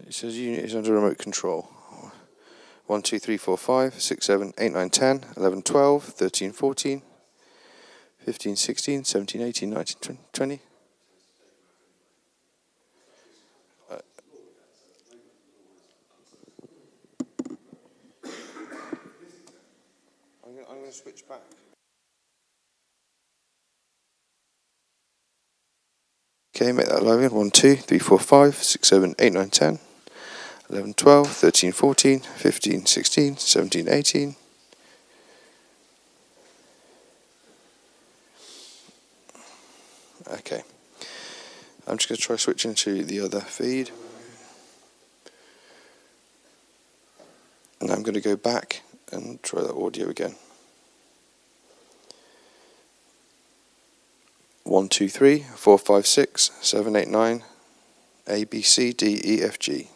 It says unit is under remote control. 1, 2, 3, 4, 5, 6, 7, 8, 9, 10, 11, 12, 13, 14, 15, 16, 17, 18, 19, 20. I'm going to switch back. Okay, make that low again. 1, 2, 3, 4, 5, 6, 7, 8, 9, 10, 11, 12, 13, 14, 15, 16, 17, 18. Okay. I'm just going to try switching to the other feed. And I'm going to go back and try that audio again. 1, 2, 3, 4, 5, 6, 7, 8, 9, A, B, C, D, E, F, G.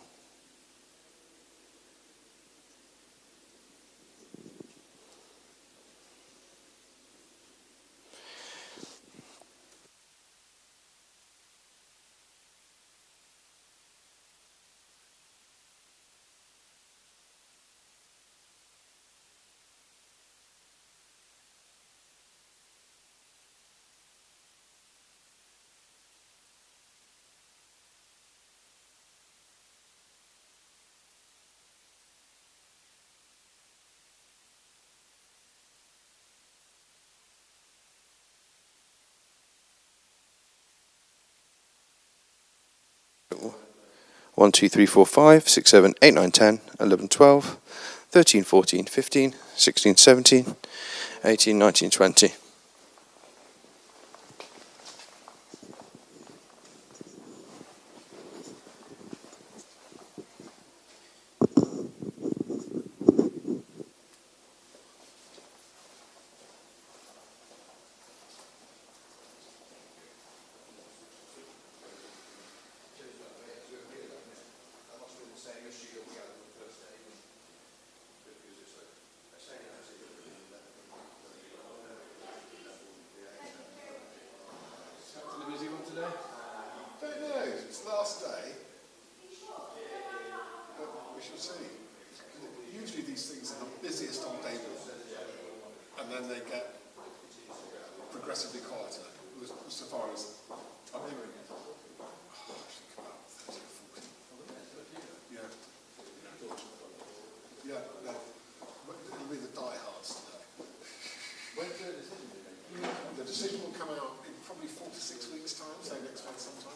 One, 2, 3, 4, 5, 6, 7, 8, 9, 10, 11, 12, 13, 14, 15, 16, 17, 18, 19, 20. Don't know, it's the last day, but we shall see. Usually these things are the busiest on day one, and then they get progressively quieter, so far as I'm hearing it. About 30 or 40. Yeah. Yeah, no. It'll be the diehards today. When's the decision? The decision will come out in probably 4 to 6 weeks' time, so next month sometime.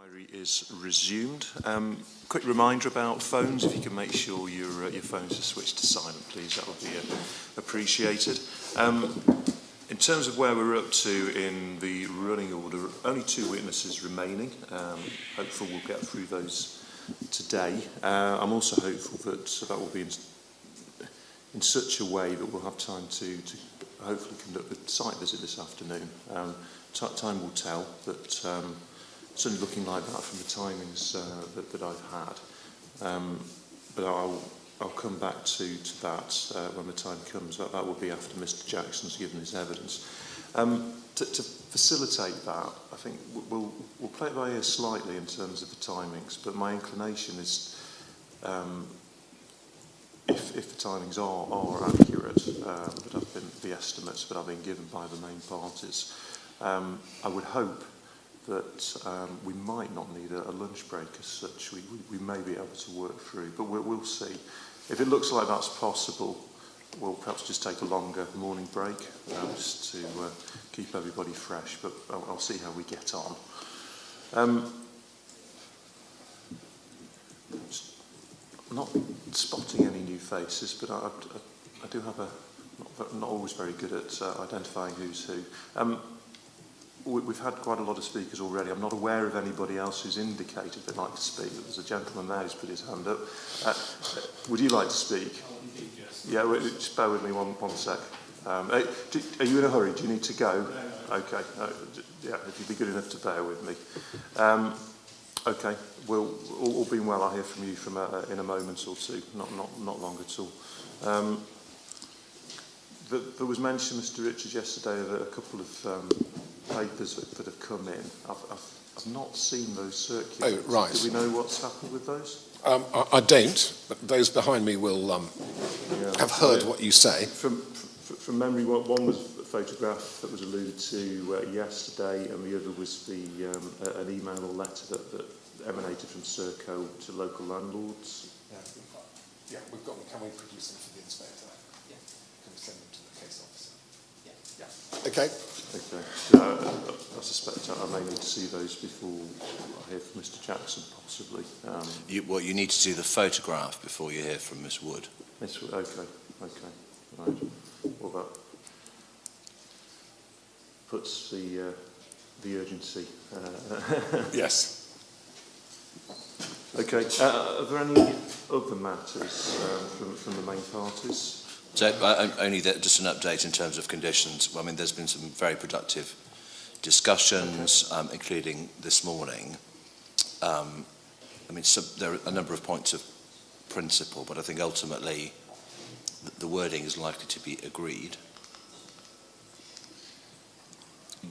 Inquiry is resumed. Quick reminder about phones. If you can make sure your phones are switched to silent, please, that would be appreciated. In terms of where we're up to in the running order, only 2 witnesses remaining. Hopeful we'll get through those today. I'm also hopeful that will be in such a way that we'll have time to hopefully conduct a site visit this afternoon. Time will tell, but certainly looking like that from the timings that I've had. But I'll come back to that when the time comes. That will be after Mr. Jackson's given his evidence. To facilitate that, I think we'll play it by ear slightly in terms of the timings, but my inclination is if the timings are accurate, that have been the estimates that have been given by the main parties, I would hope that we might not need a lunch break as such. We may be able to work through, but we'll see. If it looks like that's possible, we'll perhaps just take a longer morning break just to keep everybody fresh, but I'll see how we get on. I'm not spotting any new faces, but I do have not always very good at identifying who's who. We've had quite a lot of speakers already. I'm not aware of anybody else who's indicated they'd like to speak. There's a gentleman there who's put his hand up. Would you like to speak? Yeah, just bear with me one sec. Are you in a hurry? Do you need to go? Okay. Yeah, if you'd be good enough to bear with me. Okay. Well, all being well, I'll hear from you in a moment or two. Not long at all. There was mention, Mr. Richards, yesterday of a couple of papers that have come in. I've not seen those circulated. Oh, right. Do we know what's happened with those? I don't, but those behind me will have heard what you say. From memory, one was a photograph that was alluded to yesterday, and the other was an email or letter that emanated from Serco to local landlords. Yeah, we've got them. Can we produce them for the inspector? Yeah. Can we send them to the case officer? Yeah. Okay. I suspect I may need to see those before I hear from Mr. Jackson, possibly. You need to see the photograph before you hear from Miss Wood. Miss Wood, okay, right. Well, that puts the urgency. Yes. Okay. Are there any other matters from the main parties? So only just an update in terms of conditions. I mean, there's been some very productive discussions, including this morning. There are a number of points of principle, but I think ultimately the wording is likely to be agreed.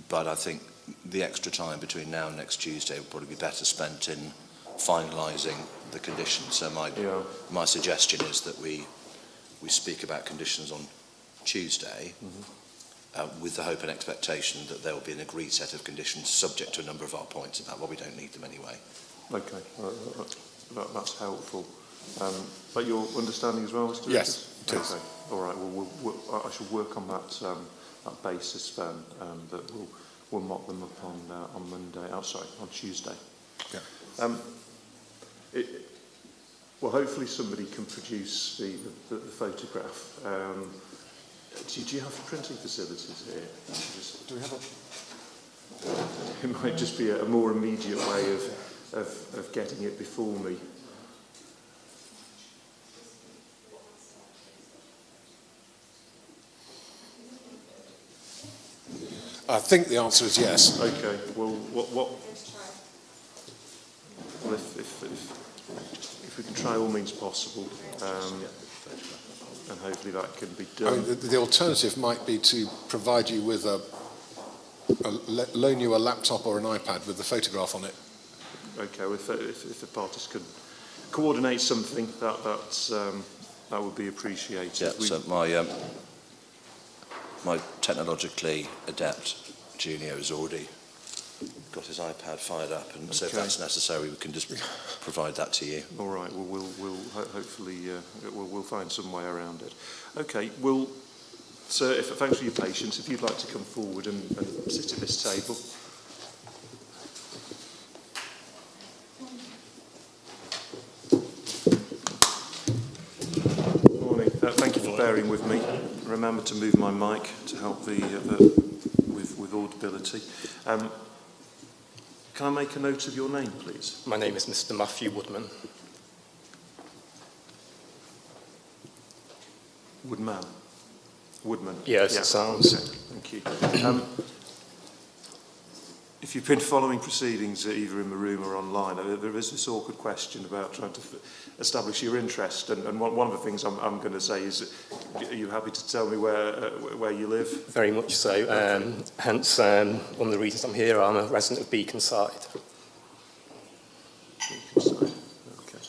But I think the extra time between now and next Tuesday will probably be better spent in finalising the conditions. So my suggestion is that we speak about conditions on Tuesday, with the hope and expectation that there will be an agreed set of conditions subject to a number of our points about why we don't need them anyway. Okay, that's helpful. But your understanding as well, Mr. Yes, it is. Okay, all right. Well, I shall work on that basis then. That we'll mock them up on Monday. On Tuesday. Yeah. Well, hopefully somebody can produce the photograph. Do you have printing facilities here? Do we have It might just be a more immediate way of getting it before me. I think the answer is yes. Okay. Well, Well, if we can try all means possible, and hopefully that can be done. I mean, the alternative might be to provide you with loan you a laptop or an iPad with the photograph on it. Okay, well, if the parties could coordinate something, that would be appreciated. Yeah, so my technologically adept junior has already got his iPad fired up, and so if that's necessary, we can just provide that to you. All right. Well, we'll hopefully we'll find some way around it. Okay. Well, sir, thanks for your patience. If you'd like to come forward and sit at this table. bearing with me. Remember to move my mic to help with audibility. Can I make a note of your name, please? My name is Mr. Matthew Woodman. Woodman. Yes, it sounds. Okay, thank you. If you've been following proceedings either in the room or online, there is this awkward question about trying to establish your interest. And one of the things I'm going to say is, are you happy to tell me where you live? Very much so. Hence, one of the reasons I'm here, I'm a resident of Beaconside. Okay.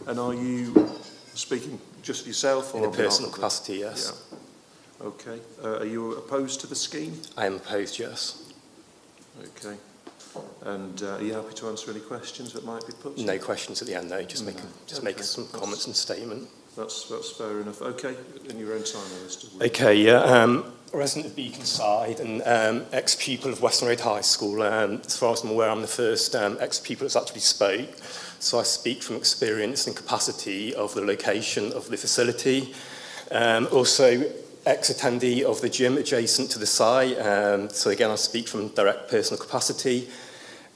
And are you speaking just yourself? Or In a personal capacity, yes. Yeah. Okay. Are you opposed to the scheme? I am opposed, yes. Okay. And are you happy to answer any questions that might be put to you? No questions at the end, no. Just making some comments and statement. That's fair enough. Okay. In your own time, Mr. Wood. Okay, yeah. Resident of Beaconside and ex-pupil of Western Road High School. As far as I'm aware, I'm the first ex-pupil that's actually spoke. So I speak from experience and capacity of the location of the facility. Also, ex-attendee of the gym adjacent to the site. So again, I speak from direct personal capacity.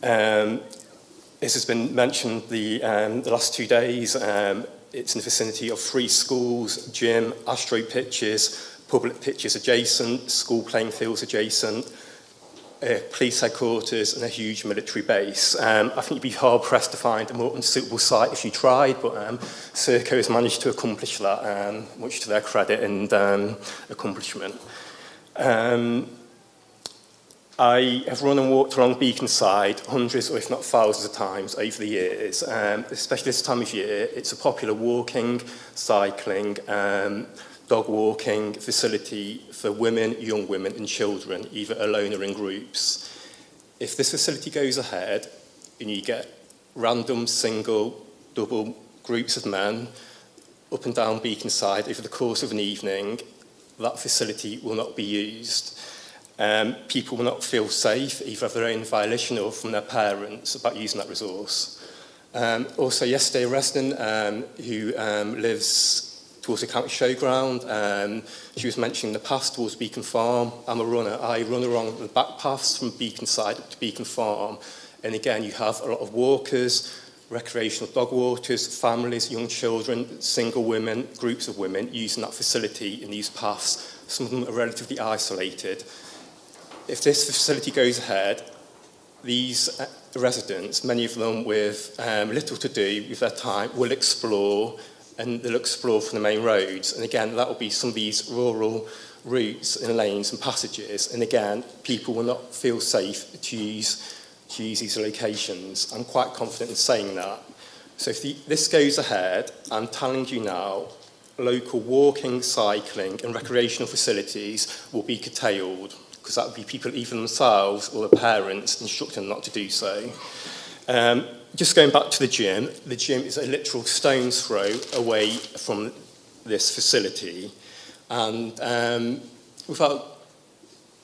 This has been mentioned the last 2 days. It's in the vicinity of 3 schools, gym, astro pitches, public pitches adjacent, school playing fields adjacent, police headquarters and a huge military base. I think you'd be hard-pressed to find a more unsuitable site if you tried, but Serco has managed to accomplish that, much to their credit and accomplishment. I have run and walked along Beaconside hundreds or if not thousands of times over the years, especially this time of year. It's a popular walking, cycling, dog walking facility for women, young women and children, either alone or in groups. If this facility goes ahead and you get random, single, double groups of men up and down Beaconside over the course of an evening, that facility will not be used. People will not feel safe, either of their own violation or from their parents, about using that resource. Also, yesterday, a resident who lives towards the county showground, she was mentioning the path towards Beacon Farm. I'm a runner. I run along the back paths from Beaconside up to Beacon Farm. And again, you have a lot of walkers, recreational dog walkers, families, young children, single women, groups of women using that facility in these paths. Some of them are relatively isolated. If this facility goes ahead, these residents, many of them with little to do with their time, will explore, and they'll explore from the main roads. And again, that will be some of these rural routes and lanes and passages. And again, people will not feel safe to use these locations. I'm quite confident in saying that. So if this goes ahead, I'm telling you now, local walking, cycling and recreational facilities will be curtailed, because that would be people either themselves or the parents instructing them not to do so. Just going back to the gym is a literal stone's throw away from this facility. And without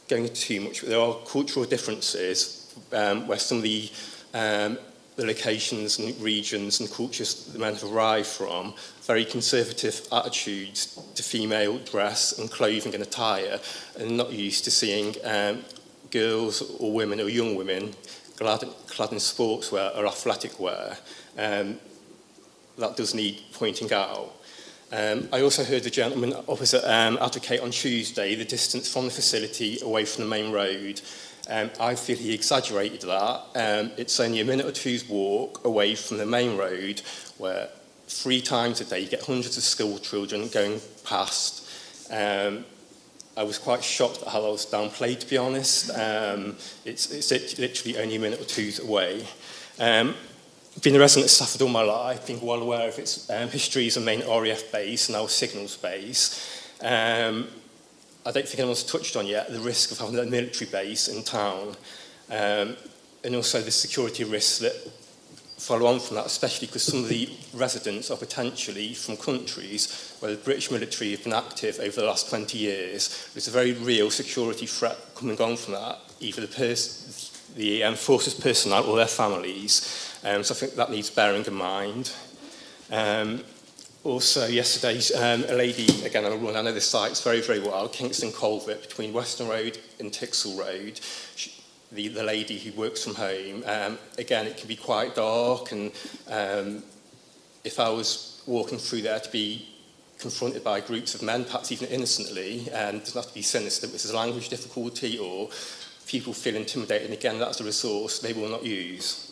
going too much, there are cultural differences where some of the locations and regions and cultures the men have arrived from, very conservative attitudes to female dress and clothing and attire, and not used to seeing girls or women or young women clad in sportswear or athletic wear. That does need pointing out. I also heard the gentleman opposite advocate on Tuesday the distance from the facility away from the main road. I feel he exaggerated that. It's only a minute or two's walk away from the main road, where 3 times a day you get hundreds of school children going past. I was quite shocked at how I was downplayed, to be honest. It's literally only a minute or two's away. Being a resident of Stafford all my life, being well aware of its history as a main RAF base and our signals base, I don't think anyone's touched on yet the risk of having a military base in town, and also the security risks that follow on from that, especially because some of the residents are potentially from countries where the British military have been active over the last 20 years. There's a very real security threat coming on from that, either the forces personnel or their families. So I think that needs bearing in mind. Also, yesterday, a lady, again, on a run, I know this site very, very well, Kingston Culvert, between Western Road and Tixall Road. The lady who works from home, again, it can be quite dark, and if I was walking through there to be confronted by groups of men, perhaps even innocently, and it doesn't have to be sinister, but there's a language difficulty or people feel intimidated, and again, that's a resource they will not use.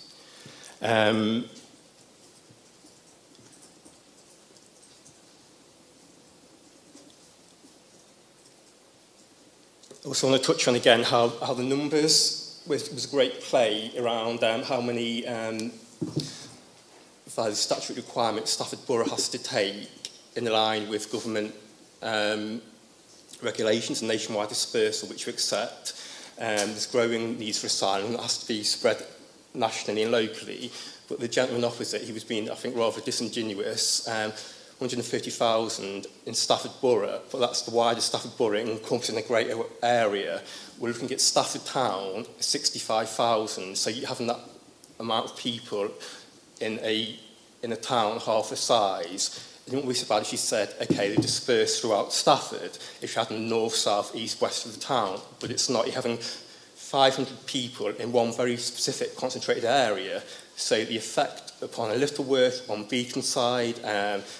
Also want to touch on again how the numbers was a great play around how many via the statutory requirements Stafford Borough has to take in line with government regulations and nationwide dispersal, which we accept. There's growing needs for asylum that has to be spread nationally and locally. But the gentleman opposite, he was being, I think, rather disingenuous. 130,000 in Stafford Borough, but that's the widest Stafford Borough encompassing a greater area. We're looking at Stafford Town, 65,000. So you're having that amount of people in a town half the size. And what we said about it, she said, okay, they're dispersed throughout Stafford. If you had them north, south, east, west of the town, but it's not. You're having 500 people in one very specific concentrated area. So the effect upon Littleworth, on Beaconside,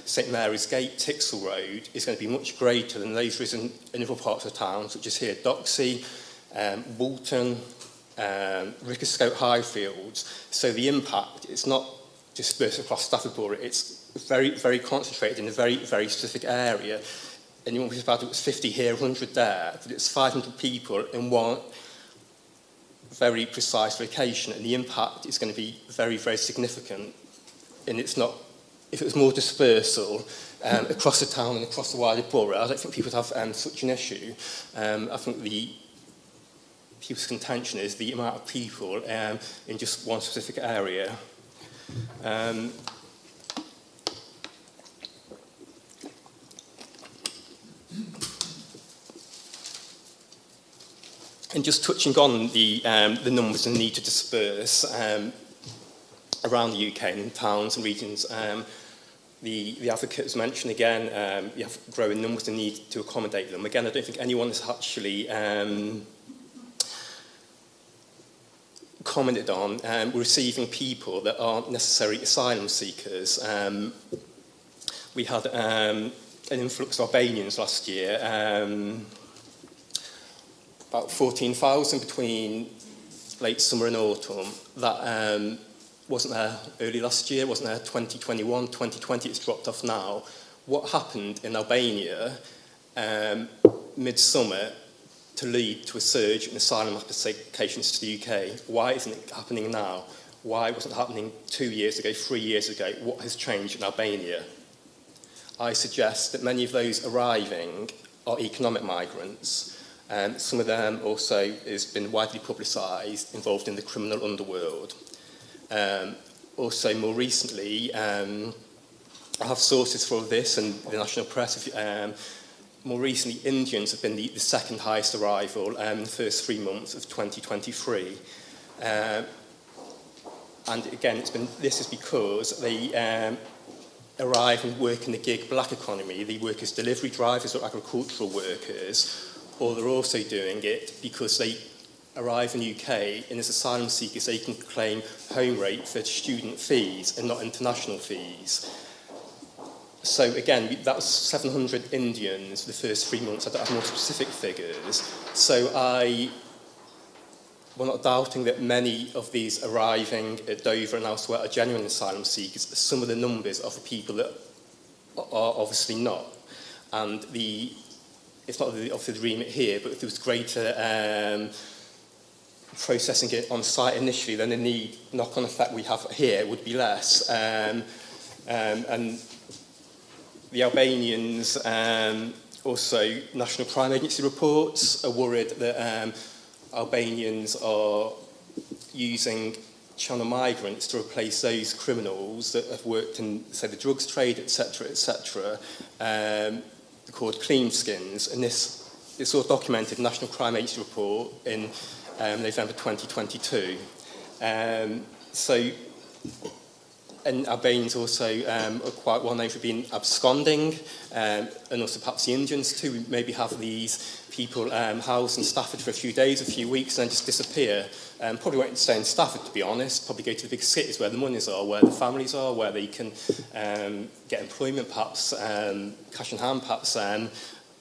St Mary's Gate, Tixall Road is going to be much greater than those in other parts of the town, such as here, Doxey, Woolton, Rickerscote, Highfields. So the impact is not dispersed across Stafford Borough, it's very, very concentrated in a very, very specific area. And you want to be about it was 50 here, 100 there, but it's 500 people in one very precise location, and the impact is going to be very, very significant. And it's not, if it was more dispersal across the town and across the wider borough, I don't think people would have such an issue. I think the people's contention is the amount of people in just one specific area. And just touching on the numbers and the need to disperse around the UK and towns and regions, the advocate has mentioned again, you have growing numbers and need to accommodate them. Again, I don't think anyone has actually commented on receiving people that aren't necessarily asylum seekers. We had an influx of Albanians last year, about 14,000 between late summer and autumn. That wasn't there early last year, wasn't there 2021, 2020, it's dropped off now. What happened in Albania mid-summer to lead to a surge in asylum applications to the UK? Why isn't it happening now? Why wasn't it happening 2 years ago, 3 years ago? What has changed in Albania? I suggest that many of those arriving are economic migrants. Some of them also has been widely publicised, involved in the criminal underworld. Also, more recently, I have sources for this and the national press. More recently, Indians have been the second highest arrival in the first 3 months of 2023. And again, this is because they arrive and work in the gig black economy. They work as delivery drivers or agricultural workers, or they're also doing it because they arrive in the UK and as asylum seekers they can claim home rate for student fees and not international fees. So again, that was 700 Indians the first 3 months. I don't have more specific figures. So we're not doubting that many of these arriving at Dover and elsewhere are genuine asylum seekers. Some of the numbers of the people that are obviously not. And it's not obviously the remit here, but if there was greater processing it on site initially, then the knock-on effect we have here would be less. And the Albanians, also National Crime Agency reports are worried that Albanians are using Channel migrants to replace those criminals that have worked in, say, the drugs trade, etc., called cleanskins, and this all documented in National Crime Agency report in November 2022. So and Albanians also are quite well known for being absconding, and also perhaps the Indians too. We maybe have these people housed in Stafford for a few days, a few weeks, and then just disappear. Probably won't stay in Stafford, to be honest. Probably go to the big cities where the monies are, where the families are, where they can get employment, perhaps cash in hand, perhaps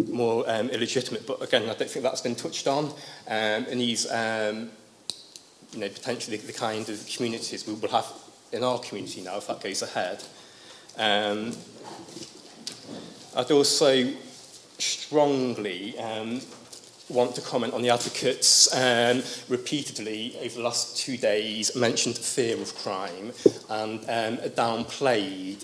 more illegitimate. But again, I don't think that's been touched on. And these, potentially the kind of communities we will have in our community now, if that goes ahead. I'd also strongly want to comment on the advocates repeatedly over the last 2 days mentioned fear of crime and downplayed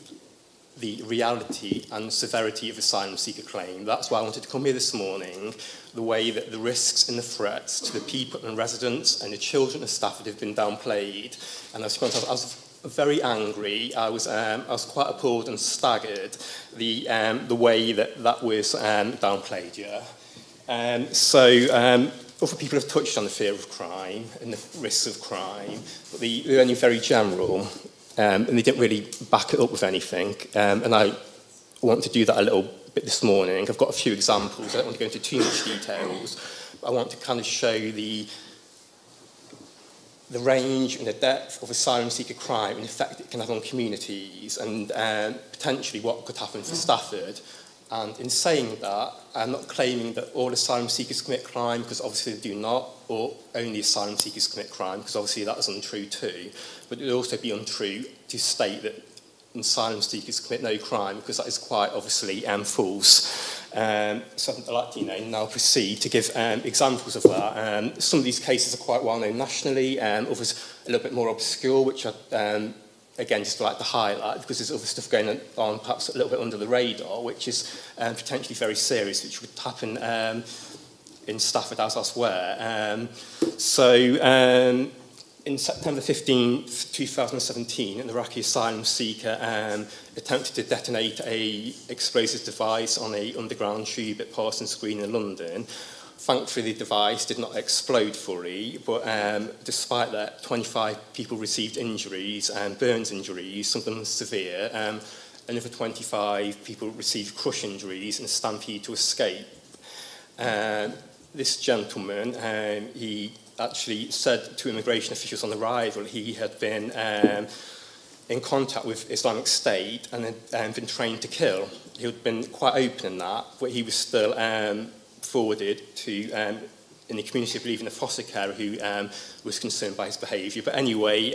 the reality and severity of asylum seeker claim. That's why I wanted to come here this morning, the way that the risks and the threats to the people and residents and the children of Stafford have been downplayed. And I was very angry. I was quite appalled and staggered the way that was downplayed. Yeah. Other people have touched on the fear of crime and the risks of crime, but they're only very general, and they didn't really back it up with anything. And I want to do that a little bit this morning. I've got a few examples. I don't want to go into too much details, but I want to kind of show the range and the depth of asylum seeker crime and the effect it can have on communities, and potentially what could happen for Stafford. And in saying that, I'm not claiming that all asylum seekers commit crime, because obviously they do not, or only asylum seekers commit crime, because obviously that is untrue too. But it would also be untrue to state that asylum seekers commit no crime, because that is quite obviously false. So I'd like to now proceed to give examples of that. Some of these cases are quite well known nationally, others a little bit more obscure, which I again just like to highlight, because there's other stuff going on perhaps a little bit under the radar, which is potentially very serious, which would happen in Stafford as elsewhere. In September 15, 2017, an Iraqi asylum seeker attempted to detonate an explosive device on an underground tube at Parsons Green in London. Thankfully, the device did not explode fully, but despite that, 25 people received injuries, burns injuries, some of them severe. Another 25 people received crush injuries and a stampede to escape. This gentleman, he actually said to immigration officials on arrival he had been in contact with Islamic State and had been trained to kill. He had been quite open in that, but he was still forwarded to, in the community, I believe, in a foster carer who was concerned by his behaviour. But anyway,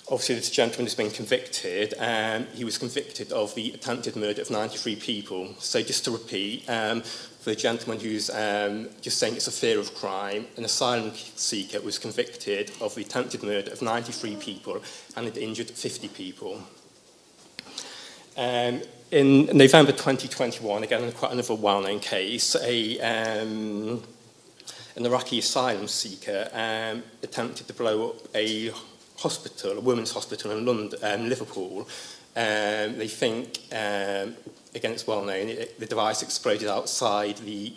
obviously this gentleman has been convicted. He was convicted of the attempted murder of 93 people. So just to repeat, for the gentleman who's just saying it's a fear of crime, an asylum seeker was convicted of the attempted murder of 93 people and had injured 50 people. In November 2021, again, quite another well-known case, an Iraqi asylum seeker attempted to blow up a hospital, a women's hospital in London, Liverpool. They think, again, it's well-known, the device exploded outside the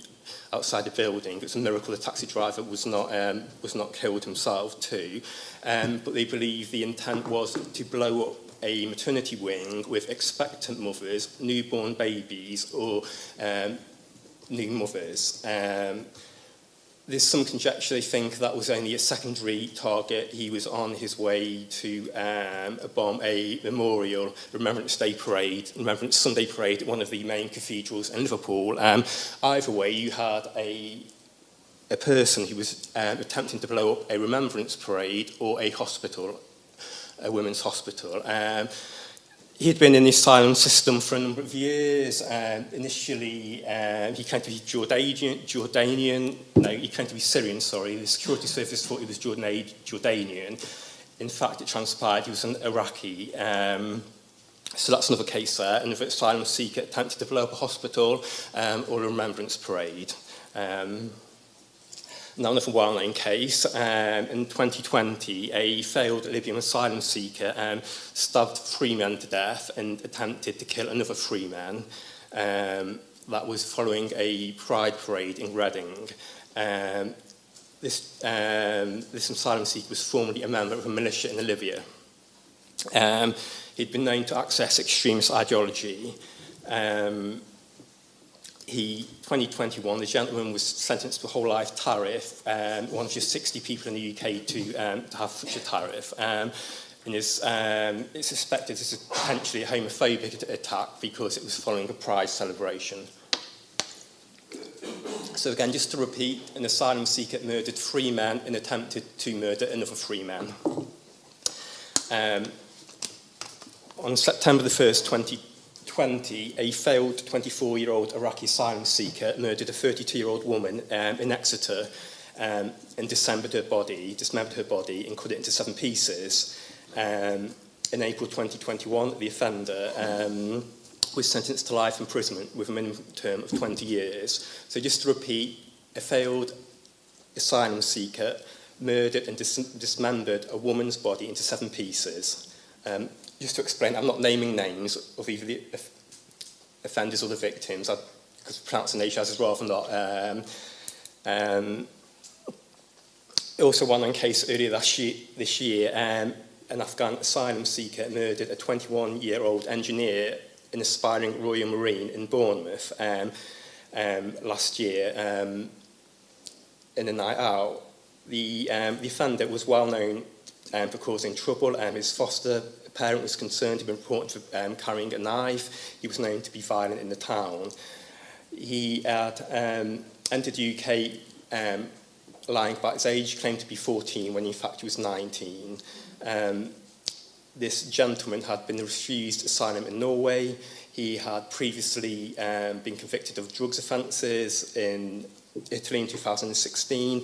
building. It's a miracle the taxi driver was not killed himself too. But they believe the intent was to blow up a maternity wing with expectant mothers, newborn babies, or new mothers. There's some conjecture they think that was only a secondary target. He was on his way to bomb a memorial Remembrance Day parade, Remembrance Sunday parade at one of the main cathedrals in Liverpool. Either way, you had a person who was attempting to blow up a remembrance parade or a hospital, a women's hospital. He had been in the asylum system for a number of years. Initially, he came to be Jordanian. No, he came to be Syrian, sorry. The security service thought he was Jordanian. In fact, it transpired he was an Iraqi. So that's another case there. Another asylum seeker attempted to blow up a hospital or a remembrance parade. Now, another well-known case, in 2020, a failed Libyan asylum seeker stabbed 3 men to death and attempted to kill another 3 men. That was following a pride parade in Reading. This asylum seeker was formerly a member of a militia in Libya. He'd been known to access extremist ideology. 2021, the gentleman was sentenced to a whole life tariff, one of just 60 people in the UK to have such a tariff. And it's suspected this is potentially a homophobic attack because it was following a Pride celebration. So again, just to repeat, an asylum seeker murdered 3 men and attempted to murder another 3 men. On September the 1st, 2020, a failed 24-year-old Iraqi asylum seeker murdered a 32-year-old woman in Exeter and dismembered her body and cut it into 7 pieces. In April 2021, the offender was sentenced to life imprisonment with a minimum term of 20 years. So just to repeat, a failed asylum seeker murdered and dismembered a woman's body into 7 pieces. Just to explain, I'm not naming names of either the offenders or the victims, because pronunciation is rather not. Also, one case earlier this year, an Afghan asylum seeker murdered a 21-year-old engineer, an aspiring Royal Marine in Bournemouth last year in a night out. The offender was well known for causing trouble. His foster parent was concerned. He'd been reported for carrying a knife. He was known to be violent in the town. He had entered the UK lying about his age, claimed to be 14 when in fact he was 19. This gentleman had been refused asylum in Norway. He had previously been convicted of drugs offences in Italy in 2016.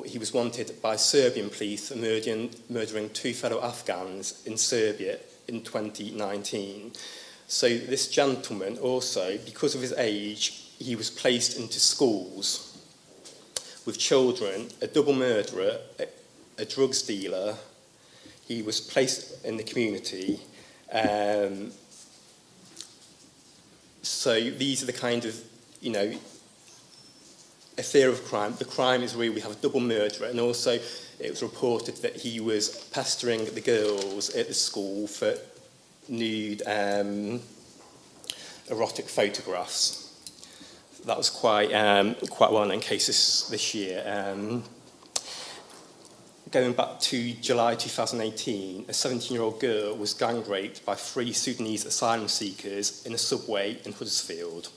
He was wanted by Serbian police for murdering 2 fellow Afghans in Serbia in 2019. So this gentleman also, because of his age, he was placed into schools with children, a double murderer, a drugs dealer. He was placed in the community. So these are the kind of, a fear of crime. The crime is really we have a double murderer, and also it was reported that he was pestering the girls at the school for nude erotic photographs. That was quite well-known case this year. Going back to July 2018, a 17-year-old girl was gang raped by 3 Sudanese asylum seekers in a subway in Huddersfield.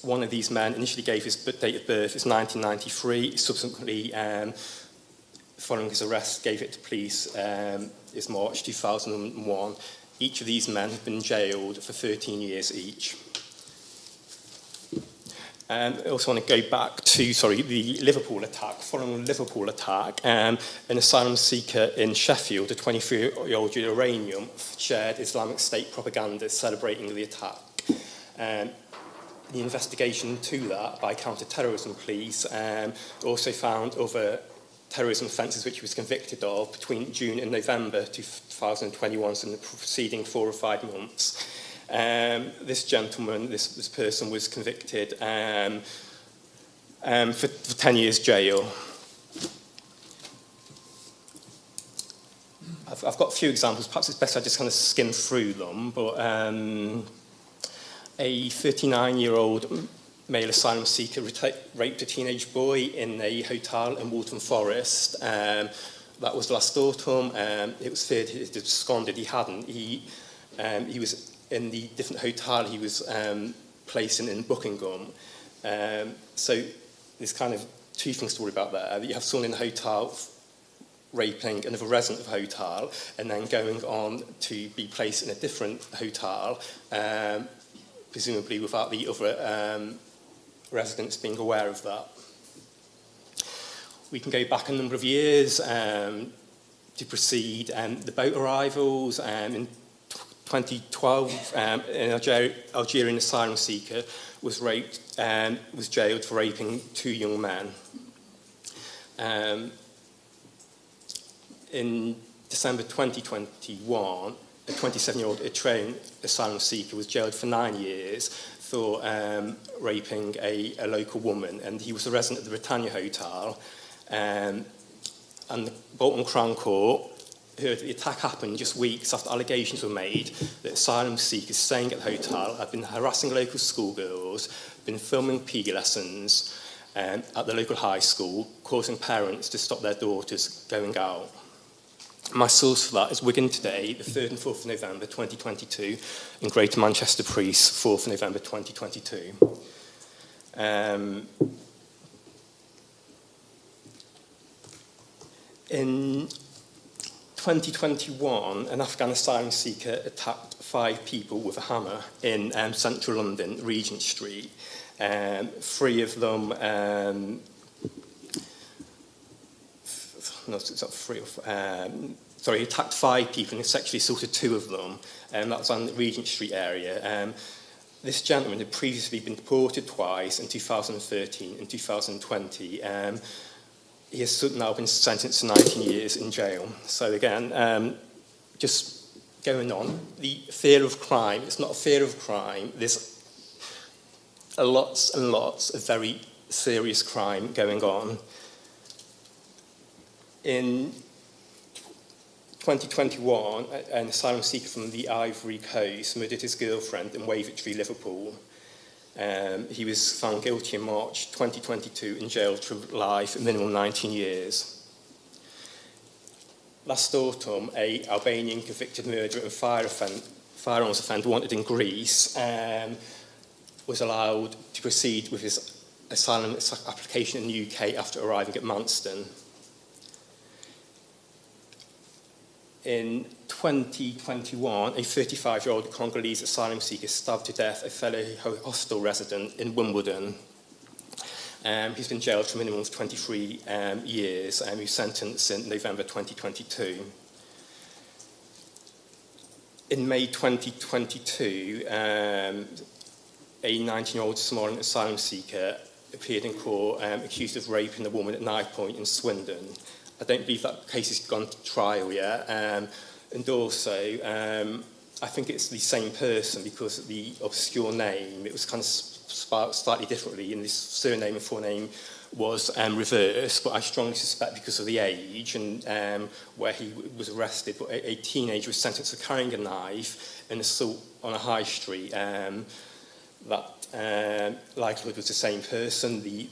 One of these men initially gave his date of birth as 1993. Subsequently, following his arrest, gave it to police as March 2001. Each of these men have been jailed for 13 years each. I also want to go back to, the Liverpool attack. Following the Liverpool attack, an asylum seeker in Sheffield, a 23-year-old Iranian, shared Islamic State propaganda celebrating the attack. The investigation to that by counter-terrorism police also found other terrorism offences which he was convicted of between June and November 2021, so in the preceding 4 or 5 months. This gentleman, this person was convicted for 10 years jail. I've got a few examples. Perhaps it's best I just kind of skim through them, but a 39-year-old male asylum seeker raped a teenage boy in a hotel in Waltham Forest. That was last autumn. It was feared he had absconded. He hadn't. He was in the different hotel he was placed in Buckingham. So there's kind of 2 things to worry about there. You have someone in the hotel raping another resident of the hotel and then going on to be placed in a different hotel, presumably without the other residents being aware of that. We can go back a number of years to proceed. The boat arrivals in 2012, an Algerian asylum seeker was jailed for raping 2 young men. In December 2021, a 27-year-old Eritrean asylum seeker was jailed for 9 years for raping a local woman, and he was a resident of the Britannia Hotel. And the Bolton Crown Court heard that the attack happened just weeks after allegations were made that asylum seekers staying at the hotel had been harassing local schoolgirls, been filming PE lessons at the local high school, causing parents to stop their daughters going out. My source for that is Wigan Today, the 3rd and 4th of November 2022, and Greater Manchester Police, 4th of November 2022. In 2021, an Afghan asylum seeker attacked 5 people with a hammer in central London, Regent Street. 3 of them, no, it's not 3 sorry, he attacked 5 people and sexually assaulted 2 of them, and that was on the Regent Street area. This gentleman had previously been deported twice in 2013 and 2020. He has now been sentenced to 19 years in jail. So again, just going on, the fear of crime, it's not a fear of crime, there's lots and lots of very serious crime going on. In 2021, an asylum seeker from the Ivory Coast murdered his girlfriend in Wavertree, Liverpool. He was found guilty in March 2022 and jailed for life, a minimum 19 years. Last autumn, an Albanian convicted murderer and firearms offender wanted in Greece was allowed to proceed with his asylum application in the UK after arriving at Manston. In 2021, a 35-year-old Congolese asylum seeker stabbed to death a fellow hostel resident in Wimbledon. He's been jailed for a minimum of 23 years, and he was sentenced in November 2022. In May 2022, a 19-year-old Somalian asylum seeker appeared in court accused of raping a woman at knife point in Swindon. I don't believe that case has gone to trial yet. And also, I think it's the same person because of the obscure name. It was kind of spelled slightly differently, and this surname and forename was reversed, but I strongly suspect because of the age and where he was arrested. But a teenager was sentenced for carrying a knife and assault on a high street. That likelihood was the same person. The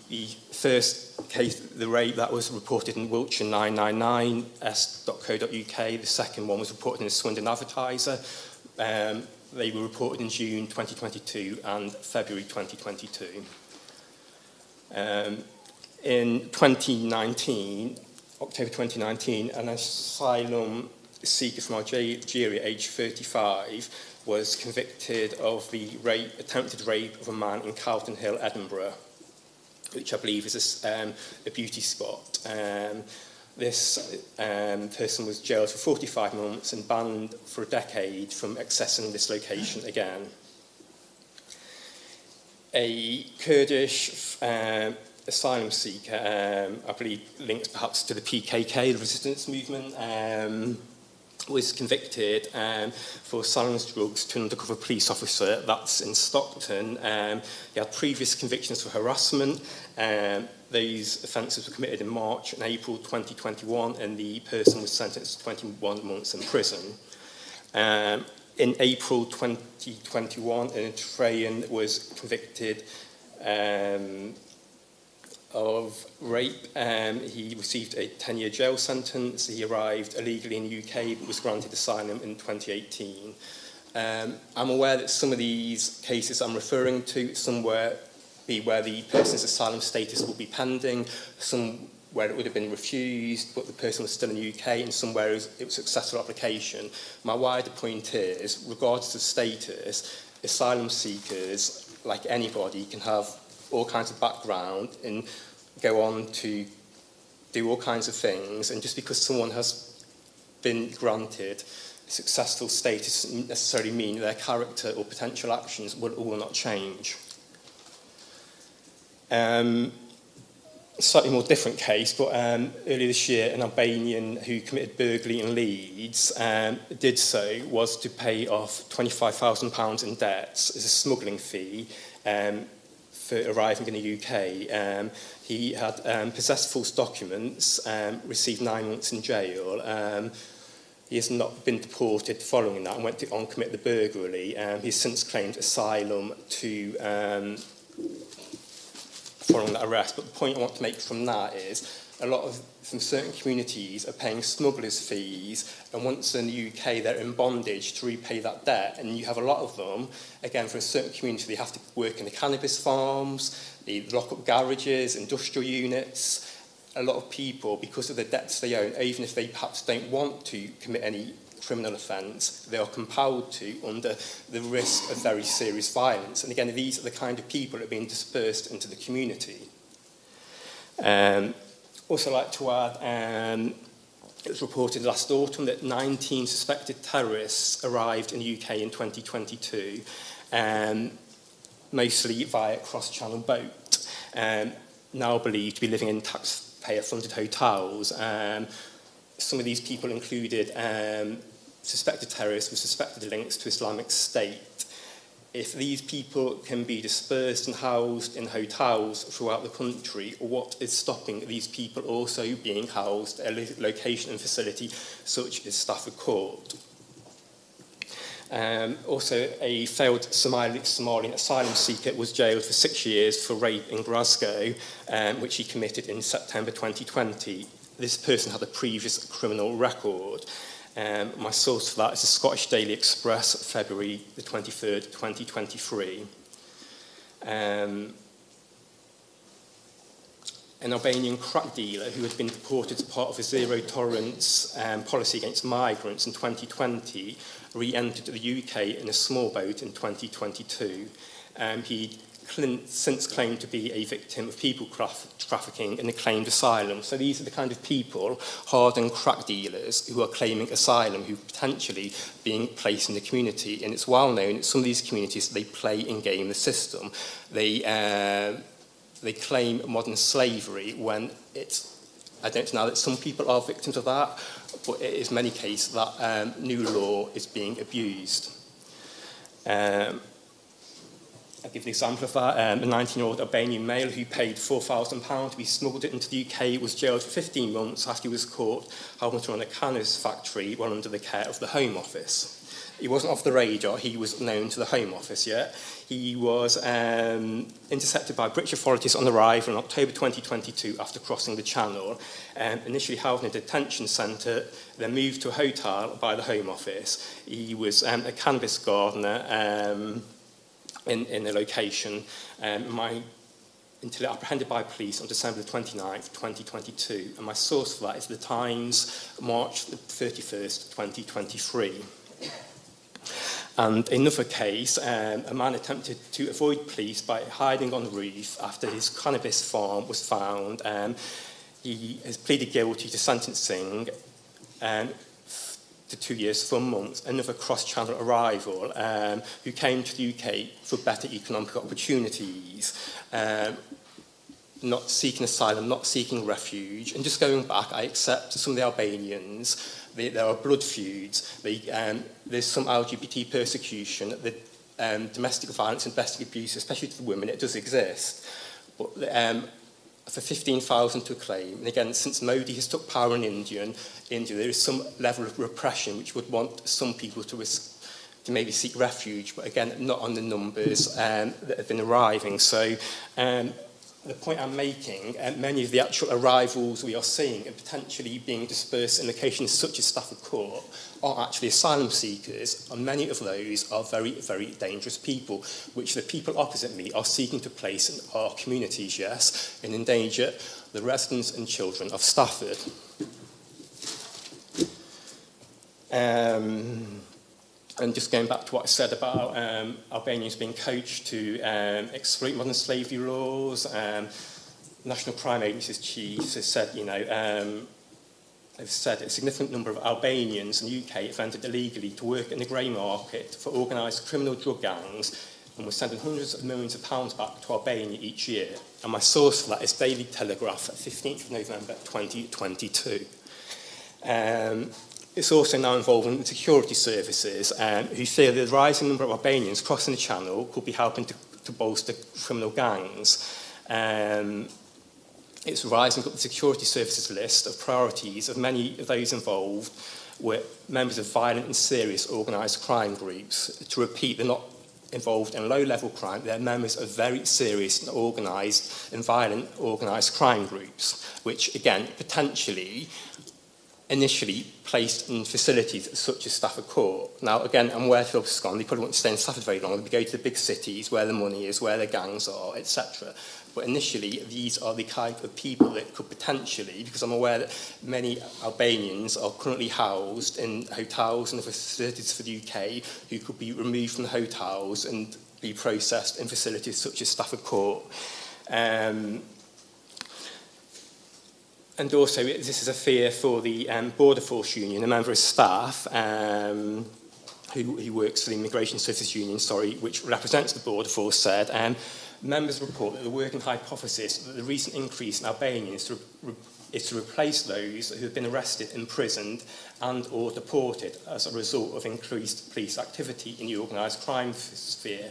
first case, the rape, that was reported in Wiltshire 999s.co.uk. The second one was reported in the Swindon Advertiser. They were reported in June 2022 and February 2022. In 2019, October 2019, an asylum seeker from Algeria, aged 35, was convicted of the attempted rape of a man in Calton Hill, Edinburgh, which I believe is a beauty spot. This person was jailed for 45 months and banned for a decade from accessing this location again. A Kurdish asylum seeker, I believe linked perhaps to the PKK, the resistance movement, was convicted for selling drugs to an undercover police officer. That's in Stockton. He had previous convictions for harassment. These offences were committed in March and April 2021, and the person was sentenced to 21 months in prison. In April 2021, an Eritrean was convicted of rape. He received a 10-year jail sentence. He arrived illegally in the UK but was granted asylum in 2018. I'm aware that some of these cases I'm referring to, somewhere be where the person's asylum status will be pending, some where it would have been refused but the person was still in the UK, and somewhere it was a successful application. My wider point is, regardless of status, asylum seekers, like anybody, can have all kinds of background and go on to do all kinds of things, and just because someone has been granted successful status doesn't necessarily mean their character or potential actions will or will not change. Slightly more different case, but earlier this year an Albanian who committed burglary in Leeds did so was to pay off £25,000 in debts as a smuggling fee for arriving in the UK. He had possessed false documents, received 9 months in jail, He has not been deported following that and went on to commit the burglary. He's since claimed asylum following that arrest. But the point I want to make from that is from certain communities are paying smugglers' fees, and once in the UK they're in bondage to repay that debt. And you have a lot of them, again, from a certain community, they have to work in the cannabis farms, they lock up garages, industrial units. A lot of people, because of the debts they own, even if they perhaps don't want to commit any criminal offence, they are compelled to under the risk of very serious violence. And again, these are the kind of people that are being dispersed into the community. Also like to add, it was reported last autumn that 19 suspected terrorists arrived in the UK in 2022, mostly via cross-channel boat, now believed to be living in taxpayer-funded hotels. Some of these people included suspected terrorists with suspected links to Islamic State. If these people can be dispersed and housed in hotels throughout the country, what is stopping these people also being housed at a location and facility such as Stafford Court? Also, a failed Somalian asylum seeker was jailed for 6 years for rape in Glasgow, which he committed in September 2020. This person had a previous criminal record. My source for that is the Scottish Daily Express, February the 23rd, 2023. An Albanian crack dealer who had been deported as part of a zero-tolerance policy against migrants in 2020 re-entered the UK in a small boat in 2022. He since claimed to be a victim of people trafficking and claimed asylum. So these are the kind of people, hardened crack dealers, who are claiming asylum, who are potentially being placed in the community. And it's well known that some of these communities, they play and game the system. They claim modern slavery when I don't know that some people are victims of that, but it is many cases that new law is being abused. I'll give an example of that. A 19-year-old Albanian male who paid £4,000 to be smuggled into the UK was jailed for 15 months after he was caught helping to run a cannabis factory while under the care of the Home Office. He wasn't off the radar, he was known to the Home Office, yeah? He was intercepted by British authorities on arrival in October 2022 after crossing the Channel, initially held in a detention centre, then moved to a hotel by the Home Office. He was a cannabis gardener in the location, until apprehended by police on December the 29th, 2022. And my source for that is The Times, March the 31st, 2023. And another case, a man attempted to avoid police by hiding on the roof after his cannabis farm was found. He has pleaded guilty to sentencing to 2 years, 4 months. Another cross-channel arrival who came to the UK for better economic opportunities, not seeking asylum, not seeking refuge. And just going back, I accept some of the Albanians, there are blood feuds, there's some LGBT persecution, domestic violence and domestic abuse, especially to the women, it does exist. But for 15,000 to claim, and again, since Modi has took power in India, there is some level of repression which would want some people to maybe seek refuge, but again, not on the numbers that have been arriving. So the point I'm making, many of the actual arrivals we are seeing and potentially being dispersed in locations such as Stafford Court are actually asylum seekers, and many of those are very, very dangerous people, which the people opposite me are seeking to place in our communities, yes, and endanger the residents and children of Stafford. And just going back to what I said about Albanians being coached to exploit modern slavery laws, National Crime Agency's chief has said, they've said a significant number of Albanians in the UK have entered illegally to work in the grey market for organised criminal drug gangs, and we're sending hundreds of millions of pounds back to Albania each year. And my source for that is Daily Telegraph, 15th of November 2022. It's also now involving security services who fear the rising number of Albanians crossing the Channel could be helping to bolster criminal gangs. it's rising up the security services list of priorities of many of those involved were members of violent and serious organised crime groups. To repeat, they're not involved in low-level crime, they're members of very serious and organised and violent organised crime groups, which, again, potentially initially placed in facilities such as Stafford Court. Now, again, I'm aware Philip's gone, they probably won't stay in Stafford very long, they go to the big cities where the money is, where the gangs are, etc. But initially, these are the type of people that could potentially, because I'm aware that many Albanians are currently housed in hotels and other facilities for the UK, who could be removed from the hotels and be processed in facilities such as Stafford Court. And also, this is a fear for the Border Force Union, a member of staff who works for the Immigration Services Union, which represents the Border Force, said, members report that the working hypothesis that the recent increase in Albanians is to replace those who have been arrested, imprisoned and or deported as a result of increased police activity in the organised crime sphere.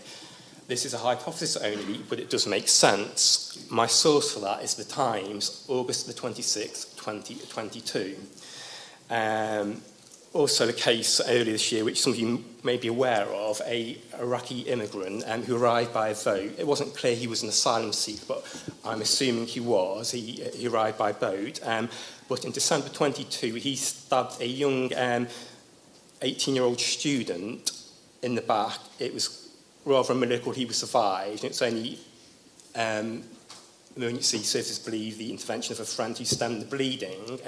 This is a hypothesis only, but it does make sense. My source for that is The Times, August the 26th, 2022. Also a case earlier this year, which some of you may be aware of, an Iraqi immigrant who arrived by boat. It wasn't clear he was an asylum seeker, but I'm assuming he was. He arrived by boat. But in December 22, he stabbed a young 18-year-old student in the back. It was rather a miracle he was survived. It's only emergency services believe the intervention of a friend who stemmed the bleeding.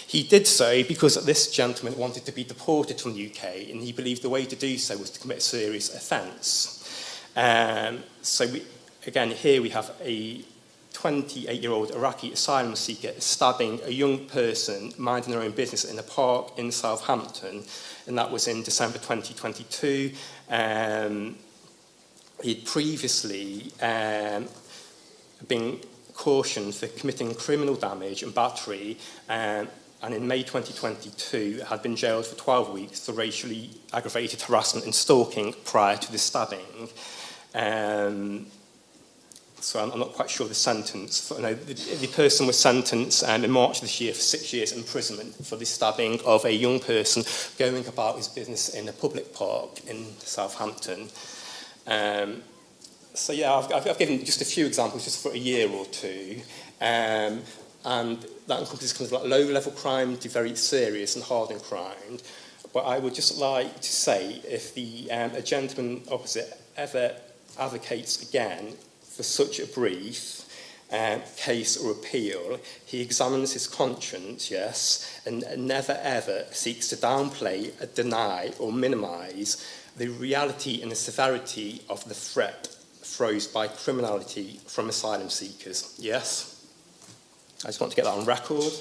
He did so because this gentleman wanted to be deported from the UK, and he believed the way to do so was to commit a serious offence. Again, here we have a 28-year-old Iraqi asylum seeker stabbing a young person minding their own business in a park in Southampton, and that was in December 2022. He'd previously been cautioned for committing criminal damage and battery, and in May 2022 had been jailed for 12 weeks for racially aggravated harassment and stalking prior to the stabbing. So I'm not quite sure the sentence. The person was sentenced in March this year for 6 years imprisonment for the stabbing of a young person going about his business in a public park in Southampton. So yeah, I've given just a few examples just for a year or two, and that encompasses kind of like low-level crime to very serious and hardened crime. But I would just like to say, if a gentleman opposite ever advocates again for such a brief case or appeal, he examines his conscience, yes, and never ever seeks to downplay, deny or minimise the reality and the severity of the threat posed by criminality from asylum seekers. Yes? I just want to get that on record.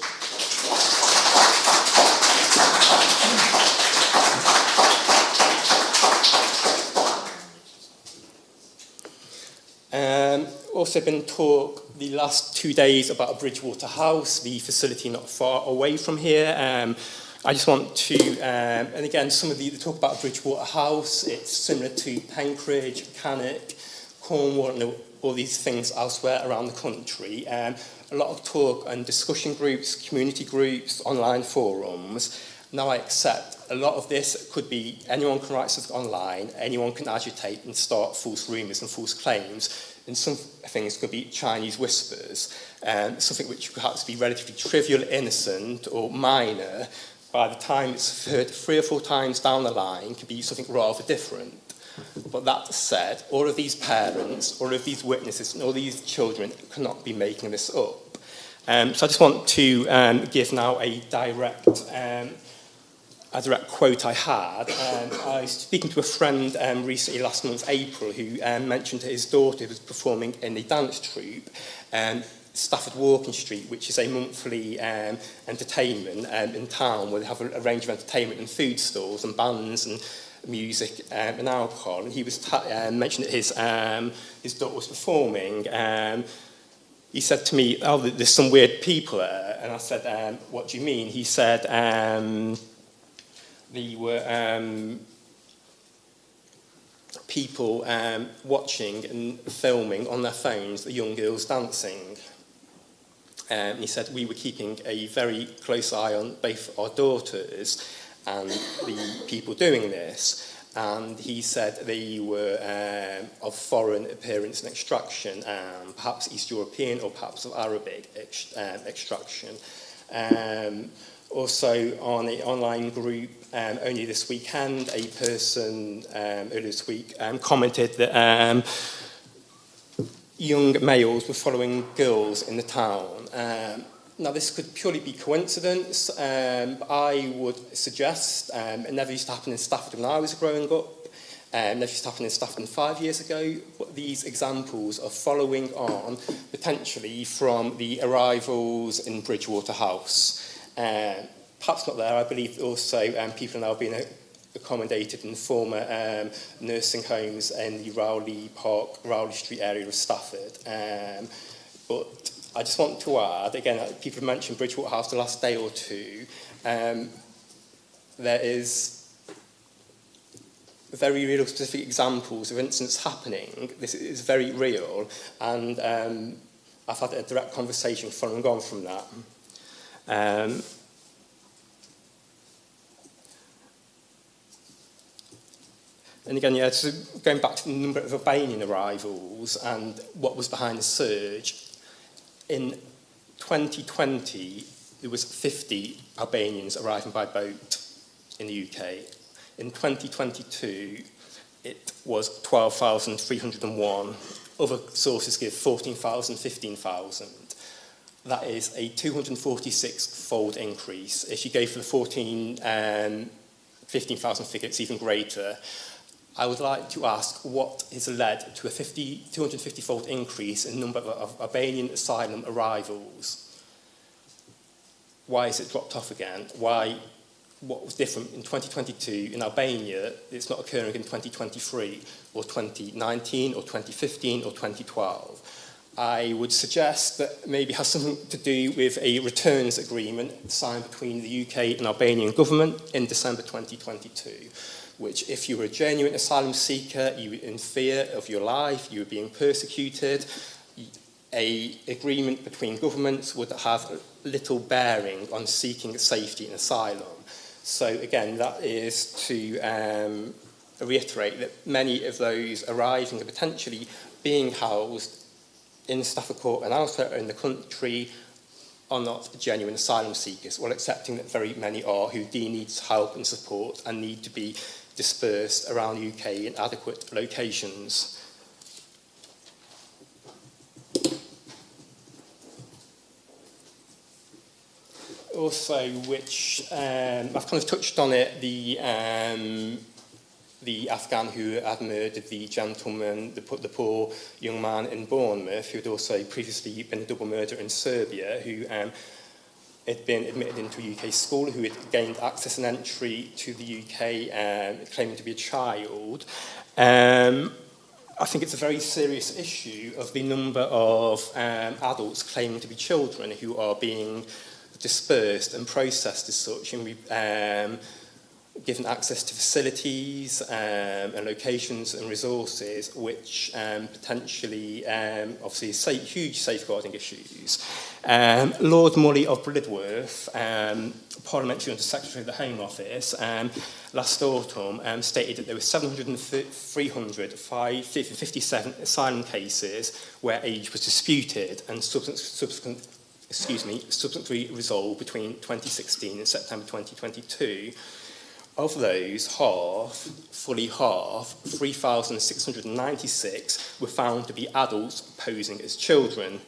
Also been talk the last 2 days about Bridgewater House, the facility not far away from here. I just want to, and again, some of you talk about Bridgewater House. It's similar to Penkridge, Cannock, Cornwall, and all these things elsewhere around the country. A lot of talk and discussion groups, community groups, online forums. Now I accept a lot of this could be anyone can write something online, anyone can agitate and start false rumours and false claims, and some things could be Chinese whispers, something which could perhaps be relatively trivial, innocent, or minor. By the time it's heard 3 or 4 times down the line, could be something rather different. But that said, all of these parents, all of these witnesses, and all these children cannot be making this up. So I just want to give now a direct quote I had. I was speaking to a friend recently, last month, April, who mentioned his daughter was performing in a dance troupe, Stafford Walking Street, which is a monthly entertainment in town where they have a range of entertainment and food stalls and bands and music and alcohol. And he was mentioned that his daughter was performing. He said to me, "Oh, there's some weird people there." And I said, "What do you mean?" He said, "They were people watching and filming on their phones the young girls dancing." He said we were keeping a very close eye on both our daughters and the people doing this. And he said they were of foreign appearance and extraction, perhaps East European or perhaps of Arabic extraction. Also, on an online group only this weekend, a person earlier this week commented that young males were following girls in the town. Now, this could purely be coincidence. But I would suggest, it never used to happen in Stafford when I was growing up, never used to happen in Stafford 5 years ago, but these examples of following on potentially from the arrivals in Bridgewater House. Perhaps not there. I believe also people are now being accommodated in former nursing homes in the Rowley Street area of Stafford. But I just want to add, again, people have mentioned Bridgewater House the last day or two. There is very real specific examples of incidents happening. This is very real, and I've had a direct conversation following on from that. And again, yeah, so going back to the number of Albanian arrivals and what was behind the surge, in 2020, there was 50 Albanians arriving by boat in the UK. In 2022, it was 12,301. Other sources give 14,000, 15,000. That is a 246-fold increase. If you go for the 15,000 figure, it's even greater. I would like to ask what has led to a 250-fold increase in the number of Albanian asylum arrivals. Why has it dropped off again? What was different in 2022 in Albania, it's not occurring in 2023 or 2019 or 2015 or 2012? I would suggest that maybe it has something to do with a returns agreement signed between the UK and Albanian government in December 2022, which if you were a genuine asylum seeker, you were in fear of your life, you were being persecuted, an agreement between governments would have little bearing on seeking safety and asylum. So again, that is to reiterate that many of those arriving and potentially being housed in Stafford Court and elsewhere in the country are not genuine asylum seekers, while accepting that very many are who do need help and support and need to be dispersed around the UK in adequate locations. Also, which I've kind of touched on it, the Afghan who had murdered the gentleman, the poor young man in Bournemouth, who had also previously been a double murderer in Serbia, who had been admitted into a UK school, who had gained access and entry to the UK, claiming to be a child. I think it's a very serious issue of the number of adults claiming to be children who are being dispersed and processed as such, and given access to facilities and locations and resources which potentially, obviously, huge safeguarding issues. Lord Mully of Bridworth, Parliamentary Under Secretary of the Home Office, last autumn stated that there were 357 asylum cases where age was disputed and subsequently resolved between 2016 and September 2022. Of those, fully half, 3,696 were found to be adults posing as children.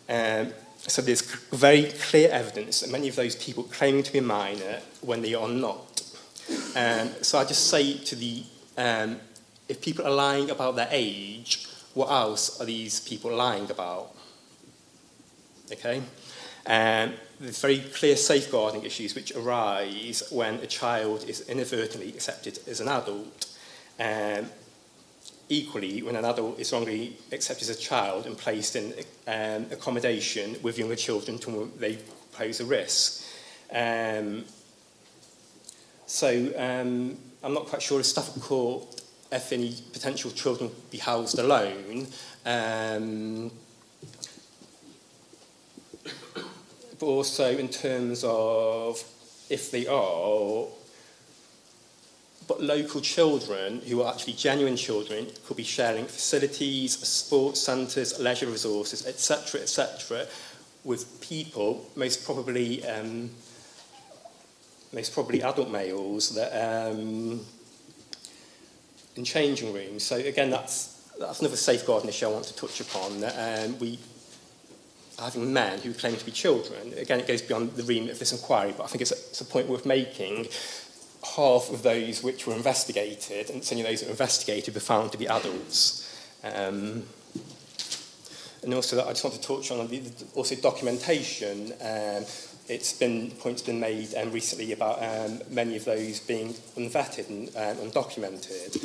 So there's very clear evidence that many of those people claiming to be a minor when they are not. So I just say to if people are lying about their age, what else are these people lying about? Okay? There's very clear safeguarding issues which arise when a child is inadvertently accepted as an adult. Equally, when an adult is wrongly accepted as a child and placed in accommodation with younger children to whom they pose a risk. I'm not quite sure if Stafford Court, if any potential children be housed alone, but also in terms of if they are, but local children who are actually genuine children could be sharing facilities, sports centres, leisure resources, etc., with people, most probably adult males, that in changing rooms. So again, that's another safeguarding issue I want to touch upon. Having men who claim to be children, again, it goes beyond the remit of this inquiry, but I think it's a point worth making. Half of those which were investigated, and certainly those that were investigated, were found to be adults. And also, I just want to touch on also documentation. Points been made recently about many of those being unvetted and undocumented.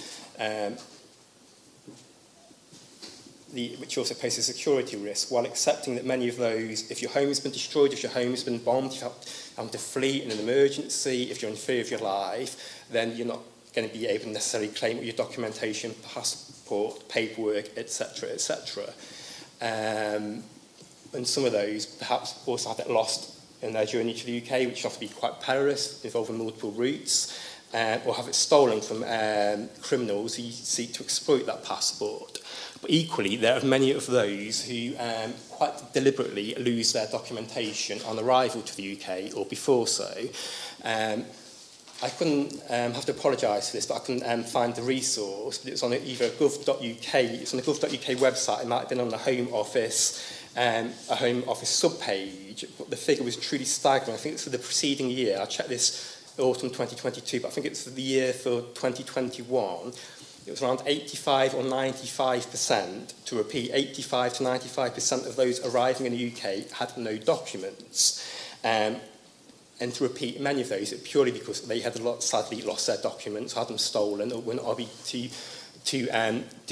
Which also poses a security risk, while accepting that many of those, if your home has been destroyed, if your home has been bombed, if you have to flee in an emergency, if you're in fear of your life, then you're not going to be able to necessarily claim your documentation, passport, paperwork, etc., etc. And some of those perhaps also have it lost in their journey to the UK, which often be quite perilous, involving multiple routes, or have it stolen from criminals who seek to exploit that passport. But equally, there are many of those who quite deliberately lose their documentation on arrival to the UK or before so. I couldn't have to apologise for this, but I couldn't find the resource. But it was on either gov.uk, it's on the gov.uk website, it might have been on the Home Office, a Home Office sub-page, but the figure was truly staggering. I think it's for the preceding year. I checked this autumn 2022, but I think it's for the year for 2021. It was around 85 or 95%, to repeat, 85 to 95% of those arriving in the UK had no documents. And to repeat, many of those, purely because they had sadly lost their documents, had them stolen, or were not able to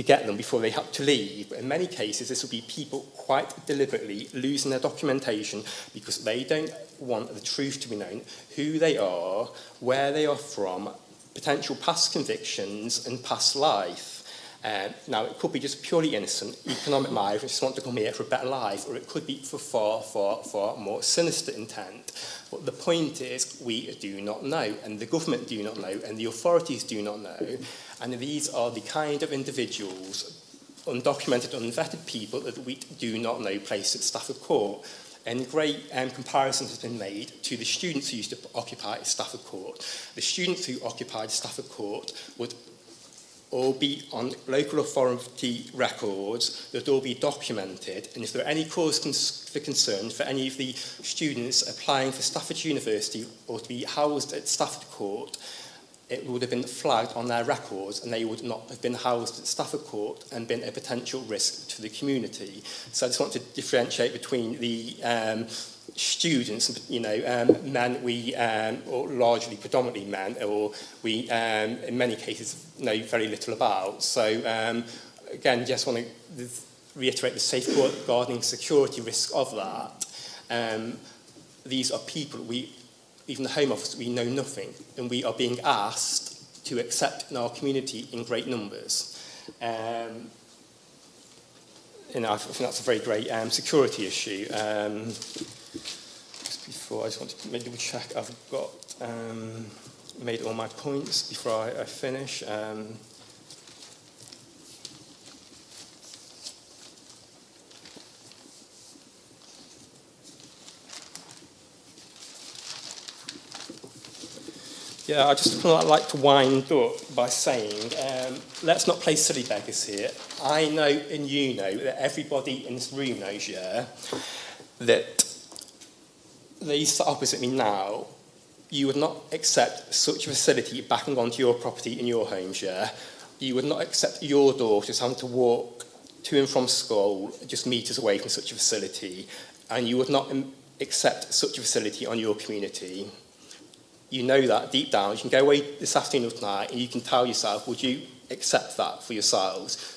get them before they had to leave. But in many cases, this will be people quite deliberately losing their documentation because they don't want the truth to be known, who they are, where they are from, potential past convictions and past life. Now, it could be just purely innocent, economic migrants just want to come here for a better life, or it could be for far, far, far more sinister intent. But the point is, we do not know, and the government do not know, and the authorities do not know. And these are the kind of individuals, undocumented, unvetted people, that we do not know placed at Stafford Court. And great comparisons have been made to the students who used to occupy Stafford Court. The students who occupied Stafford Court would all be on local authority records, that would all be documented, and if there are any cause for concern for any of the students applying for Stafford University or to be housed at Stafford Court, it would have been flagged on their records, and they would not have been housed at Stafford Court and been a potential risk to the community. So I just want to differentiate between the students, men or largely predominantly men, or we in many cases know very little about. So again, just want to reiterate the safeguarding security risk of that. These are people even the Home Office, we know nothing, and we are being asked to accept in our community in great numbers. I think that's a very great security issue. Just before, I just want to double check I've got made all my points before I finish. Yeah, I just like to wind up by saying, let's not play silly beggars here. I know and you know that everybody in this room knows, that these sat opposite me now, you would not accept such a facility backing onto your property in your homes, You would not accept your daughters having to walk to and from school just metres away from such a facility, and you would not accept such a facility on your community. You know that deep down. You can go away this afternoon or tonight and you can tell yourself, would you accept that for yourselves?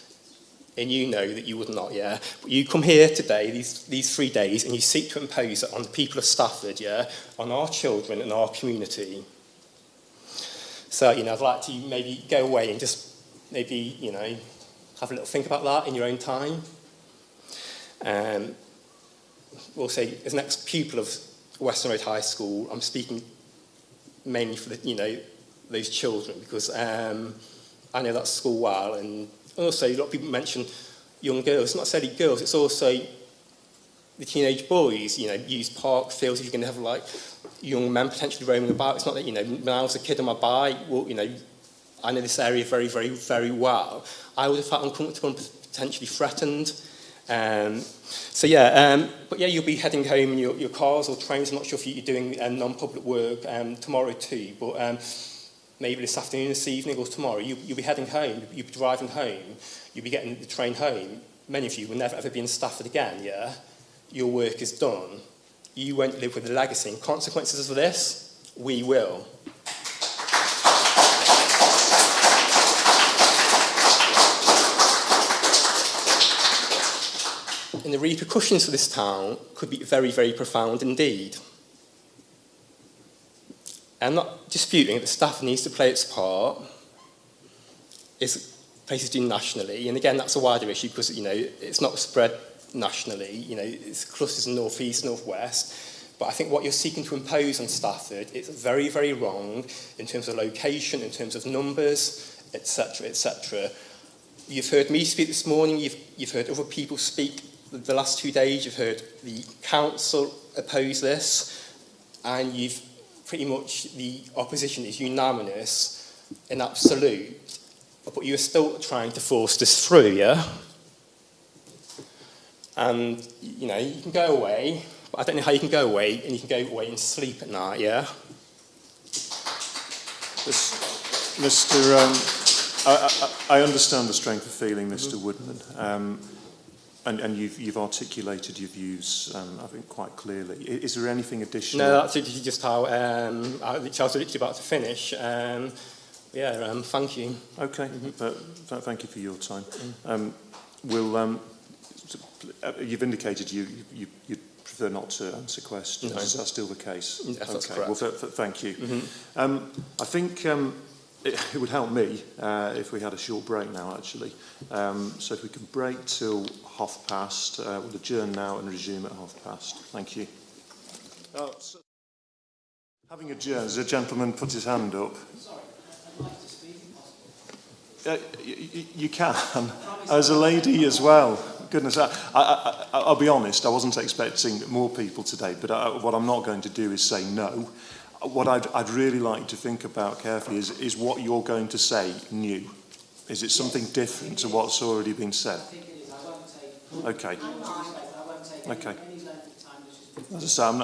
And you know that you would not, But you come here today, these 3 days, and you seek to impose it on the people of Stafford, on our children and our community. So, I'd like to maybe go away and just maybe, have a little think about that in your own time. We'll say, as an ex-pupil of Western Road High School, I'm speaking mainly for those children, because I know that school well, and also a lot of people mention young girls. It's not necessarily girls, it's also the teenage boys, use park fields if you're going to have like young men potentially roaming about. It's not that, when I was a kid on my bike, well, I know this area very, very, very well. I would have felt uncomfortable and potentially threatened. But yeah, you'll be heading home in your cars or trains. I'm not sure if you're doing non-public work tomorrow too, but maybe this afternoon, this evening, or tomorrow, you'll be heading home. You'll be driving home. You'll be getting the train home. Many of you will never ever be in Stafford again. Yeah, your work is done. You won't live with the legacy and consequences of this. We will. And the repercussions for this town could be very, very profound indeed. I'm not disputing that staff needs to play its part, as places do nationally, and again that's a wider issue because it's not spread nationally. It's clusters in north east, north west. But I think what you're seeking to impose on Stafford, it's very, very wrong in terms of location, in terms of numbers, etc., etc. You've heard me speak this morning. You've heard other people speak the last 2 days. You've heard the council oppose this, and you've pretty much the opposition is unanimous and absolute, but you're still trying to force this through, yeah? And, you can go away, but I don't know how you can go away, and you can go away and sleep at night, yeah? I understand the strength of feeling, Mr. Woodman. And you've articulated your views, I think, quite clearly. Is there anything additional? No, that's literally just how I was literally about to finish. Thank you. Okay, thank you for your time. You've indicated you prefer not to answer questions. No. Is that still the case? Yes, that's okay. correct. Well, thank you. Mm-hmm. I think it would help me if we had a short break now, actually. So if we could break till past, we'll adjourn now and resume at past. Thank you. So having adjourned, has a gentleman put his hand up? Sorry, I'd like to speak if possible. You can, as a lady as well. Goodness, I'll be honest, I wasn't expecting more people today, but what I'm not going to do is say no. What I'd really like to think about carefully is what you're going to say new. Is it something different to what's already been said? I think it is. I won't take. Okay. I won't take any length of time. As I say,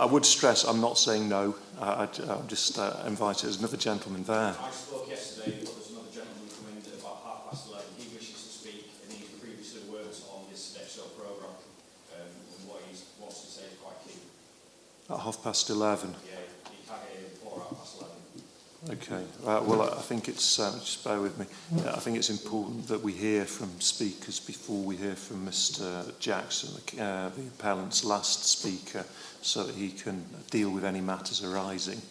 I would stress I'm not saying no. I'll just invite it. There's another gentleman there. I spoke yesterday, but there's another gentleman coming at about 11:30. He wishes to speak, and he's previously worked on this next show programme, and what he wants to say is quite key. At 11:30. Yeah, he can't get here before 11:30. Okay. Well, I think it's, just bear with me, I think it's important that we hear from speakers before we hear from Mr. Jackson, the appellant's last speaker, so that he can deal with any matters arising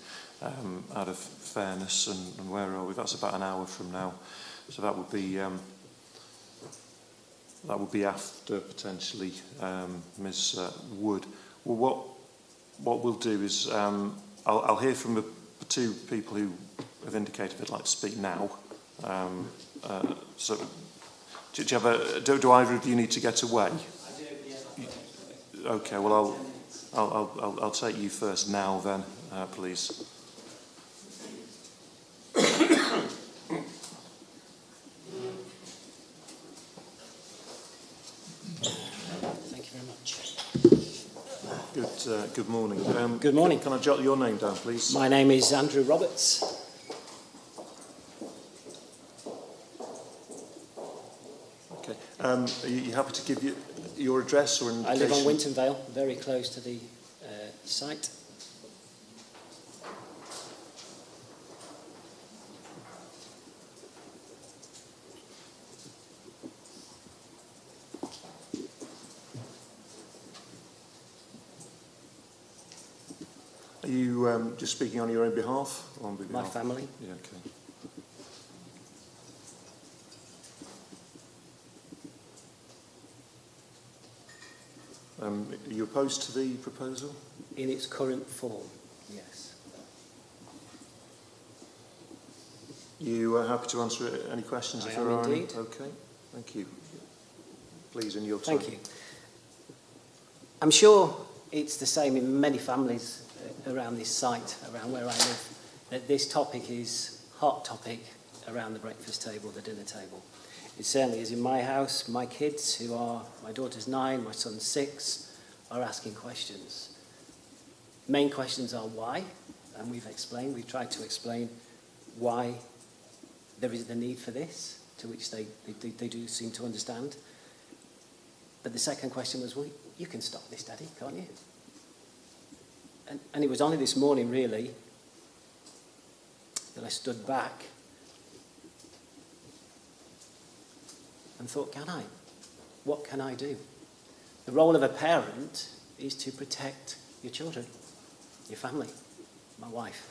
out of fairness. And where are we? That's about an hour from now. So that would be after, potentially, Ms. Wood. Well, what we'll do is I'll hear from the two people who have indicated they'd like to speak now. So, do either of you need to get away? I do, yeah. Okay. Well, I'll take you first now, then, please. Thank you very much. Good morning. Good morning. Can I jot your name down, please? My name is Andrew Roberts. Okay. Are you happy to give your address or an I indication? live on Winton Vale, very close to the site. Are you just speaking on your own behalf? Or on behalf? My family. Yeah, okay. Are you opposed to the proposal? in its current form, yes. You are happy to answer any questions if I am there are any? indeed. Okay, thank you. Please, in your time. Thank you. I'm sure it's the same in many families around this site, around where I live, that this topic is hot topic around the breakfast table, the dinner table. It certainly is in my house. My kids, who are, my daughter's 9, my son's 6, are asking questions. Main questions are why, and we've tried to explain why there is the need for this, to which they do seem to understand. But the second question was, well, you can stop this, Daddy, can't you? And it was only this morning, really, that I stood back and thought, can I? What can I do? The role of a parent is to protect your children, your family, my wife.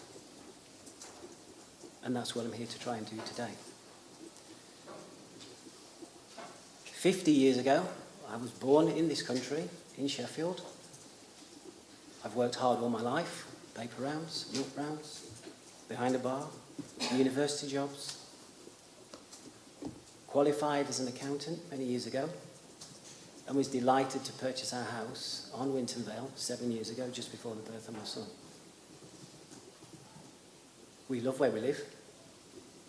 And that's what I'm here to try and do today. 50 years ago, I was born in this country, in Sheffield. I've worked hard all my life, paper rounds, milk rounds, behind a bar, university jobs. Qualified as an accountant many years ago, and was delighted to purchase our house on Winton Vale 7 years ago, just before the birth of my son. We love where we live.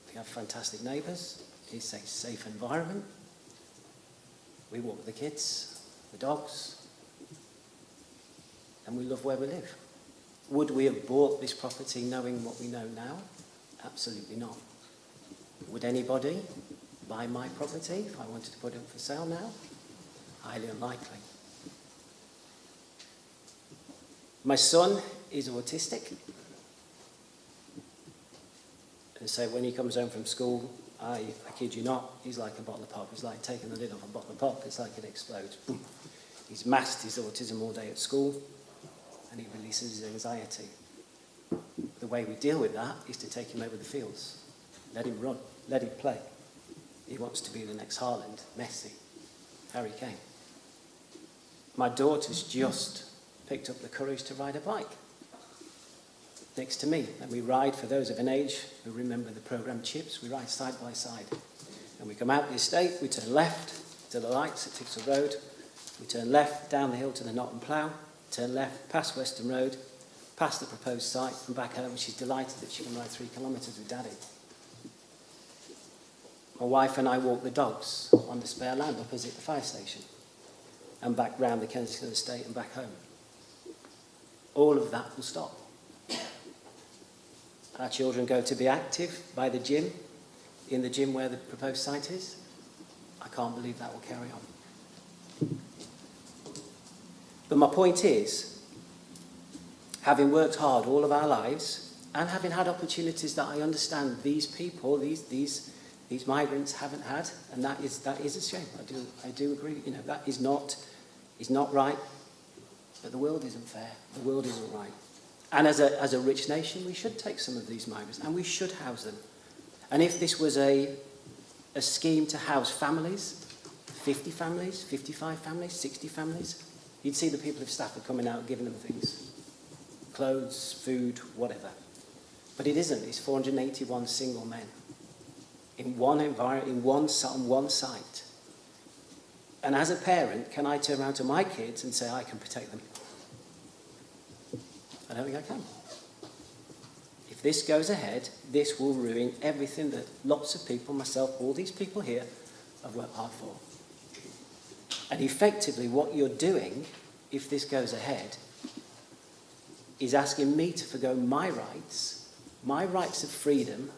We have fantastic neighbours. It's a safe environment. We walk the kids, the dogs, and we love where we live. Would we have bought this property knowing what we know now? Absolutely not. Would anybody buy my property if I wanted to put it up for sale now? Highly unlikely. My son is autistic. And so when he comes home from school, I kid you not, he's like a bottle of pop. It's like taking the lid off a bottle of pop. It's like it explodes. Boom. He's masked his autism all day at school, and he releases his anxiety. The way we deal with that is to take him over the fields. Let him run. Let him play. He wants to be the next Haaland, Messi, Harry Kane. My daughter's just picked up the courage to ride a bike next to me. And we ride, for those of an age who remember the programme Chips, we ride side by side. And we come out the estate, we turn left to the lights at Tixall Road, we turn left down the hill to the Knott and Plough, turn left past Western Road, past the proposed site and back home. She's delighted that she can ride 3 kilometres with Daddy. My wife and I walk the dogs on the spare land opposite the fire station and back round the Kensington estate and back home. All of that will stop. Our children go to be active by the gym, in the gym where the proposed site is. I can't believe that will carry on. But my point is, having worked hard all of our lives and having had opportunities that I understand these people, these migrants haven't had, and that is a shame. I do agree. You know, that is not right. But the world isn't fair. The world isn't right. And as a rich nation, we should take some of these migrants and we should house them. And if this was a scheme to house families, 50 families, 55 families, 60 families, you'd see the people of Stafford coming out giving them things. Clothes, food, whatever. But it isn't. It's 481 single men in one environment, on one site. And as a parent, can I turn around to my kids and say, I can protect them? I don't think I can. If this goes ahead, this will ruin everything that lots of people, myself, all these people here, have worked hard for. And effectively, what you're doing, if this goes ahead, is asking me to forgo my rights of freedom,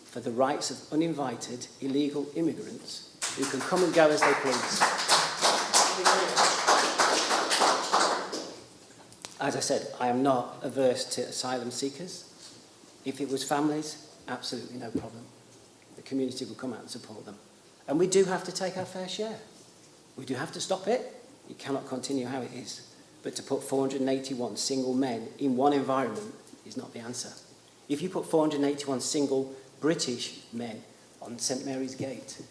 for the rights of uninvited, illegal immigrants who can come and go as they please. As I said, I am not averse to asylum seekers. If it was families, absolutely no problem. The community will come out and support them. And we do have to take our fair share. We do have to stop it. It cannot continue how it is. But to put 481 single men in one environment is not the answer. If you put 481 single British men on St Mary's Gate,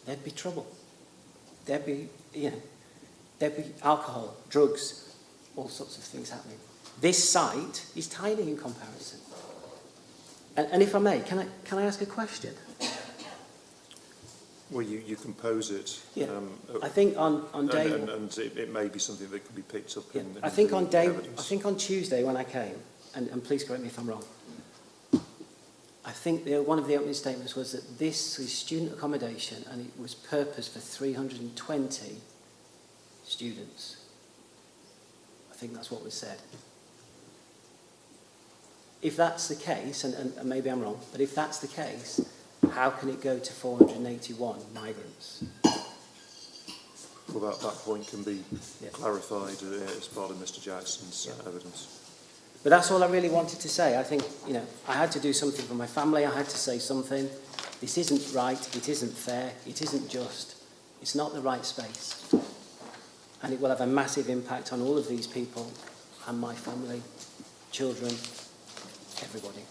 there'd be trouble. There'd be alcohol, drugs, all sorts of things happening. This site is tiny in comparison. And if I may, can I ask a question? Well, you can pose it. Yeah. I think on day... And it may be something that can be picked up Yeah. in I think the evidence. I think on Tuesday when I came, and please correct me if I'm wrong, I think one of the opening statements was that this is student accommodation and it was purposed for 320 students. I think that's what was said. If that's the case, and maybe I'm wrong, but if that's the case, how can it go to 481 migrants? Well, that point can be Yeah. clarified as part of Mr. Jackson's evidence. But that's all I really wanted to say. I think, I had to do something for my family. I had to say something. This isn't right. It isn't fair. It isn't just. It's not the right space. And it will have a massive impact on all of these people and my family, children, everybody.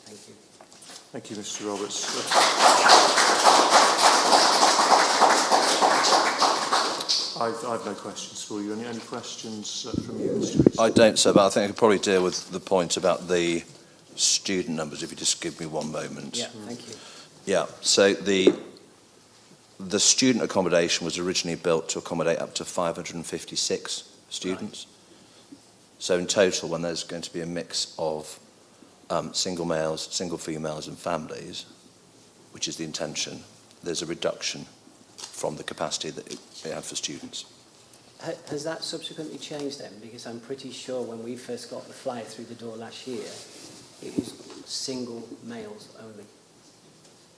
Thank you. Thank you, Mr. Roberts. I've no questions for you. Any questions from you, Mr. Rees? I don't, sir, but I think I could probably deal with the point about the student numbers if you just give me one moment. Yeah, thank you. Yeah, so the student accommodation was originally built to accommodate up to 556 students. Right. So in total, when there's going to be a mix of single males, single females and families, which is the intention, there's a reduction from the capacity that it had for students. Has that subsequently changed then? Because I'm pretty sure when we first got the flyer through the door last year, it was single males only.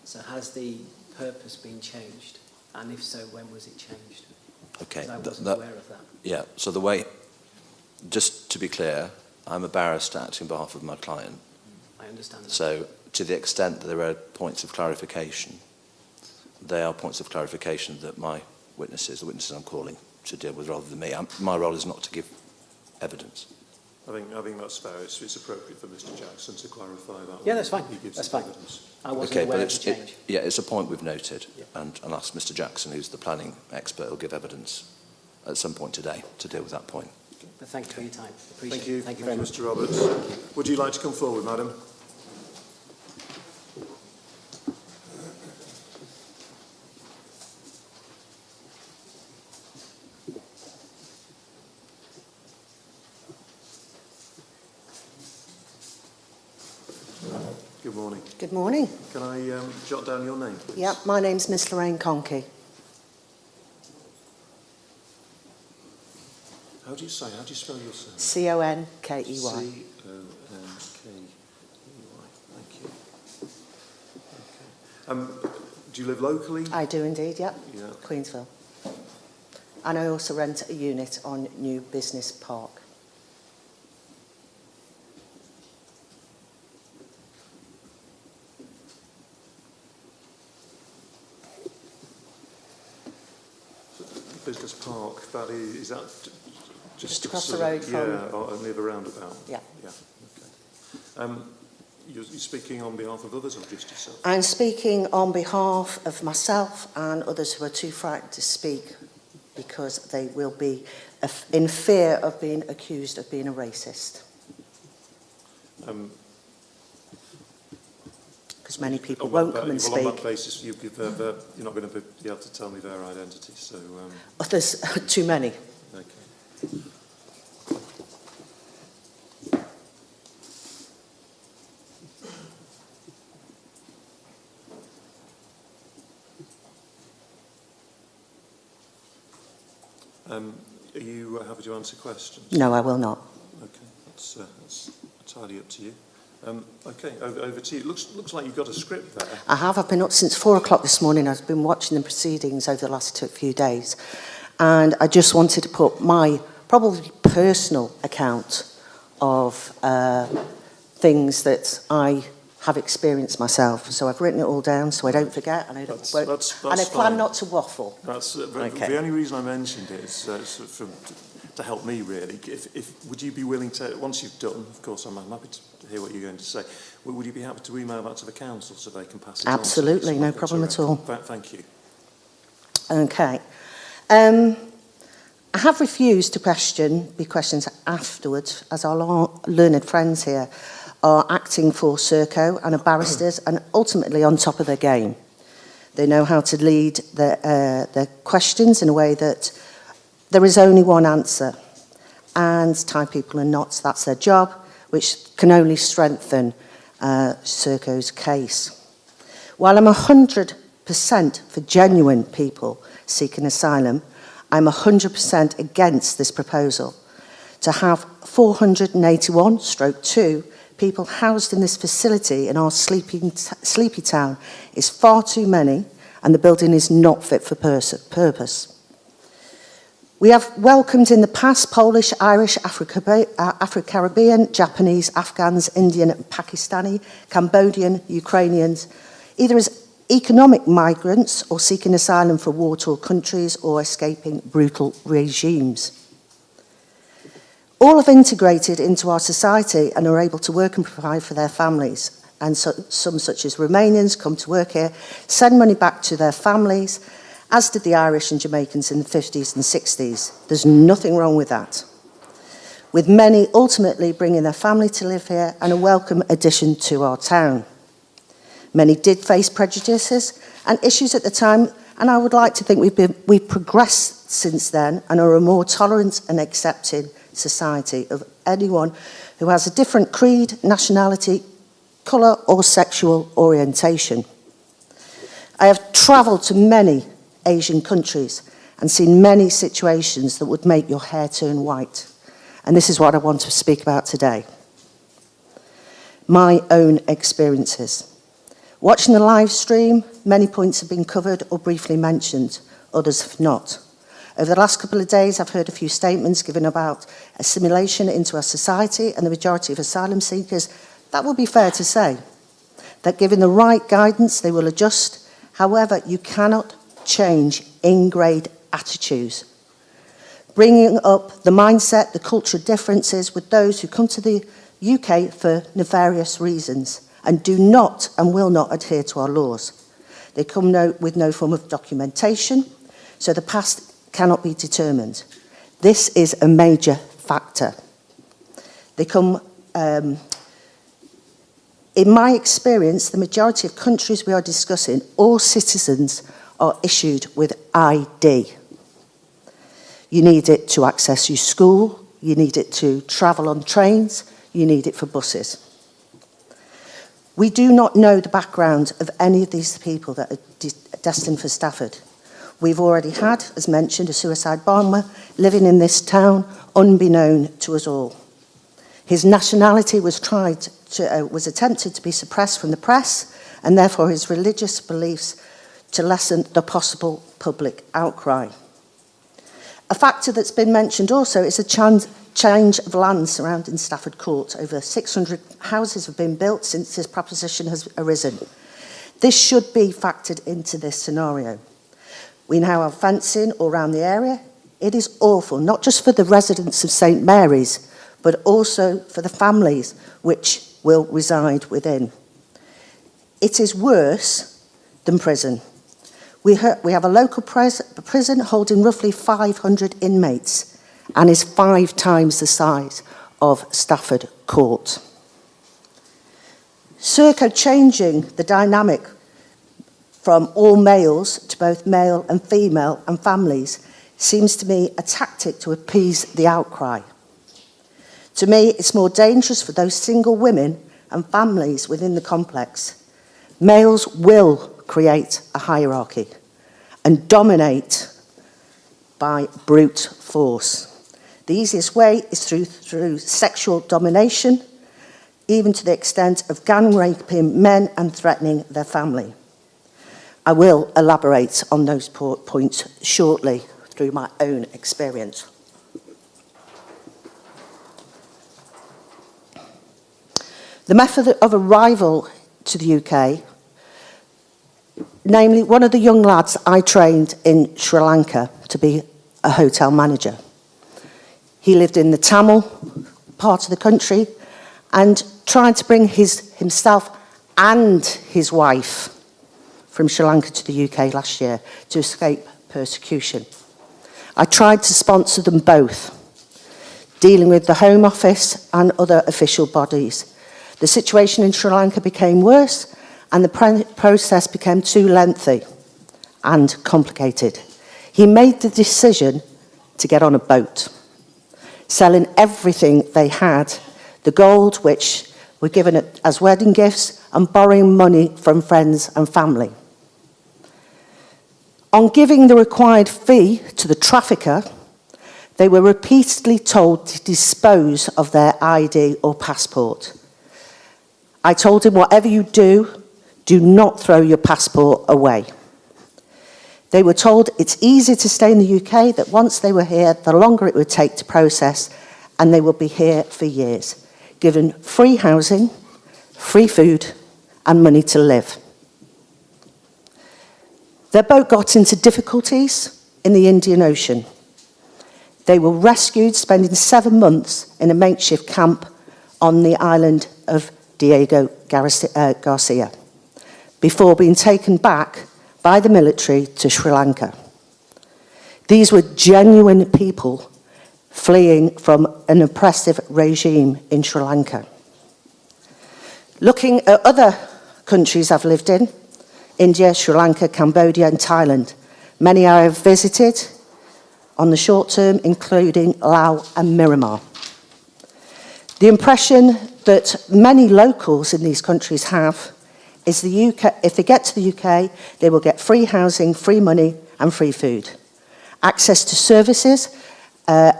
So has the purpose been changed? And if so, when was it changed? Okay. I wasn't aware of that. Yeah, so the way, just to be clear, I'm a barrister acting on behalf of my client. I understand that. So to the extent that there are points of clarification, they are points of clarification that my witnesses, the witnesses I'm calling, should deal with rather than me. My role is not to give evidence. I think that's fair. It's appropriate for Mr. Jackson to clarify that. Yeah, that's fine. He gives That's the fine. evidence. I wasn't Okay, aware but of the change. it's a point we've noted, Yeah. and I'll ask Mr. Jackson, who's the planning expert, will give evidence at some point today to deal with that point. But thank you for your time. Appreciate Thank you. it. Thank you very much. Mr. Roberts. Would you like to come forward, madam? Good morning. Good morning. Can I jot down your name, please? Yep, my name's Miss Lorraine Conkey. How do you spell your surname? Conkey. Conkey. Thank you. Okay. Do you live locally? I do indeed, yep. Yeah. Queensville. And I also rent a unit on New Business Park. Business Park, is that just across sort the of- road from- Yeah, or only a roundabout? Yeah. Yeah, okay. You're speaking on behalf of others or just yourself? I'm speaking on behalf of myself and others who are too frightened to speak because they will be in fear of being accused of being a racist. Because many people won't come and On that speak. basis, you're not going to be able to tell me their identity, so... Others, too many. Okay. Are you happy to answer questions? No, I will not. Okay, that's entirely up to you. Okay, over to you. Looks like you've got a script there. I have. I've been up since 4 o'clock this morning. I've been watching the proceedings over the last few days. And I just wanted to put my probably personal account of things that I have experienced myself. So I've written it all down so I don't forget and I plan fine. not to waffle. Okay. The only reason I mentioned it is to help me, really. Would you be willing to, once you've done, of course, I'm happy to hear what you're going to say, would you be happy to email that to the council so they can pass it on? Absolutely, no problem at all. Thank you. Okay. I have refused to be questioned afterwards, as our learned friends here are acting for Serco and are barristers and ultimately on top of their game. They know how to lead their questions in a way that there is only one answer, and tie people in knots, that's their job, which can only strengthen Serco's case. While I'm 100% for genuine people seeking asylum, I'm 100% against this proposal. To have 481/2 people housed in this facility in our sleepy town is far too many, and the building is not fit for purpose. We have welcomed in the past Polish, Irish, Afro-Caribbean, Japanese, Afghans, Indian, Pakistani, Cambodian, Ukrainians, either as economic migrants or seeking asylum for war-torn countries or escaping brutal regimes. All have integrated into our society and are able to work and provide for their families. And so, some, such as Romanians, come to work here, send money back to their families, as did the Irish and Jamaicans in the 50s and 60s. There's nothing wrong with that. With many ultimately bringing their family to live here and a welcome addition to our town. Many did face prejudices and issues at the time, and I would like to think we've progressed since then and are a more tolerant and accepting society of anyone who has a different creed, nationality, colour or sexual orientation. I have travelled to many Asian countries and seen many situations that would make your hair turn white. And this is what I want to speak about today. My own experiences. Watching the live stream, many points have been covered or briefly mentioned, others have not. Over the last couple of days, I've heard a few statements given about assimilation into our society and the majority of asylum seekers. That would be fair to say, that given the right guidance, they will adjust. However, you cannot change in-grade attitudes. Bringing up the mindset, the cultural differences with those who come to the UK for nefarious reasons and do not and will not adhere to our laws. They come with no form of documentation, so the past cannot be determined. This is a major factor. They come, in my experience, the majority of countries we are discussing, all citizens are issued with ID. You need it to access your school, you need it to travel on trains, you need it for buses. We do not know the background of any of these people that are destined for Stafford. We've already had, as mentioned, a suicide bomber living in this town, unbeknown to us all. His nationality was attempted to be suppressed from the press, and therefore his religious beliefs to lessen the possible public outcry. A factor that's been mentioned also is a change of land surrounding Stafford Court. Over 600 houses have been built since this proposition has arisen. This should be factored into this scenario. We now have fencing all around the area. It is awful, not just for the residents of St Mary's, but also for the families which will reside within. It is worse than prison. We have a local prison holding roughly 500 inmates and is 5 times the size of Stafford Court. Serco changing the dynamic from all males to both male and female and families seems to me a tactic to appease the outcry. To me, it's more dangerous for those single women and families within the complex. Males will create a hierarchy and dominate by brute force. The easiest way is through sexual domination, even to the extent of gang raping men and threatening their family. I will elaborate on those points shortly through my own experience. The method of arrival to the UK, namely one of the young lads I trained in Sri Lanka to be a hotel manager. He lived in the Tamil part of the country and tried to bring himself and his wife from Sri Lanka to the UK last year to escape persecution. I tried to sponsor them both, dealing with the Home Office and other official bodies. The situation in Sri Lanka became worse, and the process became too lengthy and complicated. He made the decision to get on a boat, selling everything they had, the gold which were given as wedding gifts, and borrowing money from friends and family. On giving the required fee to the trafficker, they were repeatedly told to dispose of their ID or passport. I told him, whatever you do not throw your passport away. They were told it's easier to stay in the UK, that once they were here, the longer it would take to process, and they would be here for years, given free housing, free food, and money to live. Their boat got into difficulties in the Indian Ocean. They were rescued, spending 7 months in a makeshift camp on the island of Diego Garcia, before being taken back by the military to Sri Lanka. These were genuine people fleeing from an oppressive regime in Sri Lanka. Looking at other countries I've lived in, India, Sri Lanka, Cambodia and Thailand, many I have visited on the short term, including Laos and Myanmar. The impression that many locals in these countries have is the UK, if they get to the UK, they will get free housing, free money and free food. Access to services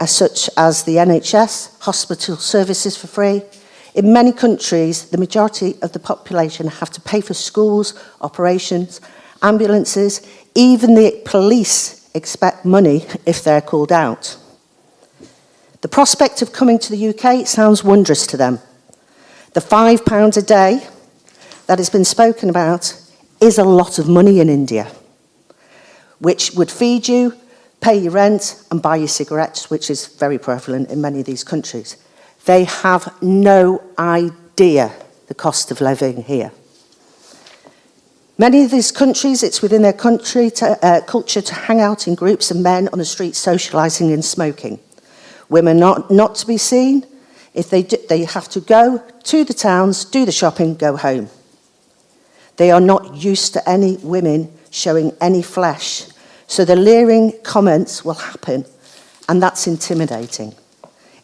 such as the NHS, hospital services for free. In many countries, the majority of the population have to pay for schools, operations, ambulances. Even the police expect money if they're called out. The prospect of coming to the UK sounds wondrous to them. The £5 a day that has been spoken about is a lot of money in India, which would feed you, pay your rent and buy you cigarettes, which is very prevalent in many of these countries. They have no idea the cost of living here. Many of these countries, it's within their culture to hang out in groups of men on the street socialising and smoking. Women not to be seen. If they have to go to the towns, do the shopping, go home. They are not used to any women showing any flesh. So the leering comments will happen, and that's intimidating.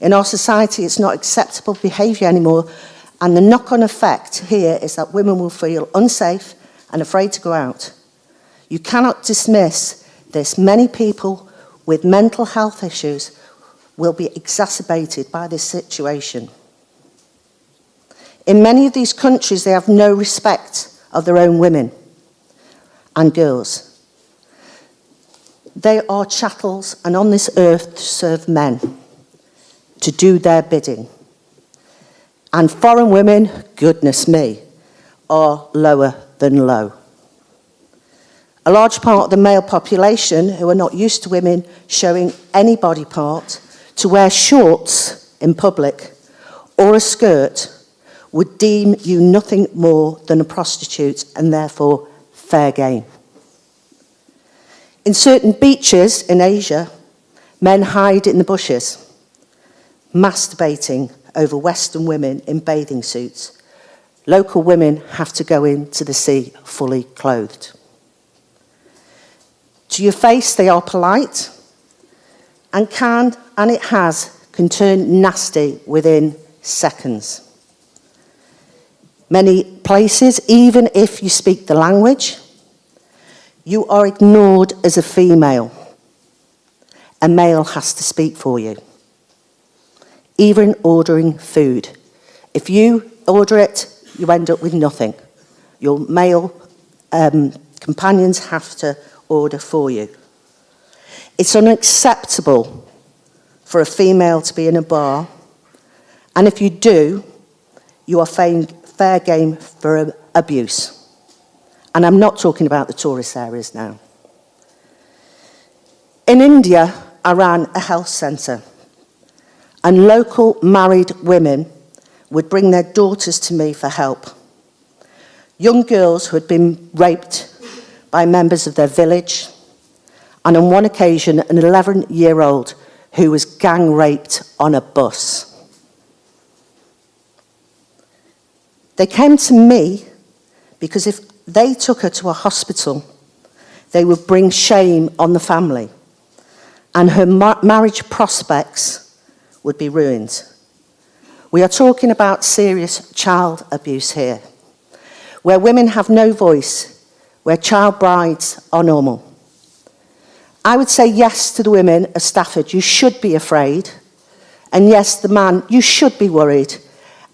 In our society, it's not acceptable behaviour anymore, and the knock-on effect here is that women will feel unsafe and afraid to go out. You cannot dismiss this. Many people with mental health issues will be exacerbated by this situation. In many of these countries, they have no respect of their own women and girls. They are chattels and on this earth to serve men, to do their bidding. And foreign women, goodness me, are lower than low. A large part of the male population who are not used to women showing any body part to wear shorts in public or a skirt would deem you nothing more than a prostitute and therefore fair game. In certain beaches in Asia, men hide in the bushes, masturbating over Western women in bathing suits. Local women have to go into the sea fully clothed. To your face, they are polite and it can turn nasty within seconds. Many places, even if you speak the language, you are ignored as a female. A male has to speak for you. Even ordering food. If you order it, you end up with nothing. Your male companions have to order for you. It's unacceptable for a female to be in a bar, and if you do, you are fair game for abuse. And I'm not talking about the tourist areas now. In India, I ran a health centre, and local married women would bring their daughters to me for help. Young girls who had been raped by members of their village. and on one occasion, an 11-year-old who was gang raped on a bus. They came to me because if they took her to a hospital, they would bring shame on the family, and her marriage prospects would be ruined. We are talking about serious child abuse here, where women have no voice, where child brides are normal. I would say yes to the women of Stafford, you should be afraid, and yes, the man, you should be worried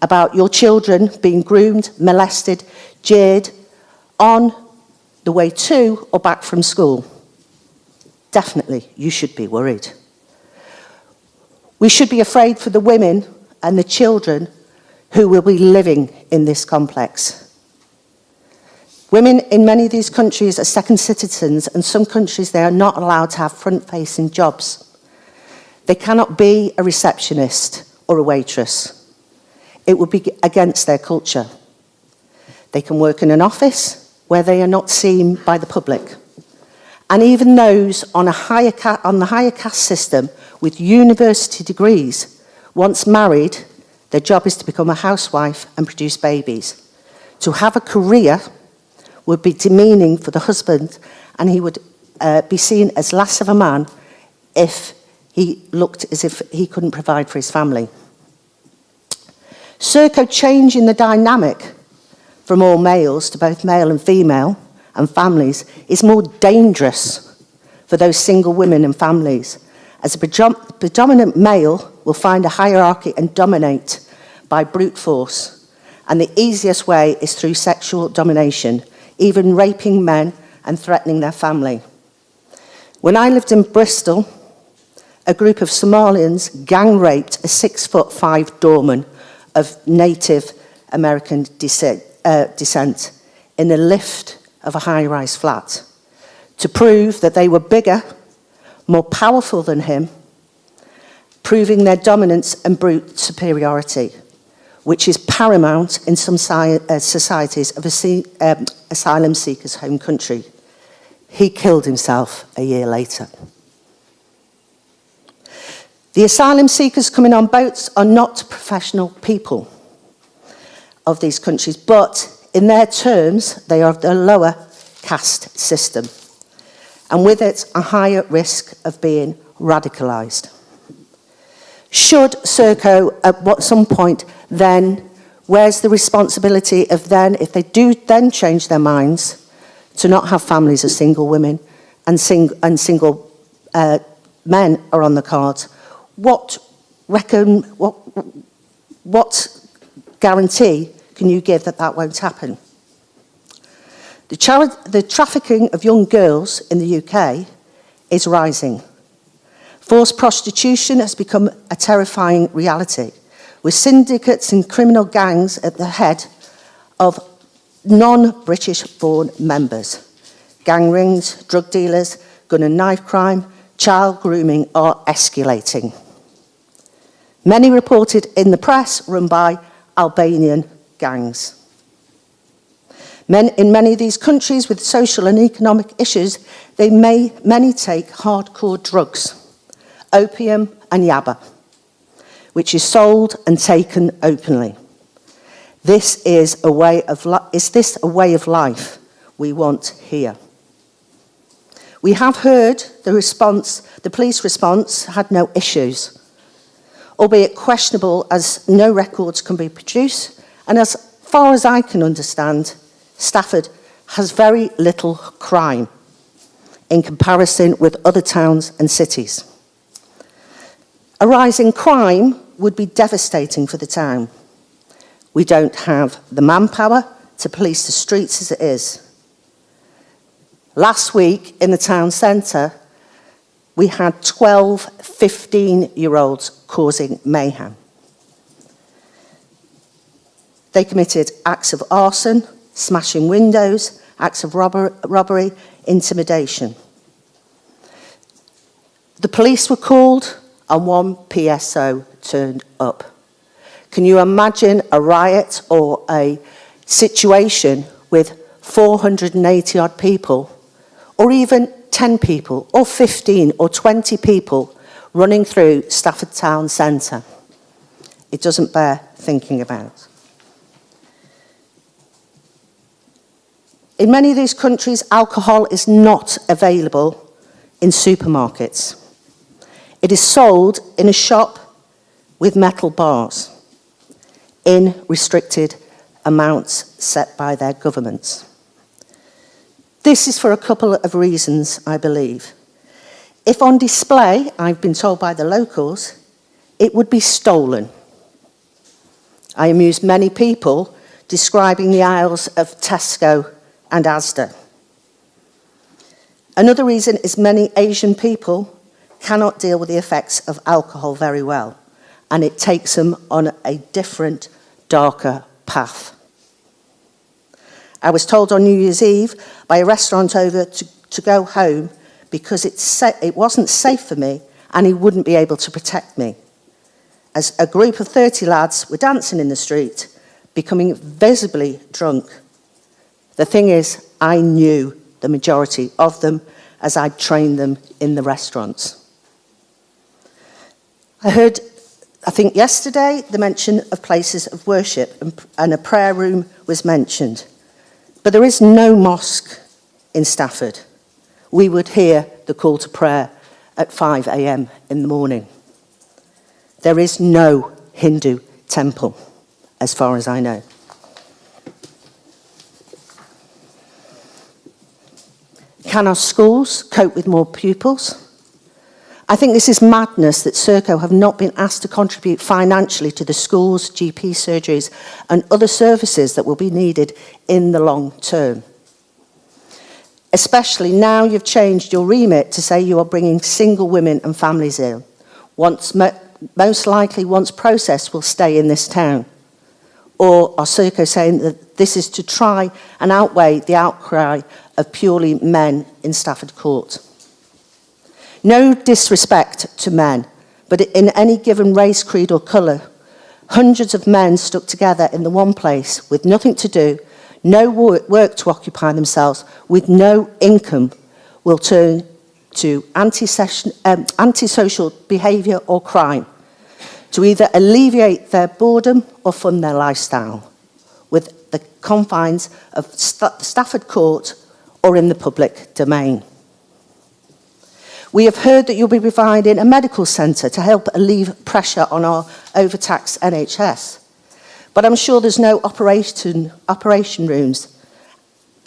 about your children being groomed, molested, jeered on the way to or back from school. Definitely, you should be worried. We should be afraid for the women and the children who will be living in this complex. Women in many of these countries are second citizens, and some countries they are not allowed to have front-facing jobs. They cannot be a receptionist or a waitress. It would be against their culture. They can work in an office where they are not seen by the public. And even those on the higher caste system with university degrees, once married, their job is to become a housewife and produce babies. To have a career would be demeaning for the husband, and he would be seen as less of a man if he looked as if he couldn't provide for his family. Serco changing the dynamic from all males to both male and female and families is more dangerous for those single women and families, as a predominant male will find a hierarchy and dominate by brute force, and the easiest way is through sexual domination, even raping men and threatening their family. When I lived in Bristol, a group of Somalians gang raped a 6'5" doorman of Native American descent in the lift of a high-rise flat to prove that they were bigger, more powerful than him, proving their dominance and brute superiority, which is paramount in some societies of asylum seekers' home country. He killed himself a year later. The asylum seekers coming on boats are not professional people of these countries, but in their terms, they are of the lower caste system, and with it, a higher risk of being radicalised. Should Serco, at some point, then, where's the responsibility of then, if they do then change their minds, to not have families of single women and single men are on the cards? What guarantee can you give that that won't happen? The trafficking of young girls in the UK is rising. Forced prostitution has become a terrifying reality, with syndicates and criminal gangs at the head of non-British-born members. Gang rings, drug dealers, gun and knife crime, child grooming are escalating. Many reported in the press run by Albanian gangs. In many of these countries with social and economic issues, many take hardcore drugs, opium and yaba, which is sold and taken openly. Is this a way of life we want here? We have heard the police response had no issues, albeit questionable as no records can be produced, and as far as I can understand, Stafford has very little crime in comparison with other towns and cities. A rise in crime would be devastating for the town. We don't have the manpower to police the streets as it is. Last week in the town centre, we had 12 15-year-olds causing mayhem. They committed acts of arson, smashing windows, acts of robbery, intimidation. The police were called and one PSO turned up. Can you imagine a riot or a situation with 480 odd people, or even 10 people or 15 or 20 people running through Stafford Town Centre. It doesn't bear thinking about. In many of these countries, alcohol is not available in supermarkets. It is sold in a shop with metal bars in restricted amounts set by their governments. This is for a couple of reasons, I believe. If on display, I've been told by the locals, it would be stolen. I amused many people describing the aisles of Tesco and Asda. Another reason is many Asian people cannot deal with the effects of alcohol very well, and it takes them on a different, darker path. I was told on New Year's Eve by a restaurant owner to go home because it wasn't safe for me and he wouldn't be able to protect me. As a group of 30 lads were dancing in the street, becoming visibly drunk. The thing is, I knew the majority of them as I'd trained them in the restaurants. I heard, I think yesterday, the mention of places of worship and a prayer room was mentioned. But there is no mosque in Stafford. We would hear the call to prayer at 5 a.m. in the morning. There is no Hindu temple, as far as I know. Can our schools cope with more pupils? I think this is madness that Serco have not been asked to contribute financially to the schools, GP surgeries and other services that will be needed in the long term. Especially now you've changed your remit to say you are bringing single women and families in. Most likely once processed will stay in this town. Or are Serco saying that this is to try and outweigh the outcry of purely men in Stafford Court? No disrespect to men, but in any given race, creed or colour, hundreds of men stuck together in the one place with nothing to do, no work to occupy themselves, with no income, will turn to antisocial behaviour or crime, to either alleviate their boredom or fund their lifestyle, with the confines of Stafford Court or in the public domain. We have heard that you'll be providing a medical centre to help alleviate pressure on our overtaxed NHS. But I'm sure there's no operation rooms,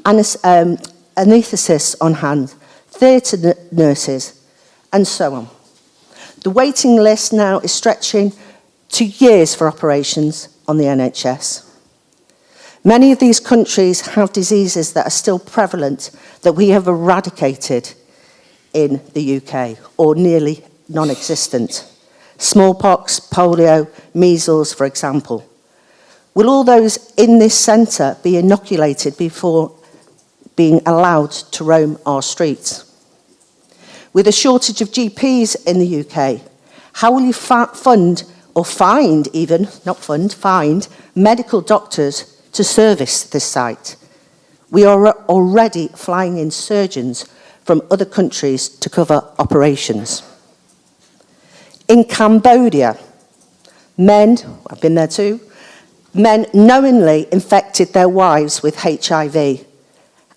anaesthetists on hand, theatre nurses, and so on. The waiting list now is stretching to years for operations on the NHS. Many of these countries have diseases that are still prevalent that we have eradicated in the UK, or nearly non-existent. Smallpox, polio, measles, for example. Will all those in this centre be inoculated before being allowed to roam our streets? With a shortage of GPs in the UK, how will you fund or find even, not fund, find medical doctors to service this site? We are already flying in surgeons from other countries to cover operations. In Cambodia, men, I've been there too, men knowingly infected their wives with HIV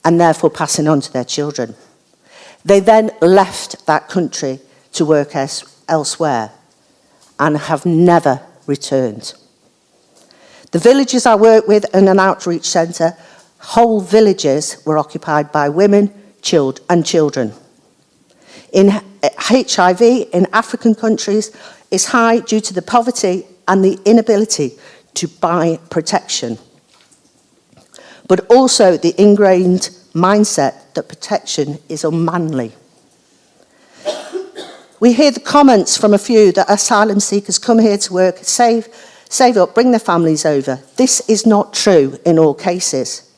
and therefore passing on to their children. They then left that country to work elsewhere and have never returned. The villages I work with in an outreach centre, whole villages were occupied by women and children. In HIV in African countries is high due to the poverty and the inability to buy protection, but also the ingrained mindset that protection is unmanly. We hear the comments from a few that asylum seekers come here to work, save up, bring their families over. This is not true in all cases.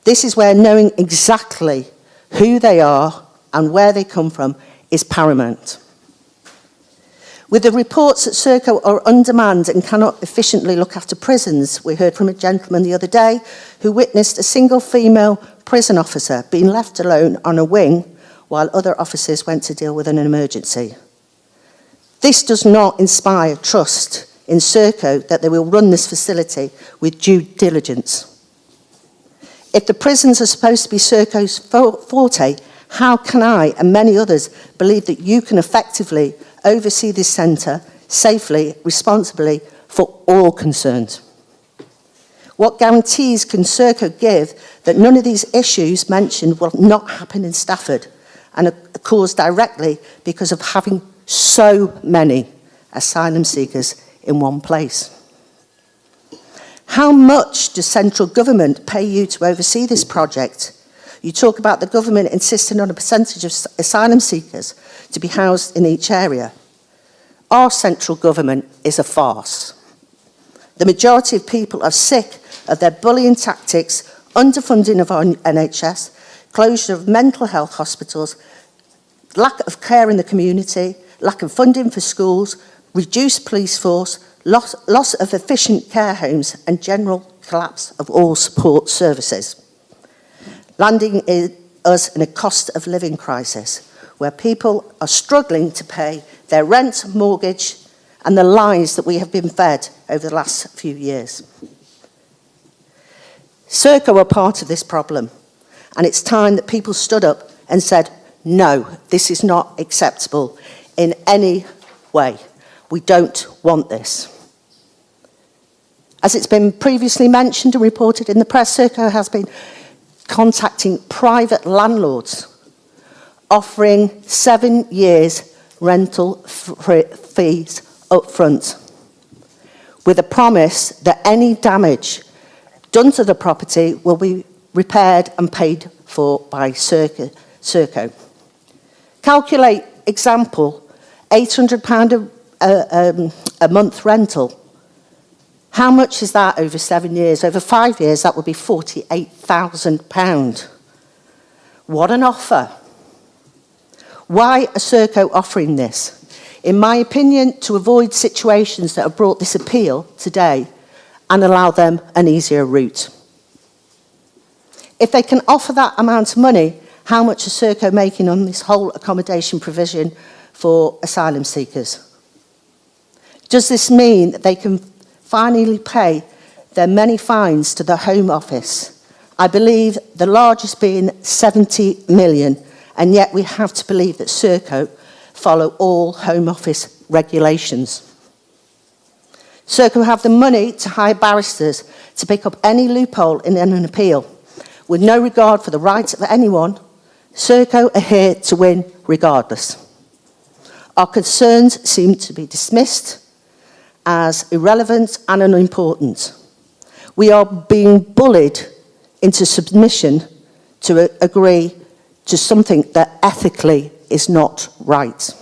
This is where knowing exactly who they are and where they come from is paramount. With the reports that Serco are undermanned and cannot efficiently look after prisons, we heard from a gentleman the other day who witnessed a single female prison officer being left alone on a wing while other officers went to deal with an emergency. This does not inspire trust in Serco that they will run this facility with due diligence. If the prisons are supposed to be Serco's forte, how can I and many others believe that you can effectively oversee this centre safely, responsibly for all concerned? What guarantees can Serco give that none of these issues mentioned will not happen in Stafford and are caused directly because of having so many asylum seekers in one place? How much does central government pay you to oversee this project? You talk about the government insisting on a percentage of asylum seekers to be housed in each area. Our central government is a farce. The majority of people are sick of their bullying tactics, underfunding of our NHS, closure of mental health hospitals, lack of care in the community, lack of funding for schools, reduced police force, loss of efficient care homes, and general collapse of all support services. Landing us in a cost of living crisis where people are struggling to pay their rent, mortgage, and the lies that we have been fed over the last few years. Serco are part of this problem, and it's time that people stood up and said, no, this is not acceptable in any way. We don't want this. As it's been previously mentioned and reported in the press, Serco has been contacting private landlords, offering 7 years rental fees up front, with a promise that any damage done to the property will be repaired and paid for by Serco. Calculate, example, £800 a month rental. How much is that over 7 years? Over 5 years, that would be £48,000. What an offer. Why are Serco offering this? In my opinion, to avoid situations that have brought this appeal today and allow them an easier route. If they can offer that amount of money, how much is Serco making on this whole accommodation provision for asylum seekers? Does this mean that they can finally pay their many fines to the Home Office? I believe the largest being 70 million, and yet we have to believe that Serco follow all Home Office regulations. Serco have the money to hire barristers to pick up any loophole in an appeal. With no regard for the rights of anyone, Serco are here to win regardless. Our concerns seem to be dismissed as irrelevant and unimportant. We are being bullied into submission to agree to something that ethically is not right.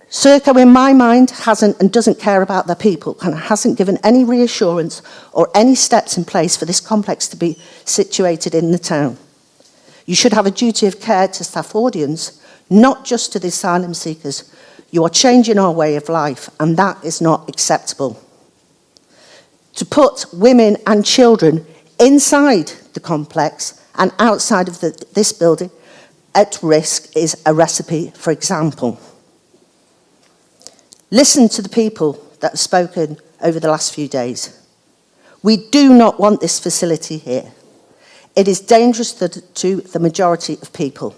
Serco, in my mind, hasn't and doesn't care about their people and hasn't given any reassurance or any steps in place for this complex to be situated in the town. You should have a duty of care to staff audience, not just to the asylum seekers. You are changing our way of life, and that is not acceptable. To put women and children inside the complex and outside of this building at risk is a recipe for example. Listen to the people that have spoken over the last few days. We do not want this facility here. It is dangerous to the majority of people.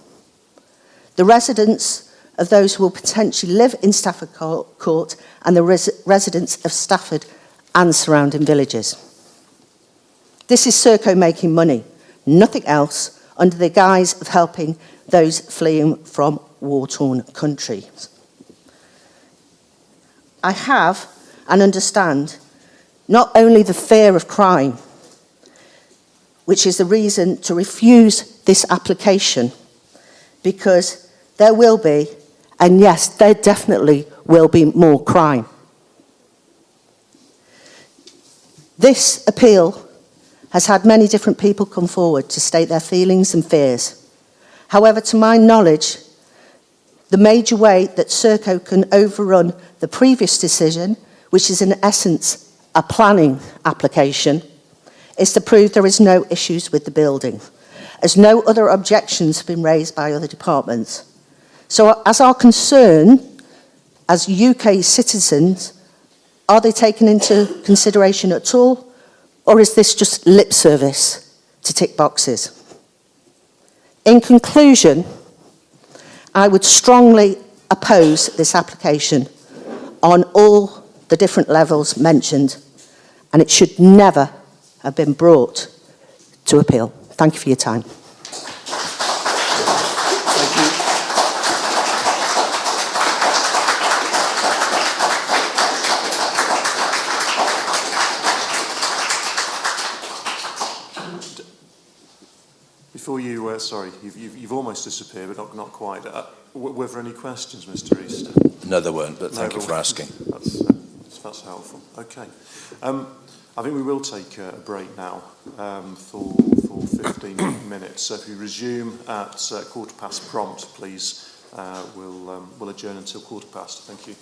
The residents of those who will potentially live in Stafford Court and the residents of Stafford and surrounding villages. This is Serco making money, nothing else, under the guise of helping those fleeing from war-torn countries. I have and understand not only the fear of crime, which is the reason to refuse this application, because there will be, and yes, there definitely will be more crime. This appeal has had many different people come forward to state their feelings and fears. However, to my knowledge, the major way that Serco can overrun the previous decision, which is in essence a planning application, is to prove there is no issues with the building. as no other objections have been raised by other departments. So as our concern as UK citizens, are they taken into consideration at all, or is this just lip service to tick boxes? In conclusion, I would strongly oppose this application on all the different levels mentioned, and it should never have been brought to appeal. Thank you for your time. Thank you. Before you, sorry, you've almost disappeared, but not quite. Were there any questions, Mr. Easter? No, there weren't, but thank you for asking. That's helpful. Okay. I think we will take a break now for 15 minutes. So if we resume at 1:15 prompt, please, we'll adjourn until 1:15. Thank you.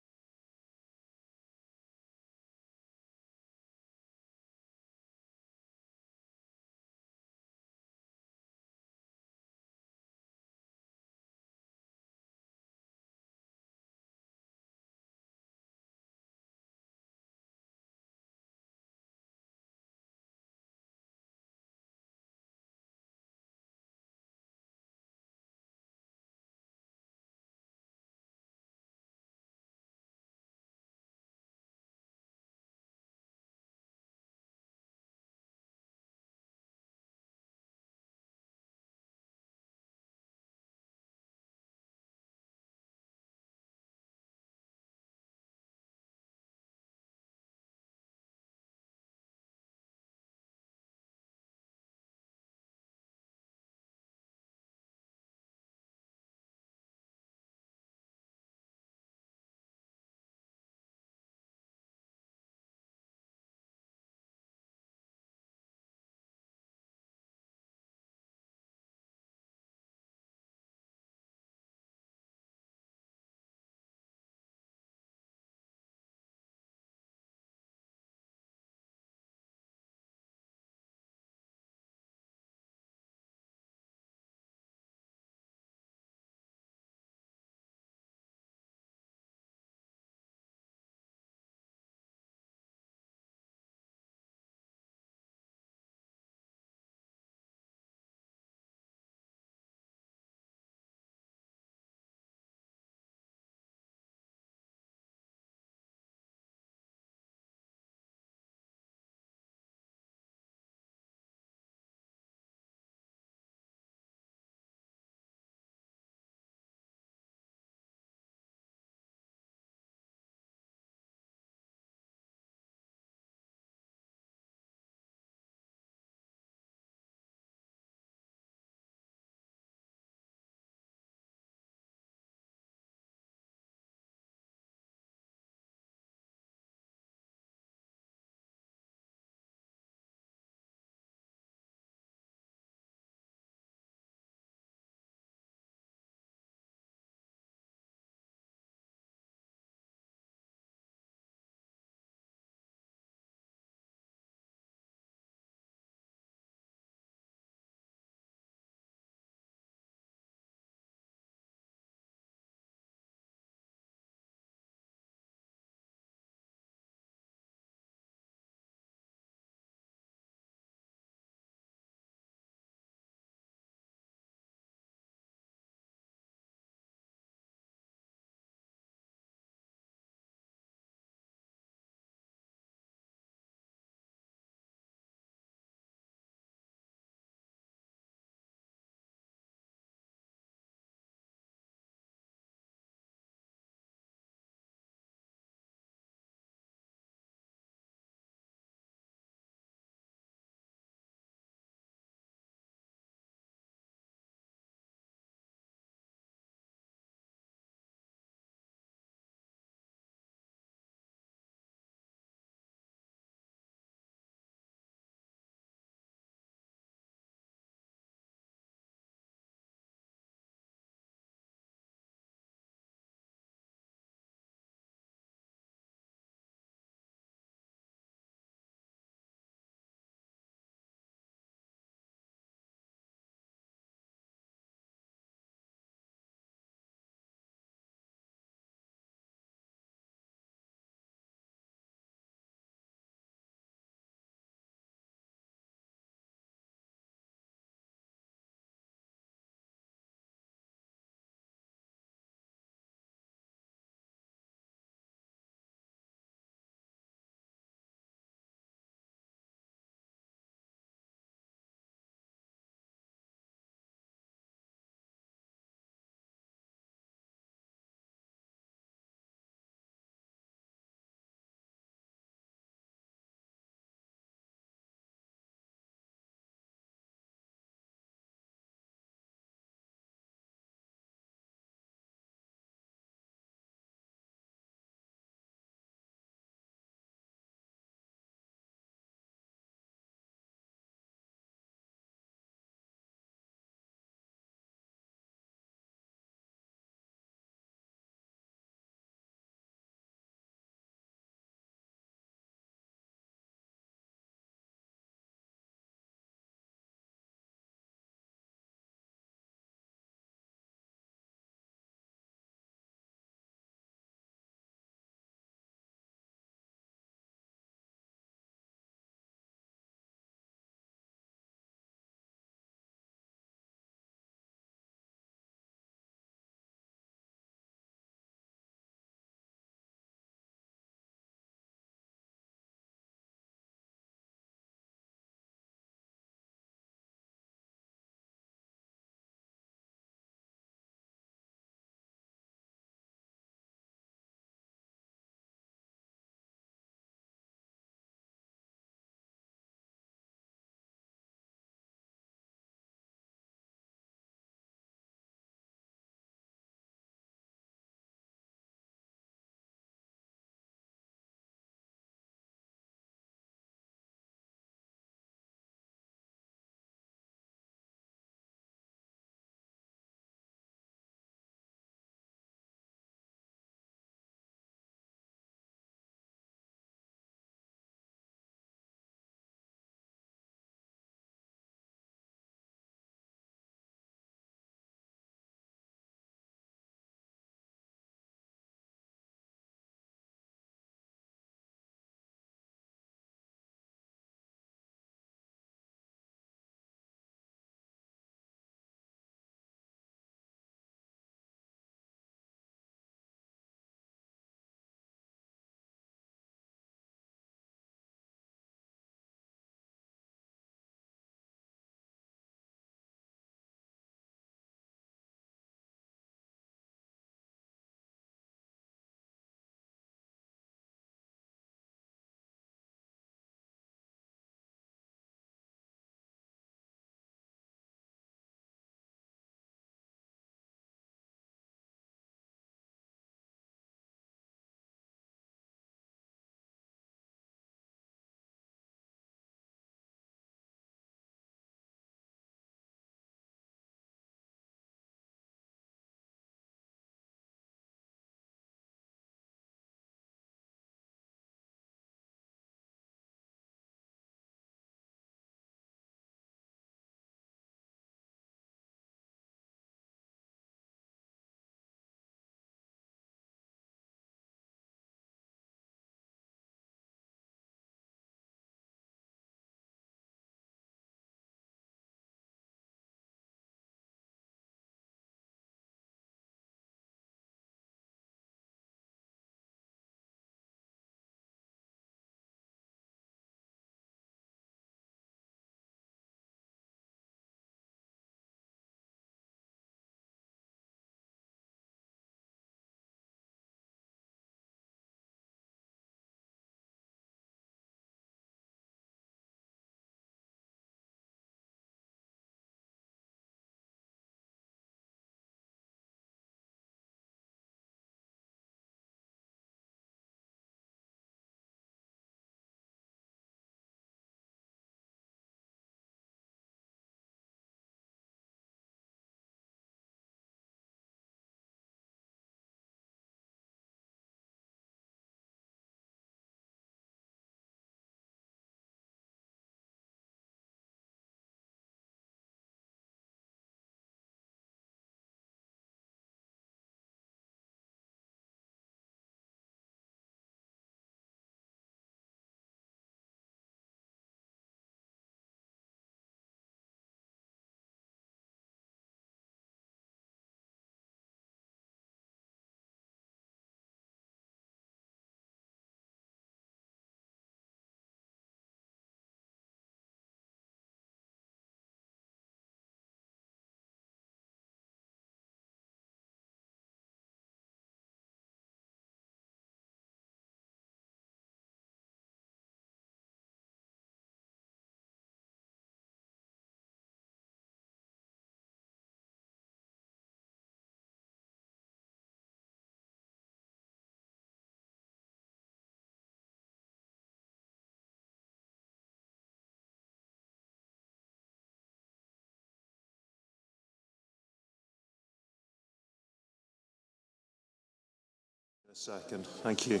A second. Thank you.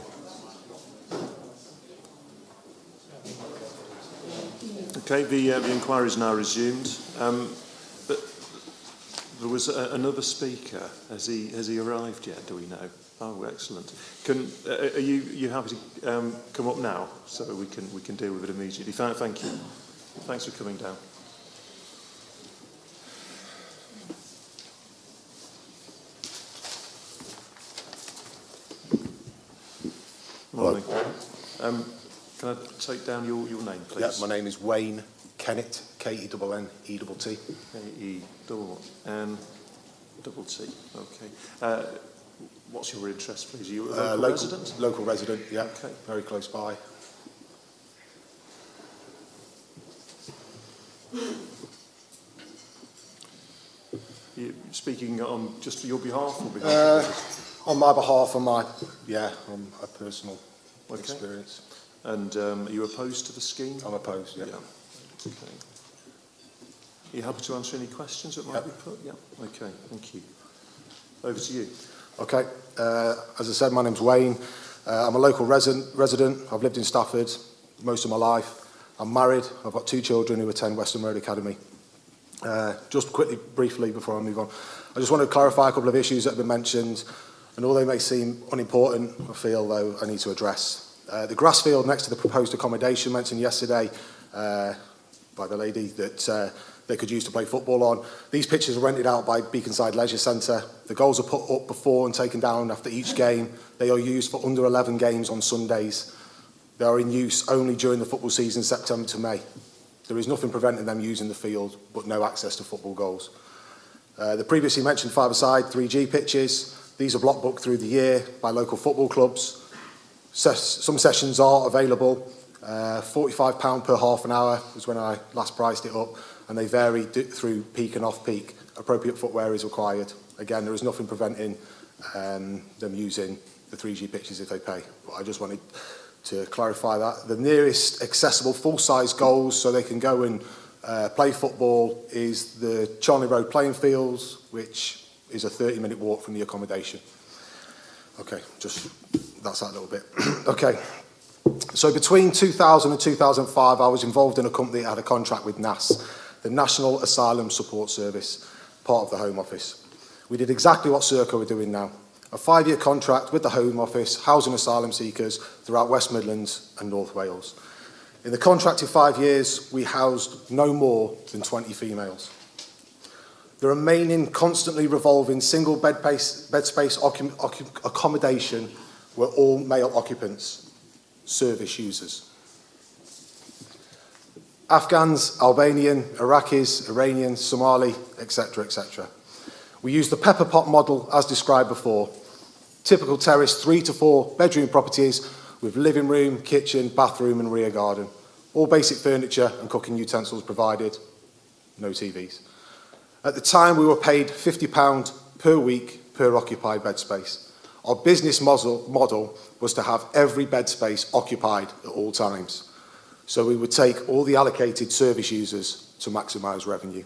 Okay, the inquiry is now resumed. But there was another speaker. Has he arrived yet? Do we know? Oh, excellent. Are you happy to come up now so we can deal with it immediately? Thank you. Thanks for coming down. Morning. Can I take down your name, please? Yeah, my name is Wayne Kennett, K-E-N-N-E-T-T. K-E-N-N-E-T-T. Okay. What's your interest, please? Are you a local resident? Local resident, yeah. Okay. Very close by. You're speaking on just for your behalf or behalf On my behalf, on a personal experience. And are you opposed to the scheme? I'm opposed, yeah. Okay. Are you happy to answer any questions that might be put? Yeah. Okay, thank you. Over to you. Okay. As I said, my name's Wayne. I'm a local resident. I've lived in Stafford most of my life. I'm married. I've got 2 children who attend Western Road Academy. Just quickly, briefly, before I move on, I just want to clarify a couple of issues that have been mentioned, and although they may seem unimportant, I feel, though, I need to address. The grass field next to the proposed accommodation mentioned yesterday by the lady that they could use to play football on. These pitches are rented out by Beaconside Leisure Centre. The goals are put up before and taken down after each game. They are used for under 11 games on Sundays. They are in use only during the football season, September to May. There is nothing preventing them using the field, but no access to football goals. The previously mentioned five-a-side 3G pitches, these are block booked through the year by local football clubs. Some sessions are available. £45 per half an hour was when I last priced it up, and they vary through peak and off-peak. Appropriate footwear is required. Again, there is nothing preventing them using the 3G pitches if they pay. But I just wanted to clarify that. The nearest accessible full-size goals so they can go and play football is the Charnley Road playing fields, which is a 30-minute walk from the accommodation. Okay, just that's that little bit. Okay, so between 2000 and 2005, I was involved in a company that had a contract with NAS, the National Asylum Support Service, part of the Home Office. We did exactly what Serco are doing now. A 5-year contract with the Home Office, housing asylum seekers throughout West Midlands and North Wales. In the contracted 5 years, we housed no more than 20 females. The remaining constantly revolving single bed space accommodation were all male occupants, service users. Afghans, Albanian, Iraqis, Iranians, Somali, etc., etc. We used the pepper pot model as described before. Typical terrace 3 to 4 bedroom properties with living room, kitchen, bathroom and rear garden. All basic furniture and cooking utensils provided, no TVs. At the time we were paid £50 per week per occupied bed space. Our business model was to have every bed space occupied at all times. So we would take all the allocated service users to maximise revenue.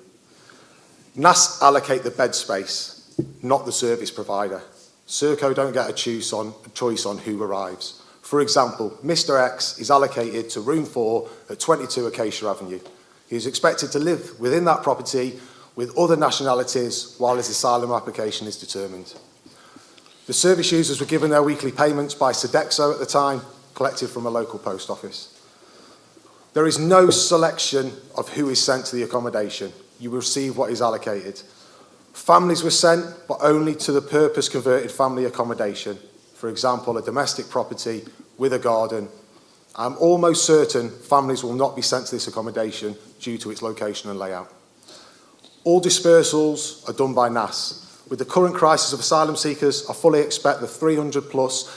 NAS allocate the bed space, not the service provider. Serco don't get a choice on who arrives. For example, Mr. X is allocated to room 4 at 22 Acacia Avenue. He is expected to live within that property with other nationalities while his asylum application is determined. The service users were given their weekly payments by Sodexo at the time, collected from a local post office. There is no selection of who is sent to the accommodation. You will receive what is allocated. Families were sent, but only to the purpose-converted family accommodation. For example, a domestic property with a garden. I'm almost certain families will not be sent to this accommodation due to its location and layout. All dispersals are done by NAS. With the current crisis of asylum seekers, I fully expect the 300 plus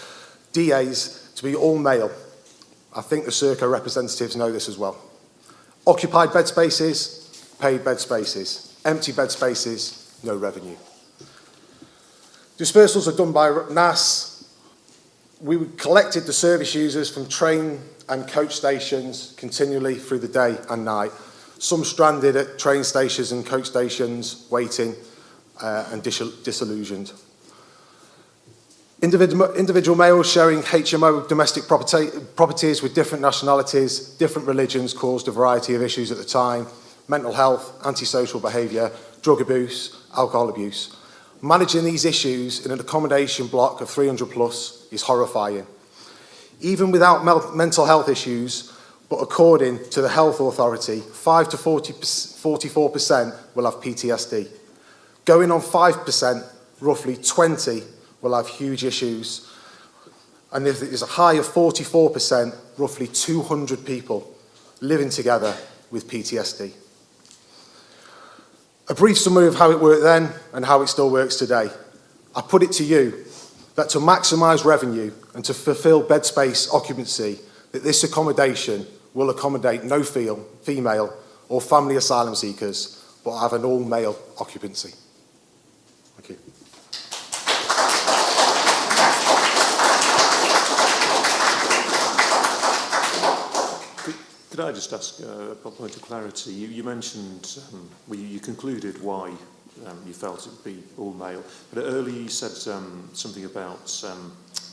DAs to be all male. I think the Serco representatives know this as well. Occupied bed spaces, paid bed spaces. Empty bed spaces, no revenue. Dispersals are done by NAS. We collected the service users from train and coach stations continually through the day and night. Some stranded at train stations and coach stations, waiting and disillusioned. Individual males sharing HMO domestic properties with different nationalities, different religions caused a variety of issues at the time: mental health, antisocial behaviour, drug abuse, alcohol abuse. Managing these issues in an accommodation block of 300 plus is horrifying. Even without mental health issues, but according to the Health Authority, 5 to 44% will have PTSD. Going on 5%, roughly 20 will have huge issues. And if it is a high of 44%, roughly 200 people living together with PTSD. A brief summary of how it worked then and how it still works today. I put it to you that to maximise revenue and to fulfil bed space occupancy, that this accommodation will accommodate no female or family asylum seekers, but have an all-male occupancy. Thank you. Could I just ask a point of clarity? You mentioned, you concluded why you felt it would be all male, but earlier you said something about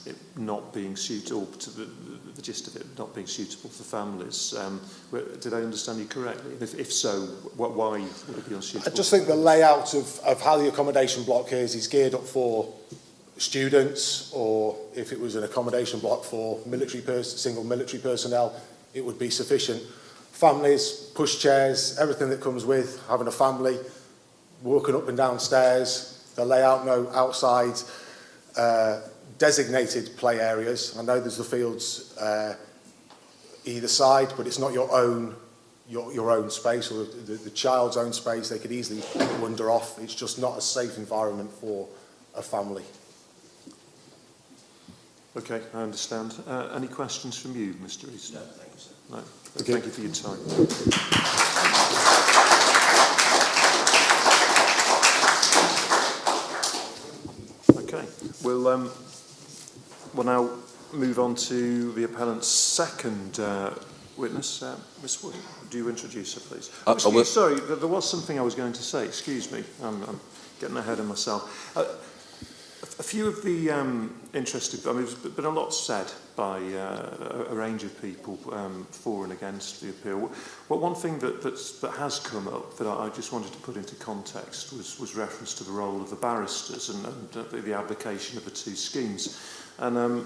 it not being suitable, to the gist of it not being suitable for families. Did I understand you correctly? If so, why would it be unsuitable? I just think the layout of how the accommodation block is geared up for students, or if it was an accommodation block for single military personnel, it would be sufficient. Families, pushchairs, everything that comes with having a family, walking up and down stairs, the layout, no outside designated play areas. I know there's the fields either side, but it's not your own space, or the child's own space. They could easily wander off. It's just not a safe environment for a family. Okay, I understand. Any questions from you, Mr. Easton? No, thank you, sir. No. Thank you for your time. Okay, we'll now move on to the appellant's second witness. Ms. Wood, do you introduce her, please? Sorry, there was something I was going to say. Excuse me, I'm getting ahead of myself. A few of the interested, there's been a lot said by a range of people for and against the appeal. Well, one thing that has come up that I just wanted to put into context was reference to the role of the barristers and the application of the two schemes. And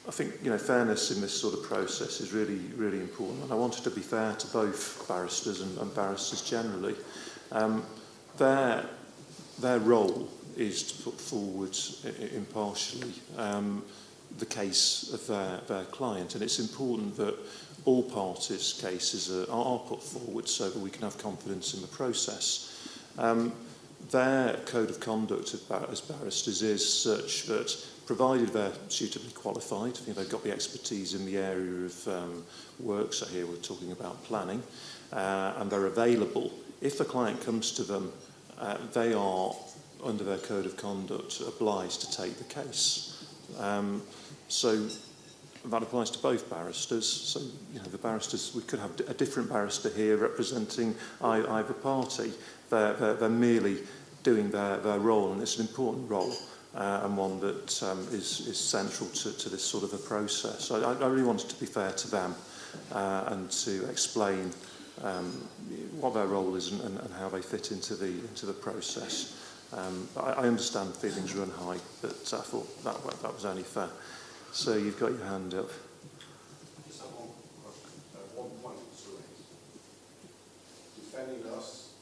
I think fairness in this sort of process is really, really important. And I wanted to be fair to both barristers and barristers generally. Their role is to put forward impartially the case of their client, and it's important that all parties' cases are put forward so that we can have confidence in the process. Their code of conduct as barristers is such that, provided they're suitably qualified, they've got the expertise in the area of work, so here we're talking about planning, and they're available, if the client comes to them, they are, under their code of conduct, obliged to take the case. So that applies to both barristers. So, the barristers, we could have a different barrister here representing either party. They're merely doing their role, and it's an important role, and one that is central to this sort of a process. So I really wanted to be fair to them and to explain what their role is and how they fit into the process. I understand feelings run high, but I thought that was only fair. So you've got your hand up. I just have one point to raise. Defending us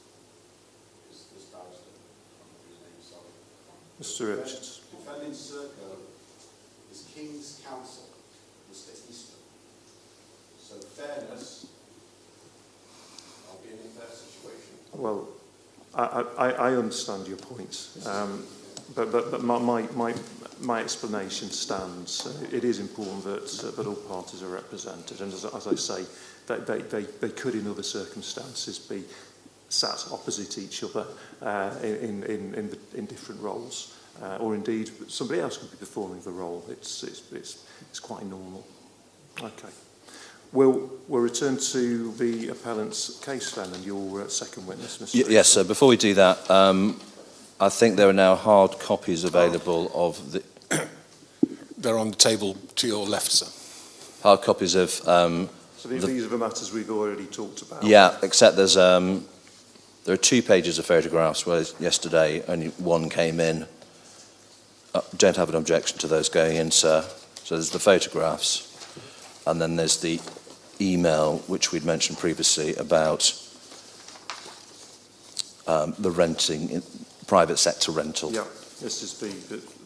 is this barrister. Mr. Richards. Defending Serco is King's Counsel, Mr. Easton. So fairness, I'll be in a fair situation. Well, I understand your point, but my explanation stands. It is important that all parties are represented, and as I say, they could in other circumstances be sat opposite each other in different roles, or indeed somebody else could be performing the role. It's quite normal. Okay. We'll return to the appellant's case then, and your second witness, Mr. Yes, sir. Before we do that, I think there are now hard copies available of the they're on the table to your left, sir. Hard copies of... So these are the matters we've already talked about? Yeah, except there's... there are 2 pages of photographs, whereas yesterday only 1 came in. Don't have an objection to those going in, sir. So there's the photographs, and then there's the email, which we'd mentioned previously, about the renting, private sector rental. Yeah, this is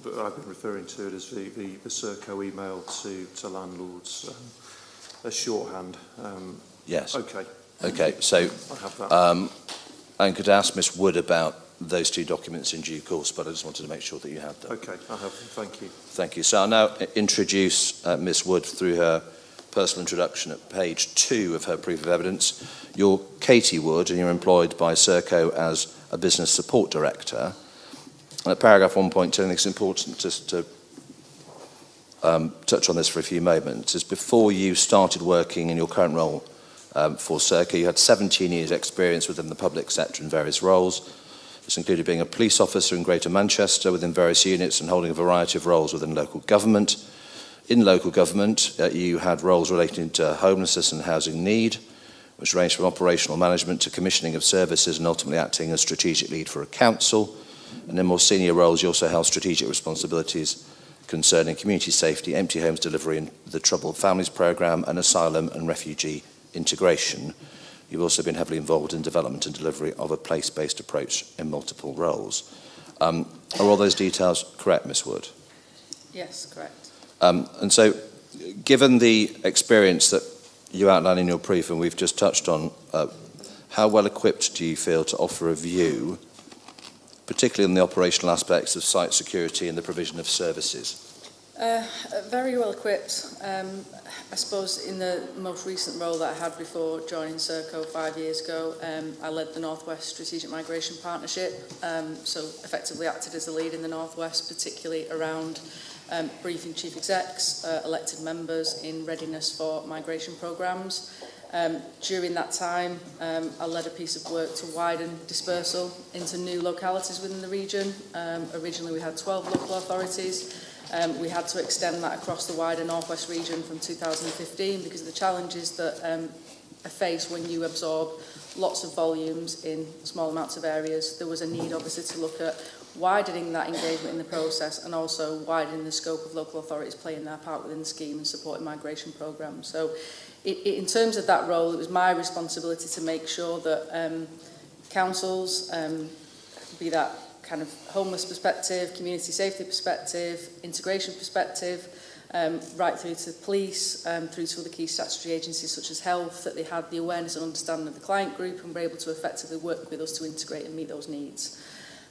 that I've been referring to it as the Serco email to landlords, a shorthand. Yes. Okay. Okay, so I have that. I could ask Miss Wood about those 2 documents in due course, but I just wanted to make sure that you had them. Okay, I have them. Thank you. Thank you. So I'll now introduce Miss Wood through her personal introduction at page 2 of her proof of evidence. You're Katie Wood, and you're employed by Serco as a business support director. And at paragraph 1.2, I think it's important just to touch on this for a few moments, is before you started working in your current role for Serco, you had 17 years experience within the public sector in various roles. This included being a police officer in Greater Manchester within various units and holding a variety of roles within local government. In local government, you had roles relating to homelessness and housing need, which ranged from operational management to commissioning of services and ultimately acting as strategic lead for a council. And in more senior roles, you also held strategic responsibilities concerning community safety, empty homes delivery and the Troubled Families Programme, and asylum and refugee integration. You've also been heavily involved in development and delivery of a place-based approach in multiple roles. Are all those details correct, Miss Wood? Yes, correct. And so, given the experience that you outline in your brief and we've just touched on, how well equipped do you feel to offer a view, particularly on the operational aspects of site security and the provision of services? Very well equipped. I suppose in the most recent role that I had before joining Serco 5 years ago, I led the North West Strategic Migration Partnership, so effectively acted as a lead in the North West, particularly around briefing chief execs, elected members in readiness for migration programmes. During that time, I led a piece of work to widen dispersal into new localities within the region. Originally we had 12 local authorities. We had to extend that across the wider North West region from 2015 because of the challenges that are faced when you absorb lots of volumes in small amounts of areas. There was a need obviously to look at widening that engagement in the process and also widening the scope of local authorities playing their part within the scheme and supporting migration programmes. So in terms of that role, it was my responsibility to make sure that councils, be that kind of homeless perspective, community safety perspective, integration perspective, right through to police, through to other key statutory agencies such as health, that they had the awareness and understanding of the client group and were able to effectively work with us to integrate and meet those needs.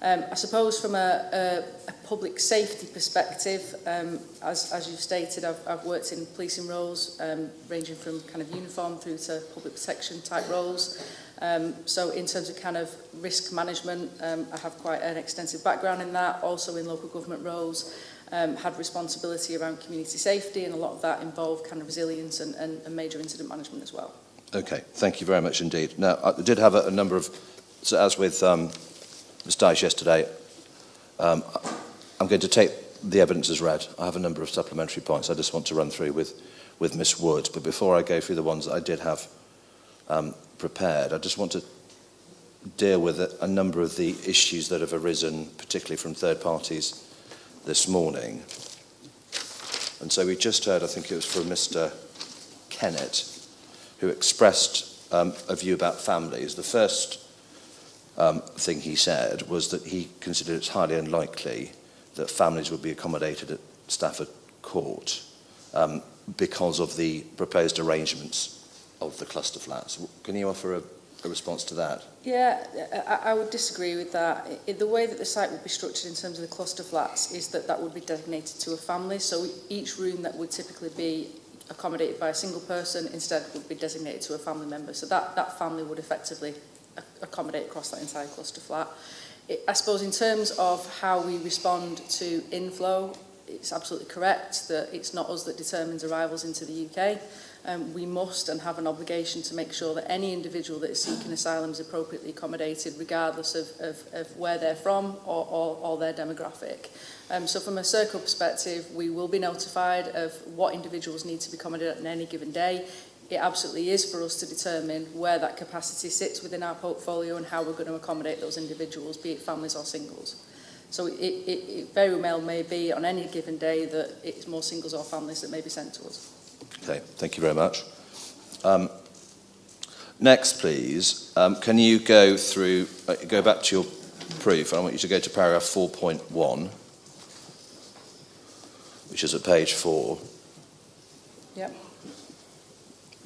I suppose from a public safety perspective, as you've stated, I've worked in policing roles, ranging from kind of uniform through to public protection type roles. So in terms of kind of risk management, I have quite an extensive background in that, also in local government roles, had responsibility around community safety, and a lot of that involved kind of resilience and major incident management as well. Okay, thank you very much indeed. Now, I did have a number of, so as with Ms Dyche yesterday, I'm going to take the evidence as read. I have a number of supplementary points I just want to run through with Ms Wood, but before I go through the ones that I did have prepared, I just want to deal with a number of the issues that have arisen, particularly from third parties this morning. And so we just heard, I think it was from Mr Kennett, who expressed a view about families. The first thing he said was that he considered it highly unlikely that families would be accommodated at Stafford Court because of the proposed arrangements of the cluster flats. Can you offer a response to that? Yeah, I would disagree with that. The way that the site would be structured in terms of the cluster flats is that would be designated to a family. So each room that would typically be accommodated by a single person instead would be designated to a family member. So that family would effectively accommodate across that entire cluster flat. I suppose in terms of how we respond to inflow, it's absolutely correct that it's not us that determines arrivals into the UK. We must and have an obligation to make sure that any individual that is seeking asylum is appropriately accommodated, regardless of where they're from or their demographic. So from a Serco perspective, we will be notified of what individuals need to be accommodated on any given day. It absolutely is for us to determine where that capacity sits within our portfolio and how we're going to accommodate those individuals, be it families or singles. So it very well may be on any given day that it's more singles or families that may be sent to us. Okay, thank you very much. Next, please, can you go through, go back to your proof. I want you to go to paragraph 4.1, which is at page 4. Yep.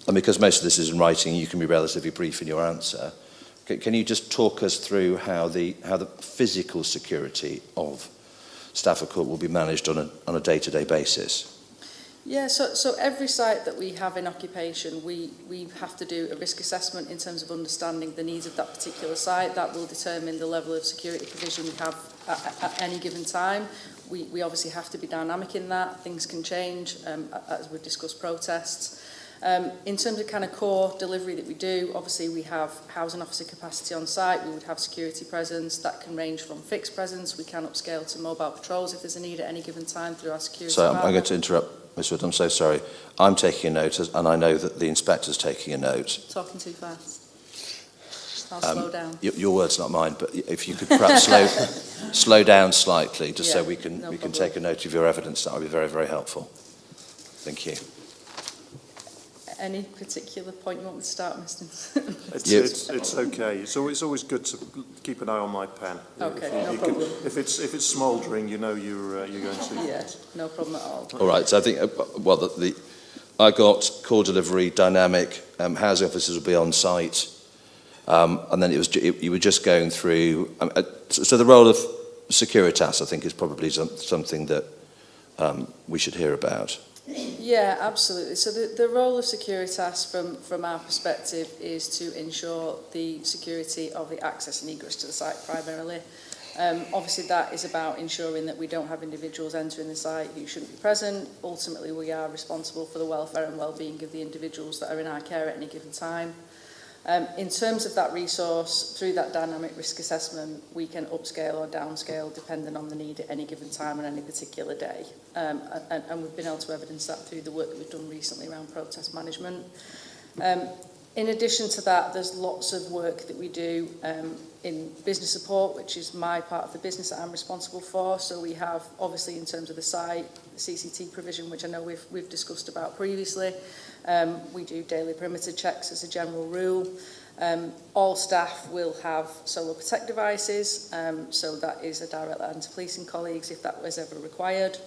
And because most of this is in writing, you can be relatively brief in your answer. Can you just talk us through how the physical security of Stafford Court will be managed on a day-to-day basis? Yeah, so every site that we have in occupation, we have to do a risk assessment in terms of understanding the needs of that particular site. That will determine the level of security provision we have at any given time. We obviously have to be dynamic in that. Things can change, as we've discussed protests. In terms of kind of core delivery that we do, obviously we have housing officer capacity on site, we would have security presence. That can range from fixed presence, we can upscale to mobile patrols if there's a need at any given time through our security So I'm going to interrupt, Ms. Wood, I'm so sorry. I'm taking a note, and I know that the inspector's taking a note. Talking too fast. I'll slow down. Your words, not mine, but if you could perhaps slow down slightly, just so we can take a note of your evidence, that would be very, very helpful. Thank you. Any particular point you want me to start, Mr. It's okay. It's always good to keep an eye on my pen. Okay, no problem. If it's smouldering, you know you're going to. Yeah, no problem at all. All right. So I think I got call delivery dynamic. Housing officers will be on site, and then you were just going through. So the role of Securitas, I think, is probably something that we should hear about. Yeah, absolutely. So the role of Securitas from our perspective is to ensure the security of the access and egress to the site primarily. Obviously that is about ensuring that we don't have individuals entering the site who shouldn't be present. Ultimately we are responsible for the welfare and well-being of the individuals that are in our care at any given time. In terms of that resource, through that dynamic risk assessment, we can upscale or downscale depending on the need at any given time on any particular day. And we've been able to evidence that through the work that we've done recently around protest management. In addition to that, there's lots of work that we do in business support, which is my part of the business that I'm responsible for. So we have, obviously, in terms of the site, the CCT provision, which I know we've discussed about previously. We do daily perimeter checks as a general rule. All staff will have solar protect devices, so that is a direct line to policing colleagues if that was ever required.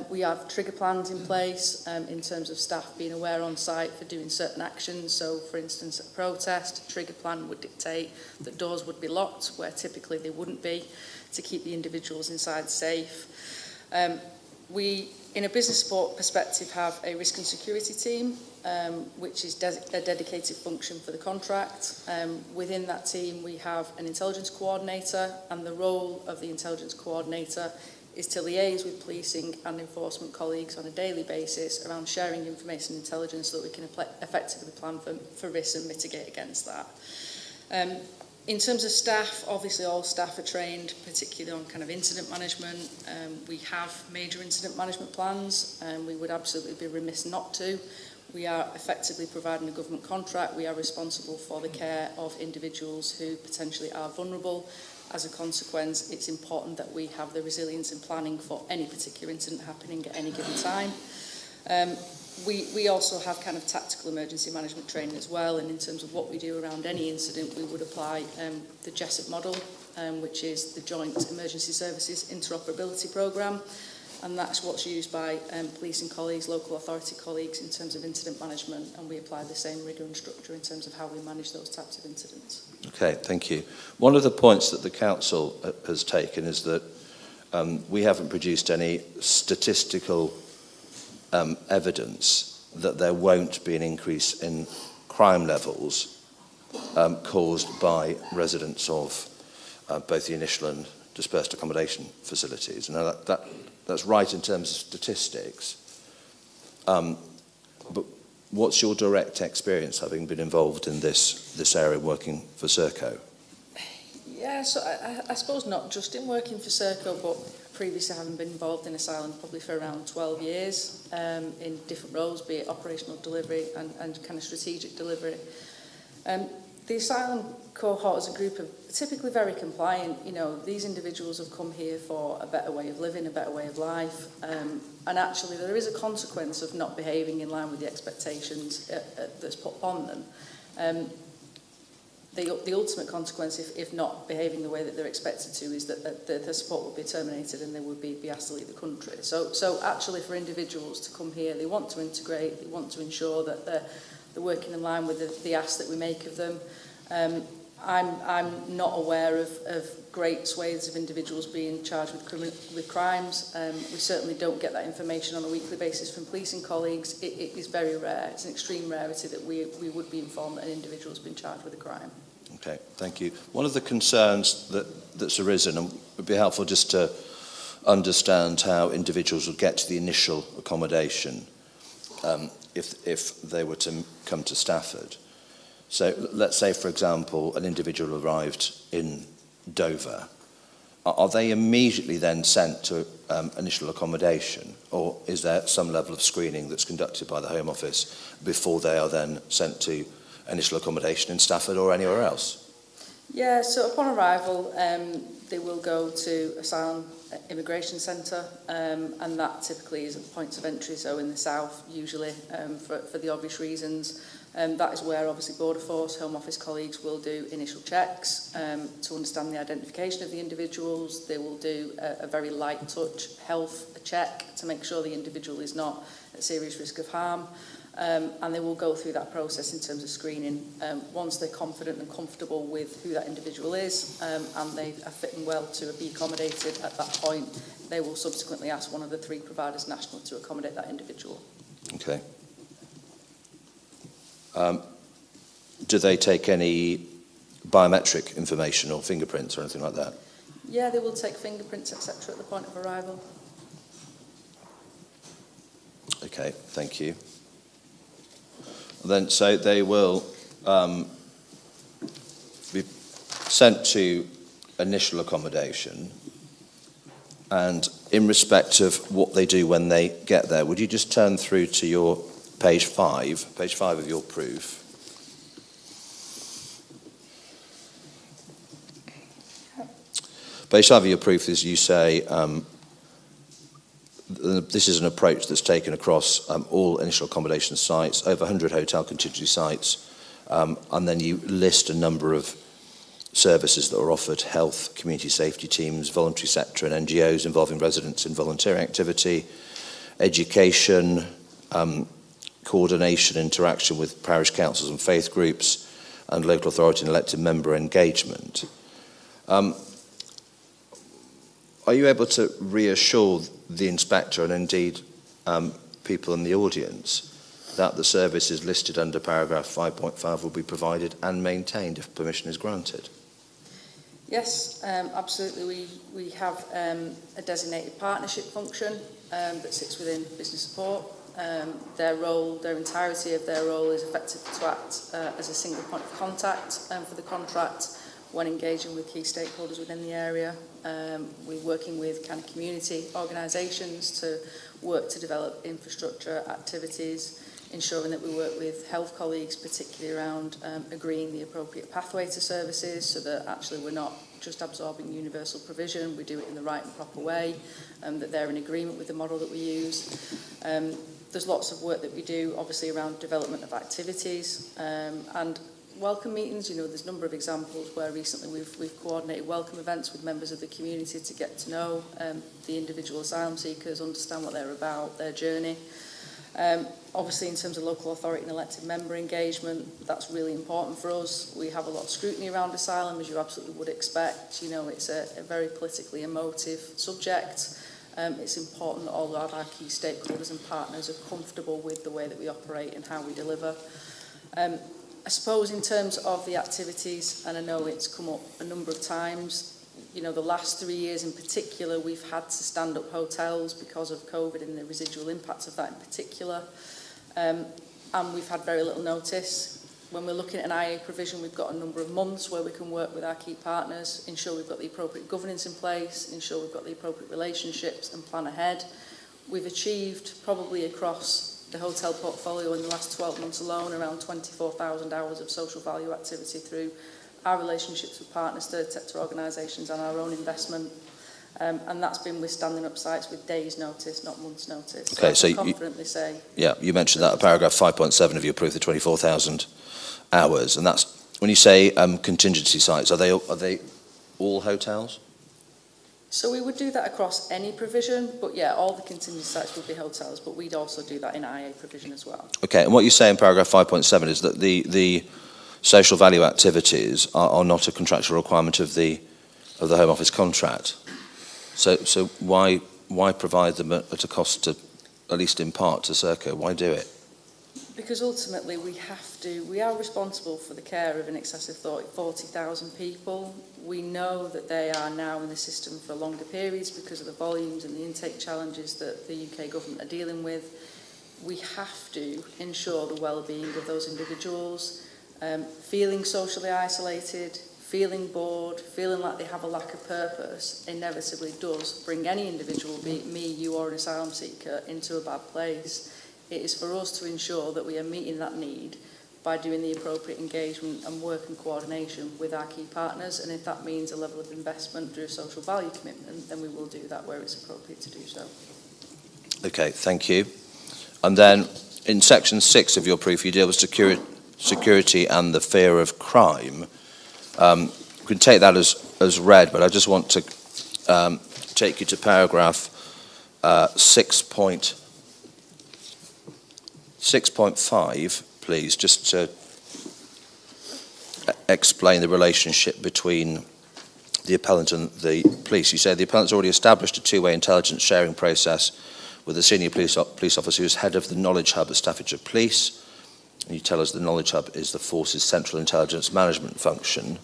We have trigger plans in place in terms of staff being aware on site for doing certain actions. So, for instance, at a protest, a trigger plan would dictate that doors would be locked where typically they wouldn't be to keep the individuals inside safe. We, in a business support perspective, have a risk and security team, which is a dedicated function for the contract. Within that team, we have an intelligence coordinator, and the role of the intelligence coordinator is to liaise with policing and enforcement colleagues on a daily basis around sharing information and intelligence so that we can effectively plan for risks and mitigate against that. In terms of staff, obviously all staff are trained, particularly on kind of incident management. We have major incident management plans, and we would absolutely be remiss not to. We are effectively providing a government contract. We are responsible for the care of individuals who potentially are vulnerable. As a consequence, it's important that we have the resilience and planning for any particular incident happening at any given time. We also have kind of tactical emergency management training as well, and in terms of what we do around any incident, we would apply the JESIP model, which is the Joint Emergency Services Interoperability Programme, and that's what's used by policing colleagues, local authority colleagues in terms of incident management, and we apply the same rigour and structure in terms of how we manage those types of incidents. Okay, thank you. One of the points that the Council has taken is that we haven't produced any statistical evidence that there won't be an increase in crime levels caused by residents of both the initial and dispersed accommodation facilities. Now that's right in terms of statistics, but what's your direct experience having been involved in this area working for Serco? Yeah, so I suppose not just in working for Serco, but previously having been involved in asylum probably for around 12 years in different roles, be it operational delivery and kind of strategic delivery. The asylum cohort as a group are typically very compliant. You know, these individuals have come here for a better way of living, a better way of life, and actually there is a consequence of not behaving in line with the expectations that's put upon them. The ultimate consequence, if not behaving the way that they're expected to, is that their support will be terminated and they will be asked to leave the country. So actually for individuals to come here, they want to integrate, they want to ensure that they're working in line with the ask that we make of them. I'm not aware of great swathes of individuals being charged with crimes. We certainly don't get that information on a weekly basis from policing colleagues. It is very rare. It's an extreme rarity that we would be informed that an individual has been charged with a crime. Okay, thank you. One of the concerns that's arisen, and it would be helpful just to understand how individuals would get to the initial accommodation if they were to come to Stafford. So let's say, for example, an individual arrived in Dover. Are they immediately then sent to initial accommodation, or is there some level of screening that's conducted by the Home Office before they are then sent to initial accommodation in Stafford or anywhere else? Yeah, so upon arrival, they will go to Asylum Immigration Centre, and that typically is at the points of entry, so in the south, usually, for the obvious reasons. That is where, obviously, Border Force, Home Office colleagues will do initial checks to understand the identification of the individuals. They will do a very light touch health check to make sure the individual is not at serious risk of harm. And they will go through that process in terms of screening. Once they're confident and comfortable with who that individual is and they are fitting well to be accommodated at that point, they will subsequently ask one of the 3 providers national to accommodate that individual. Okay. Do they take any biometric information or fingerprints or anything like that? Yeah, they will take fingerprints, etc. at the point of arrival. Okay, thank you. Then, so they will be sent to initial accommodation, and in respect of what they do when they get there, would you just turn through to your page 5 of your proof? Page 5 of your proof is, you say, this is an approach that's taken across all initial accommodation sites, over 100 hotel contingency sites, and then you list a number of services that are offered: health, community safety teams, voluntary sector and NGOs involving residents in volunteering activity, education, coordination, interaction with parish councils and faith groups, and local authority and elected member engagement. Are you able to reassure the inspector and indeed people in the audience that the services listed under paragraph 5.5 will be provided and maintained if permission is granted? Yes, absolutely. We have a designated partnership function that sits within business support. Their role, their entirety of their role is effectively to act as a single point of contact for the contract when engaging with key stakeholders within the area. We're working with kind of community organisations to work to develop infrastructure activities, ensuring that we work with health colleagues, particularly around agreeing the appropriate pathway to services, so that actually we're not just absorbing universal provision, we do it in the right and proper way, that they're in agreement with the model that we use. There's lots of work that we do, obviously, around development of activities, and welcome meetings. You know, there's a number of examples where recently we've coordinated welcome events with members of the community to get to know the individual asylum seekers, understand what they're about, their journey. Obviously, in terms of local authority and elected member engagement, that's really important for us. We have a lot of scrutiny around asylum, as you absolutely would expect. You know, it's a very politically emotive subject. It's important that all of our key stakeholders and partners are comfortable with the way that we operate and how we deliver. I suppose in terms of the activities, and I know it's come up a number of times, you know, the last 3 years in particular, we've had to stand up hotels because of COVID and the residual impacts of that in particular. and we've had very little notice. When we're looking at an IA provision, we've got a number of months where we can work with our key partners, ensure we've got the appropriate governance in place, ensure we've got the appropriate relationships and plan ahead. We've achieved probably across the hotel portfolio in the last 12 months alone around 24,000 hours of social value activity through our relationships with partners, third sector organisations and our own investment. And that's been with standing up sites with days' notice, not months' notice. Okay, so I can confidently say... Yeah, you mentioned that paragraph 5.7 of your proof, the 24,000 hours, and that's, when you say contingency sites, are they all hotels? So we would do that across any provision, but yeah, all the contingency sites would be hotels, but we'd also do that in IA provision as well. Okay, and what you say in paragraph 5.7 is that the social value activities are not a contractual requirement of the Home Office contract. So why provide them at a cost to, at least in part, to Serco? Why do it? Because ultimately we are responsible for the care of in excess of 40,000 people. We know that they are now in the system for longer periods because of the volumes and the intake challenges that the UK government are dealing with. We have to ensure the well-being of those individuals, feeling socially isolated, feeling bored, feeling like they have a lack of purpose, inevitably does bring any individual, be it me, you or an asylum seeker, into a bad place. It is for us to ensure that we are meeting that need by doing the appropriate engagement and work and coordination with our key partners, and if that means a level of investment through a social value commitment, then we will do that where it's appropriate to do so. Okay, thank you. And then in section 6 of your proof, you deal with security and the fear of crime. We can take that as read, but I just want to take you to paragraph 6.5, please, just to explain the relationship between the appellant and the police. You say the appellant's already established a two-way intelligence sharing process with a senior police officer who is head of the Knowledge Hub at Staffordshire Police. And you tell us the Knowledge Hub is the force's central intelligence management function.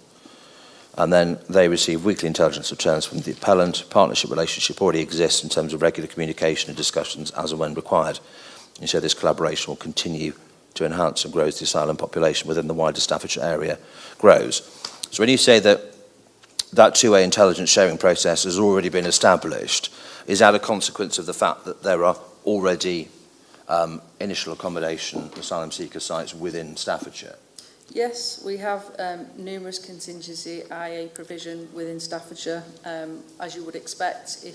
And then they receive weekly intelligence returns from the appellant. Partnership relationship already exists in terms of regular communication and discussions as and when required. You say this collaboration will continue to enhance and grow as the asylum population within the wider Staffordshire area grows. So when you say that two-way intelligence sharing process has already been established, is that a consequence of the fact that there are already initial accommodation asylum seeker sites within Staffordshire? Yes, we have numerous contingency IA provision within Staffordshire, as you would expect,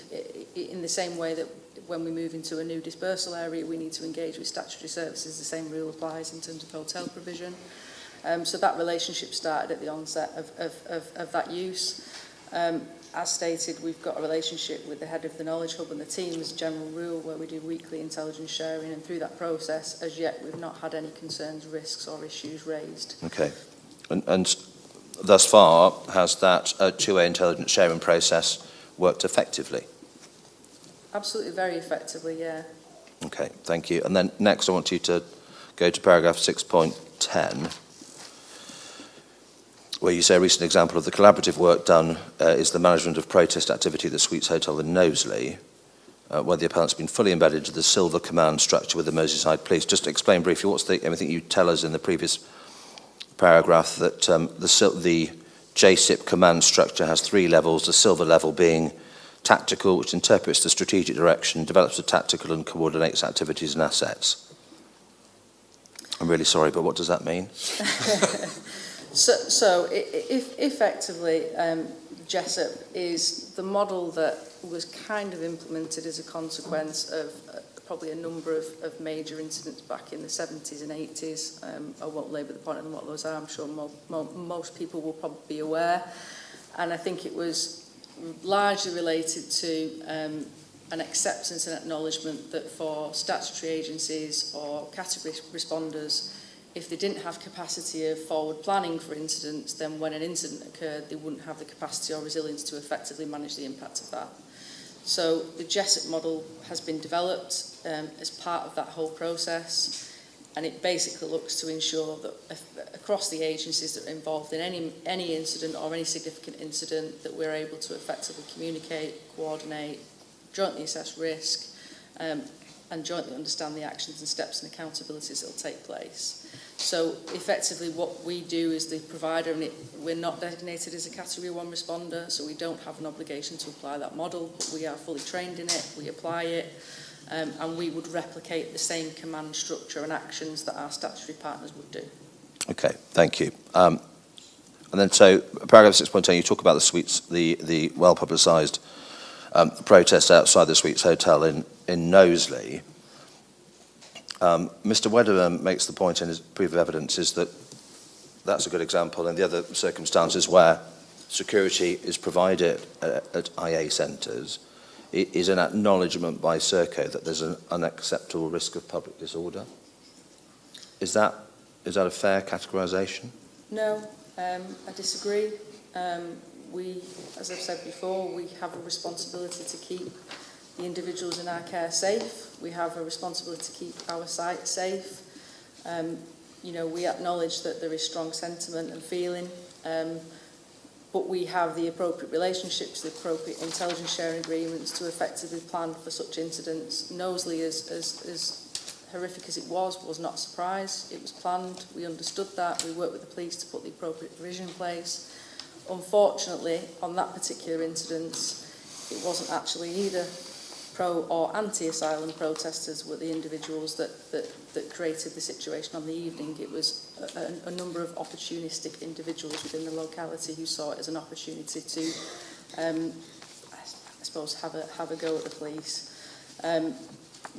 in the same way that when we move into a new dispersal area, we need to engage with statutory services. The same rule applies in terms of hotel provision. So that relationship started at the onset of that use. As stated, we've got a relationship with the head of the Knowledge Hub and the team as a general rule where we do weekly intelligence sharing, and through that process, as yet, we've not had any concerns, risks or issues raised. Okay. And thus far, has that two-way intelligence sharing process worked effectively? Absolutely, very effectively, yeah. Okay, thank you. And then next I want you to go to paragraph 6.10, where you say a recent example of the collaborative work done is the management of protest activity at the Suites Hotel in Knowsley, where the appellant's been fully embedded into the Silver Command structure with the Merseyside Police. Just explain briefly, what's everything you tell us in the previous paragraph, that the JSIP command structure has 3 levels, the silver level being tactical, which interprets the strategic direction, develops the tactical and coordinates activities and assets. I'm really sorry, but what does that mean? So effectively, JSIP is the model that was kind of implemented as a consequence of probably a number of major incidents back in the 70s and 80s. I won't labour the point on what those are. I'm sure most people will probably be aware. And I think it was largely related to an acceptance and acknowledgement that for statutory agencies or category responders, if they didn't have capacity of forward planning for incidents, then when an incident occurred, they wouldn't have the capacity or resilience to effectively manage the impact of that. So the JSIP model has been developed as part of that whole process, and it basically looks to ensure that across the agencies that are involved in any incident or any significant incident, that we're able to effectively communicate, coordinate, jointly assess risk, and jointly understand the actions and steps and accountabilities that will take place. So effectively what we do is the provider, and we're not designated as a Category 1 responder, so we don't have an obligation to apply that model, but we are fully trained in it, we apply it, and we would replicate the same command structure and actions that our statutory partners would do. Okay, thank you. And then so paragraph 6.10, you talk about the Suites, the well-publicised protest outside the Suites Hotel in Knowsley. Mr. Wedderburn makes the point in his proof of evidence is that that's a good example, and the other circumstances where security is provided at IA centres is an acknowledgement by Serco that there's an unacceptable risk of public disorder. Is that a fair categorisation? No, I disagree. We, as I've said before, we have a responsibility to keep the individuals in our care safe. We have a responsibility to keep our site safe. You know, we acknowledge that there is strong sentiment and feeling, but we have the appropriate relationships, the appropriate intelligence sharing agreements to effectively plan for such incidents. Knowsley, as horrific as it was not a surprise. It was planned. We understood that. We worked with the police to put the appropriate provision in place. Unfortunately, on that particular incident, it wasn't actually either pro or anti-asylum protesters were the individuals that created the situation on the evening. It was a number of opportunistic individuals within the locality who saw it as an opportunity to, I suppose, have a go at the police.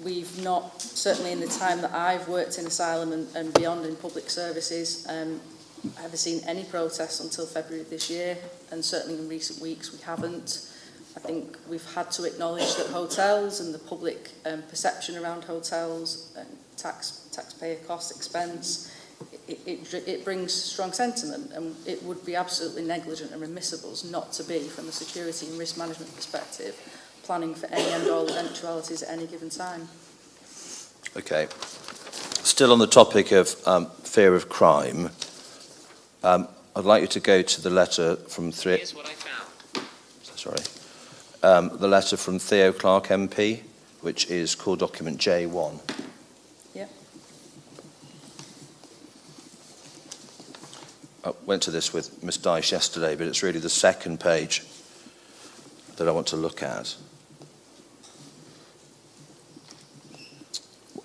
We've not, certainly in the time that I've worked in asylum and beyond in public services, ever seen any protests until February this year, and certainly in recent weeks we haven't. I think we've had to acknowledge that hotels and the public perception around hotels and taxpayer cost expense, it brings strong sentiment, and it would be absolutely negligent and remiss of us not to be, from a security and risk management perspective, planning for any and all eventualities at any given time. Okay. Still on the topic of fear of crime, I'd like you to go to the letter from Here's what I found. the letter from Theo Clark MP, which is core document J1. Yep. I went to this with Ms Dyche yesterday, but it's really the second page that I want to look at.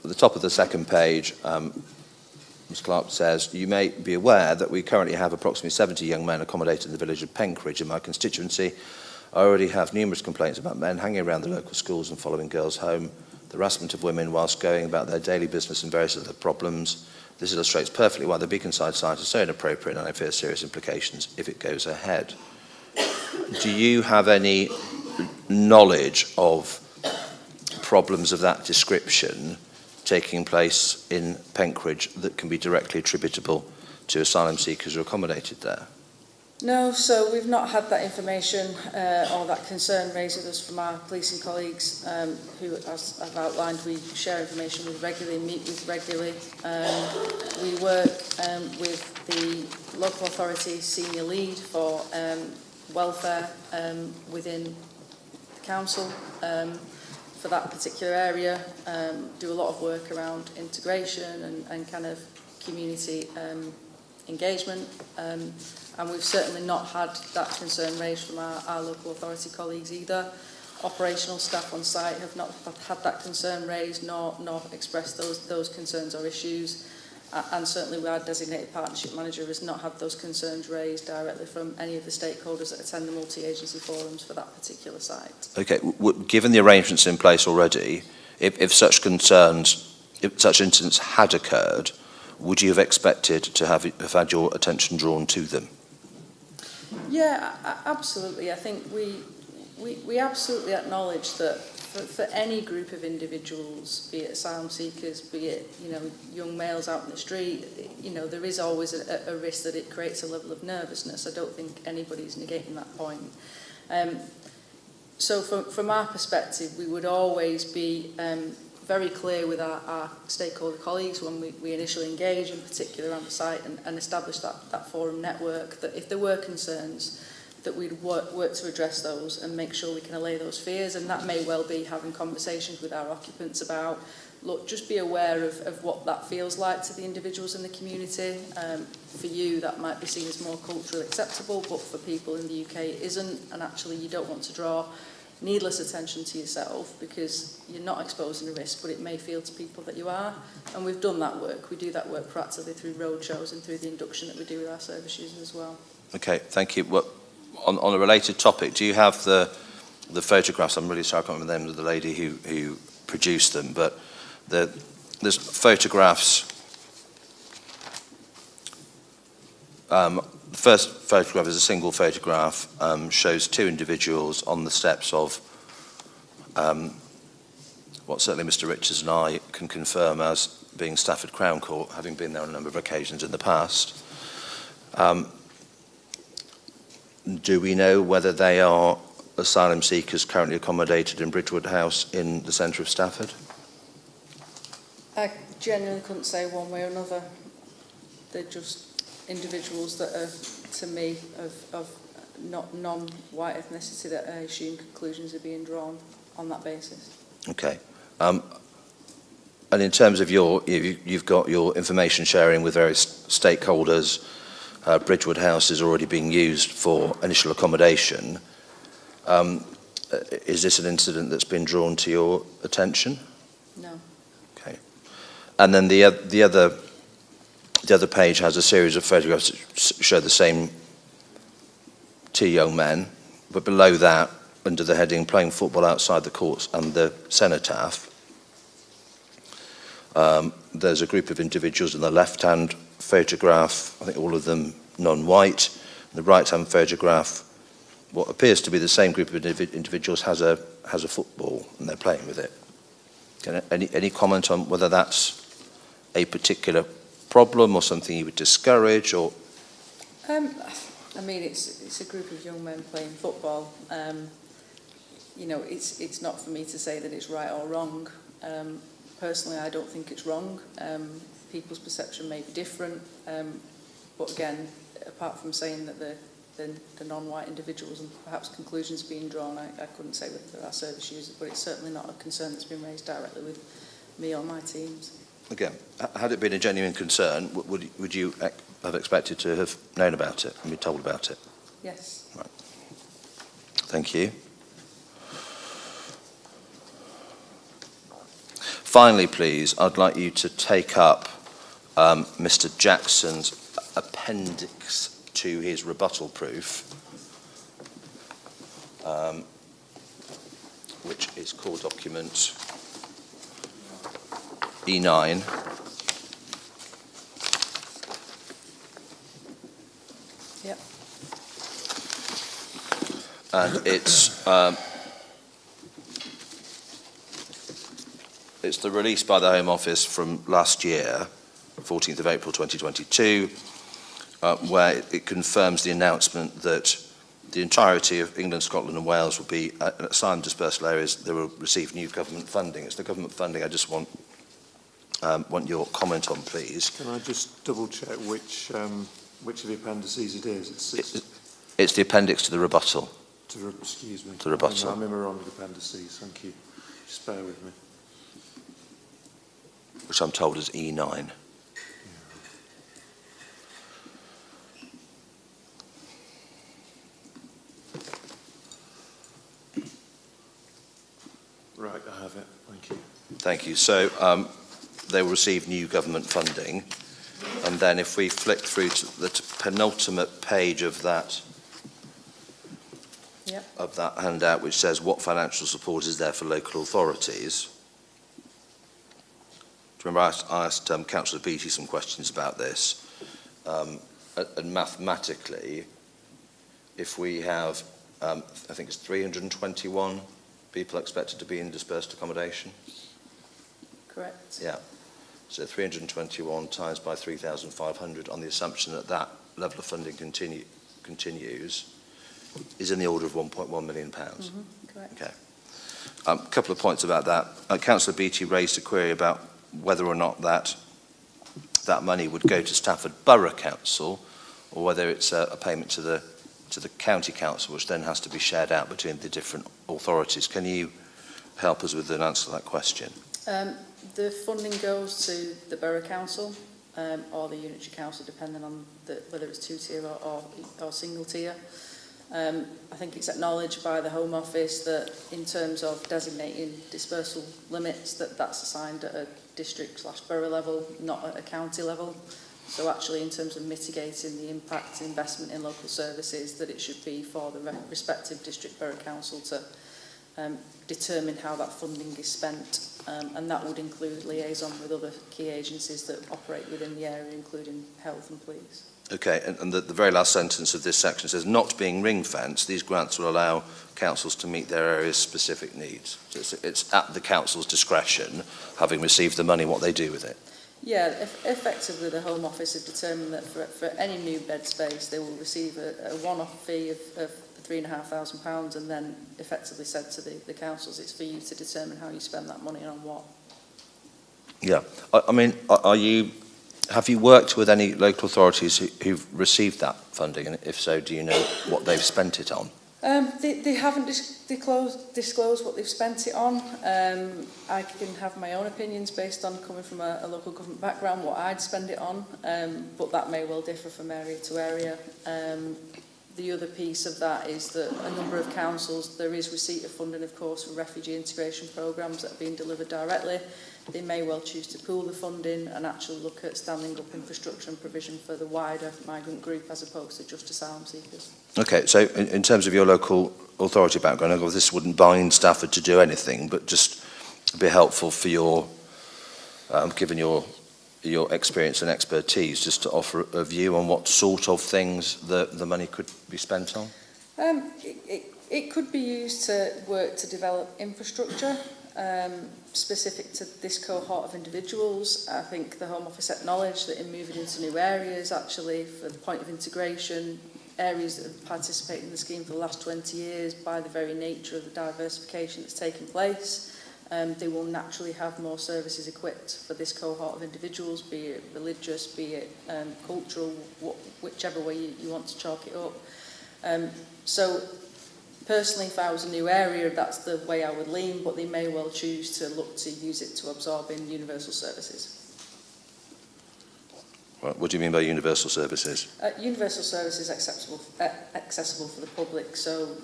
At the top of the second page, Ms Clark says, you may be aware that we currently have approximately 70 young men accommodated in the village of Penkridge in my constituency. I already have numerous complaints about men hanging around the local schools and following girls home, the harassment of women whilst going about their daily business and various other problems. This illustrates perfectly why the Beaconside site is so inappropriate, and I fear serious implications if it goes ahead. Do you have any knowledge of problems of that description taking place in Penkridge that can be directly attributable to asylum seekers who are accommodated there? No, so we've not had that information or that concern raised with us from our policing colleagues who, as I've outlined, we share information with regularly, meet with regularly. We work with the local authority senior lead for welfare within the council for that particular area, do a lot of work around integration and kind of community engagement. And we've certainly not had that concern raised from our local authority colleagues either. Operational staff on site have not had that concern raised, nor expressed those concerns or issues. And certainly our designated partnership manager has not had those concerns raised directly from any of the stakeholders that attend the multi-agency forums for that particular site. Okay, given the arrangements in place already, if such concerns, if such incidents had occurred, would you have expected to have had your attention drawn to them? Yeah, absolutely. I think we absolutely acknowledge that for any group of individuals, be it asylum seekers, be it young males out in the street, there is always a risk that it creates a level of nervousness. I don't think anybody's negating that point. So from our perspective, we would always be very clear with our stakeholder colleagues when we initially engage, in particular on the site, and establish that forum network, that if there were concerns, that we'd work to address those and make sure we can allay those fears. And that may well be having conversations with our occupants about, look, just be aware of what that feels like to the individuals in the community. For you, that might be seen as more culturally acceptable, but for people in the UK, it isn't. And actually, you don't want to draw needless attention to yourself because you're not exposing a risk, but it may feel to people that you are. And we've done that work. We do that work proactively through roadshows and through the induction that we do with our service users as well. Okay, thank you. Well, on a related topic, do you have the photographs? I'm really sorry, I can't remember the name of the lady who produced them, but there's photographs. The first photograph is a single photograph, shows two individuals on the steps of what certainly Mr. Richards and I can confirm as being Stafford Crown Court, having been there on a number of occasions in the past. Do we know whether they are asylum seekers currently accommodated in Bridgewood House in the centre of Stafford? I genuinely couldn't say one way or another. They're just individuals that are, to me, of not non-white ethnicity that I assume conclusions are being drawn on that basis. Okay. And in terms of you've got your information sharing with various stakeholders. Bridgewood House is already being used for initial accommodation. Is this an incident that's been drawn to your attention? No. Okay. And then the other page has a series of photographs that show the same two young men, but below that, under the heading "Playing Football Outside the Courts and the Cenotaph," there's a group of individuals in the left-hand photograph, I think all of them non-white. In the right-hand photograph, what appears to be the same group of individuals has a football and they're playing with it. Any comment on whether that's a particular problem or something you would discourage, or? I mean, it's a group of young men playing football. You know, it's not for me to say that it's right or wrong. Personally, I don't think it's wrong. People's perception may be different, but again, apart from saying that the non-white individuals and perhaps conclusions being drawn, I couldn't say whether they're our service users, but it's certainly not a concern that's been raised directly with me or my teams. Again, had it been a genuine concern, would you have expected to have known about it and been told about it? Yes. Right. Thank you. Finally, please, I'd like you to take up Mr. Jackson's appendix to his rebuttal proof, which is core document E9. Yep. And it's the release by the Home Office from last year, 14th of April 2022, where it confirms the announcement that the entirety of England, Scotland and Wales will be assigned dispersal areas. They will receive new government funding. It's the government funding I just want your comment on, please. Can I just double check which of the appendices it is? It's the appendix to the rebuttal. Excuse me. To the rebuttal. I'm in the wrong appendices, thank you. Just bear with me. Which I'm told is E9. Right, I have it. Thank you. Thank you. So they will receive new government funding. And then if we flick through to the penultimate page of that, Yep. of that handout, which says what financial support is there for local authorities. Do you remember I asked Councillor Beattie some questions about this? And mathematically, if we have, I think it's 321 people expected to be in dispersed accommodation. Correct. Yeah. So 321 times by 3,500 on the assumption that that level of funding continues is in the order of £1.1 million. Mm-hmm. Correct. Okay. A couple of points about that. Councillor Beattie raised a query about whether or not that money would go to Stafford Borough Council or whether it's a payment to the to the county council, which then has to be shared out between the different authorities. Can you help us with an answer to that question? The funding goes to the borough council or the unitary council, depending on whether it's two-tier or single-tier. I think it's acknowledged by the Home Office that in terms of designating dispersal limits, that's assigned at a district/borough level, not at a county level. So actually, in terms of mitigating the impact investment in local services, that it should be for the respective district borough council to determine how that funding is spent, and that would include liaison with other key agencies that operate within the area, including health and police. Okay, and the very last sentence of this section says, not being ring-fenced, these grants will allow councils to meet their area's specific needs. So it's at the council's discretion, having received the money, what they do with it. Yeah, effectively the Home Office have determined that for any new bed space they will receive a one-off fee of £3,500, and then effectively said to the councils, it's for you to determine how you spend that money and on what. Yeah, I mean, have you worked with any local authorities who've received that funding, and if so, do you know what they've spent it on? They haven't disclosed what they've spent it on. I can have my own opinions based on coming from a local government background, what I'd spend it on, but that may well differ from area to area. The other piece of that is that a number of councils, there is receipt of funding, of course, for refugee integration programmes that are being delivered directly. They may well choose to pool the funding and actually look at standing up infrastructure and provision for the wider migrant group as opposed to just asylum seekers. Okay, so in terms of your local authority background, I know this wouldn't bind Stafford to do anything, but just be helpful for your, given your experience and expertise, just to offer a view on what sort of things the money could be spent on? It could be used to work to develop infrastructure specific to this cohort of individuals. I think the Home Office acknowledged that in moving into new areas, actually, for the point of integration, areas that have participated in the scheme for the last 20 years, by the very nature of the diversification that's taken place, they will naturally have more services equipped for this cohort of individuals, be it religious, be it cultural, whichever way you want to chalk it up. So personally, if I was a new area, that's the way I would lean, but they may well choose to look to use it to absorb in universal services. What do you mean by universal services? Universal services accessible for the public, so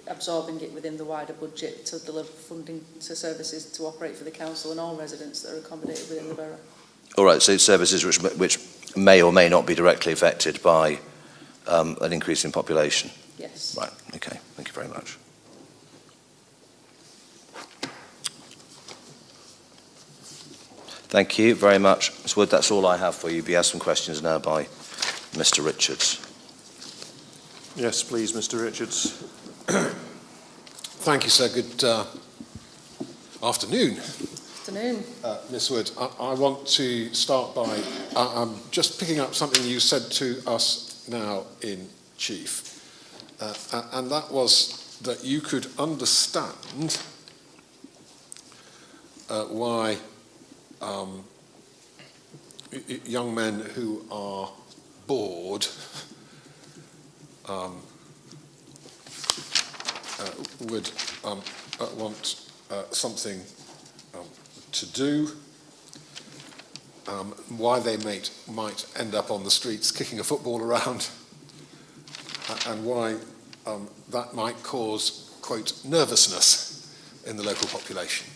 absorbing it within the wider budget to deliver funding to services to operate for the council and all residents that are accommodated within the borough. All right, so services which may or may not be directly affected by an increase in population? Yes. Right, okay, thank you very much. Thank you very much. Ms Wood, that's all I have for you. We have some questions now by Mr Richards. Yes, please, Mr Richards. Thank you, sir. Good afternoon. Afternoon. Ms Wood, I want to start by just picking up something you said to us now in Chief, and that was that you could understand why young men who are bored would want something to do, why they might end up on the streets kicking a football around, and why that might cause, quote, nervousness in the local population.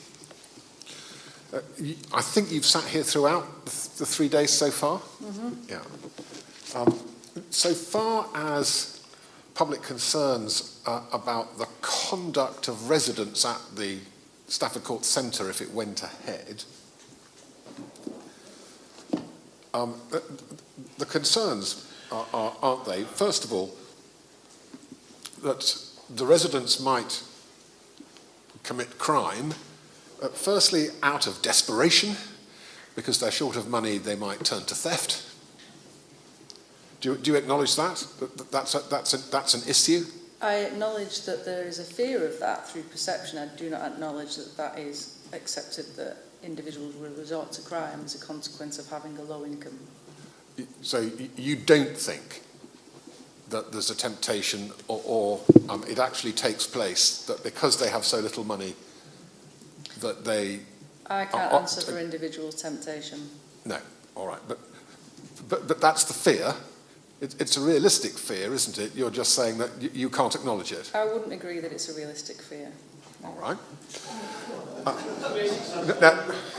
I think you've sat here throughout the 3 days so far? Mm-hmm. Yeah. So far as public concerns about the conduct of residents at the Stafford Court Centre if it went ahead, the concerns aren't they, first of all, that the residents might commit crime, firstly out of desperation, because they're short of money, they might turn to theft. Do you acknowledge that? That's an issue? I acknowledge that there is a fear of that through perception. I do not acknowledge that that is accepted, that individuals will resort to crime as a consequence of having a low income. So you don't think that there's a temptation, or it actually takes place, that because they have so little money, that they... I can't answer for individual temptation. No, all right, but that's the fear. It's a realistic fear, isn't it? You're just saying that you can't acknowledge it. I wouldn't agree that it's a realistic fear. All right.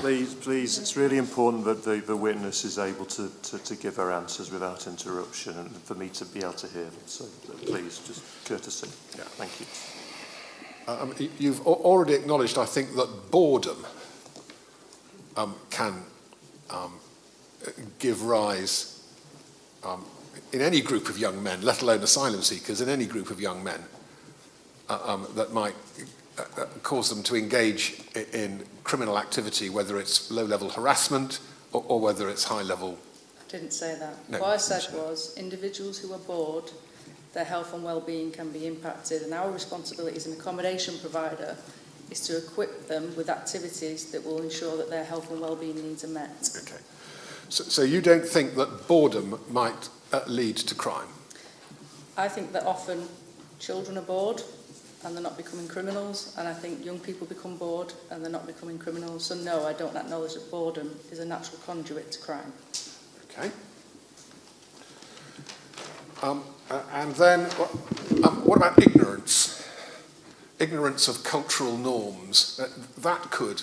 Please, it's really important that the witness is able to give her answers without interruption and for me to be able to hear them. So please, just courtesy. Yeah, thank you. You've already acknowledged, I think, that boredom can give rise, in any group of young men, let alone asylum seekers, in any group of young men, that might cause them to engage in criminal activity, whether it's low-level harassment or whether it's high-level... I didn't say that. No, what I said was individuals who are bored, their health and well-being can be impacted, and our responsibility as an accommodation provider is to equip them with activities that will ensure that their health and well-being needs are met. Okay. So you don't think that boredom might lead to crime? I think that often children are bored and they're not becoming criminals, and I think young people become bored and they're not becoming criminals. So no, I don't acknowledge that boredom is a natural conduit to crime. Okay. And then, what about ignorance? Ignorance of cultural norms. That could,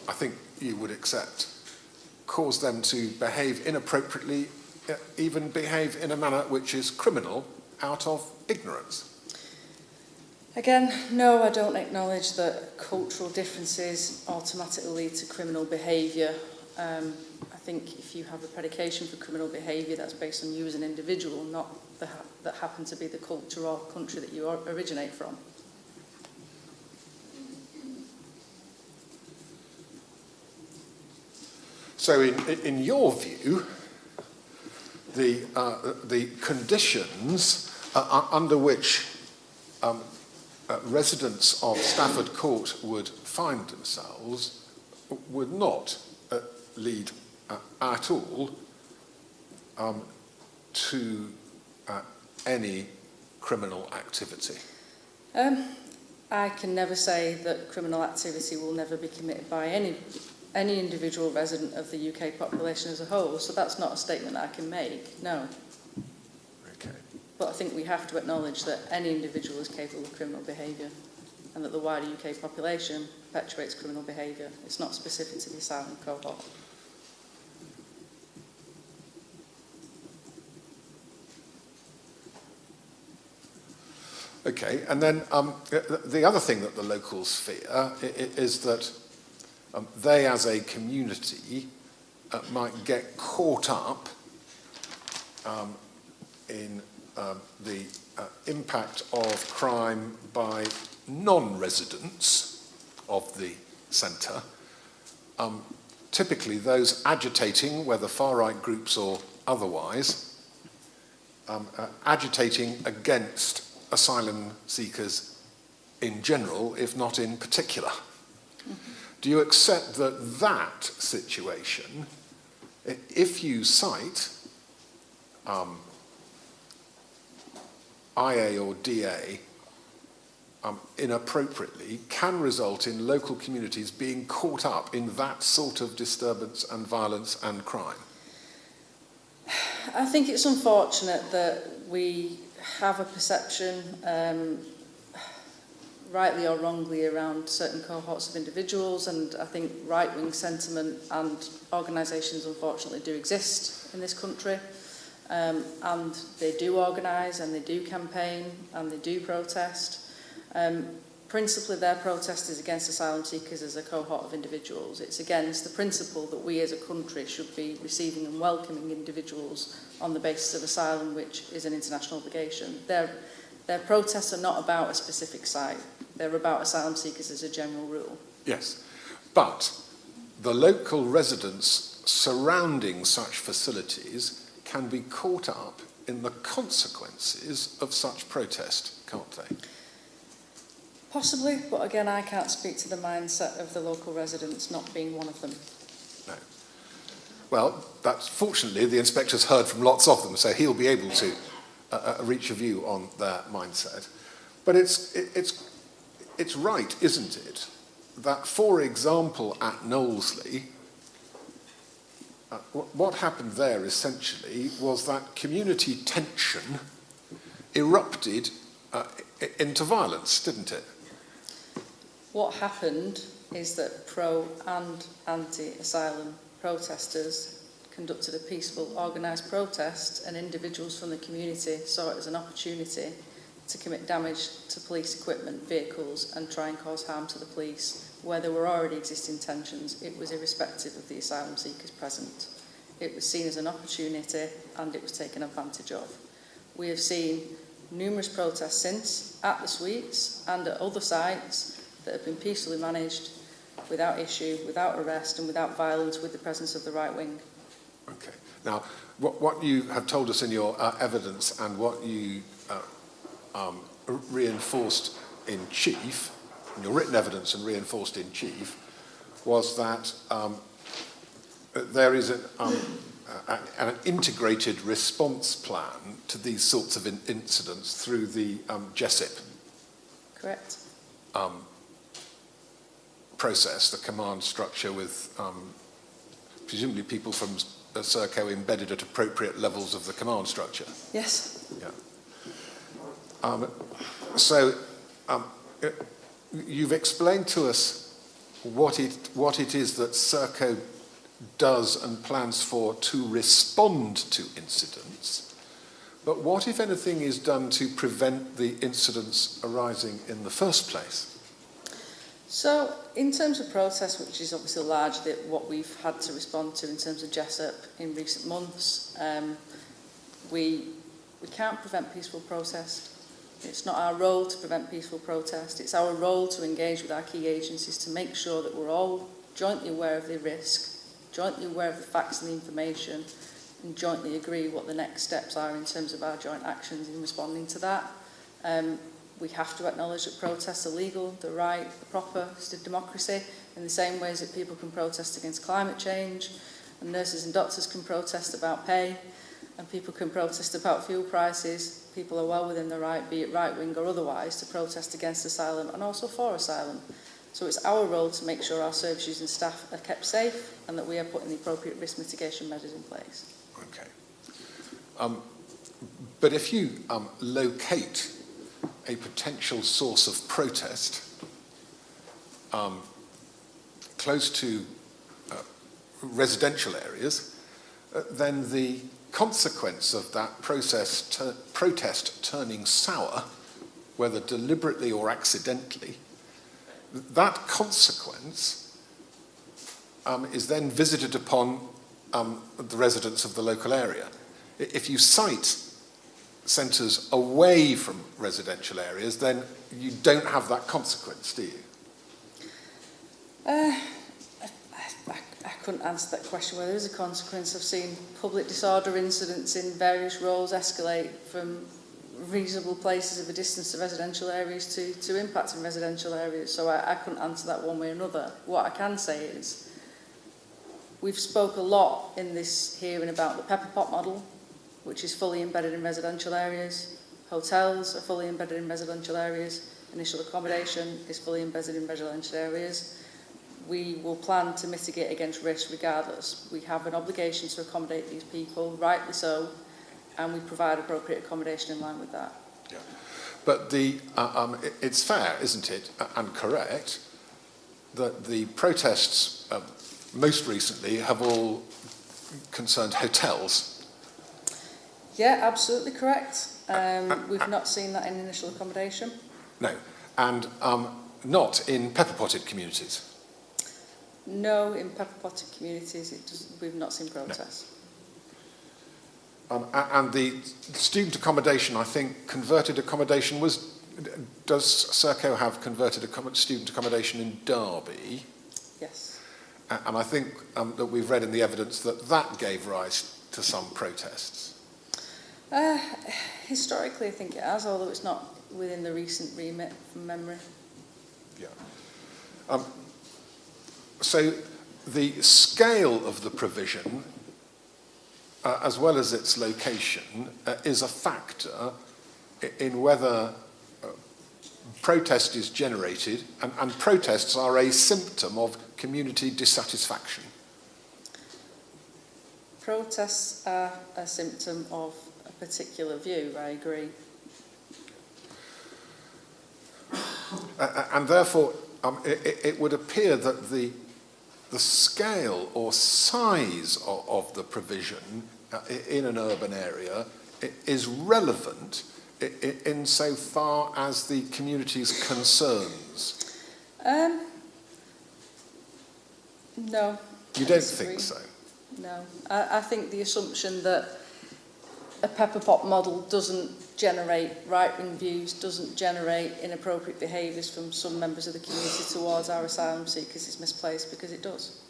I think you would accept, cause them to behave inappropriately, even behave in a manner which is criminal out of ignorance. Again, no, I don't acknowledge that cultural differences automatically lead to criminal behaviour. I think if you have a predication for criminal behaviour, that's based on you as an individual, not that happen to be the culture or country that you originate from. So in your view, the conditions under which residents of Stafford Court would find themselves would not lead at all to any criminal activity. I can never say that criminal activity will never be committed by any individual resident of the UK population as a whole, so that's not a statement that I can make, no. Okay. But I think we have to acknowledge that any individual is capable of criminal behaviour and that the wider UK population perpetuates criminal behaviour. It's not specific to the asylum cohort. Okay, and then the other thing that the locals fear is that they as a community might get caught up in the impact of crime by non-residents of the centre, typically those agitating, whether far-right groups or otherwise, agitating against asylum seekers in general, if not in particular. Mm-hmm. Do you accept that that situation, if you cite IA or DA inappropriately, can result in local communities being caught up in that sort of disturbance and violence and crime? I think it's unfortunate that we have a perception, rightly or wrongly, around certain cohorts of individuals, and I think right-wing sentiment and organisations unfortunately do exist in this country, and they do organise and they do campaign and they do protest. Principally their protest is against asylum seekers as a cohort of individuals. It's against the principle that we as a country should be receiving and welcoming individuals on the basis of asylum, which is an international obligation. Their protests are not about a specific site. They're about asylum seekers as a general rule. Yes, but the local residents surrounding such facilities can be caught up in the consequences of such protest, can't they? Possibly, but again, I can't speak to the mindset of the local residents, not being one of them. No. Well, that's fortunately the inspector's heard from lots of them, so he'll be able to reach a view on their mindset. But it's right, isn't it, that, for example, at Knowlesley, what happened there essentially was that community tension erupted into violence, didn't it? What happened is that pro and anti-asylum protesters conducted a peaceful, organised protest, and individuals from the community saw it as an opportunity to commit damage to police equipment, vehicles, and try and cause harm to the police. Where there were already existing tensions, it was irrespective of the asylum seekers present. It was seen as an opportunity, and it was taken advantage of. We have seen numerous protests since, at the Sweets and at other sites, that have been peacefully managed, without issue, without arrest, and without violence, with the presence of the right wing. Okay. Now, what you have told us in your evidence and what you reinforced in chief, in your written evidence and reinforced in chief, was that there is an integrated response plan to these sorts of incidents through the GESIP Correct. process, the command structure with presumably people from Serco embedded at appropriate levels of the command structure. Yes. Yeah. So you've explained to us what it is that Serco does and plans for to respond to incidents, but what, if anything, is done to prevent the incidents arising in the first place? So, in terms of protests, which is obviously largely what we've had to respond to in terms of GESIP in recent months, we can't prevent peaceful protest. It's not our role to prevent peaceful protest. It's our role to engage with our key agencies to make sure that we're all jointly aware of the risk, jointly aware of the facts and the information, and jointly agree what the next steps are in terms of our joint actions in responding to that. We have to acknowledge that protests are legal, they're right, the proper, it's a democracy, in the same ways that people can protest against climate change, and nurses and doctors can protest about pay, and people can protest about fuel prices. People are well within the right, be it right-wing or otherwise, to protest against asylum and also for asylum. So it's our role to make sure our service using staff are kept safe and that we are putting the appropriate risk mitigation measures in place. Okay. But if you locate a potential source of protest close to residential areas, then the consequence of that protest turning sour, whether deliberately or accidentally, that consequence is then visited upon the residents of the local area. If you cite centres away from residential areas, then you don't have that consequence, do you? I couldn't answer that question whether there is a consequence. I've seen public disorder incidents in various roles escalate from reasonable places of a distance to residential areas to impact in residential areas, so I couldn't answer that one way or another. What I can say is we've spoke a lot in this hearing about the pepper pot model, which is fully embedded in residential areas. Hotels are fully embedded in residential areas. Initial accommodation is fully embedded in residential areas. We will plan to mitigate against risk regardless. We have an obligation to accommodate these people, rightly so, and we provide appropriate accommodation in line with that. Yeah. But it's fair, isn't it, and correct, that the protests most recently have all concerned hotels. Yeah, absolutely correct. We've not seen that in initial accommodation. No, and not in pepper-potted communities. No, in pepper-potted communities, we've not seen protests. No. And the student accommodation, I think, converted accommodation was... Does Serco have converted student accommodation in Derby? Yes. And I think that we've read in the evidence that that gave rise to some protests. Historically, I think it has, although it's not within the recent remit from memory. Yeah. So the scale of the provision as well as its location, is a factor in whether protest is generated, and protests are a symptom of community dissatisfaction. Protests are a symptom of a particular view, I agree. And therefore, it would appear that the scale or size of the provision in an urban area is relevant insofar as the community's concerns. No. You don't think so? No. I think the assumption that a pepper pot model doesn't generate right-wing views, doesn't generate inappropriate behaviours from some members of the community towards our asylum seekers is misplaced, because it does.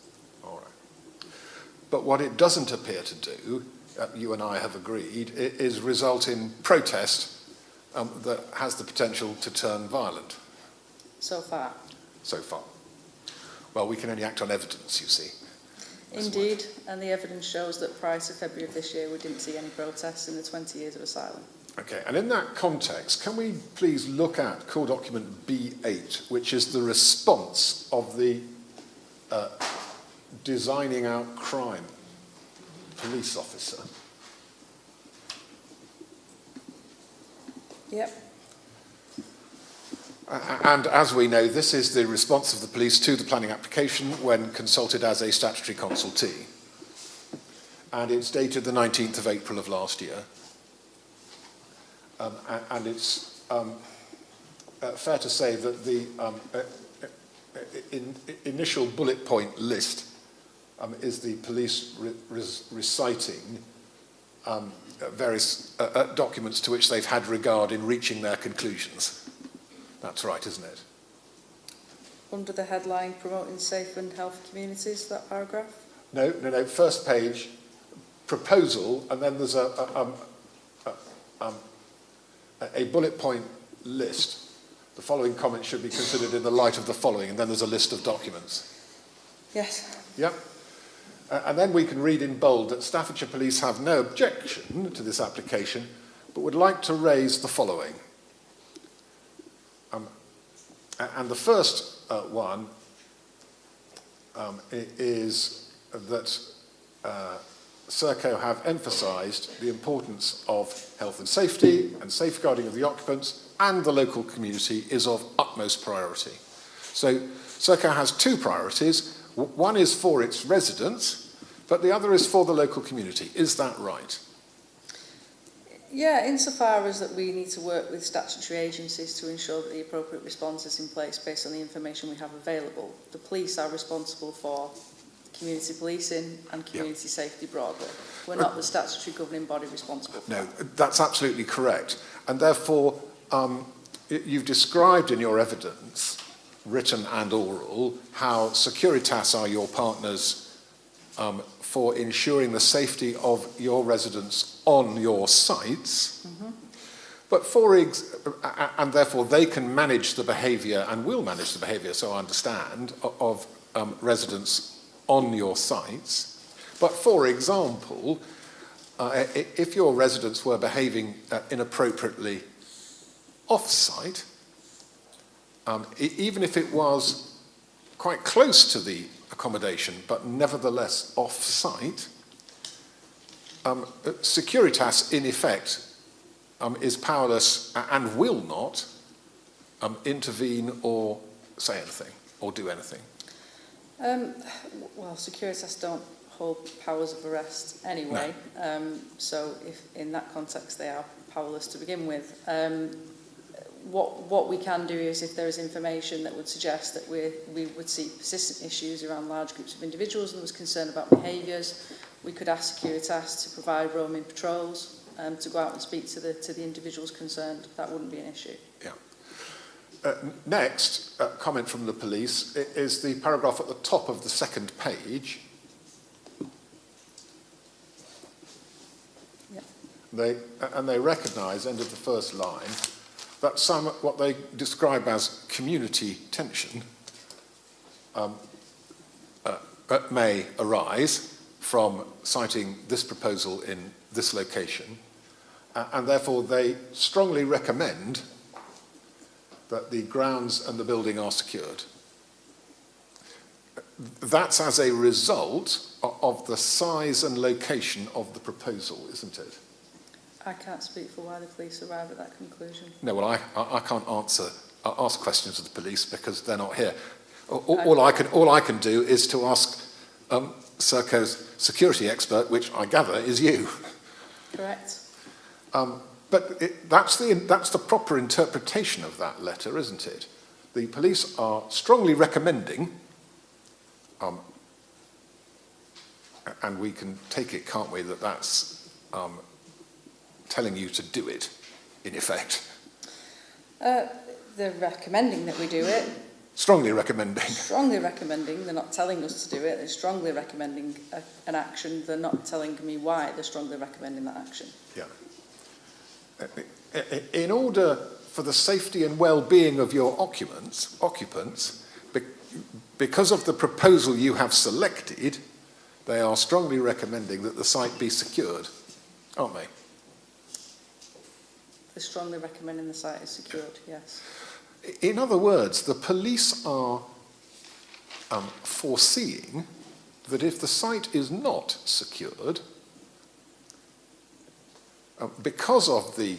All right. But what it doesn't appear to do, you and I have agreed, is result in protest that has the potential to turn violent. So far. So far. Well, we can only act on evidence, you see. Indeed, and the evidence shows that prior to February of this year we didn't see any protests in the 20 years of asylum. Okay, and in that context, can we please look at core document B8, which is the response of the designing out crime police officer? Yep. And as we know, this is the response of the police to the planning application when consulted as a statutory consultee. And it's dated the 19th of April of last year. And it's fair to say that the initial bullet point list is the police reciting various documents to which they've had regard in reaching their conclusions. That's right, isn't it? Under the headline, promoting safe and healthy communities, that paragraph? No. First page, proposal, and then there's a bullet point list. The following comments should be considered in the light of the following, and then there's a list of documents. Yes. Yep. And then we can read in bold that Staffordshire Police have no objection to this application, but would like to raise the following. And the first one is that Serco have emphasised the importance of health and safety and safeguarding of the occupants and the local community is of utmost priority. So Serco has two priorities. One is for its residents, but the other is for the local community. Is that right? Yeah, insofar as that we need to work with statutory agencies to ensure that the appropriate response is in place based on the information we have available. The police are responsible for community policing and community safety broadly. We're not the statutory governing body responsible for that. No, that's absolutely correct. And therefore, you've described in your evidence, written and oral, how Securitas are your partners for ensuring the safety of your residents on your sites, but and therefore they can manage the behaviour and will manage the behaviour, so I understand, of residents on your sites. But for example, if your residents were behaving inappropriately off-site, even if it was quite close to the accommodation, but nevertheless off-site, Securitas, in effect, is powerless and will not intervene or say anything or do anything. Well, Securitas don't hold powers of arrest anyway, no. So if in that context they are powerless to begin with. What we can do is, if there is information that would suggest that we would see persistent issues around large groups of individuals and there was concern about behaviours, we could ask Securitas to provide roaming patrols to go out and speak to the individuals concerned. That wouldn't be an issue. Yeah. Next, comment from the police is the paragraph at the top of the second page. Yep. They recognise, end of the first line, that some, what they describe as community tension may arise from siting this proposal in this location, and therefore they strongly recommend that the grounds and the building are secured. That's as a result of the size and location of the proposal, isn't it? I can't speak for why the police arrived at that conclusion. No, well, I can't ask questions of the police because they're not here. All I can do is to ask Serco's security expert, which I gather is you. Correct. But that's the proper interpretation of that letter, isn't it? The police are strongly recommending, and we can take it, can't we, that that's telling you to do it, in effect. They're recommending that we do it. Strongly recommending. Strongly recommending. They're not telling us to do it. They're strongly recommending an action. They're not telling me why they're strongly recommending that action. Yeah. In order for the safety and well-being of your occupants, because of the proposal you have selected, they are strongly recommending that the site be secured, aren't they? They're strongly recommending the site is secured, yes. In other words, the police are foreseeing that if the site is not secured, because of the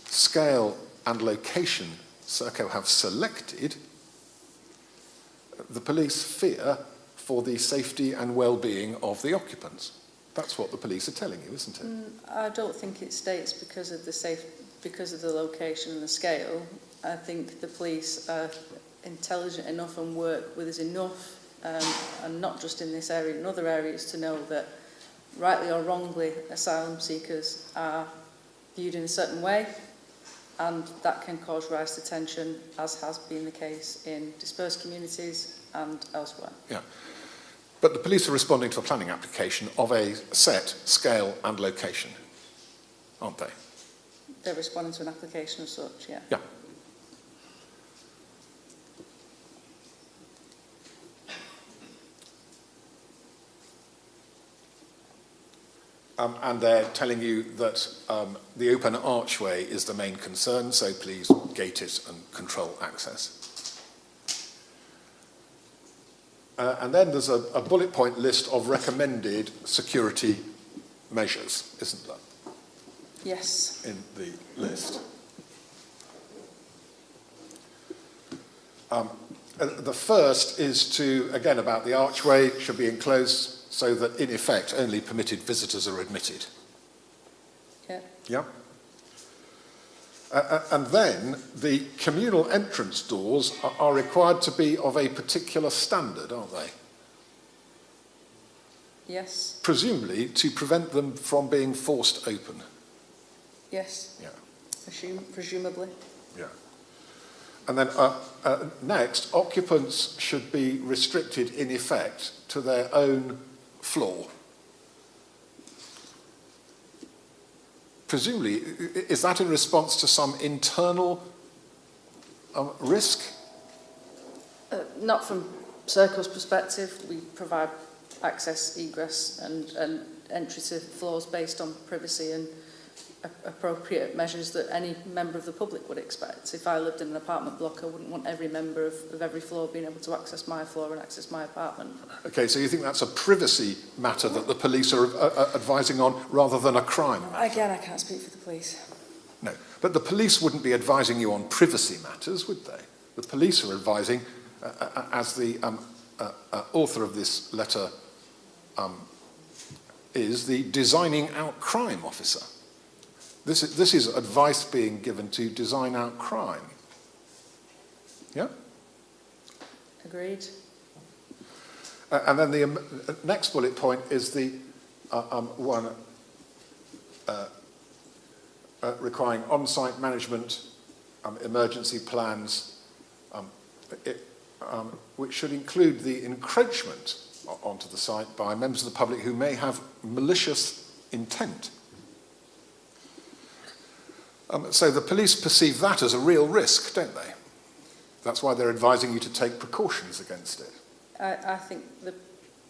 scale and location Serco have selected, the police fear for the safety and well-being of the occupants. That's what the police are telling you, isn't it? I don't think it states because of the location and the scale. I think the police are intelligent enough and work with us enough, and not just in this area, in other areas, to know that rightly or wrongly asylum seekers are viewed in a certain way, and that can cause rise to tension, as has been the case in dispersed communities and elsewhere. Yeah. But the police are responding to a planning application of a set scale and location, aren't they? They're responding to an application of such, yeah. Yeah. And they're telling you that the open archway is the main concern, so please gate it and control access. And then there's a bullet point list of recommended security measures, isn't there? Yes. In the list. The first is to, again, about the archway, should be enclosed so that, in effect, only permitted visitors are admitted. Yeah. Yeah? And then the communal entrance doors are required to be of a particular standard, aren't they? Yes. Presumably to prevent them from being forced open. Yes. Yeah. Presumably. Yeah. And then next, occupants should be restricted, in effect, to their own floor. Presumably, is that in response to some internal risk? Not from Serco's perspective. We provide access, egress and entry to floors based on privacy and appropriate measures that any member of the public would expect. If I lived in an apartment block, I wouldn't want every member of every floor being able to access my floor and access my apartment. Okay, so you think that's a privacy matter that the police are advising on rather than a crime matter? Again, I can't speak for the police. No, but the police wouldn't be advising you on privacy matters, would they? The police are advising, as the author of this letter is, the designing out crime officer. This is advice being given to design out crime. Yeah? Agreed. And then the next bullet point is the one requiring on-site management, emergency plans, which should include the encroachment onto the site by members of the public who may have malicious intent. So the police perceive that as a real risk, don't they? That's why they're advising you to take precautions against it. I think the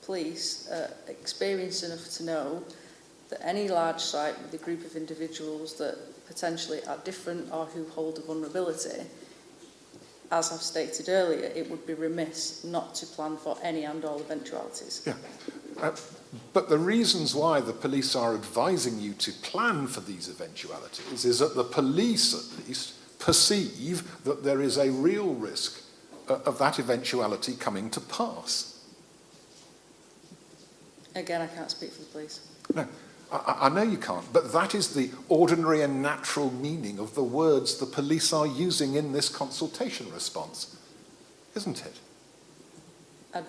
police are experienced enough to know that any large site with a group of individuals that potentially are different or who hold a vulnerability, as I've stated earlier, it would be remiss not to plan for any and all eventualities. Yeah. But the reasons why the police are advising you to plan for these eventualities is that the police, at least, perceive that there is a real risk of that eventuality coming to pass. Again, I can't speak for the police. No, I know you can't, but that is the ordinary and natural meaning of the words the police are using in this consultation response, isn't it? I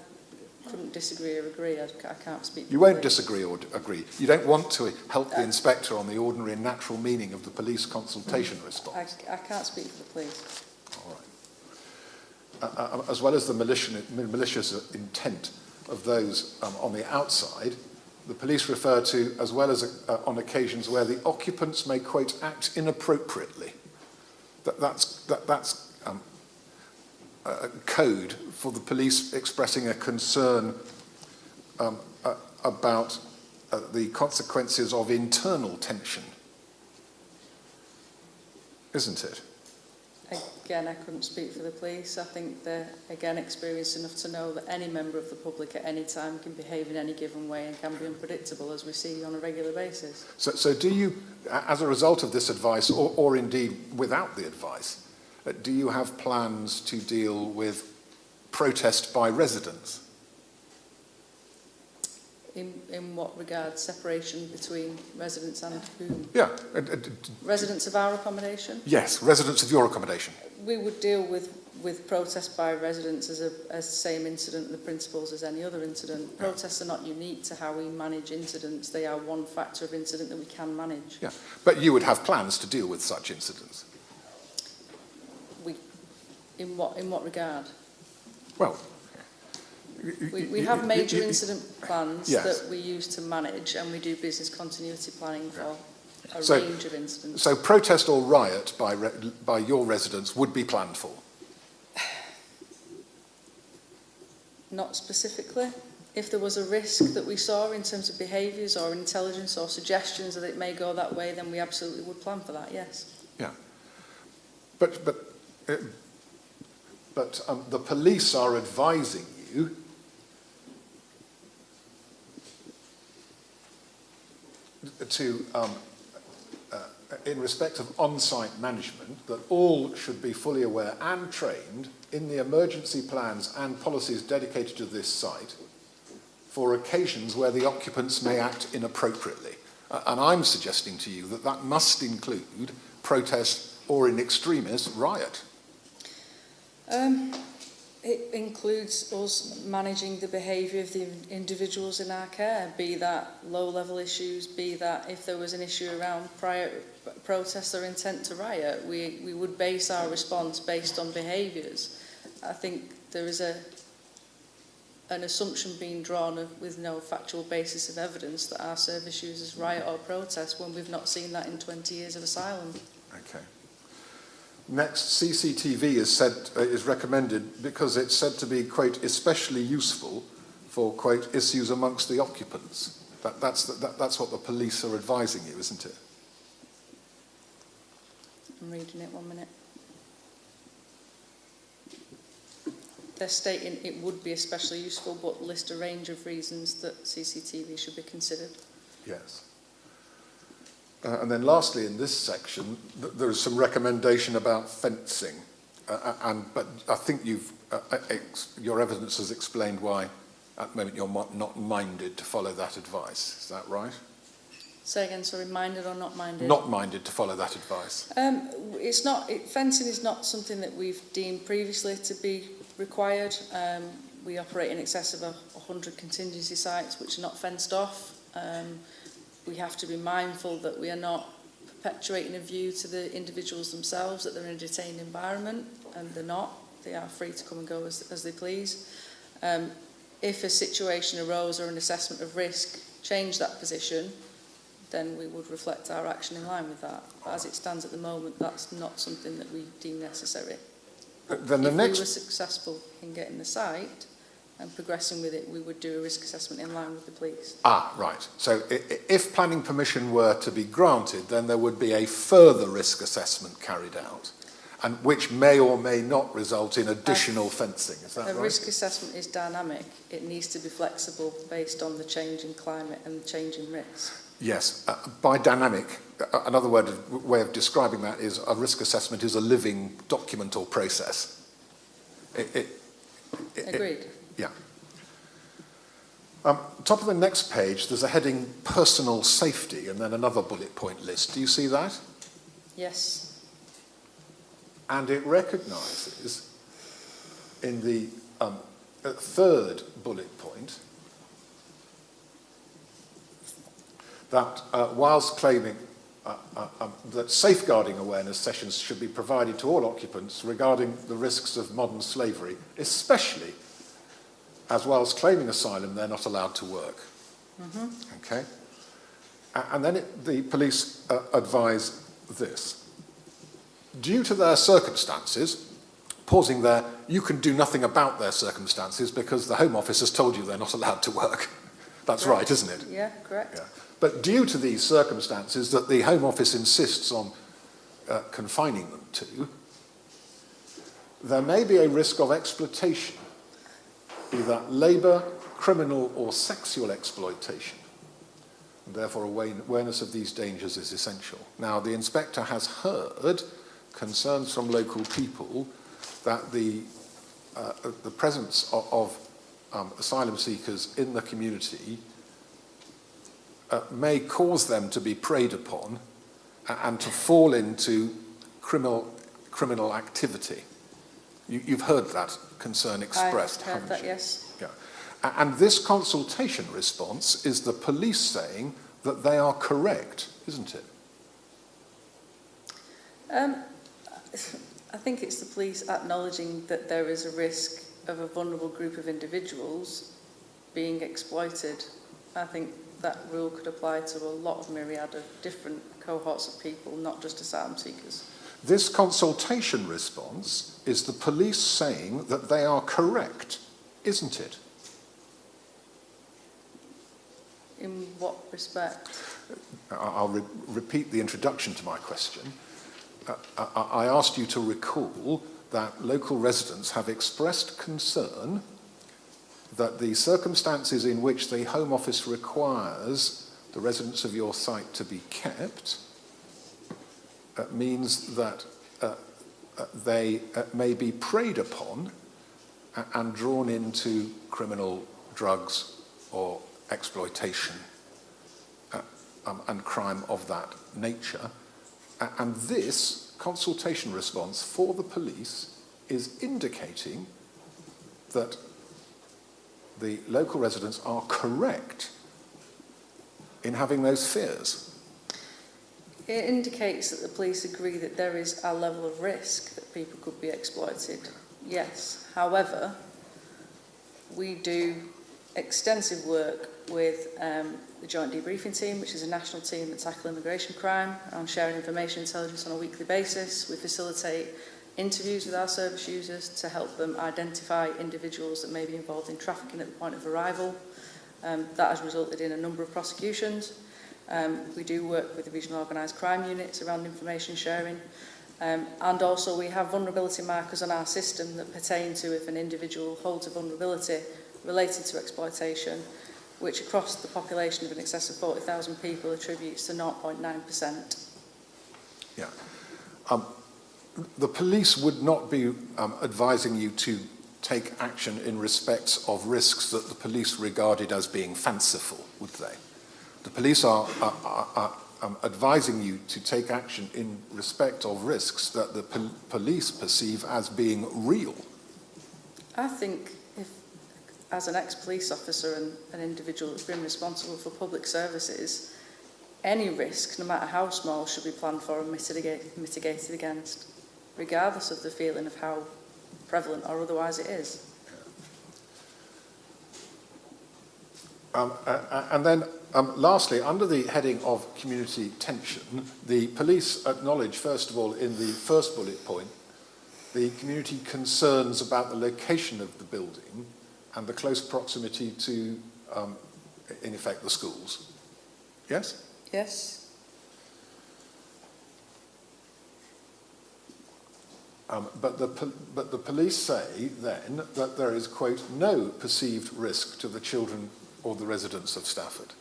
couldn't disagree or agree. I can't speak for You the won't police. disagree or agree. You don't want to help the inspector on the ordinary and natural meaning of the police consultation response. I can't speak for the police. All right. As well as the malicious intent of those on the outside, the police refer to, as well as on occasions where the occupants may, quote, act inappropriately. That's a code for the police expressing a concern about the consequences of internal tension, isn't it? Again, I couldn't speak for the police. I think they're, again, experienced enough to know that any member of the public at any time can behave in any given way and can be unpredictable, as we see on a regular basis. So do you, as a result of this advice, or indeed without the advice, do you have plans to deal with protest by residents? In what regard? Separation between residents and whom? Yeah. Residents of our accommodation? Yes, residents of your accommodation. We would deal with protest by residents as the same incident, the principles as any other incident. Yeah. Protests are not unique to how we manage incidents. They are one factor of incident that we can manage. Yeah, but you would have plans to deal with such incidents? In what regard? Well, we have major incident plans yes. that we use to manage, and we do business continuity planning for a range of incidents. So protest or riot by your residents would be planned for? Not specifically. If there was a risk that we saw in terms of behaviours or intelligence or suggestions that it may go that way, then we absolutely would plan for that, yes. Yeah. But the police are advising you to, in respect of on-site management, that all should be fully aware and trained in the emergency plans and policies dedicated to this site for occasions where the occupants may act inappropriately. And I'm suggesting to you that that must include protest or, in extremis, riot. It includes us managing the behaviour of the individuals in our care, be that low-level issues, be that if there was an issue around prior protest or intent to riot, we would base our response based on behaviours. I think there is an assumption being drawn with no factual basis of evidence that our service uses riot or protest when we've not seen that in 20 years of asylum. Okay. Next, CCTV is recommended because it's said to be, quote, especially useful for, quote, issues amongst the occupants. That's what the police are advising you, isn't it? I'm reading it 1 minute. They're stating it would be especially useful, but list a range of reasons that CCTV should be considered. Yes. And then lastly, in this section, there is some recommendation about fencing. But I think your evidence has explained why, at the moment, you're not minded to follow that advice. Is that right? Say again, sorry, minded or not minded? Not minded to follow that advice. Fencing is not something that we've deemed previously to be required. We operate in excess of 100 contingency sites which are not fenced off. We have to be mindful that we are not perpetuating a view to the individuals themselves that they're in a detained environment, and they're not. They are free to come and go as they please. If a situation arose or an assessment of risk changed that position, then we would reflect our action in line with that. But as it stands at the moment, that's not something that we deem necessary. Then if we were successful in getting the site, and progressing with it, we would do a risk assessment in line with the police. Ah, right. So if planning permission were to be granted, then there would be a further risk assessment carried out, and which may or may not result in additional fencing. Is that right? A risk assessment is dynamic. It needs to be flexible based on the change in climate and the change in risk. Yes. By dynamic, another way of describing that is a risk assessment is a living document or process. Agreed. Yeah. Top of the next page, there's a heading personal safety and then another bullet point list. Do you see that? Yes. And it recognises in the third bullet point that whilst claiming that safeguarding awareness sessions should be provided to all occupants regarding the risks of modern slavery, especially as whilst claiming asylum they're not allowed to work. Mm-hmm. Okay? And then the police advise this. Due to their circumstances, pausing there, you can do nothing about their circumstances because the Home Office has told you they're not allowed to work. That's right, isn't it? Yeah, correct. Yeah. But due to these circumstances that the Home Office insists on confining them to, there may be a risk of exploitation, be that labour, criminal or sexual exploitation. And therefore, awareness of these dangers is essential. Now, the inspector has heard concerns from local people that the presence of asylum seekers in the community may cause them to be preyed upon and to fall into criminal activity. You've heard that concern expressed, I've heard haven't that, you? yes. Yeah. And this consultation response is the police saying that they are correct, isn't it? I think it's the police acknowledging that there is a risk of a vulnerable group of individuals being exploited. I think that rule could apply to a lot of myriad of different cohorts of people, not just asylum seekers. This consultation response is the police saying that they are correct, isn't it? In what respect? I'll repeat the introduction to my question. I asked you to recall that local residents have expressed concern that the circumstances in which the Home Office requires the residents of your site to be kept means that they may be preyed upon and drawn into criminal drugs or exploitation and crime of that nature. And this consultation response for the police is indicating that the local residents are correct in having those fears. It indicates that the police agree that there is a level of risk that people could be exploited. Yes. However, we do extensive work with the Joint Debriefing Team, which is a national team that tackle immigration crime, on sharing information intelligence on a weekly basis. We facilitate interviews with our service users to help them identify individuals that may be involved in trafficking at the point of arrival. That has resulted in a number of prosecutions. We do work with the regional organised crime units around information sharing. And also we have vulnerability markers on our system that pertain to if an individual holds a vulnerability related to exploitation, which across the population of in excess of 40,000 people attributes to 0.9%. Yeah. The police would not be advising you to take action in respect of risks that the police regarded as being fanciful, would they? The police are advising you to take action in respect of risks that the police perceive as being real. I think if, as an ex-police officer and an individual that's been responsible for public services, any risk, no matter how small, should be planned for and mitigated against, regardless of the feeling of how prevalent or otherwise it is. And then, lastly, under the heading of community tension, the police acknowledge, first of all, in the first bullet point, the community concerns about the location of the building and the close proximity to, in effect, the schools. Yes? Yes. But the police say then that there is, quote, no perceived risk to the children or the residents of Stafford.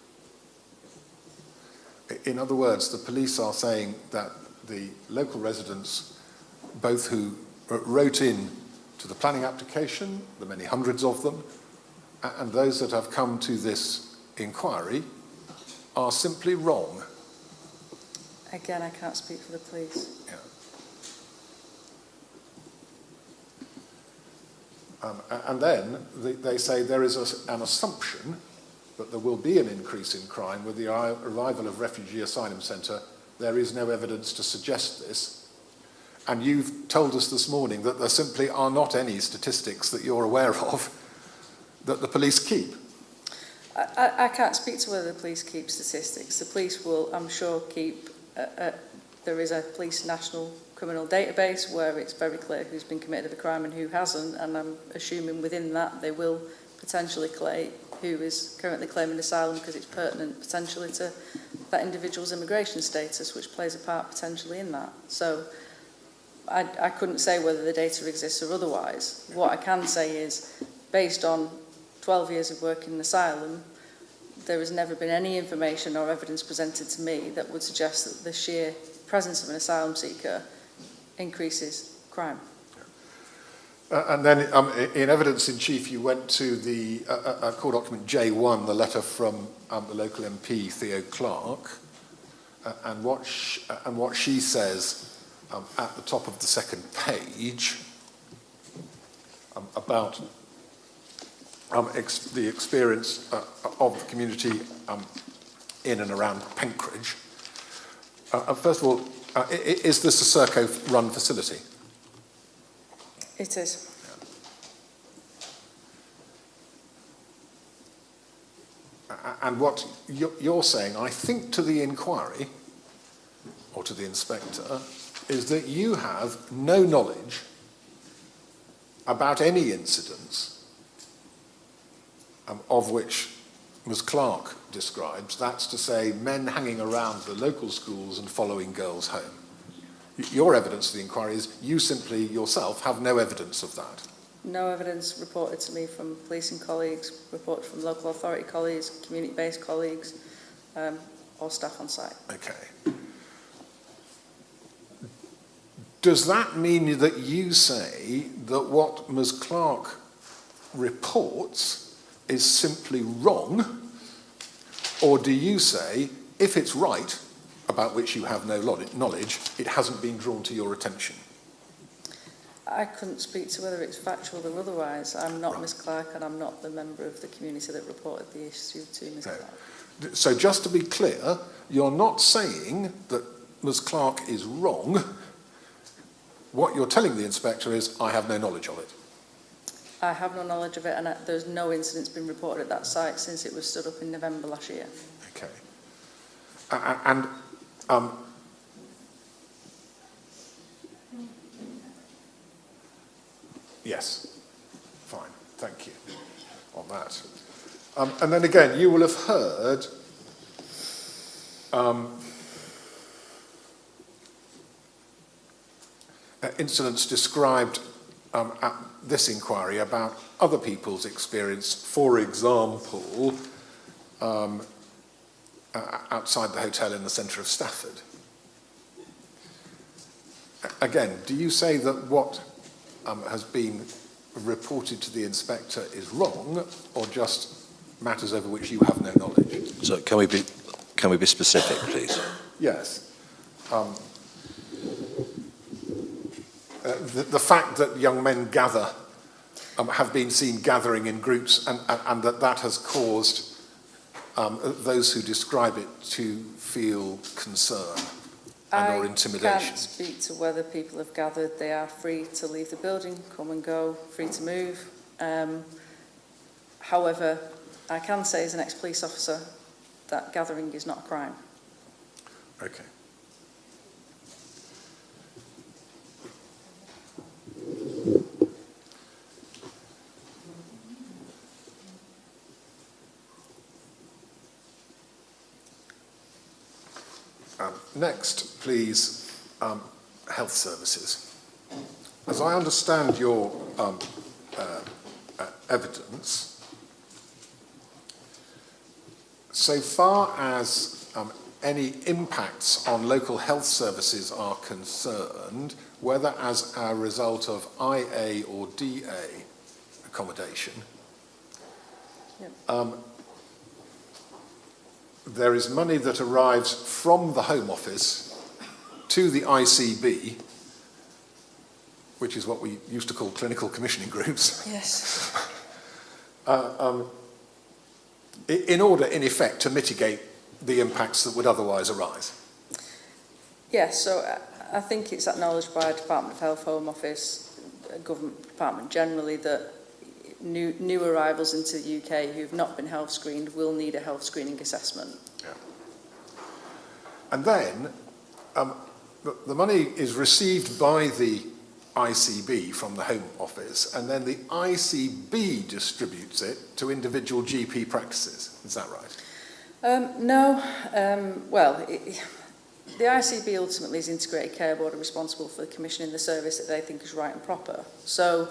In other words, the police are saying that the local residents, both who wrote in to the planning application, the many hundreds of them, and those that have come to this inquiry, are simply wrong. Again, I can't speak for the police. Yeah. And then they say there is an assumption that there will be an increase in crime with the arrival of Refugee Asylum Centre. There is no evidence to suggest this. And you've told us this morning that there simply are not any statistics that you're aware of that the police keep. I can't speak to whether the police keep statistics. The police will, I'm sure, keep... there is a police national criminal database where it's very clear who's been committed a crime and who hasn't, and I'm assuming within that they will potentially claim who is currently claiming asylum because it's pertinent potentially to that individual's immigration status, which plays a part potentially in that. So I couldn't say whether the data exists or otherwise. What I can say is, based on 12 years of work in asylum, there has never been any information or evidence presented to me that would suggest that the sheer presence of an asylum seeker increases crime. And then in evidence in chief, you went to the court document J1, the letter from the local MP, Theo Clark, and what she says at the top of the second page about the experience of the community in and around Penkridge. First of all, is this a Serco-run facility? It is. And what you're saying, I think, to the inquiry, or to the inspector, is that you have no knowledge about any incidents of which Ms. Clark describes. That's to say, men hanging around the local schools and following girls home. Your evidence to the inquiry is you simply yourself have no evidence of that. No evidence reported to me from policing colleagues, reported from local authority colleagues, community-based colleagues, or staff on site. Okay. Does that mean that you say that what Ms. Clark reports is simply wrong? Or do you say, if it's right, about which you have no knowledge, it hasn't been drawn to your attention? I couldn't speak to whether it's factual or otherwise. I'm not Ms. Clark, and I'm not the member of the community that reported the issue to Ms. Clark. So just to be clear, you're not saying that Ms. Clark is wrong. What you're telling the inspector is, I have no knowledge of it. I have no knowledge of it, and there's no incidents been reported at that site since it was stood up in November last year. Okay. Yes, fine, thank you on that. And then again, you will have heard incidents described at this inquiry about other people's experience, for example, outside the hotel in the centre of Stafford. Again, do you say that what has been reported to the inspector is wrong, or just matters over which you have no knowledge? So can we be specific, please? Yes. The fact that young men gather, have been seen gathering in groups, and that has caused those who describe it to feel concern and or intimidation. I can't speak to whether people have gathered. They are free to leave the building, come and go, free to move. However, I can say as an ex-police officer that gathering is not a crime. Okay. Next, please, health services. As I understand your evidence, so far as any impacts on local health services are concerned, whether as a result of IA or DA accommodation, there is money that arrives from the Home Office to the ICB, which is what we used to call clinical commissioning groups. Yes. In order, in effect, to mitigate the impacts that would otherwise arise. Yes, so I think it's acknowledged by Department of Health, Home Office, Government Department generally that new arrivals into the UK who've not been health screened will need a health screening assessment. Yeah. And then the money is received by the ICB from the Home Office, and then the ICB distributes it to individual GP practices. Is that right? No. The ICB ultimately is Integrated Care Board are responsible for commissioning the service that they think is right and proper. So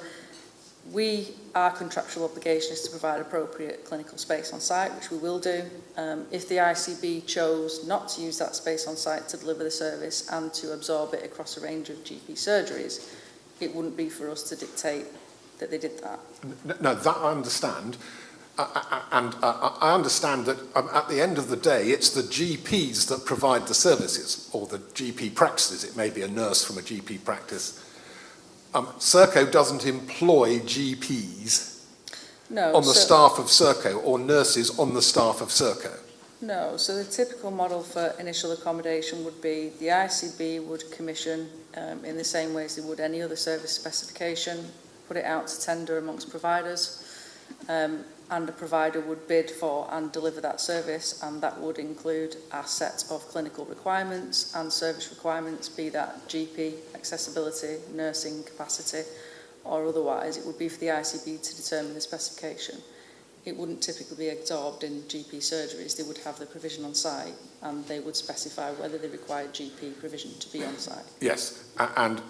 our contractual obligation is to provide appropriate clinical space on site, which we will do. If the ICB chose not to use that space on site to deliver the service and to absorb it across a range of GP surgeries, it wouldn't be for us to dictate that they did that. No, that I understand. I understand that at the end of the day, it's the GPs that provide the services, or the GP practices. It may be a nurse from a GP practice. Serco doesn't employ GPs on the staff of Serco, or nurses on the staff of Serco. No, so the typical model for initial accommodation would be the ICB would commission in the same way as they would any other service specification, put it out to tender amongst providers, and a provider would bid for and deliver that service, and that would include a set of clinical requirements and service requirements, be that GP accessibility, nursing capacity, or otherwise. It would be for the ICB to determine the specification. It wouldn't typically be absorbed in GP surgeries. They would have the provision on site, and they would specify whether they required GP provision to be on site. Yes, and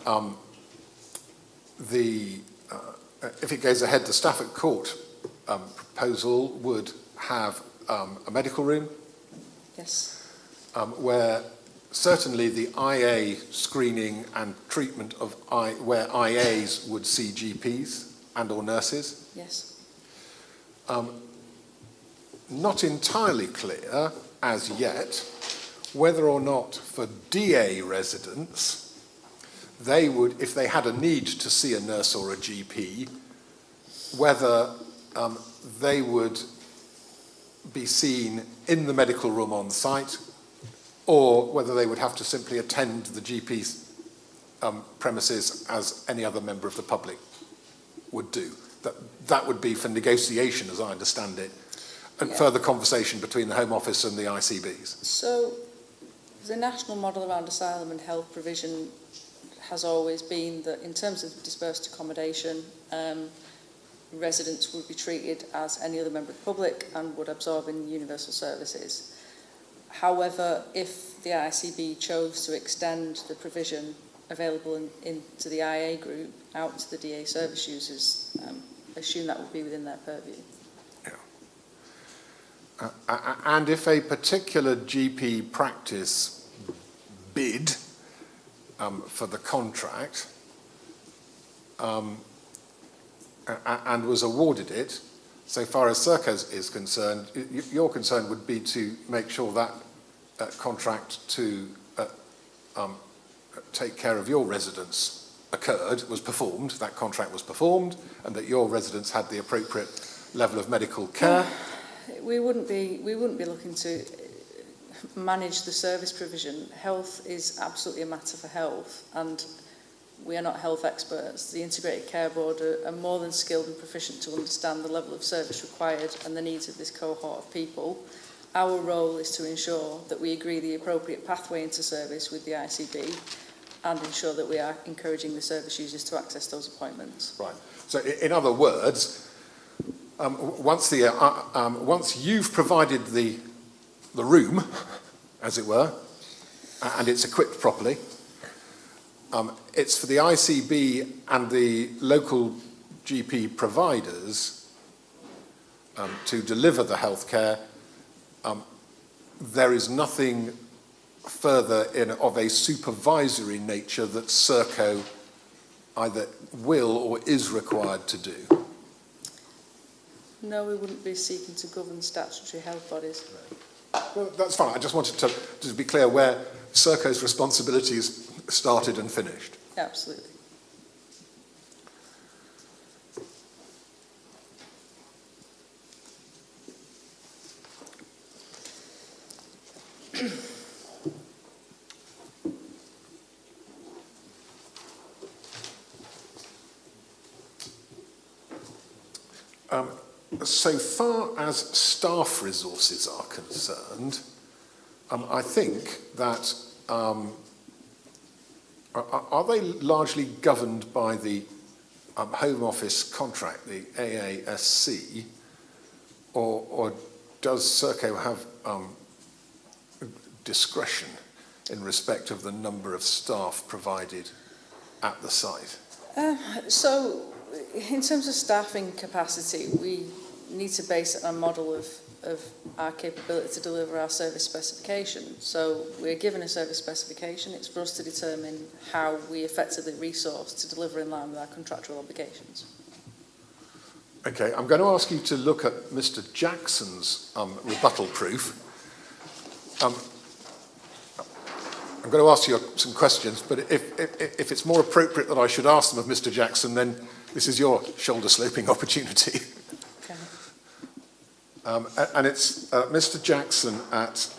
if it goes ahead, the Stafford Court proposal would have a medical room. Yes. Where certainly the IA screening and treatment of where IAs would see GPs and or nurses. Yes. Not entirely clear as yet whether or not for DA residents they would, if they had a need to see a nurse or a GP, whether they would be seen in the medical room on site, or whether they would have to simply attend the GP's premises as any other member of the public would do. That would be for negotiation, as I understand it, and further conversation between the Home Office and the ICBs. So the national model around asylum and health provision has always been that in terms of dispersed accommodation, residents would be treated as any other member of the public and would absorb in universal services. However, if the ICB chose to extend the provision available into the IA group out to the DA service users, assume that would be within their purview. Yeah. And if a particular GP practice bid for the contract and was awarded it, so far as Serco is concerned, your concern would be to make sure that contract to take care of your residents was performed, that contract was performed, and that your residents had the appropriate level of medical care. We wouldn't be looking to manage the service provision. Health is absolutely a matter for health, and we are not health experts. The Integrated Care Board are more than skilled and proficient to understand the level of service required and the needs of this cohort of people. Our role is to ensure that we agree the appropriate pathway into service with the ICB and ensure that we are encouraging the service users to access those appointments. Right. So in other words, once you've provided the room, as it were, and it's equipped properly. It's for the ICB and the local GP providers to deliver the healthcare. There is nothing further of a supervisory nature that Serco either will or is required to do. No, we wouldn't be seeking to govern statutory health bodies. Well, that's fine. I just wanted to be clear where Serco's responsibilities started and finished. Absolutely. So far as staff resources are concerned, I think that are they largely governed by the Home Office contract, the AASC, or does Serco have discretion in respect of the number of staff provided at the site? So, in terms of staffing capacity, we need to base it on a model of our capability to deliver our service specification. So we're given a service specification. It's for us to determine how we effectively resource to deliver in line with our contractual obligations. Okay, I'm going to ask you to look at Mr. Jackson's rebuttal proof. I'm going to ask you some questions, but if it's more appropriate that I should ask them of Mr. Jackson, then this is your shoulder-sloping opportunity. Okay. And it's Mr. Jackson at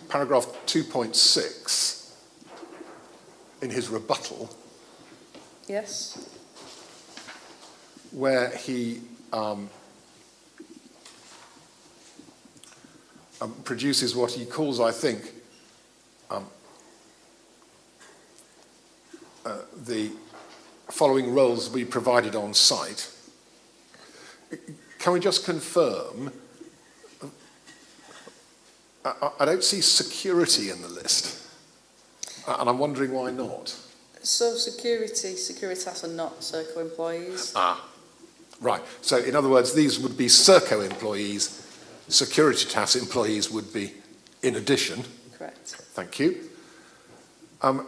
paragraph 2.6 in his rebuttal. Yes. Where he produces what he calls, I think, the following roles we provided on site. Can we just confirm, I don't see security in the list, and I'm wondering why not. So Securitas are not Serco employees. Right. So in other words, these would be Serco employees. Securitas employees would be in addition. Correct. Thank you. And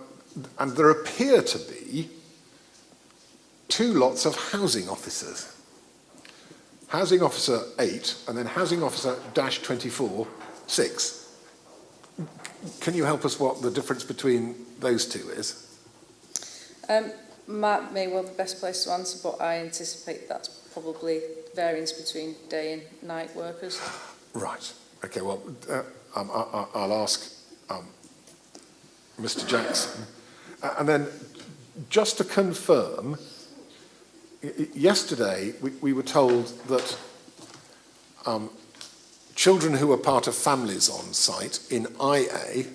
there appear to be two lots of housing officers. Housing Officer 8 and then Housing Officer -24, 6. Can you help us what the difference between those two is? Matt may well be best placed to answer, but I anticipate that's probably variance between day and night workers. Right. Okay, well, I'll ask Mr. Jackson. And then, just to confirm, yesterday we were told that children who are part of families on site in IA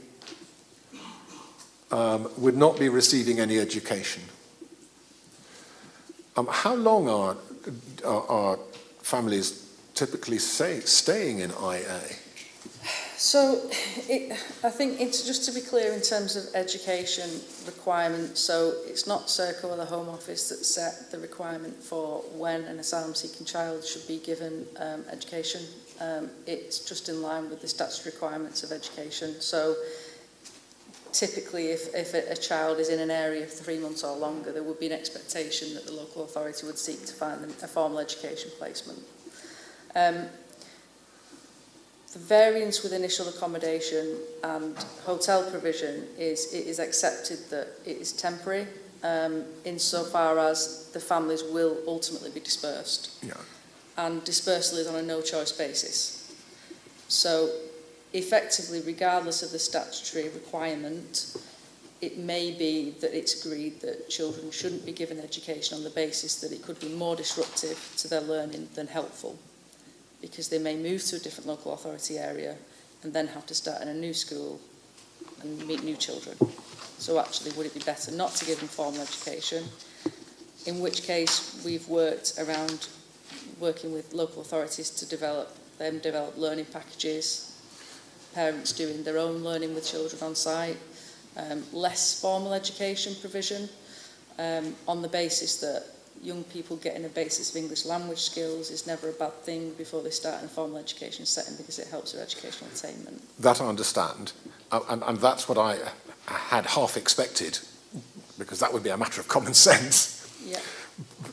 would not be receiving any education. How long are families typically staying in IA? So I think it's just to be clear in terms of education requirements. So it's not Serco or the Home Office that set the requirement for when an asylum-seeking child should be given education. It's just in line with the statutory requirements of education. So typically, if a child is in an area for 3 months or longer, there would be an expectation that the local authority would seek to find them a formal education placement. The variance with initial accommodation and hotel provision is it is accepted that it is temporary, insofar as the families will ultimately be dispersed. Yeah. And dispersal is on a no-choice basis. So effectively, regardless of the statutory requirement, it may be that it's agreed that children shouldn't be given education on the basis that it could be more disruptive to their learning than helpful, because they may move to a different local authority area and then have to start in a new school and meet new children. So actually, would it be better not to give them formal education? In which case, we've worked around working with local authorities to develop learning packages parents doing their own learning with children on site, less formal education provision, on the basis that young people getting a basis of English language skills is never a bad thing before they start in a formal education setting because it helps their educational attainment. That I understand, and that's what I had half expected, because that would be a matter of common sense. Yeah.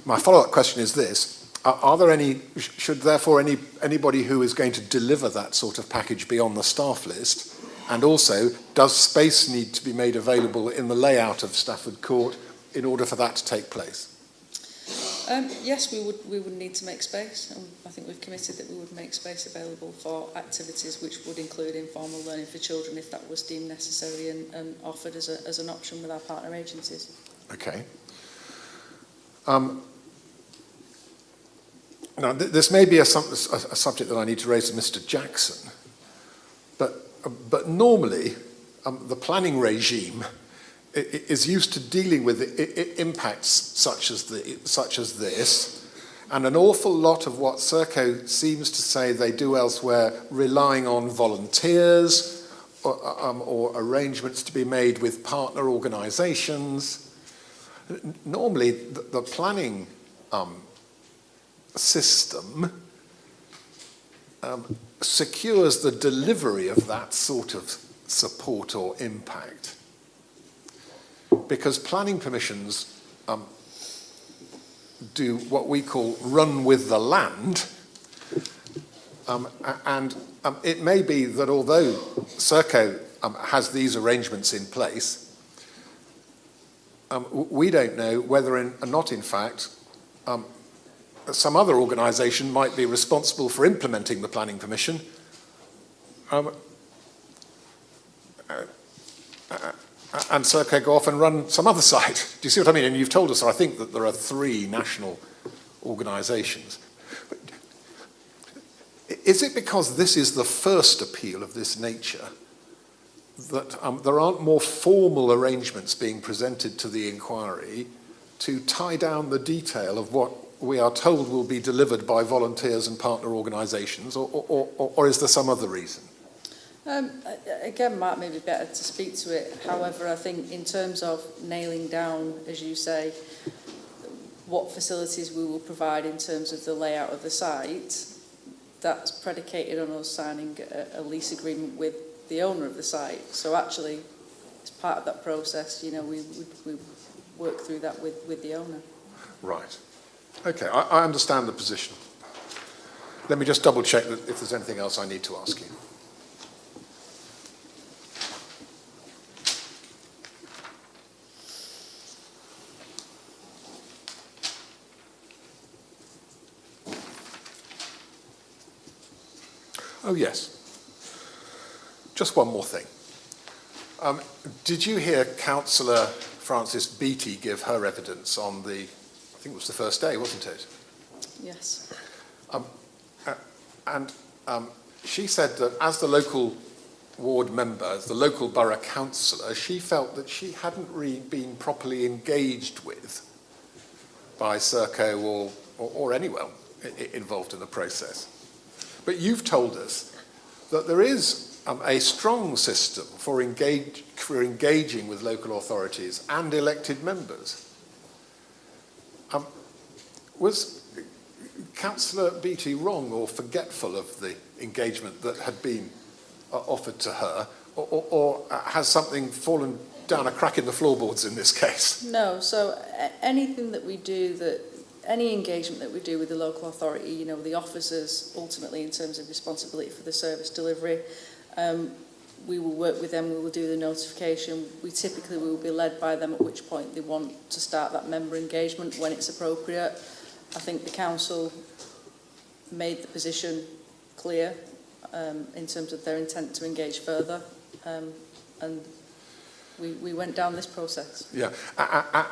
My follow-up question is this. Are there any, should therefore anybody who is going to deliver that sort of package be on the staff list? And also, does space need to be made available in the layout of Stafford Court in order for that to take place? Yes, we would need to make space, and I think we've committed that we would make space available for activities which would include informal learning for children if that was deemed necessary and offered as an option with our partner agencies. Okay. Now, this may be a subject that I need to raise with Mr. Jackson, but normally the planning regime is used to dealing with impacts such as this, and an awful lot of what Serco seems to say they do elsewhere, relying on volunteers or arrangements to be made with partner organisations. Normally, the planning system secures the delivery of that sort of support or impact. Because planning permissions do what we call run with the land, and it may be that although Serco has these arrangements in place, we don't know whether or not, in fact, some other organisation might be responsible for implementing the planning permission, and Serco go off and run some other site. Do you see what I mean? And you've told us, I think, that there are 3 national organisations. Is it because this is the first appeal of this nature that there aren't more formal arrangements being presented to the inquiry to tie down the detail of what we are told will be delivered by volunteers and partner organisations, or is there some other reason? Again, Mark, maybe better to speak to it. However, I think in terms of nailing down, as you say, what facilities we will provide in terms of the layout of the site, that's predicated on us signing a lease agreement with the owner of the site. So actually, as part of that process, you know, we work through that with the owner. Right. Okay, I understand the position. Let me just double check that if there's anything else I need to ask you. Oh, yes. Just one more thing. Did you hear Councillor Frances Beattie give her evidence on the, I think it was the first day, wasn't it? Yes. And she said that as the local ward member, as the local borough councillor, she felt that she hadn't really been properly engaged with by Serco or anyone involved in the process. But you've told us that there is a strong system for engaging with local authorities and elected members. Was Councillor Beattie wrong or forgetful of the engagement that had been offered to her, or has something fallen down a crack in the floorboards in this case? No, so anything that we do, any engagement that we do with the local authority, you know, the officers ultimately in terms of responsibility for the service delivery, we will work with them, we will do the notification. We typically will be led by them at which point they want to start that member engagement when it's appropriate. I think the council made the position clear in terms of their intent to engage further, and we went down this process. Yeah,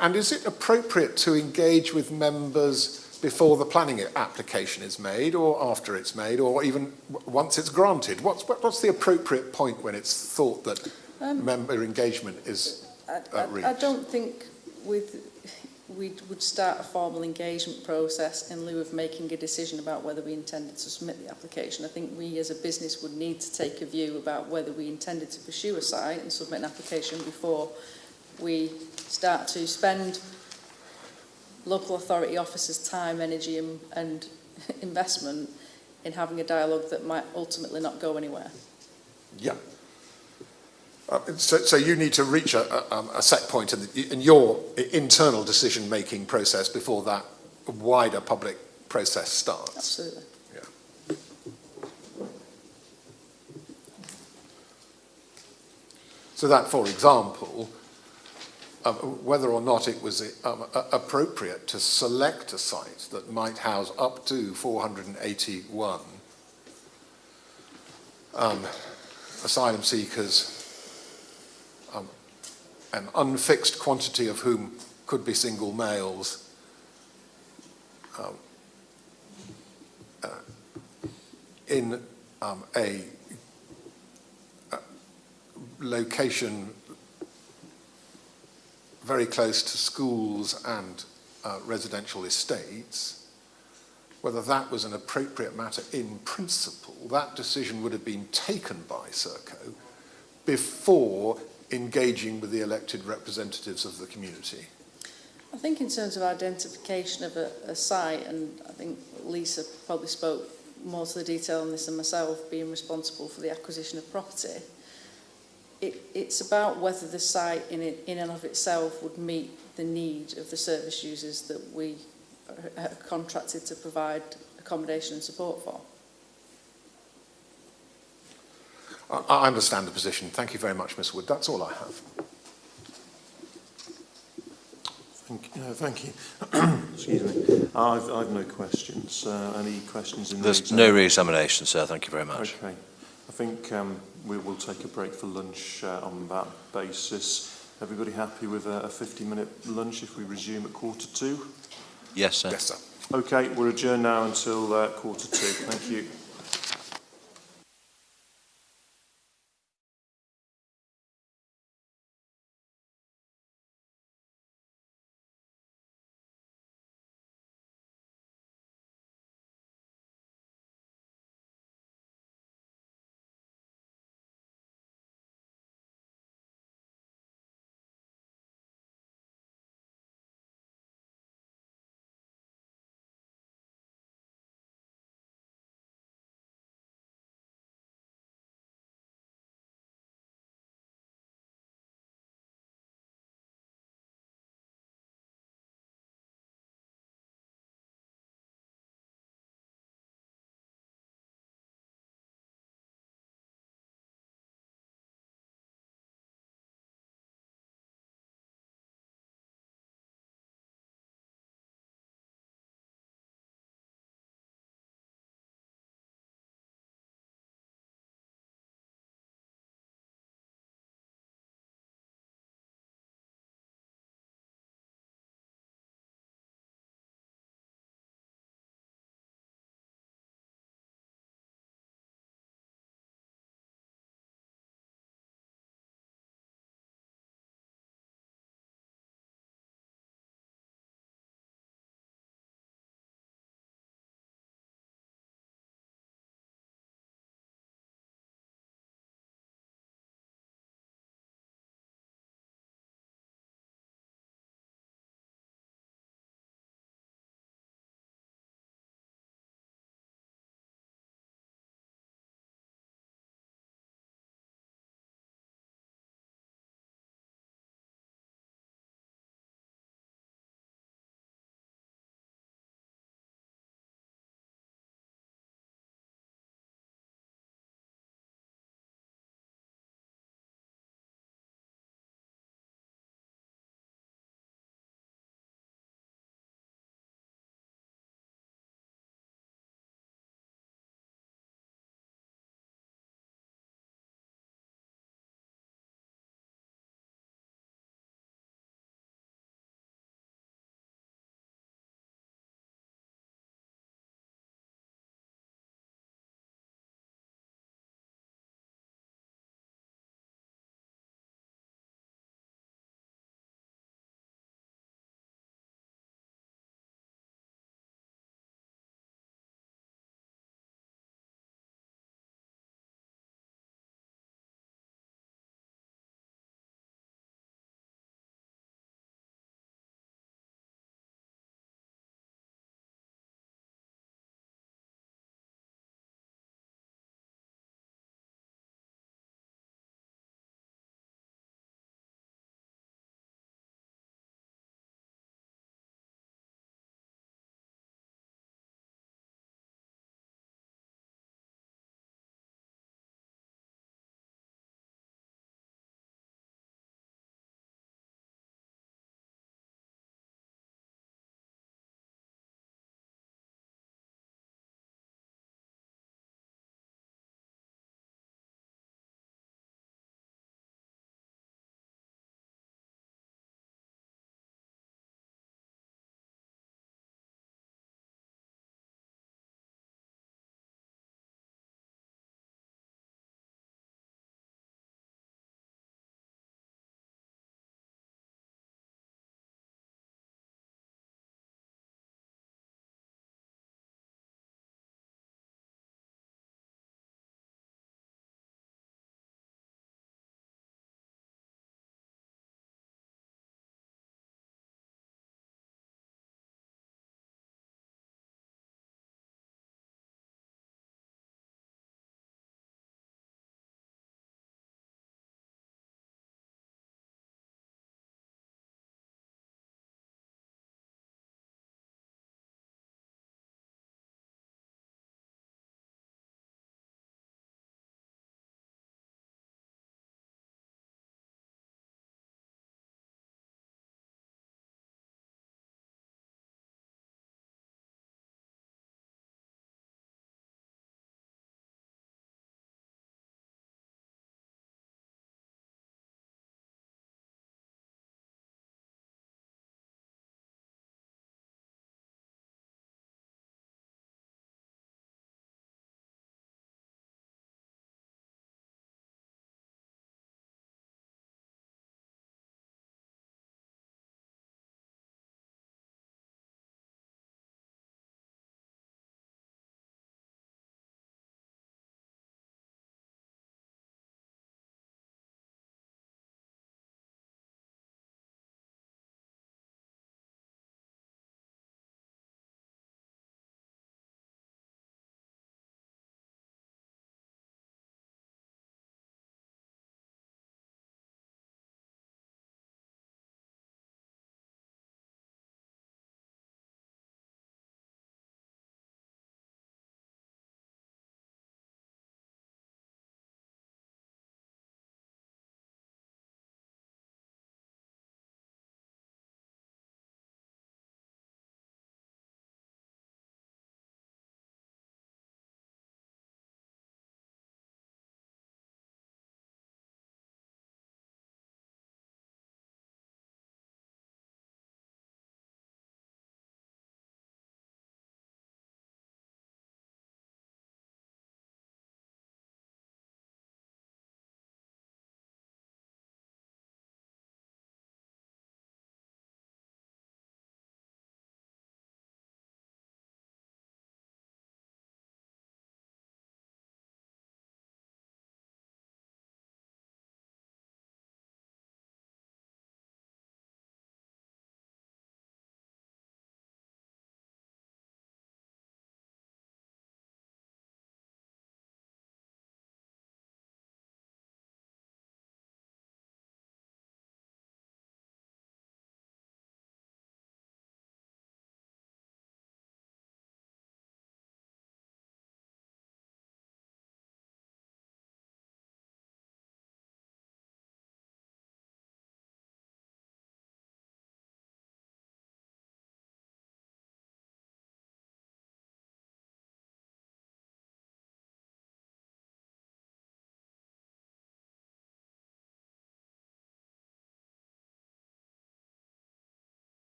and is it appropriate to engage with members before the planning application is made, or after it's made, or even once it's granted? What's the appropriate point when it's thought that member engagement is reached? I don't think we would start a formal engagement process in lieu of making a decision about whether we intended to submit the application. I think we as a business would need to take a view about whether we intended to pursue a site and submit an application before we start to spend local authority officers' time, energy and investment in having a dialogue that might ultimately not go anywhere. Yeah. So you need to reach a set point in your internal decision-making process before that wider public process starts. Absolutely. Yeah. So that, for example, whether or not it was appropriate to select a site that might house up to 481 asylum seekers, an unfixed quantity of whom could be single males, in a location very close to schools and residential estates, whether that was an appropriate matter in principle, that decision would have been taken by Serco before engaging with the elected representatives of the community. I think in terms of identification of a site, and I think Lisa probably spoke more to the detail on this than myself, being responsible for the acquisition of property, it's about whether the site in and of itself would meet the need of the service users that we are contracted to provide accommodation and support for. I understand the position. Thank you very much, Ms Wood. That's all I have. Thank you. Excuse me. I've no questions. Any questions in There's no re-examination, sir. Thank you very much. Okay. I think we will take a break for lunch on that basis. Everybody happy with a 50-minute lunch if we resume at 1:45? Yes, sir. Yes, sir. Okay, we're adjourned now until 1:45. Thank you.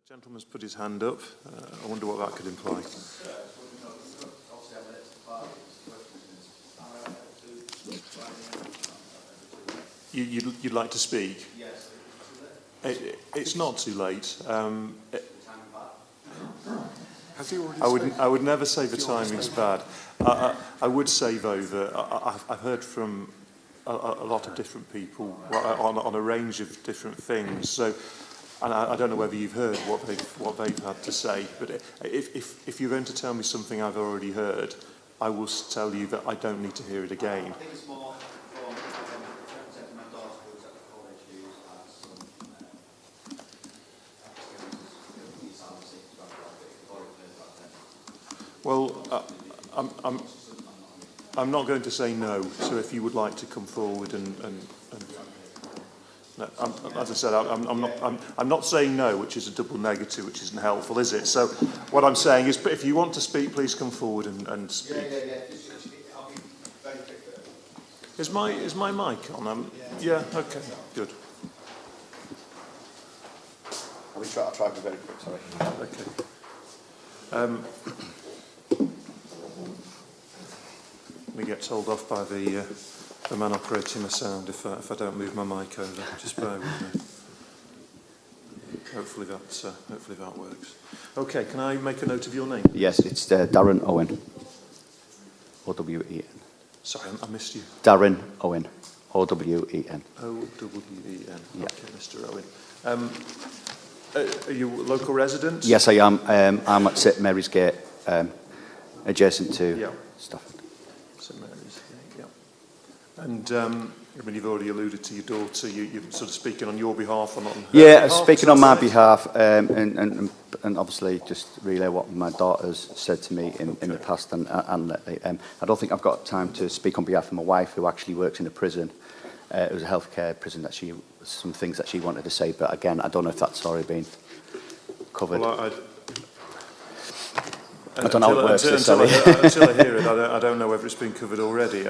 Gentleman's put his hand up. I wonder what that could imply. You'd like to speak? Yes. It's not too late. Has he already I would never say the timing's bad. I would say, though, that I've heard from a lot of different people on a range of different things. So, and I don't know whether you've heard what they've had to say. But if you're going to tell me something I've already heard, I will tell you that I don't need to hear it again. I think it's more from representing my daughter who's at the college who has some experiences. Well, I'm not going to say no. So if you would like to come forward and no, as I said, I'm not saying no, which is a double negative, which isn't helpful, is it? So what I'm saying is, but if you want to speak, please come forward and speak. Yeah. I'll be very quick. Is my mic on? Yeah. Okay. Good. I'll try to be very quick. Sorry. Okay. We get told off by the man operating the sound if I don't move my mic over. Just bear with me. Hopefully that works. Okay, can I make a note of your name? Yes, it's Darren Owen. O-W-E-N. Sorry, I missed you. Darren Owen. O-W-E-N. O-W-E-N. Yeah. Okay, Mr. Owen. Are you a local resident? Yes, I am. I'm at St Mary's Gate, adjacent to Stafford. St Mary's Gate, yeah. And I mean, you've already alluded to your daughter. You're sort of speaking on your behalf or not on her behalf? Speaking on my behalf, and obviously just relay what my daughter's said to me in the past. And I don't think I've got time to speak on behalf of my wife, who actually works in a prison. It was a healthcare prison that some things that she wanted to say, but again, I don't know if that's already been covered. Well, I don't know how it works. Until I hear it, I don't know whether it's been covered already.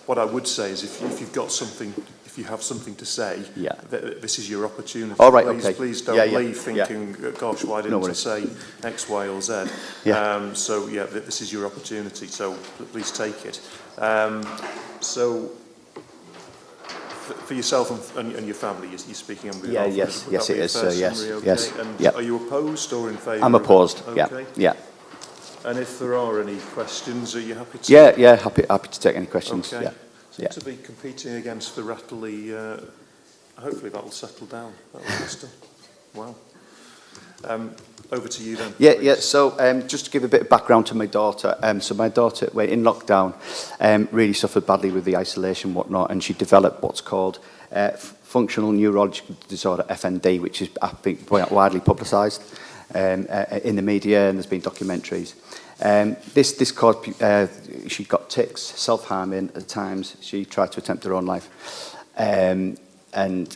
What I would say is, if you've got something, if you have something to say, this is your opportunity. All right, Please don't leave thinking, gosh, why didn't I say X, Y, or Z? So this is your opportunity. So please take it. So. For yourself and your family, you're speaking on behalf of yes, it is, yes. And are you opposed or in favour? I'm opposed, okay. yeah. And if there are any questions, are you happy to? Yeah, happy to take any questions, okay. yeah. To be competing against the Rattley, hopefully that'll settle down. Wow. Over to you then. Yeah. So just to give a bit of background to my daughter. So my daughter, in lockdown, really suffered badly with the isolation and whatnot, and she developed what's called functional neurological disorder, FND, which is, I think, widely publicised in the media, and there's been documentaries. This caused, she got tics, self-harming at times. She tried to attempt her own life. And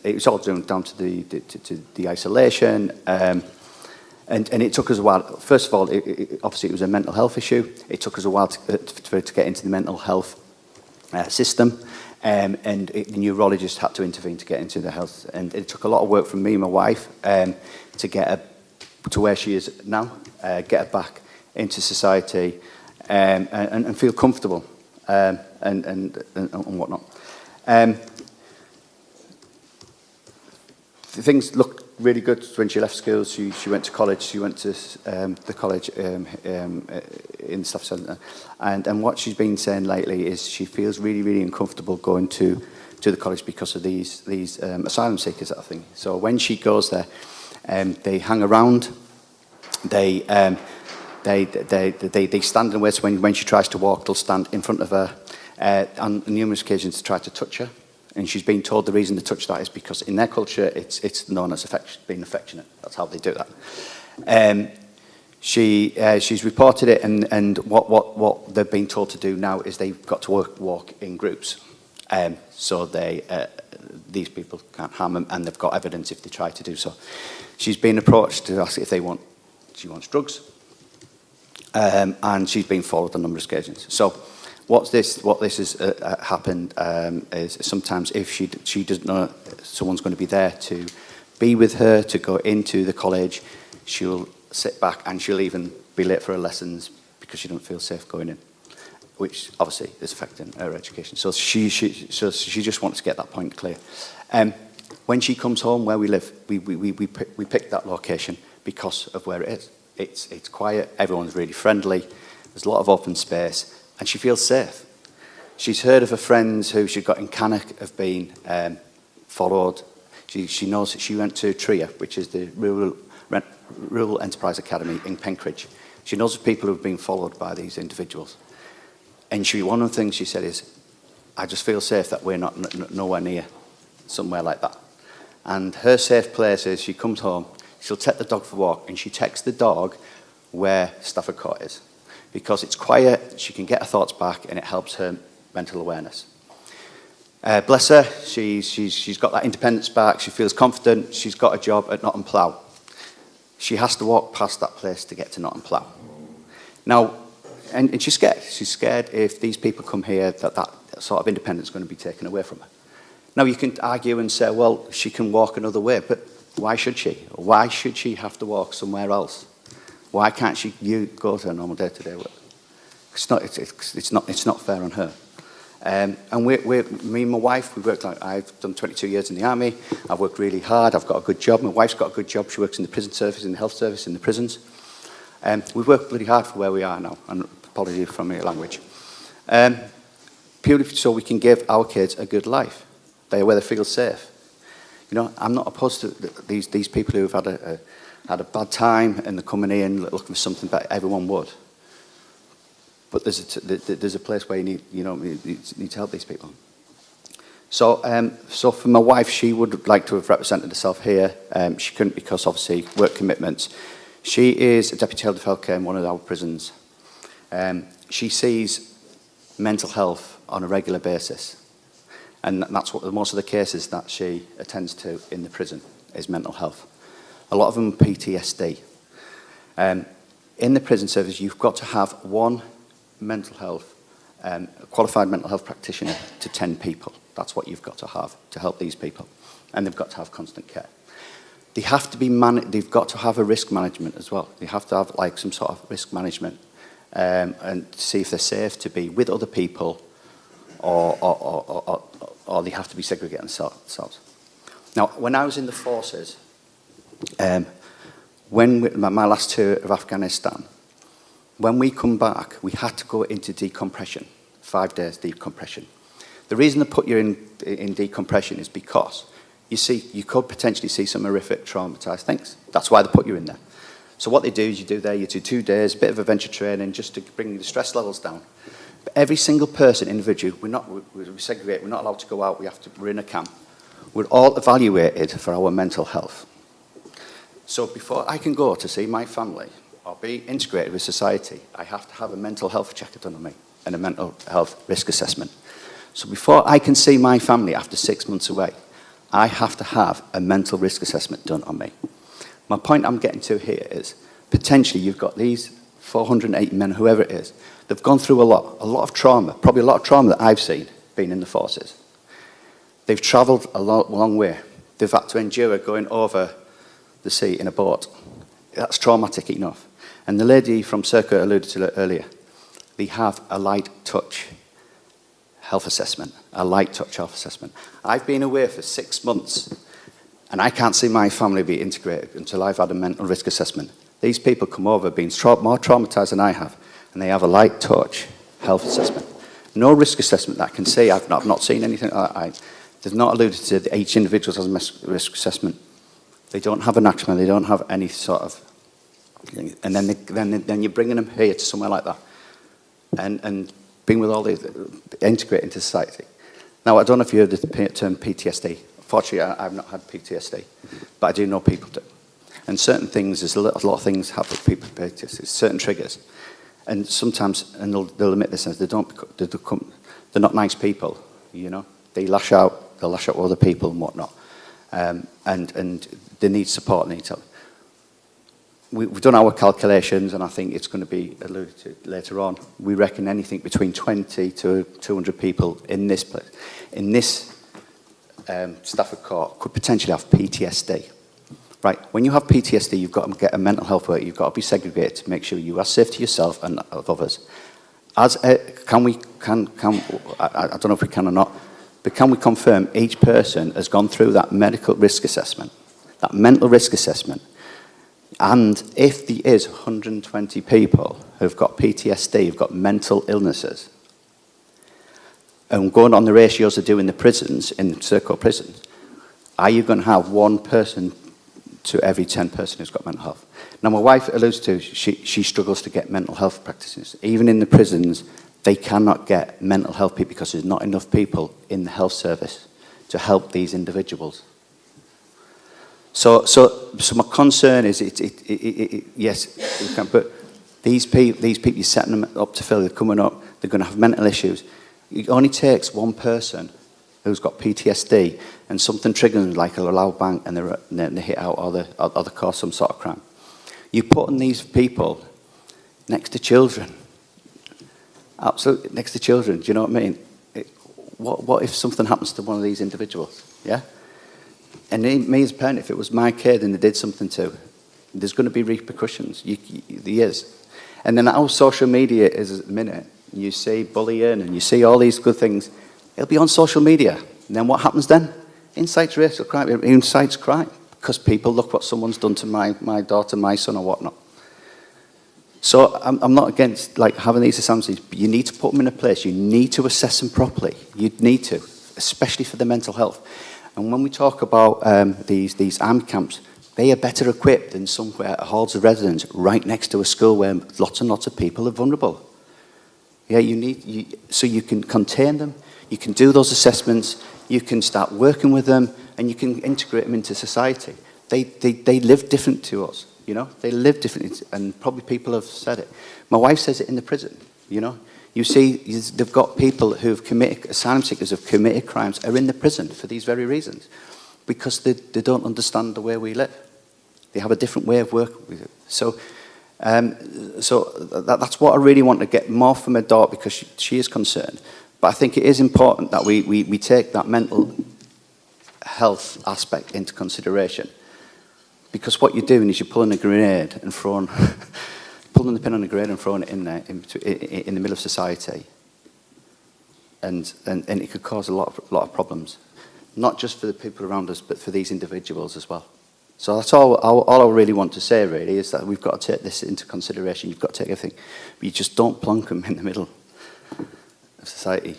it was all down to the isolation. And it took us a while. First of all, obviously it was a mental health issue. It took us a while for her to get into the mental health system. The neurologist had to intervene to get into the health. And it took a lot of work from me and my wife to get her to where she is now, get her back into society and feel comfortable and whatnot. Things looked really good when she left school. She went to college. She went to the college in the staff centre. And what she's been saying lately is she feels really, really uncomfortable going to the college because of these asylum seekers, I think. So when she goes there, they hang around. They stand in the way. So when she tries to walk, they'll stand in front of her on numerous occasions to try to touch her. And she's been told the reason to touch that is because in their culture it's known as being affectionate. That's how they do that. She's reported it, and what they've been told to do now is they've got to walk in groups. So these people can't harm them, and they've got evidence if they try to do so. She's been approached to ask if she wants drugs, and she's been followed on numerous occasions. So what this has happened is sometimes if she doesn't know someone's going to be there to be with her, to go into the college, she'll sit back and she'll even be late for her lessons because she doesn't feel safe going in, which obviously is affecting her education. So she just wants to get that point clear. When she comes home where we live, we picked that location because of where it is. It's quiet, everyone's really friendly, there's a lot of open space, and she feels safe. She's heard of her friends who she got in Cannock have been followed. She knows that she went to TRIA, which is the Rural Enterprise Academy in Penkridge. She knows of people who have been followed by these individuals. And one of the things she said is, I just feel safe that we're not nowhere near somewhere like that. And her safe place is she comes home, she'll take the dog for a walk, and she takes the dog where Stafford Court is. Because it's quiet, she can get her thoughts back, and it helps her mental awareness. Bless her, she's got that independence back, she feels confident, she's got a job at Nottingham Plough. She has to walk past that place to get to Nottingham Plough. Now, and she's scared. She's scared if these people come here that sort of independence is going to be taken away from her. Now, you can argue and say, well, she can walk another way, but why should she? Why should she have to walk somewhere else? Why can't she go to her normal day-to-day work? It's not fair on her. And me and my wife, we worked like, I've done 22 years in the army, I've worked really hard, I've got a good job, my wife's got a good job, she works in the prison service, in the health service, in the prisons. We've worked really hard for where we are now, and apologies for my language. Purely so we can give our kids a good life, where they feel safe. You know, I'm not opposed to these people who have had a bad time and they're coming in looking for something better. Everyone would. But there's a place where you need to help these people. So for my wife, she would like to have represented herself here. She couldn't because obviously work commitments. She is a deputy head of healthcare in one of our prisons. She sees mental health on a regular basis. And that's what most of the cases that she attends to in the prison is mental health. A lot of them PTSD. In the prison service, you've got to have one mental health, a qualified mental health practitioner to 10 people. That's what you've got to have to help these people. And they've got to have constant care. They have to be they've got to have a risk management as well. They have to have like some sort of risk management and see if they're safe to be with other people or they have to be segregated themselves. Now, when I was in the forces, my last tour of Afghanistan, when we come back, we had to go into decompression, 5 days decompression. The reason they put you in decompression is because you could potentially see some horrific traumatized things. That's why they put you in there. So what they do is you do 2 days, a bit of adventure training just to bring the stress levels down. But every single person, individual, we segregate, we're not allowed to go out, we're in a camp. We're all evaluated for our mental health. So before I can go to see my family or be integrated with society, I have to have a mental health check done on me and a mental health risk assessment. So before I can see my family after 6 months away, I have to have a mental risk assessment done on me. My point I'm getting to here is, potentially you've got these 480 men, whoever it is, they've gone through a lot of trauma, probably a lot of trauma that I've seen being in the forces. They've travelled a long way. They've had to endure going over the sea in a boat. That's traumatic enough. And the lady from Circa alluded to it earlier. They have a light touch health assessment, a light touch health assessment. I've been away for 6 months and I can't see my family be integrated until I've had a mental risk assessment. These people come over being more traumatized than I have, and they have a light touch health assessment. No risk assessment that I can see. I've not seen anything like that. They've not alluded to each individual has a risk assessment. They don't have an action, they don't have any sort of, and then you're bringing them here to somewhere like that, and being with all these, integrate into society. Now, I don't know if you heard the term PTSD. Fortunately, I've not had PTSD, but I do know people do. And certain things, there's a lot of things happen with people with PTSD, certain triggers. And sometimes, and they'll admit this, they're not nice people, you know. They'll lash out with other people and whatnot. And they need support, they need help. We've done our calculations, and I think it's going to be alluded to later on. We reckon anything between 20 to 200 people in this place, in this Stafford Court, could potentially have PTSD. Right, when you have PTSD, you've got to get a mental health worker, you've got to be segregated to make sure you are safe to yourself and of others. I don't know if we can or not, but can we confirm each person has gone through that medical risk assessment, that mental risk assessment, and if there is 120 people who've got PTSD, who've got mental illnesses, and going on the ratios they do in the prisons, in Serco prisons, are you going to have one person to every 10 person who's got mental health? Now, my wife alludes to, she struggles to get mental health practitioners. Even in the prisons, they cannot get mental health people because there's not enough people in the health service to help these individuals. So my concern is, yes, we can, but these people, you're setting them up to fail, they're coming up, they're going to have mental issues. It only takes one person who's got PTSD and something triggers them, like a loud bang, and they hit out or they cause some sort of crime. You're putting these people next to children. Absolutely, next to children, do you know what I mean? What if something happens to one of these individuals, yeah? And me as a parent, if it was my kid and they did something to, there's going to be repercussions, there is. And then how social media is at the minute, you see bullying and you see all these good things, it'll be on social media. And then what happens then? Incites racial crime, it incites crime. Because people look what someone's done to my daughter, my son, or whatnot. So I'm not against like having these assumptions, but you need to put them in a place. You need to assess them properly. You need to, especially for the mental health. And when we talk about these army camps, they are better equipped than somewhere halls of residence right next to a school where lots and lots of people are vulnerable. Yeah, so you can contain them. You can do those assessments. You can start working with them, and you can integrate them into society. They live different to us, you know. They live differently, and probably people have said it. My wife says it in the prison, you know. You see, they've got people who've committed, asylum seekers who've committed crimes, are in the prison for these very reasons, because they don't understand the way we live. They have a different way of working with it. So that's what I really want to get more from my daughter, because she is concerned. But I think it is important that we take that mental health aspect into consideration. Because what you're doing is you're pulling a grenade and throwing, pulling the pin on a grenade and throwing it in there, in the middle of society. And it could cause a lot of problems. Not just for the people around us, but for these individuals as well. So that's all I really want to say, really, is that we've got to take this into consideration. You've got to take everything. But you just don't plonk them in the middle of society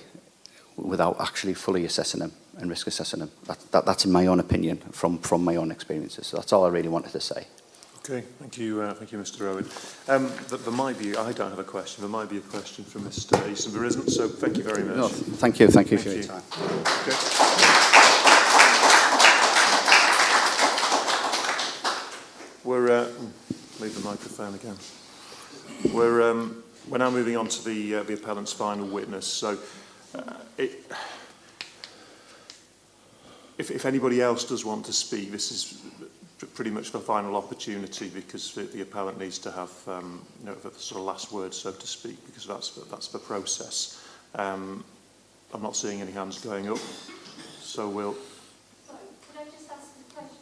without actually fully assessing them and risk assessing them. That's in my own opinion, from my own experiences. So that's all I really wanted to say. Okay, thank you, Mr. Owen. There might be, I don't have a question, there might be a question from Mr. Easton. There isn't, so thank you very much. No, thank you for your time. Okay. We're, leave the microphone again. We're now moving on to the appellant's final witness. So, if anybody else does want to speak, this is pretty much the final opportunity, because the appellant needs to have the sort of last word, so to speak, because that's the process. I'm not seeing any hands going up, so we'll. Sorry, could I just ask a question?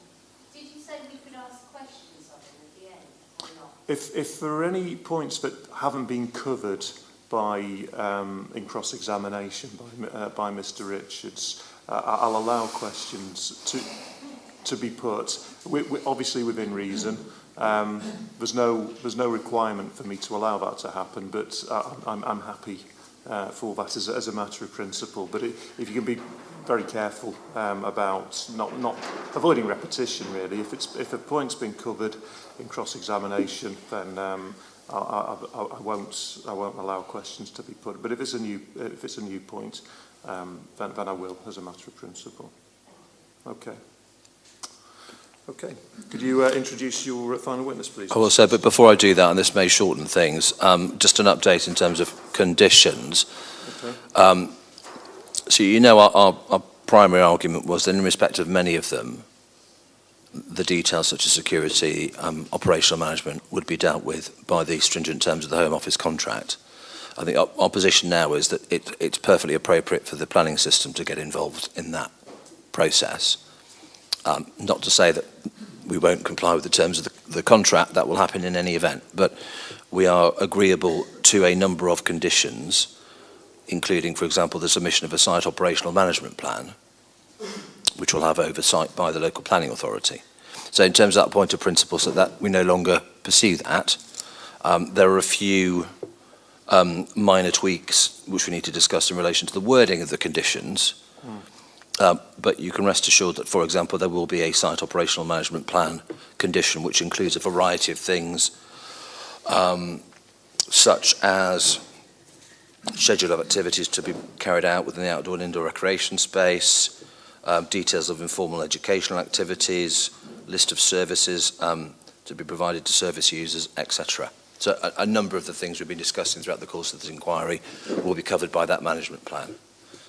Did you say we could ask questions of him at the end, or not? If there are any points that haven't been covered by in cross-examination by Mr. Richards, I'll allow questions to be put, obviously within reason. There's no requirement for me to allow that to happen, but I'm happy for that as a matter of principle. But if you can be very careful about not avoiding repetition, really. If a point's been covered in cross-examination, then I won't allow questions to be put. But if it's a new point, then I will, as a matter of principle. Okay. Okay. Could you introduce your final witness, please? I will say, but before I do that, and this may shorten things, just an update in terms of conditions. Okay. So you know our primary argument was that in respect of many of them, the details such as security, operational management would be dealt with by the stringent terms of the Home Office contract. I think our position now is that it's perfectly appropriate for the planning system to get involved in that process. Not to say that we won't comply with the terms of the contract, that will happen in any event. But we are agreeable to a number of conditions, including, for example, the submission of a site operational management plan, which will have oversight by the local planning authority. So in terms of that point of principle, so that we no longer pursue that. There are a few minor tweaks which we need to discuss in relation to the wording of the conditions. But you can rest assured that, for example, there will be a site operational management plan condition which includes a variety of things, such as schedule of activities to be carried out within the outdoor and indoor recreation space, details of informal educational activities, list of services to be provided to service users, etc. So a number of the things we've been discussing throughout the course of this inquiry will be covered by that management plan.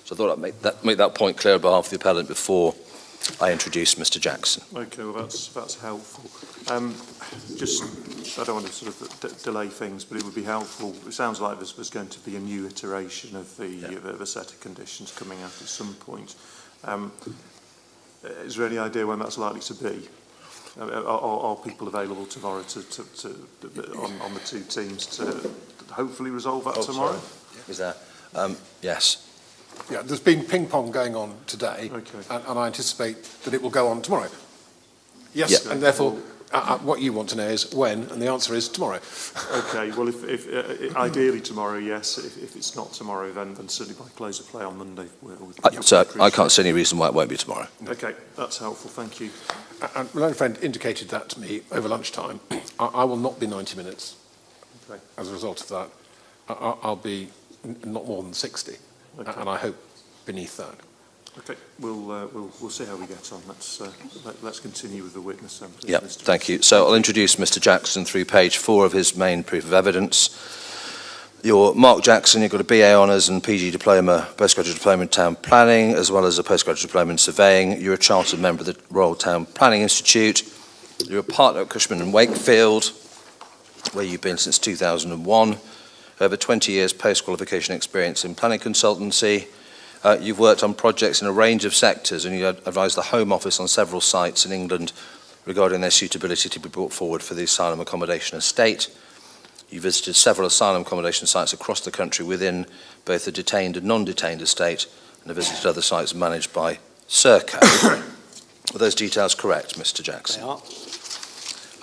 So I thought I'd make that point clear on behalf of the appellant before I introduce Mr. Jackson. Okay, well that's helpful. Just, I don't want to sort of delay things, but it would be helpful. It sounds like there's going to be a new iteration of the set of conditions coming out at some point. Is there any idea when that's likely to be? Are people available tomorrow on the two teams to hopefully resolve that tomorrow? Sorry. Is that? Yes. Yeah, there's been ping pong going on today, and I anticipate that it will go on tomorrow. Yes, and therefore, what you want to know is when, and the answer is tomorrow. Okay, well, if ideally tomorrow, yes. If it's not tomorrow, then certainly by close of play on Monday. So I can't see any reason why it won't be tomorrow. Okay, that's helpful. Thank you. And my own friend indicated that to me over lunchtime. I will not be 90 minutes. Okay. As a result of that, I'll be not more than 60, and I hope beneath that. Okay, we'll see how we get on. Let's continue with the witness then, please. Yeah, thank you. So I'll introduce Mr. Jackson through page 4 of his main proof of evidence. You're Mark Jackson, you've got a BA Honours and PG diploma, postgraduate diploma in town planning, as well as a postgraduate diploma in surveying. You're a chartered member of the Royal Town Planning Institute. You're a partner at Cushman & Wakefield, where you've been since 2001. Over 20 years post-qualification experience in planning consultancy. You've worked on projects in a range of sectors, and you advised the Home Office on several sites in England regarding their suitability to be brought forward for the asylum accommodation estate. You visited several asylum accommodation sites across the country within both the detained and non-detained estate, and have visited other sites managed by Serco. Are those details correct, Mr. Jackson? They are.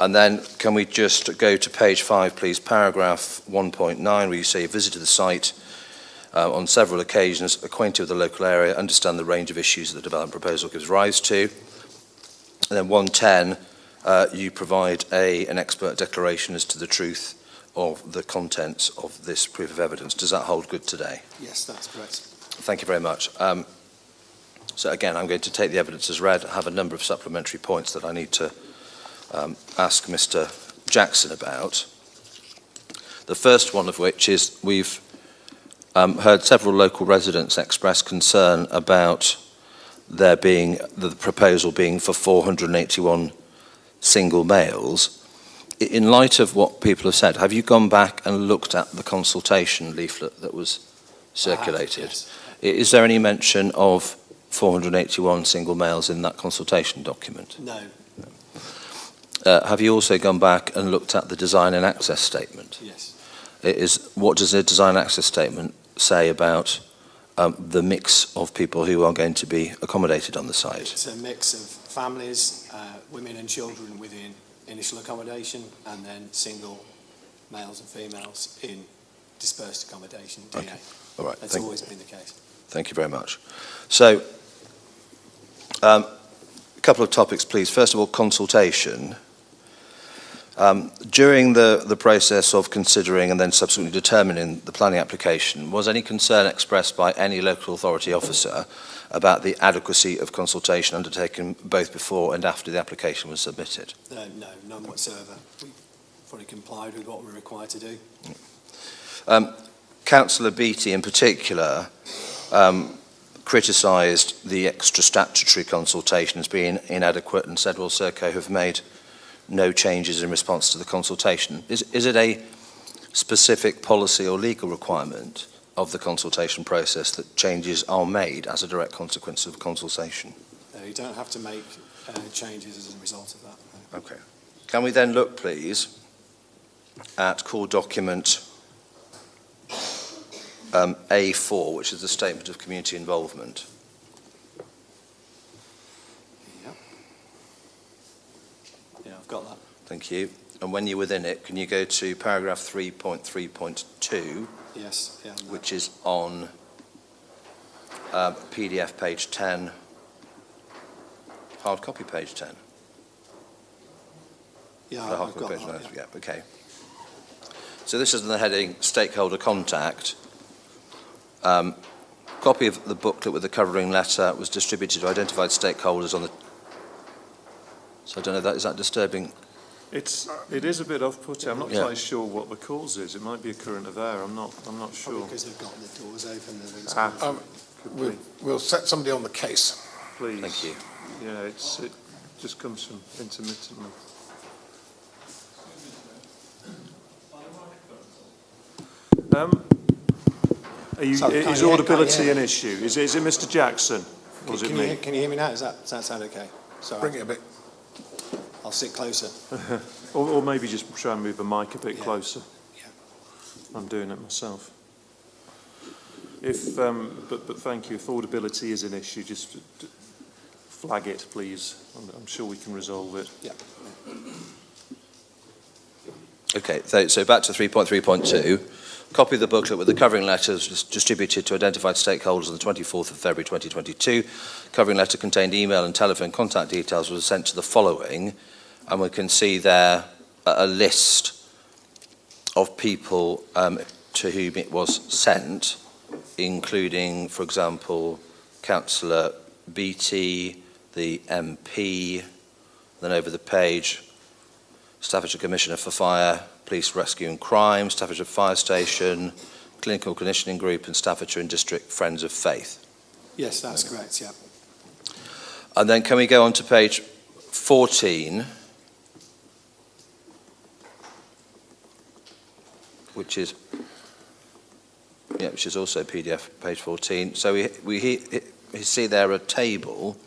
And then can we just go to page 5, please, paragraph 1.9, where you say you visited the site on several occasions, acquainted with the local area, understand the range of issues that the development proposal gives rise to. And then 110, you provide an expert declaration as to the truth of the contents of this proof of evidence. Does that hold good today? Yes, that's correct. Thank you very much. So again, I'm going to take the evidence as read. I have a number of supplementary points that I need to ask Mr. Jackson about. The first one of which is we've heard several local residents express concern about there being the proposal being for 481 single males. In light of what people have said, have you gone back and looked at the consultation leaflet that was circulated? Yes. Is there any mention of 481 single males in that consultation document? No. Have you also gone back and looked at the design and access statement? Yes. What does the design and access statement say about the mix of people who are going to be accommodated on the site? It's a mix of families, women and children within initial accommodation, and then single males and females in dispersed accommodation, DA. Okay. All right. That's always been the case. Thank you very much. So, a couple of topics, please. First of all, consultation. During the process of considering and then subsequently determining the planning application, was any concern expressed by any local authority officer about the adequacy of consultation undertaken both before and after the application was submitted? No, none whatsoever. We fully complied with what we're required to do. Councillor Beattie in particular criticised the extra statutory consultation as being inadequate and said, well, Serco have made no changes in response to the consultation. Is it a specific policy or legal requirement of the consultation process that changes are made as a direct consequence of consultation? You don't have to make changes as a result of that. Okay. Can we then look, please, at core document A4, which is the Statement of Community Involvement. Yeah, I've got that. Thank you. And when you're within it, can you go to paragraph 3.3.2, Yes, yeah. which is on PDF page 10, hard copy page 10? Yeah, The hard I've copy got page that. 9, Yeah. yeah, okay. So this is in the heading Stakeholder Contact. Copy of the booklet with the covering letter was distributed to identified stakeholders on the... So I don't know, is that disturbing? It is a bit off-putting. I'm not Yeah. quite sure what the cause is. It might be a current affair. I'm not sure. Because they've got the doors open. We'll set somebody on the case. Please. Thank you. Yeah, it just comes from intermittently. Is audibility an issue? Is it Mr. Jackson? Or is it me? Can you hear me now? Does that sound okay? Sorry. Bring it a bit. I'll sit closer. or maybe just try and move the mic a bit closer. Yeah. I'm doing it myself. But thank you. If audibility is an issue, just flag it, please. I'm sure we can resolve it. Yeah. Okay, so back to 3.3.2. Copy of the booklet with the covering letter was distributed to identified stakeholders on the 24th of February 2022. Covering letter contained email and telephone contact details was sent to the following, and we can see there a list of people to whom it was sent, including, for example, Councillor Beattie, the MP, then over the page, Staffordshire Commissioner for Fire, Police Rescue and Crime, Staffordshire Fire Station, Clinical Conditioning Group and Staffordshire and District Friends of Faith. Yes, that's correct, yeah. And then can we go on to page 14, which is also PDF, page 14. So we see there a table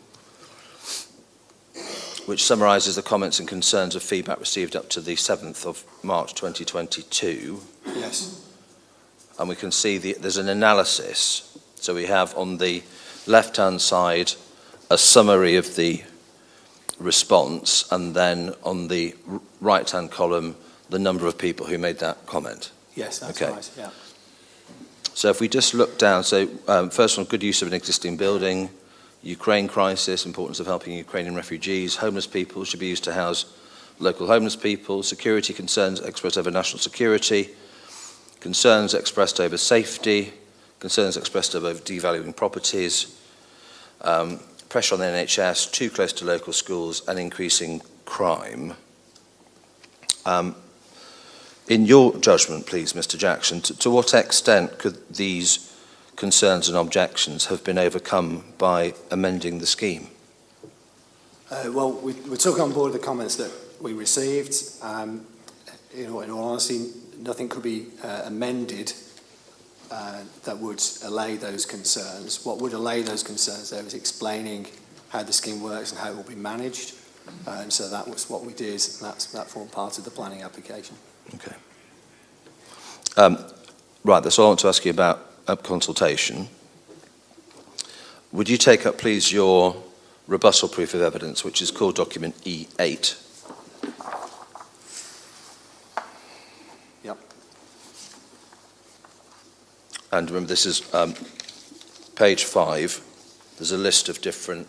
which summarises the comments and concerns of feedback received up to the 7th of March 2022. Yes. And we can see there's an analysis. So we have on the left-hand side a summary of the response, and then on the right-hand column, the number of people who made that comment. Yes, that's Okay. right, yeah. So if we just look down, so first one, good use of an existing building, Ukraine crisis, importance of helping Ukrainian refugees, homeless people should be used to house local homeless people, security concerns expressed over national security, concerns expressed over safety, concerns expressed over devaluing properties, pressure on the NHS, too close to local schools, and increasing crime. In your judgment, please, Mr. Jackson, to what extent could these concerns and objections have been overcome by amending the scheme? Well, we took on board the comments that we received. In all honesty, nothing could be amended that would allay those concerns. What would allay those concerns, though, is explaining how the scheme works and how it will be managed. And so that was what we did. That formed part of the planning application. Okay. Right, that's all I want to ask you about consultation. Would you take up, please, your rebuttal proof of evidence, which is called document E8? Yep. And remember, this is page 5. There's a list of different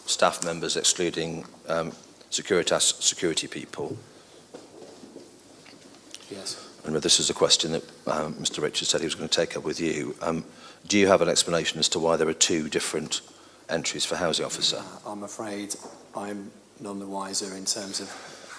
staff members, excluding Securitas security people. Yes. And this is a question that Mr. Richards said he was going to take up with you. Do you have an explanation as to why there are two different entries for housing officer? I'm afraid I'm none the wiser in terms of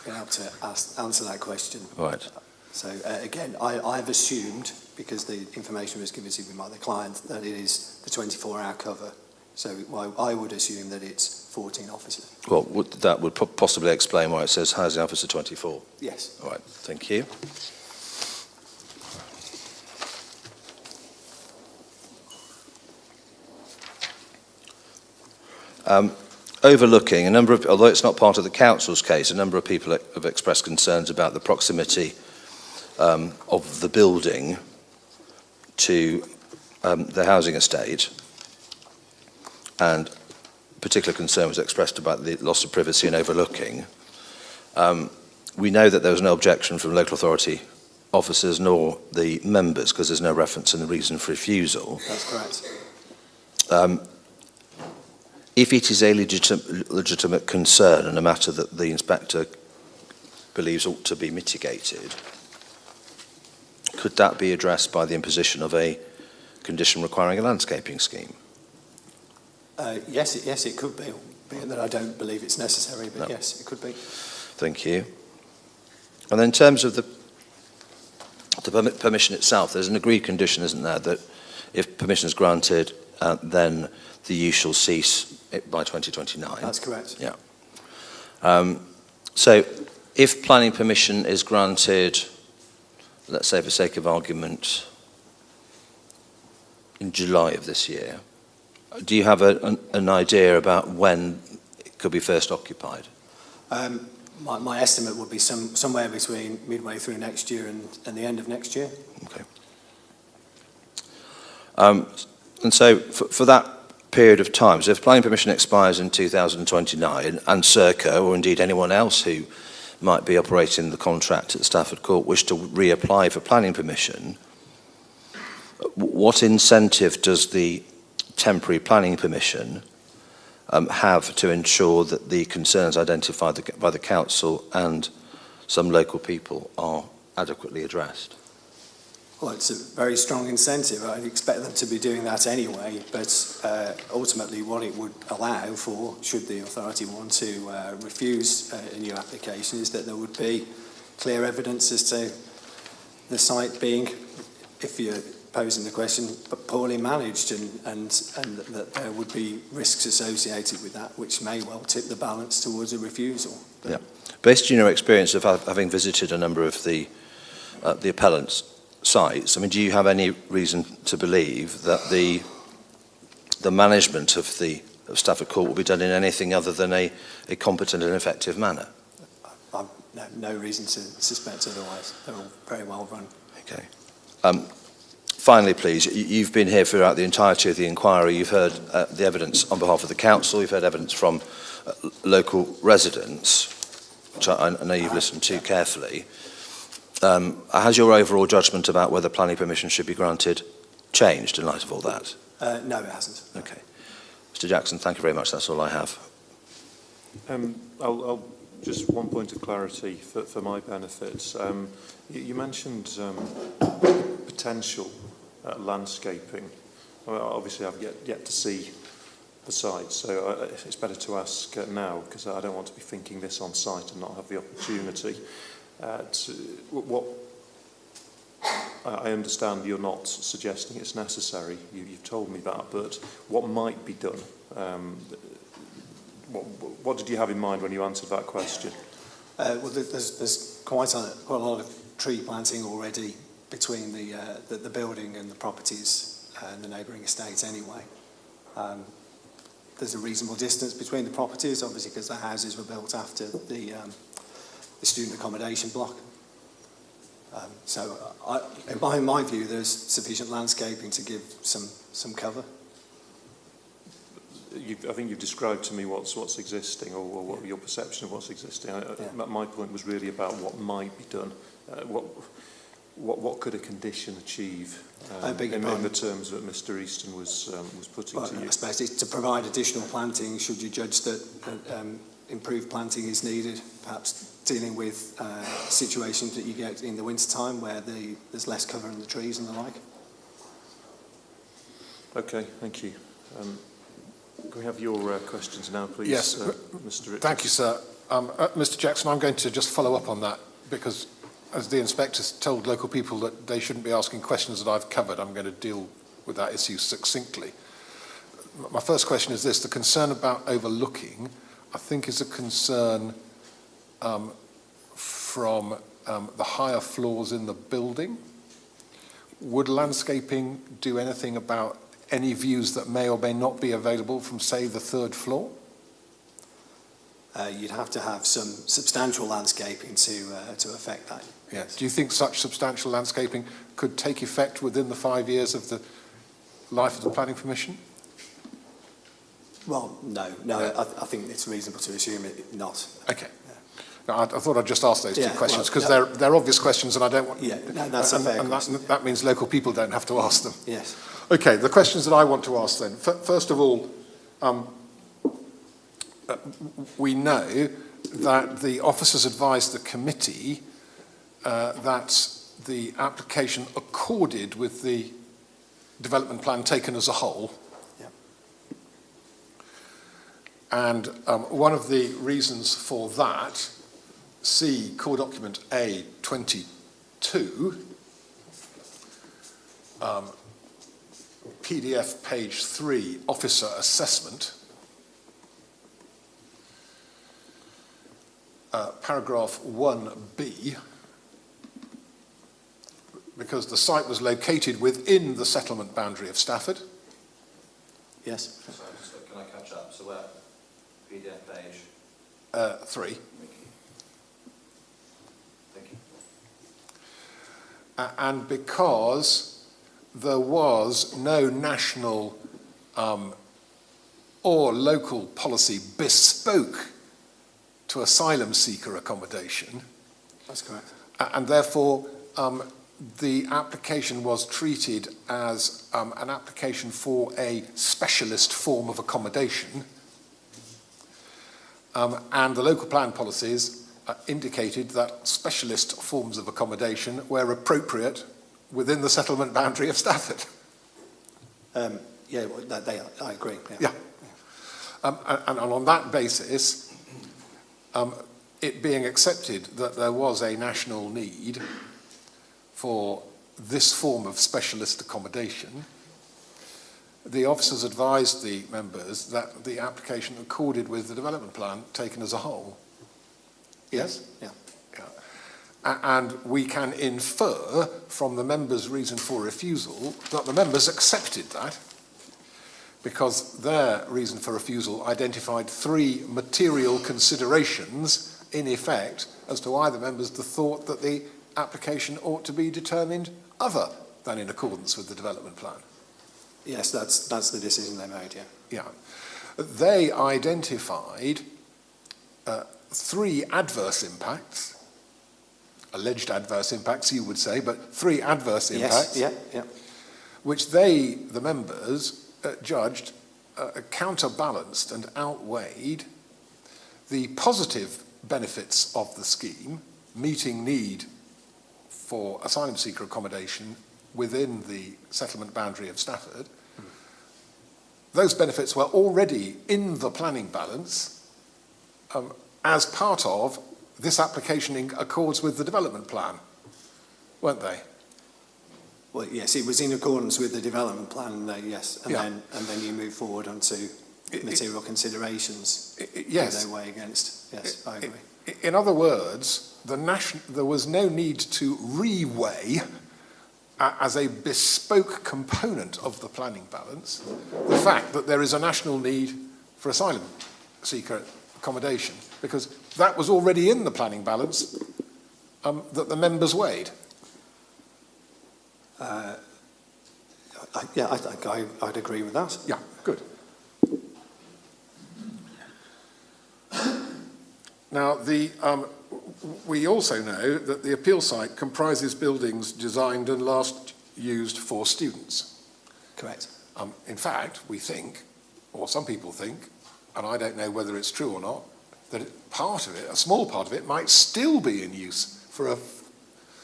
being able to answer that question. Right. So again, I've assumed, because the information was given to me by the client, that it is the 24-hour cover. So I would assume that it's 14 officers. Well, that would possibly explain why it says housing officer 24. Yes. All right, thank you. overlooking, although it's not part of the council's case, a number of people have expressed concerns about the proximity of the building to the housing estate, and particular concern was expressed about the loss of privacy and overlooking. We know that there was no objection from local authority officers nor the members, because there's no reference in the reason for refusal. That's correct. If it is a legitimate concern and a matter that the inspector believes ought to be mitigated, could that be addressed by the imposition of a condition requiring a landscaping scheme? Yes, it could be. Being that I don't believe it's necessary, but No. yes, it could be. Thank you. And then in terms of the permission itself, there's an agreed condition, isn't there, that if permission is granted, then the use shall cease by 2029. That's correct. Yeah. So if planning permission is granted, let's say for sake of argument, in July of this year, do you have an idea about when it could be first occupied? My estimate would be somewhere between midway through next year and the end of next year. Okay. And so for that period of time, so if planning permission expires in 2029 and Serco, or indeed anyone else who might be operating the contract at Stafford Court, wish to reapply for planning permission, what incentive does the temporary planning permission have to ensure that the concerns identified by the council and some local people are adequately addressed? Well, it's a very strong incentive. I'd expect them to be doing that anyway, but ultimately what it would allow for, should the authority want to refuse a new application, is that there would be clear evidence as to the site being, if you're posing the question, poorly managed, and that there would be risks associated with that, which may well tip the balance towards a refusal. But yeah. Based on your experience of having visited a number of the appellants' sites, I mean, do you have any reason to believe that the management of Stafford Court will be done in anything other than a competent and effective manner? I've no reason to suspect otherwise. They're all very well run. Okay. Finally, please, you've been here throughout the entirety of the inquiry. You've heard the evidence on behalf of the council. You've heard evidence from local residents, which I know you've listened to carefully. Has your overall judgment about whether planning permission should be granted changed in light of all that? No, it hasn't. Okay. Mr. Jackson, thank you very much. That's all I have. I'll just one point of clarity for my benefit. You mentioned potential landscaping. Well, obviously, I've yet to see the site, so it's better to ask now, because I don't want to be thinking this on site and not have the opportunity. I understand you're not suggesting it's necessary. You've told me that, but what might be done? What did you have in mind when you answered that question? Well, there's quite a lot of tree planting already between the building and the properties and the neighbouring estates anyway. There's a reasonable distance between the properties, obviously, because the houses were built after the student accommodation block. So in my view, there's sufficient landscaping to give some cover. I think you've described to me what's existing, or what your perception of what's existing. My point was really about what might be done. What could a condition achieve in the terms that Mr. Easton was putting to you? I suppose it's to provide additional planting should you judge that improved planting is needed, perhaps dealing with situations that you get in the winter time where there's less cover in the trees and the like. Okay, thank you. Can we have your questions now, please? Yes, Mr. Richards? Thank you, sir. Mr. Jackson, I'm going to just follow up on that, because as the inspectors told local people that they shouldn't be asking questions that I've covered, I'm going to deal with that issue succinctly. My first question is this: the concern about overlooking, I think, is a concern from the higher floors in the building. Would landscaping do anything about any views that may or may not be available from, say, the third floor? you'd have to have some substantial landscaping to affect that. Yeah. Do you think such substantial landscaping could take effect within the 5 years of the life of the planning permission? Well, no. I think it's reasonable to assume it not. Okay. No, I thought I'd just ask those two questions because they're obvious questions, and I don't want. Yeah, no, that's a fair question. That means local people don't have to ask them. Yes. Okay, the questions that I want to ask then. First of all, we know that the officers advised the committee that the application accorded with the development plan taken as a whole. Yeah. And one of the reasons for that, see core document A22, PDF page 3, officer assessment, paragraph 1B, because the site was located within the settlement boundary of Stafford. Yes. So can I catch up? So where? PDF page? 3. Thank you. And because there was no national or local policy bespoke to asylum seeker accommodation. That's correct. And therefore, the application was treated as an application for a specialist form of accommodation. And the local plan policies indicated that specialist forms of accommodation were appropriate within the settlement boundary of Stafford. Yeah, well, I agree. Yeah. And on that basis, it being accepted that there was a national need for this form of specialist accommodation, the officers advised the members that the application accorded with the development plan taken as a whole. Yes? Yeah. And we can infer from the members' reason for refusal that the members accepted that, because their reason for refusal identified 3 material considerations, in effect, as to why the members thought that the application ought to be determined other than in accordance with the development plan. Yes, that's the decision they made, yeah. Yeah. They identified 3 adverse impacts, alleged adverse impacts, you would say, but 3 adverse impacts, yes, yeah. which they, the members, judged counterbalanced and outweighed the positive benefits of the scheme, meeting need for asylum seeker accommodation within the settlement boundary of Stafford. Those benefits were already in the planning balance as part of this application in accords with the development plan, weren't they? Well, yes, it was in accordance with the development plan, yes, and Yeah. then you move forward onto material considerations. Yes. They weigh against. Yes, I agree. In other words, there was no need to re-weigh as a bespoke component of the planning balance the fact that there is a national need for asylum seeker accommodation, because that was already in the planning balance that the members weighed. I think I'd agree with that. Yeah, good. Now, we also know that the appeal site comprises buildings designed and last used for students. Correct. In fact, we think, or some people think, and I don't know whether it's true or not, that part of it, a small part of it, might still be in use for a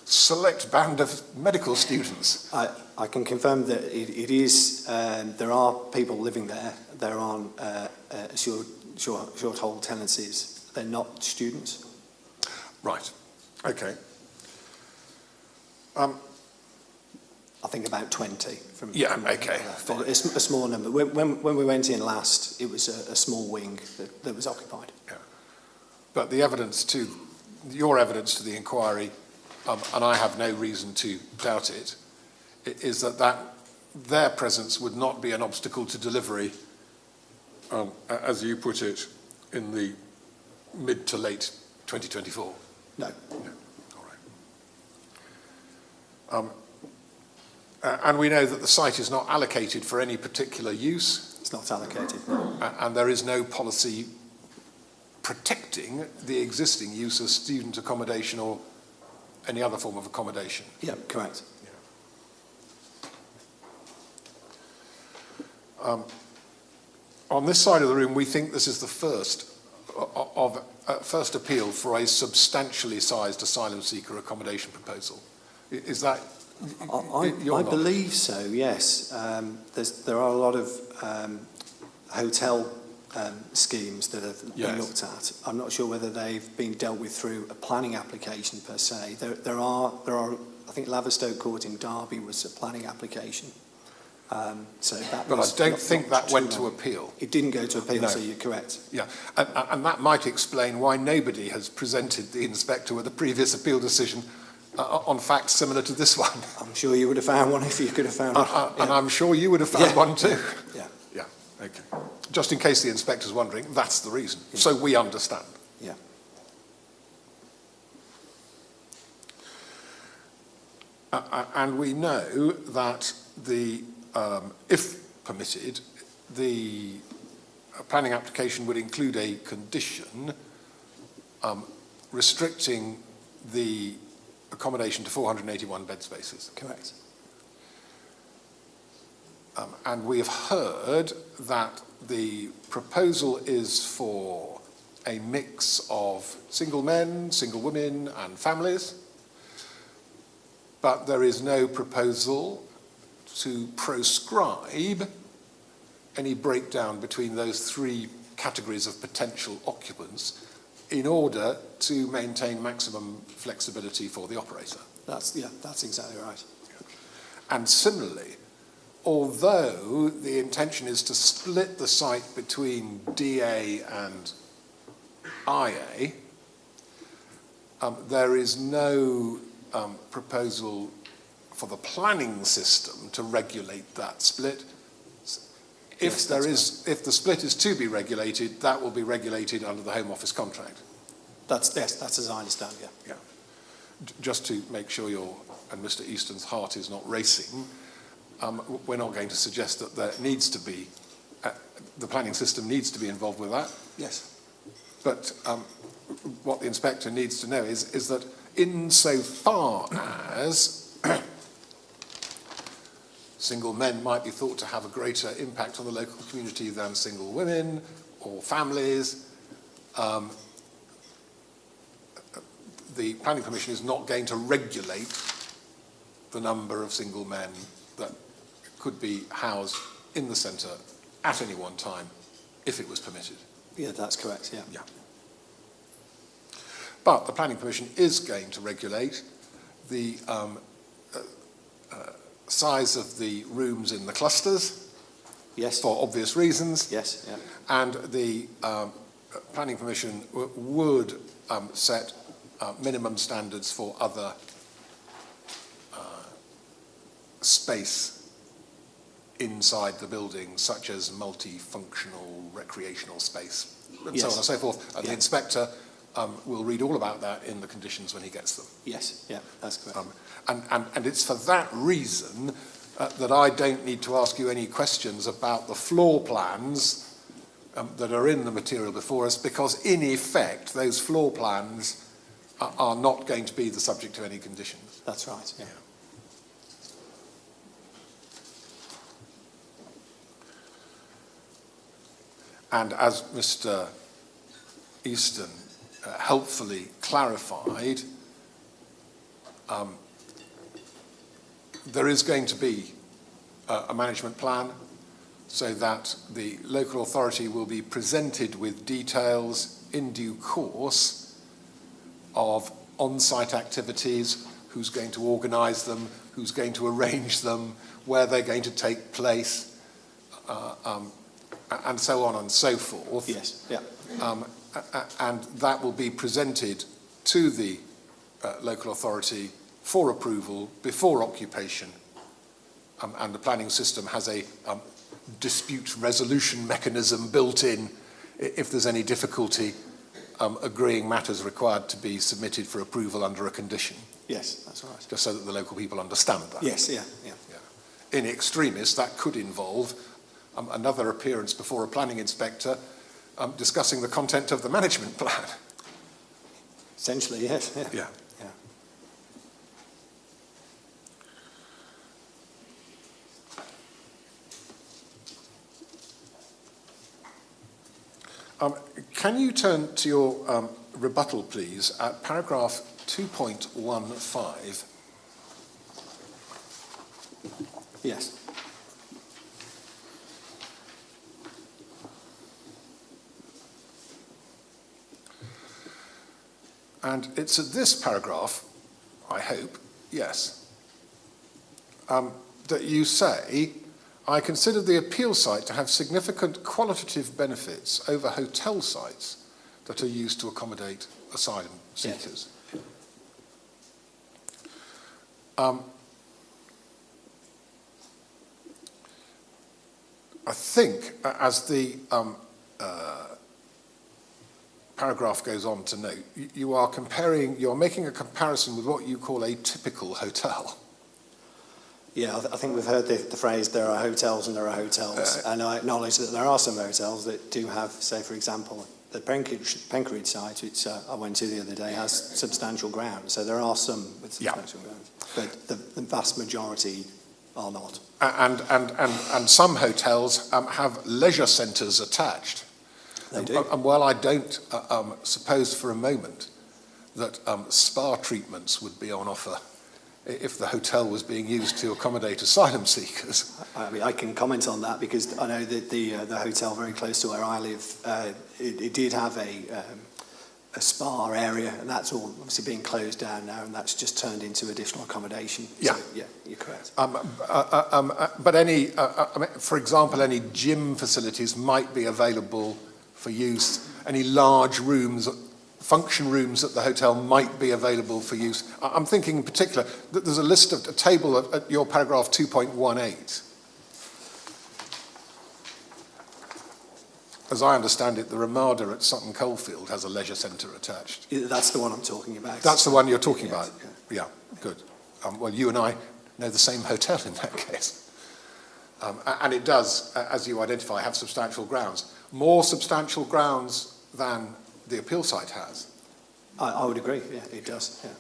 select band of medical students. I can confirm that it is, there are people living there. They're on short hold tenancies. They're not students. Right. Okay. I think about 20. Okay. It's a small number. When we went in last, it was a small wing that was occupied. Yeah. But the evidence your evidence to the inquiry, and I have no reason to doubt it, is that their presence would not be an obstacle to delivery, as you put it in the mid to late 2024? No. All right. And we know that the site is not allocated for any particular use. It's not allocated, no. And there is no policy protecting the existing use of student accommodation or any other form of accommodation. Yeah, correct. On this side of the room, we think this is the first first appeal for a substantially sized asylum seeker accommodation proposal. Is that I believe so, yes. There are a lot of hotel schemes that have been looked at. I'm not sure whether they've been dealt with through a planning application per se. There are. I think Laverstoke Court in Derby was a planning application. So that but was I don't think that went to appeal. It didn't go to appeal, No. so you're correct. Yeah, and that might explain why nobody has presented the inspector with a previous appeal decision on facts similar to this one. I'm sure you would have found one if you could have found one. And I'm sure you would have found one too. Yeah. Yeah, okay. Just in case the inspector's wondering, that's the reason. Yeah. So we understand. Yeah. And we know that if permitted, the planning application would include a condition restricting the accommodation to 481 bed spaces. Correct. And we have heard that the proposal is for a mix of single men, single women and families, but there is no proposal to proscribe any breakdown between those three categories of potential occupants in order to maintain maximum flexibility for the operator. That's exactly right. And similarly, although the intention is to split the site between DA and IA, there is no proposal for the planning system to regulate that split. If the split is to be regulated, that will be regulated under the Home Office contract. That's as I understand, yeah. Yeah. Just to make sure your and Mr. Easton's heart is not racing, we're not going to suggest that there needs to be, the planning system needs to be involved with that. Yes. But what the inspector needs to know is that insofar as single men might be thought to have a greater impact on the local community than single women or families, the Planning Commission is not going to regulate the number of single men that could be housed in the centre at any one time if it was permitted. Yeah, that's correct, yeah. Yeah. But the Planning Commission is going to regulate the size of the rooms in the clusters. Yes. For obvious reasons. Yes, yeah. And the Planning Commission would set minimum standards for other space inside the building, such as multifunctional recreational space, and so on and so forth. And the inspector will read all about that in the conditions when he gets them. Yes, yeah, that's correct. And it's for that reason that I don't need to ask you any questions about the floor plans that are in the material before us, because in effect those floor plans are not going to be the subject of any conditions. That's right, yeah. And as Mr. Easton helpfully clarified, there is going to be a management plan so that the local authority will be presented with details in due course of on-site activities, who's going to organise them, who's going to arrange them, where they're going to take place, and so on and so forth. Yes, yeah. And that will be presented to the local authority for approval before occupation. And the planning system has a dispute resolution mechanism built in if there's any difficulty agreeing matters required to be submitted for approval under a condition. Yes, that's right. Just so that the local people understand that. Yes, yeah. In extremis, that could involve another appearance before a planning inspector discussing the content of the management plan. Essentially, yes. Yeah. Can you turn to your rebuttal, please, at paragraph 2.15? Yes. And it's at this paragraph, I hope, yes, that you say, I consider the appeal site to have significant qualitative benefits over hotel sites that are used to accommodate asylum seekers. Yes. I think, as the paragraph goes on to note, you're making a comparison with what you call a typical hotel. Yeah, I think we've heard the phrase, there are hotels and there are hotels, and I acknowledge that there are some hotels that do have, say, for example, the Penkridge site, which I went to the other day, has substantial grounds, so there are some with substantial grounds, but the vast majority are not. And some hotels have leisure centres attached. They do. And while I don't suppose for a moment that spa treatments would be on offer if the hotel was being used to accommodate asylum seekers. I mean, I can comment on that because I know that the hotel very close to where I live, it did have a spa area, and that's all obviously being closed down now, and that's just turned into additional accommodation. Yeah, so, yeah, you're correct. But for example, any gym facilities might be available for use. Any large rooms, function rooms at the hotel might be available for use. I'm thinking in particular that there's a table at your paragraph 2.18. As I understand it, the Ramada at Sutton Coldfield has a leisure centre attached. That's the one I'm talking about. That's the one you're talking about? Yeah, good. Well, you and I know the same hotel in that case. And it does, as you identify, have substantial grounds. More substantial grounds than the appeal site has. I would agree, yeah, it does, yeah.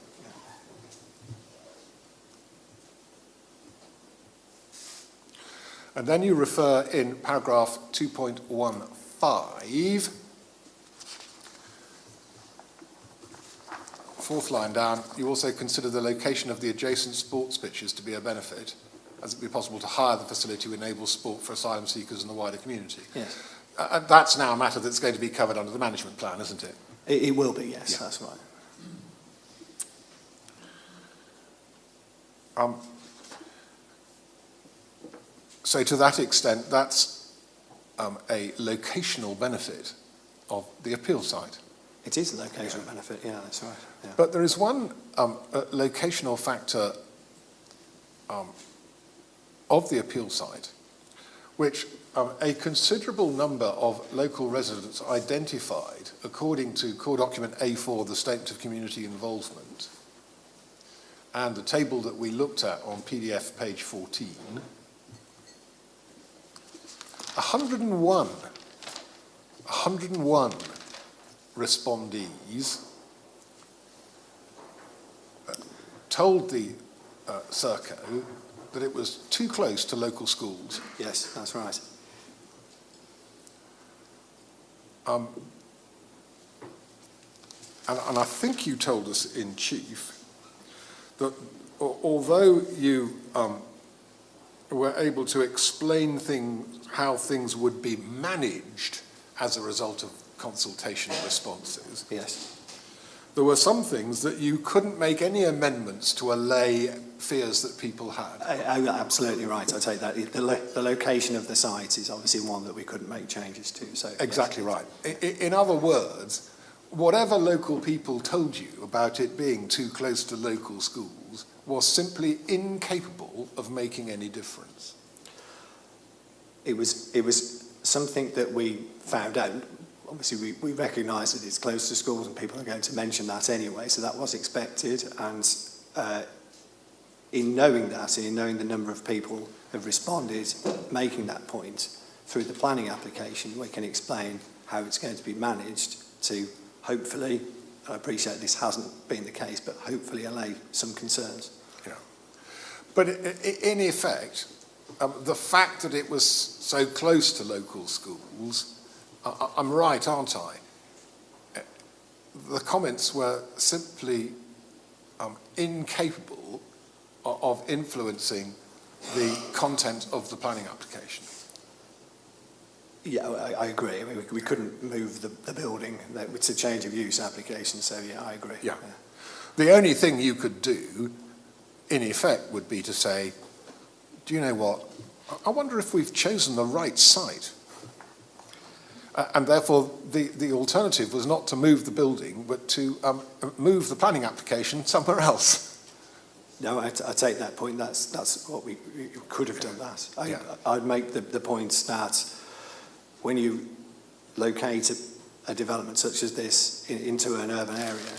And then you refer in paragraph 2.15, fourth line down, you also consider the location of the adjacent sports pitches to be a benefit, as it be possible to hire the facility to enable sport for asylum seekers and the wider community. Yes. That's now a matter that's going to be covered under the management plan, isn't it? It will be, yes, yeah. That's right. So to that extent, that's a locational benefit of the appeal site. It is a locational benefit, yeah, that's right. Yeah. But there is one locational factor of the appeal site, which a considerable number of local residents identified, according to core document A4, the Statement of Community Involvement, and the table that we looked at on PDF page 14, 101 respondees told the Serco that it was too close to local schools. Yes, that's right. And I think you told us in chief that although you were able to explain how things would be managed as a result of consultation responses, yes, there were some things that you couldn't make any amendments to allay fears that people had. Absolutely right, I take that. The location of the site is obviously one that we couldn't make changes to. So exactly right. In other words, whatever local people told you about it being too close to local schools was simply incapable of making any difference. It was something that we found out obviously we recognise that it's close to schools and people are going to mention that anyway, so that was expected. And in knowing that, and in knowing the number of people have responded, making that point through the planning application, we can explain how it's going to be managed to hopefully, I appreciate this hasn't been the case, but hopefully allay some concerns. Yeah. But in effect, the fact that it was so close to local schools, I'm right, aren't I? The comments were simply incapable of influencing the content of the planning application. Yeah, I agree. I mean, we couldn't move the building. It's a change of use application, so yeah, I agree. Yeah. The only thing you could do, in effect, would be to say, do you know what? I wonder if we've chosen the right site. And therefore, the alternative was not to move the building, but to move the planning application somewhere else. No, I take that point. That's what we could have done that. I'd make the point that when you locate a development such as this into an urban area,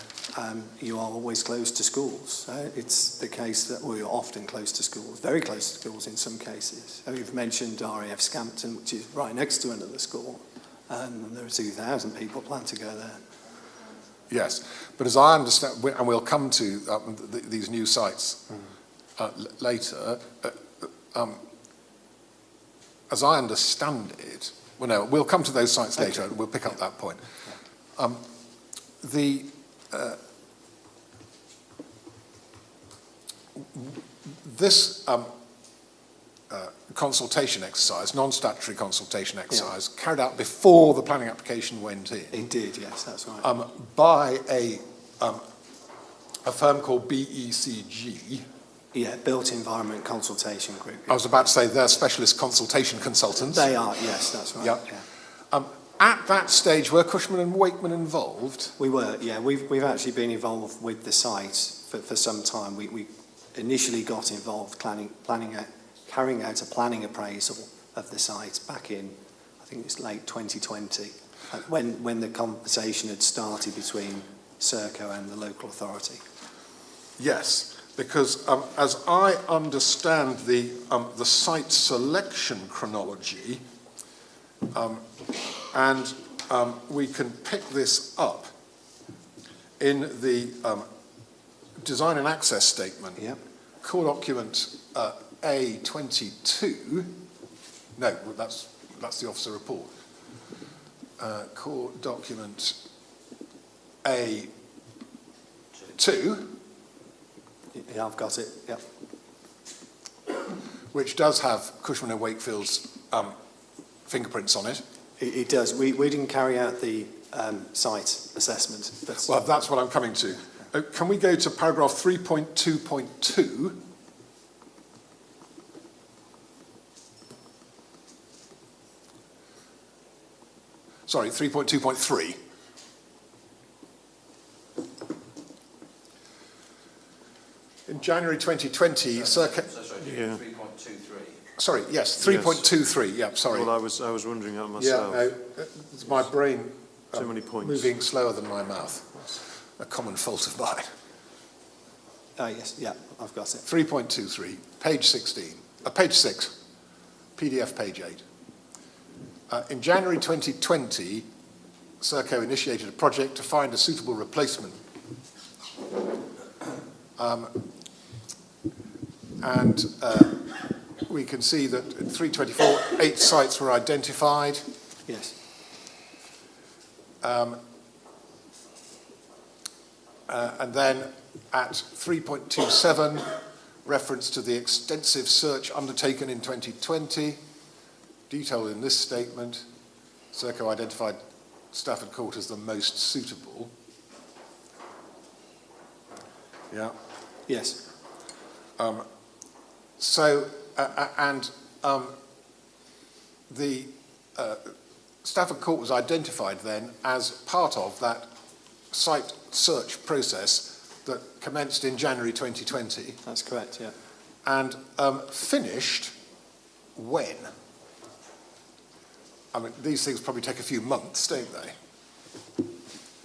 you are always close to schools. It's the case that we're often close to schools, very close to schools in some cases. We've mentioned RAF Scampton, which is right next to another school, and there are 2,000 people plan to go there. Yes, but as I understand, and we'll come to these new sites later, as I understand it, well, no, we'll come to those sites later, and we'll pick up that point. This consultation exercise, non-statutory consultation exercise, carried out before the planning application went in. It did, yes, that's right. By a firm called BECG. Yeah, Built Environment Consultation Group. Yeah. I was about to say they're specialist consultation consultants. They are, yes, that's right. Yep. Yeah. At that stage, were Cushman and Wakeman involved? We were, yeah. We've actually been involved with the site for some time. We initially got involved carrying out a planning appraisal of the site back in, I think it's late 2020, when the conversation had started between Serco and the local authority. Yes, because as I understand the site selection chronology, and we can pick this up in the design and access statement, yep. Core document A22. No, that's the officer report. Core document A2. Yeah, I've got it. Yep. Which does have Cushman and Wakefield's fingerprints on it. It does. We didn't carry out the site assessment. Well, that's what I'm coming to. Can we go to paragraph 3.2.2? Sorry, 3.2.3. In January 2020, circa... Yeah. 3.23. Sorry, yes, 3.23, yeah, sorry. Well, I was wondering that myself. Yeah, no, it's my brain too many points. Moving slower than my mouth. A common fault of mine. Yes, yeah, I've got it. 3.23, page 16, page 6, PDF page 8. In January 2020, Serco initiated a project to find a suitable replacement. We can see that in 324, 8 sites were identified. Yes. And then at 3.27, reference to the extensive search undertaken in 2020, detailed in this statement, Serco identified Stafford Court as the most suitable. Yeah. Yes. The Stafford Court was identified then as part of that site search process that commenced in January 2020. That's correct, yeah. And finished when? I mean, these things probably take a few months, don't they?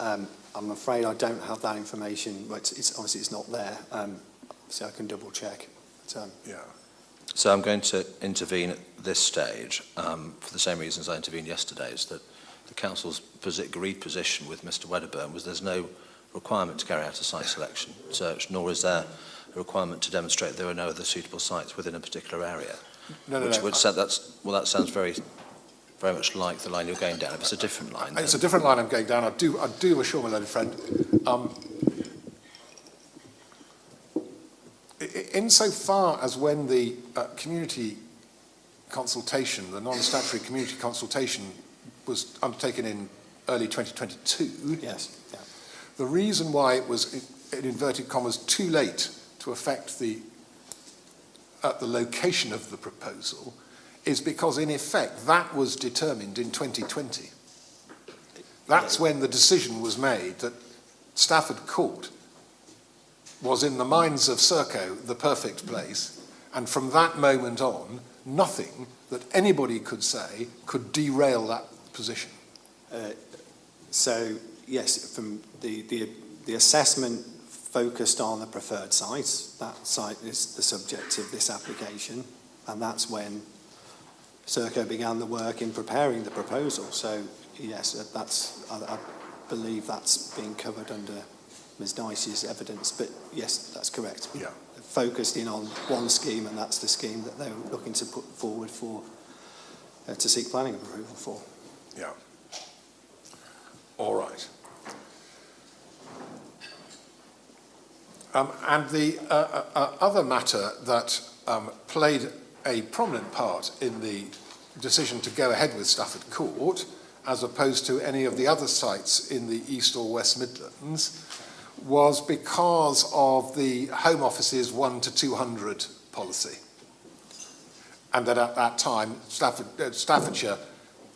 I'm afraid I don't have that information, but it's obviously it's not there. So I can double check. But, Yeah. So I'm going to intervene at this stage for the same reasons I intervened yesterday, is that the Council's agreed position with Mr Wedderburn was there's no requirement to carry out a site selection search, nor is there a requirement to demonstrate there are no other suitable sites within a particular area. That sounds very much like the line you're going down. If it's a different line, It's a different line I'm going down. I do assure my learned friend. Insofar as when the community consultation, the non-statutory community consultation, was undertaken in early 2022, yes, yeah. The reason why it was, in inverted commas, too late to affect the location of the proposal is because, in effect, that was determined in 2020. That's when the decision was made that Stafford Court was, in the minds of Serco, the perfect place, and from that moment on, nothing that anybody could say could derail that position. So, yes, from the assessment focused on the preferred sites. That site is the subject of this application, and that's when Serco began the work in preparing the proposal. So, yes, I believe that's being covered under Ms Dicey's evidence, but yes, that's correct. Yeah. Focused in on one scheme, and that's the scheme that they're looking to put forward for to seek planning approval for. Yeah. All right. And the other matter that played a prominent part in the decision to go ahead with Stafford Court, as opposed to any of the other sites in the East or West Midlands, was because of the Home Office's 1 to 200 policy. And that at that time, Staffordshire,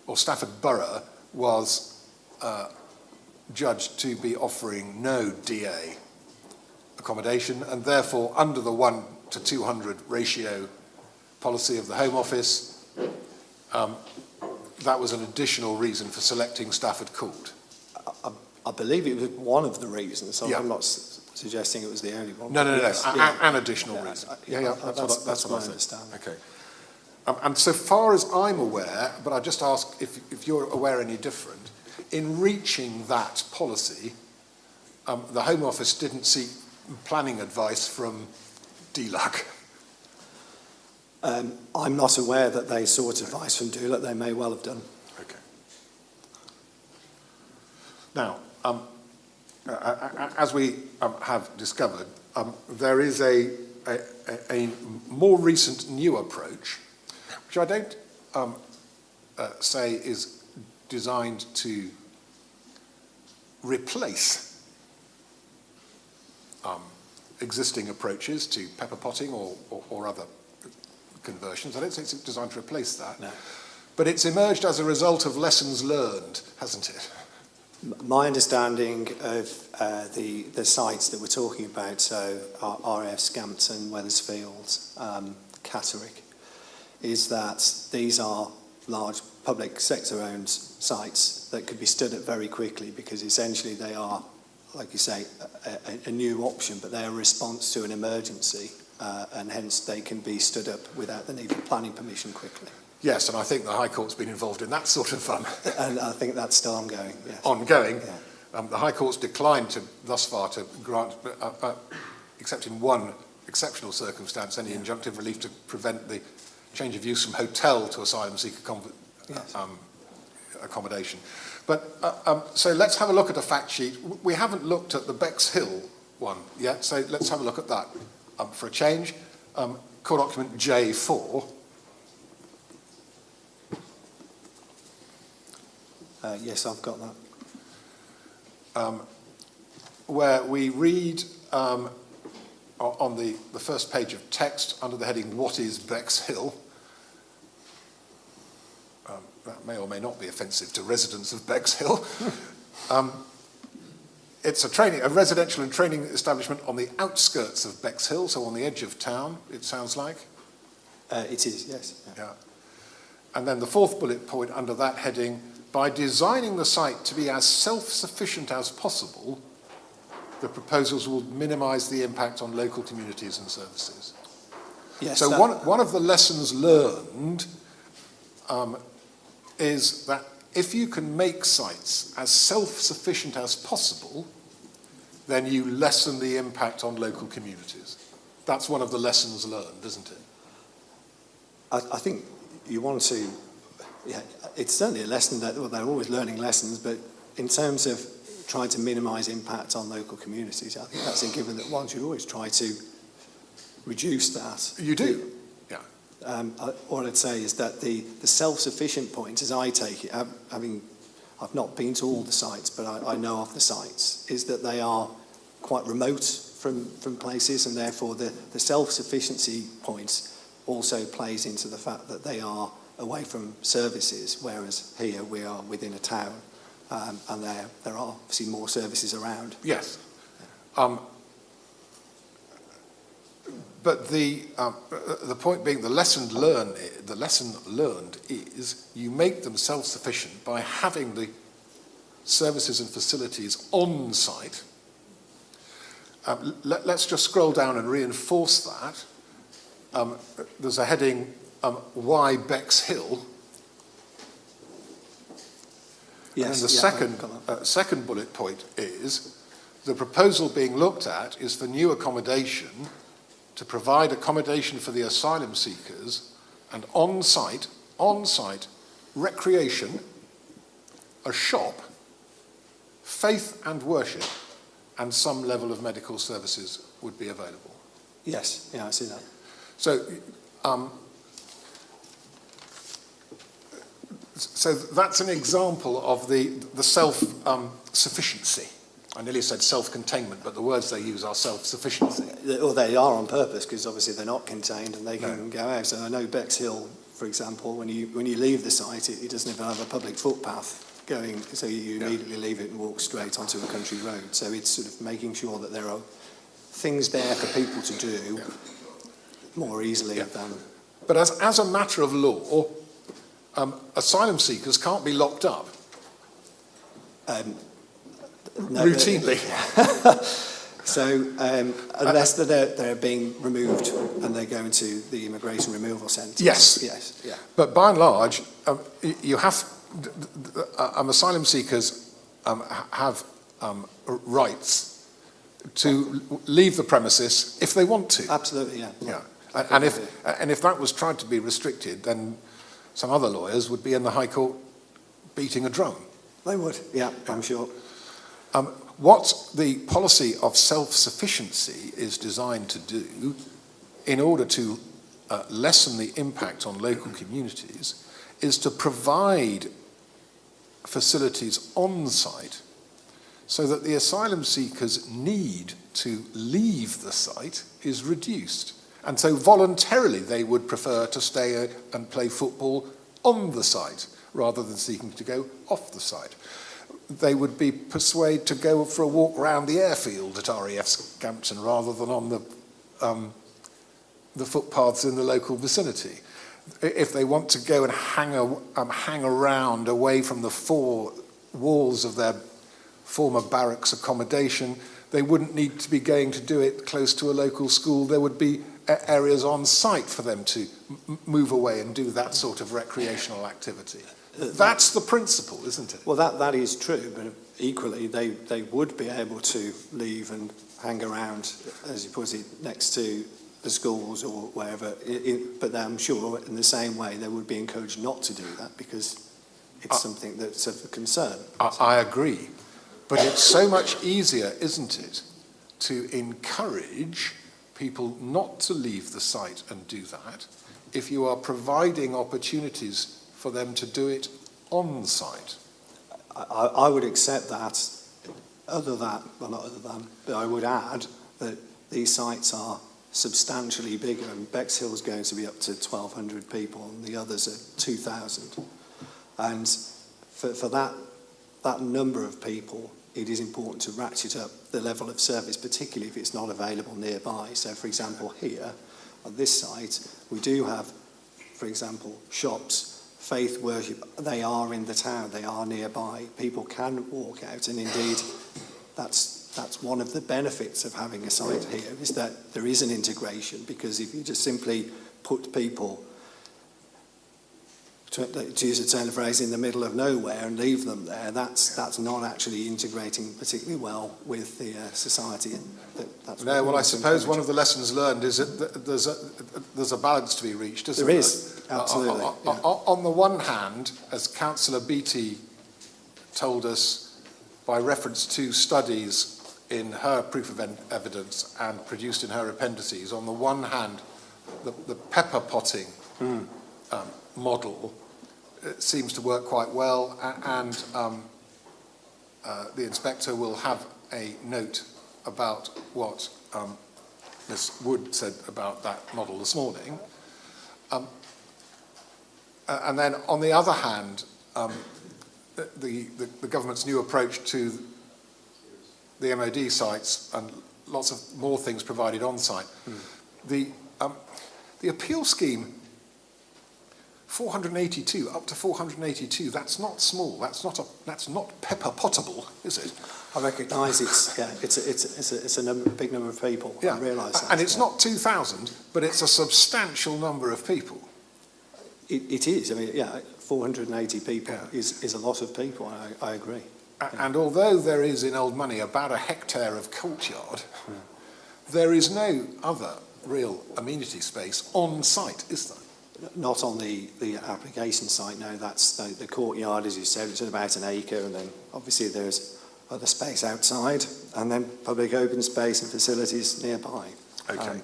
or Stafford Borough, was judged to be offering no DA accommodation, and therefore, under the 1 to 200 ratio policy of the Home Office, that was an additional reason for selecting Stafford Court. I believe it was one of the reasons. So yeah. I'm not suggesting it was the only one. No. Yeah. An additional reason. That's my understanding. Okay. And so far as I'm aware, but I just ask if you're aware any different, in reaching that policy, the Home Office didn't seek planning advice from DLUC. I'm not aware that they sought advice from DLUC. They may well have done. Okay. Now, as we have discovered, there is a more recent new approach, which I don't say is designed to replace existing approaches to pepper potting or other conversions. I don't think it's designed to replace that. No. But it's emerged as a result of lessons learned, hasn't it? My understanding of the sites that we're talking about, so RAF Scampton, Weathersfield, Catterick, is that these are large public sector-owned sites that could be stood up very quickly because essentially they are, like you say, a new option, but they are a response to an emergency, and hence they can be stood up without the need for planning permission quickly. Yes, and I think the High Court's been involved in that sort of and I think that's still ongoing. Yes. Ongoing. Yeah. The High Court's declined thus far to grant, except in one exceptional circumstance, any injunctive relief to prevent the change of use from hotel to asylum seeker accommodation. But so let's have a look at a fact sheet. We haven't looked at the Bexhill one yet, so let's have a look at that for a change. Court document J4. Yes, I've got that. Where we read on the first page of text under the heading, "What is Bexhill?" That may or may not be offensive to residents of Bexhill. It's a residential and training establishment on the outskirts of Bexhill, so on the edge of town, it sounds like. It is, yes. Yeah. And then the fourth bullet point under that heading, by designing the site to be as self-sufficient as possible, the proposals will minimise the impact on local communities and services. Yes, So one of the lessons learned is that if you can make sites as self-sufficient as possible, then you lessen the impact on local communities. That's one of the lessons learned, isn't it? I think you want to, yeah, it's certainly a lesson that, well, they're always learning lessons, but in terms of trying to minimise impact on local communities, I think that's a given that one should always try to reduce that. You do, yeah. What I'd say is that the self-sufficient point, as I take it, I've not been to all the sites, but I know of the sites, is that they are quite remote from places, and therefore the self-sufficiency point also plays into the fact that they are away from services, whereas here we are within a town, and there are obviously more services around. Yes. But the point being, the lesson learned is you make them self-sufficient by having the services and facilities on site. Let's just scroll down and reinforce that. There's a heading, why Bexhill? Yes, and the second bullet point is, the proposal being looked at is for new accommodation, to provide accommodation for the asylum seekers, and on-site recreation, a shop, faith and worship, and some level of medical services would be available. Yes, yeah, I see that. So, so that's an example of the self-sufficiency. I nearly said self-containment, but the words they use are self-sufficiency. Or they are on purpose, because obviously they're not contained and they can go out. So I know Bexhill, for example, when you leave the site, it doesn't even have a public footpath going, so you immediately leave it and walk straight onto a country road. So it's sort of making sure that there are things there for people to do more easily than... But as a matter of law, asylum seekers can't be locked up. No, routinely. So unless they're being removed and they go into the immigration removal centre. Yes. Yes. Yeah. But by and large, you have asylum seekers have rights to leave the premises if they want to. Absolutely. Yeah. Yeah. And if that was tried to be restricted, then some other lawyers would be in the High Court beating a drum. They would. Yeah, I'm sure. What the policy of self-sufficiency is designed to do, in order to lessen the impact on local communities, is to provide facilities on site so that the asylum seekers' need to leave the site is reduced. And so voluntarily they would prefer to stay and play football on the site rather than seeking to go off the site. They would be persuaded to go for a walk around the airfield at RAF Scampton rather than on the footpaths in the local vicinity. If they want to go and hang around away from the four walls of their former barracks accommodation, they wouldn't need to be going to do it close to a local school. There would be areas on site for them to move away and do that sort of recreational activity. That's the principle, isn't it? Well, that is true, but equally they would be able to leave and hang around, as you put it, next to the schools or wherever. But I'm sure in the same way they would be encouraged not to do that because it's something that's of concern. I agree. But it's so much easier, isn't it, to encourage people not to leave the site and do that if you are providing opportunities for them to do it on site. I would accept that, but I would add that these sites are substantially bigger, and Bexhill is going to be up to 1,200 people and the others are 2,000. And for that number of people, it is important to ratchet up the level of service, particularly if it's not available nearby. So, for example, here, on this site, we do have, for example, shops faith worship, they are in the town, they are nearby. People can walk out, and indeed that's one of the benefits of having a site here, is that there is an integration, because if you just simply put people, to use a turn of phrase, in the middle of nowhere and leave them there, that's not actually integrating particularly well with the society. And that's no, well, I suppose one of the lessons learned is that there's a balance to be reached, isn't there? There is, absolutely. On the one hand, as Councillor Beattie told us by reference to studies in her proof of evidence and produced in her appendices, on the one hand, the pepper potting model seems to work quite well, and the inspector will have a note about what Ms Wood said about that model this morning. And then, on the other hand, the government's new approach to the MOD sites and lots of more things provided on site. The appeal scheme, 482, up to 482, that's not small, that's not pepper potable, is it? I recognise it's a big number of people. Yeah. I realise that. And it's not 2,000, but it's a substantial number of people. It is. I mean, 480 people is a lot of people. I agree. And although there is in old money about a hectare of courtyard, there is no other real amenity space on site, is there? Not on the application site, no. That's the courtyard, as you said, it's about an acre, and then obviously there's other space outside, and then public open space and facilities nearby. Okay.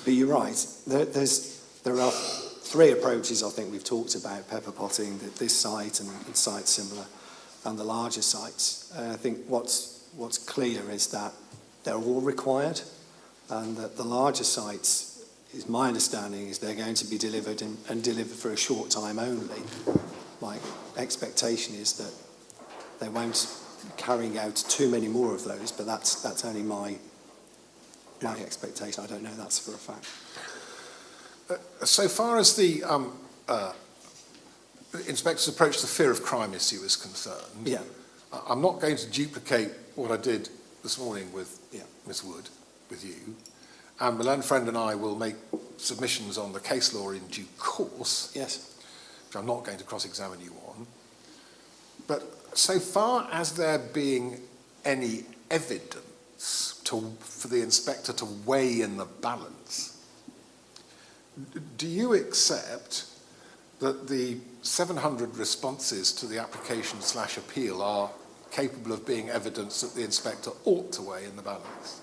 But you're right. There are three approaches I think we've talked about: pepper potting, this site, and sites similar, and the larger sites. I think what's clear is that they're all required, and that the larger sites, is my understanding, is they're going to be delivered and delivered for a short time only. My expectation is that they won't be carrying out too many more of those, but that's only my expectation. I don't know that's for a fact. So far as the inspector's approach to the fear of crime issue is concerned, I'm not going to duplicate what I did this morning with Ms Wood, with you. And my learned friend and I will make submissions on the case law in due course. Yes. Which I'm not going to cross-examine you on. But so far as there being any evidence for the inspector to weigh in the balance, do you accept that the 700 responses to the application/appeal are capable of being evidence that the inspector ought to weigh in the balance?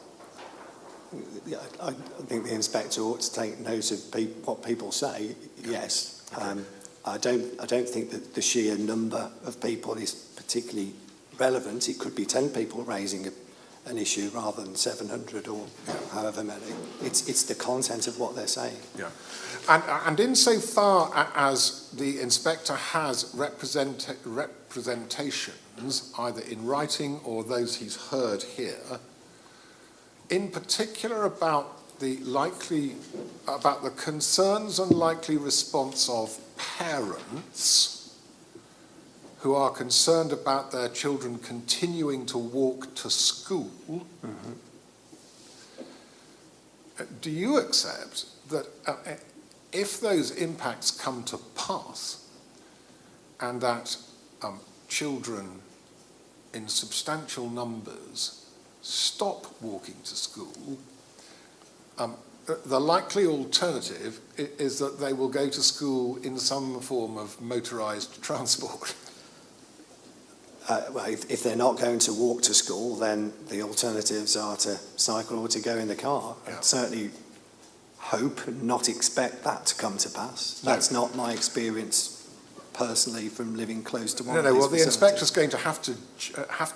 Yeah, I think the inspector ought to take note of what people say. Yes, I don't think that the sheer number of people is particularly relevant. It could be 10 people raising an issue rather than 700 or however many. It's the content of what they're saying. Yeah, and insofar as the inspector has representations either in writing or those he's heard here, in particular about the concerns and likely response of parents who are concerned about their children continuing to walk to school, do you accept that if those impacts come to pass and that children in substantial numbers stop walking to school, the likely alternative is that they will go to school in some form of motorised transport? Well, if they're not going to walk to school, then the alternatives are to cycle or to go in the car. Yeah. I'd certainly hope and not expect that to come to pass. No. That's not my experience personally from living close to one of these Well, the facilities. inspector's going to have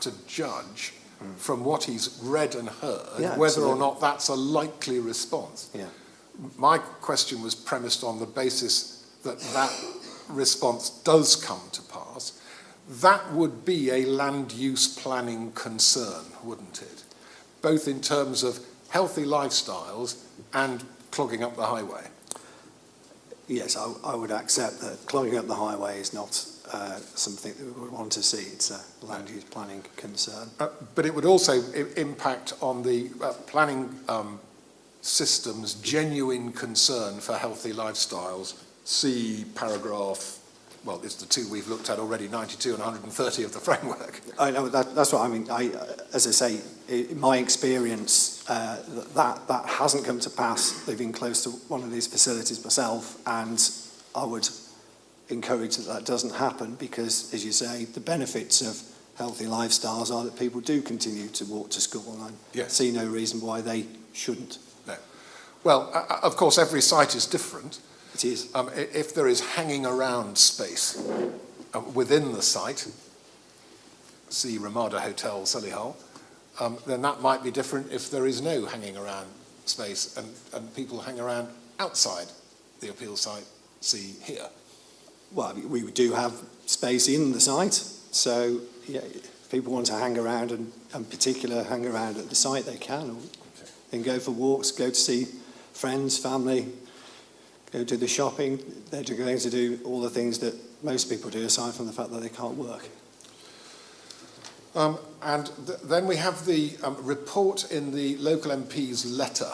to judge from what he's read and heard whether or not that's a likely response. Yeah. My question was premised on the basis that that response does come to pass. That would be a land use planning concern, wouldn't it? Both in terms of healthy lifestyles and clogging up the highway. Yes, I would accept that clogging up the highway is not something that we would want to see. It's a land use planning concern. But it would also impact on the planning system's genuine concern for healthy lifestyles. See paragraph, well, it's the two we've looked at already, 92 and 130 of the framework. I know that's what I mean. As I say, in my experience, that hasn't come to pass. Living close to one of these facilities myself, and I would encourage that doesn't happen because, as you say, the benefits of healthy lifestyles are that people do continue to walk to school, and I see no reason why they shouldn't. No. Well, of course, every site is different. It is. If there is hanging around space within the site, see Ramada Hotel, Solihull, then that might be different if there is no hanging around space and people hang around outside the appeal site, see here. Well, we do have space in the site, so yeah, if people want to hang around and in particular hang around at the site, they can. Or then go for walks, go to see friends, family, go to the shopping. They're going to do all the things that most people do, aside from the fact that they can't work. Then we have the report in the local MP's letter,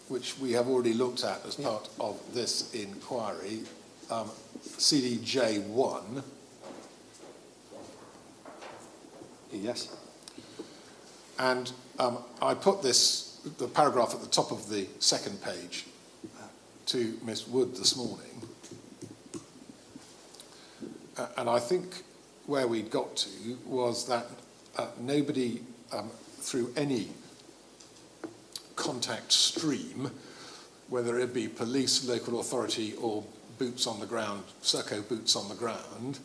which we have already looked at as part of this inquiry, CDJ1. Yes. And I put the paragraph at the top of the second page to Miss Wood this morning. And I think where we got to was that nobody through any contact stream, whether it be police, local authority or boots on the ground, Serco boots on the ground,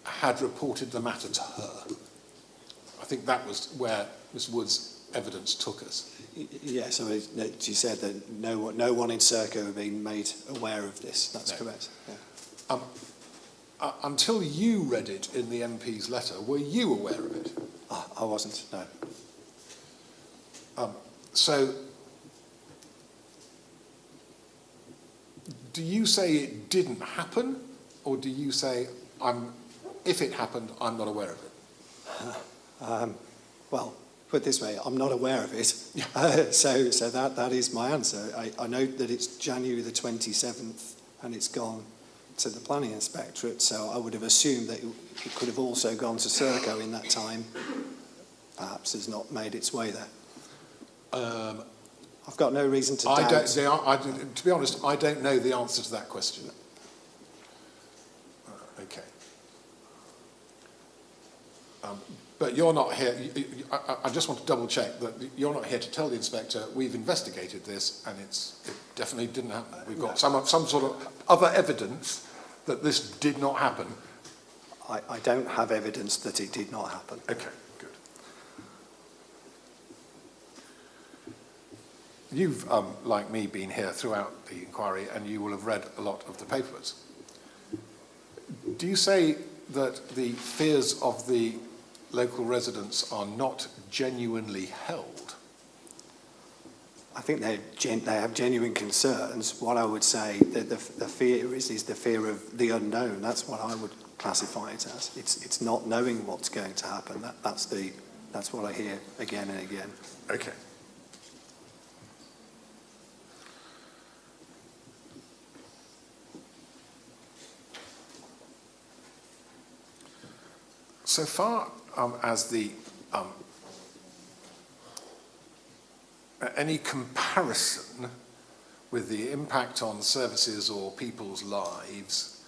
had reported the matter to her. I think that was where Ms Wood's evidence took us. Yeah, so she said that no one in Serco had been made aware of this. That's correct. Yeah. Until you read it in the MP's letter, were you aware of it? I wasn't, no. So, do you say it didn't happen, or do you say, if it happened, I'm not aware of it? Well, put it this way, I'm not aware of it. So that is my answer. I know that it's January the 27th and it's gone to the planning inspectorate, so I would have assumed that it could have also gone to Serco in that time. Perhaps has not made its way there. I've got no reason to doubt. To be honest, I don't know the answer to that question. Okay. But you're not here, I just want to double check that you're not here to tell the inspector we've investigated this and it definitely didn't happen. We've got some sort of other evidence that this did not happen. I don't have evidence that it did not happen. Okay, good. You've, like me, been here throughout the inquiry and you will have read a lot of the papers. Do you say that the fears of the local residents are not genuinely held? I think they have genuine concerns. What I would say that the fear is the fear of the unknown. That's what I would classify it as. It's not knowing what's going to happen. That's what I hear again and again. Okay. So far as the any comparison with the impact on services or people's lives,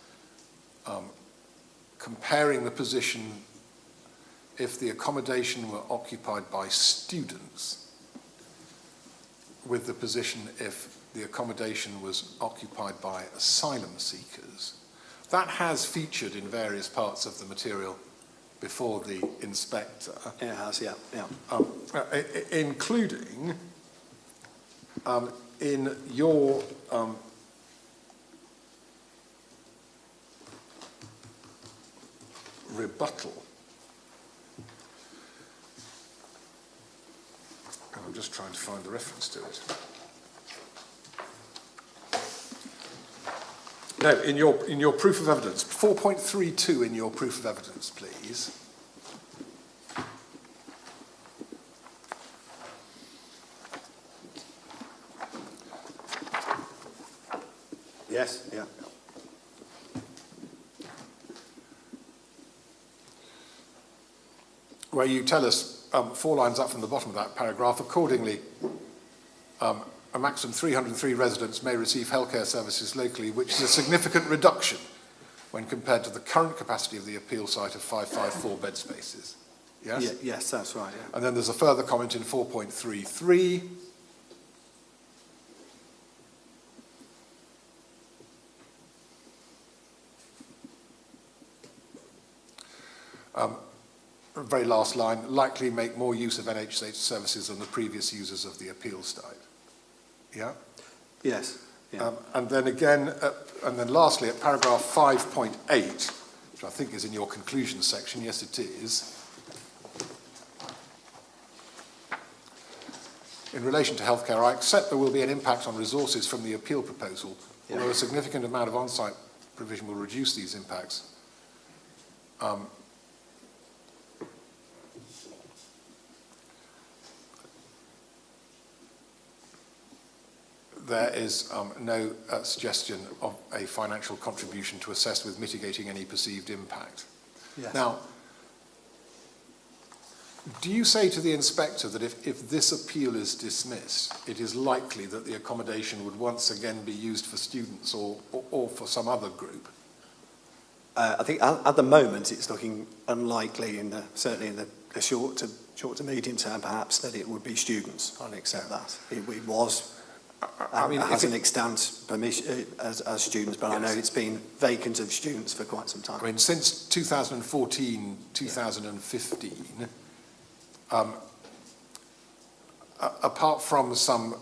comparing the position if the accommodation were occupied by students with the position if the accommodation was occupied by asylum seekers, that has featured in various parts of the material before the inspector. It has, yeah. Including in your rebuttal. And I'm just trying to find the reference to it. No, in your proof of evidence, 4.32 in your proof of evidence, please. Yes, yeah. Where you tell us, 4 lines up from the bottom of that paragraph, accordingly, a maximum 303 residents may receive healthcare services locally, which is a significant reduction when compared to the current capacity of the appeal site of 554 bed spaces. Yes? Yeah, yes, that's right, yeah. And then there's a further comment in 4.33. Very last line, likely make more use of NHS services than the previous users of the appeal site. Yeah? Yes. Yeah. And then again, and then lastly, at paragraph 5.8, which I think is in your conclusions section, yes it is, in relation to healthcare, I accept there will be an impact on resources from the appeal proposal, although a significant amount of on-site provision will reduce these impacts. There is no suggestion of a financial contribution to assess with mitigating any perceived impact. Yes. Now, do you say to the inspector that if this appeal is dismissed, it is likely that the accommodation would once again be used for students or for some other group? I think at the moment it's looking unlikely, certainly in the short to medium term perhaps, that it would be students. I'll accept that. It was... I mean, as an extant permission as students, but yes. I know it's been vacant of students for quite some time. I mean, since 2014, 2015, apart from some,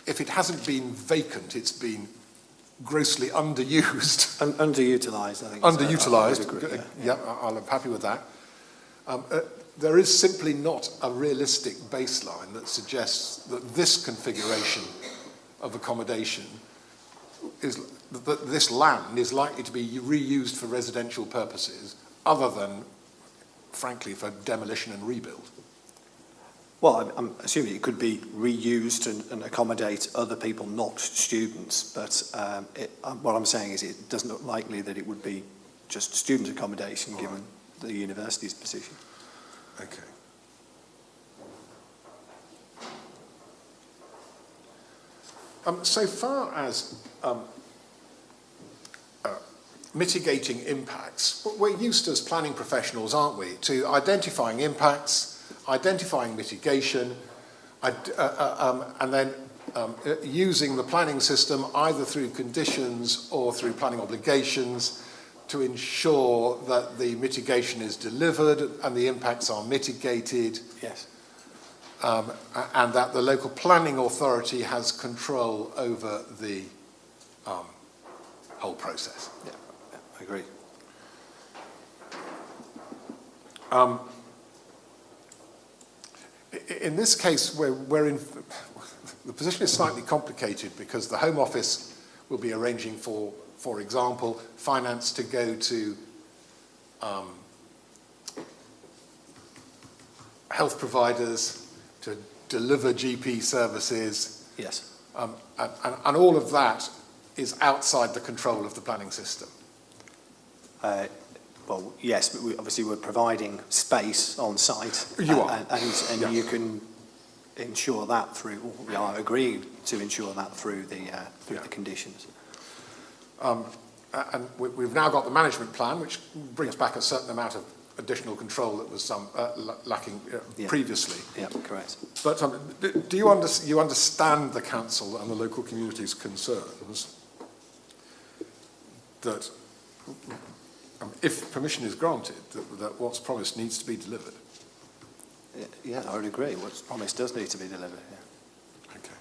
if it hasn't been vacant, it's been grossly underused. Underutilised, I think. Underutilised, yeah, I'm happy with that. There is simply not a realistic baseline that suggests that this configuration of accommodation is that this land is likely to be reused for residential purposes other than, frankly, for demolition and rebuild. Well, I'm assuming it could be reused and accommodate other people, not students, but what I'm saying is it doesn't look likely that it would be just student accommodation given the university's position. Okay. So far as mitigating impacts, we're used as planning professionals, aren't we, to identifying impacts, identifying mitigation, and then using the planning system either through conditions or through planning obligations to ensure that the mitigation is delivered and the impacts are mitigated. Yes. And that the local planning authority has control over the whole process. Yeah, I agree. In this case, we're in... The position is slightly complicated because the Home Office will be arranging for example, finance to go to health providers to deliver GP services. Yes. And all of that is outside the control of the planning system. Well, yes, but obviously we're providing space on site. You are. And yeah. You can ensure that through, we are agreeing to ensure that through the conditions. And we've now got the management plan, which brings back a certain amount of additional control that was lacking previously. Yeah, correct. But do you understand the council and the local community's concerns that if permission is granted, that what's promised needs to be delivered? Yeah, I would agree. What's promised does need to be delivered. Yeah. Okay.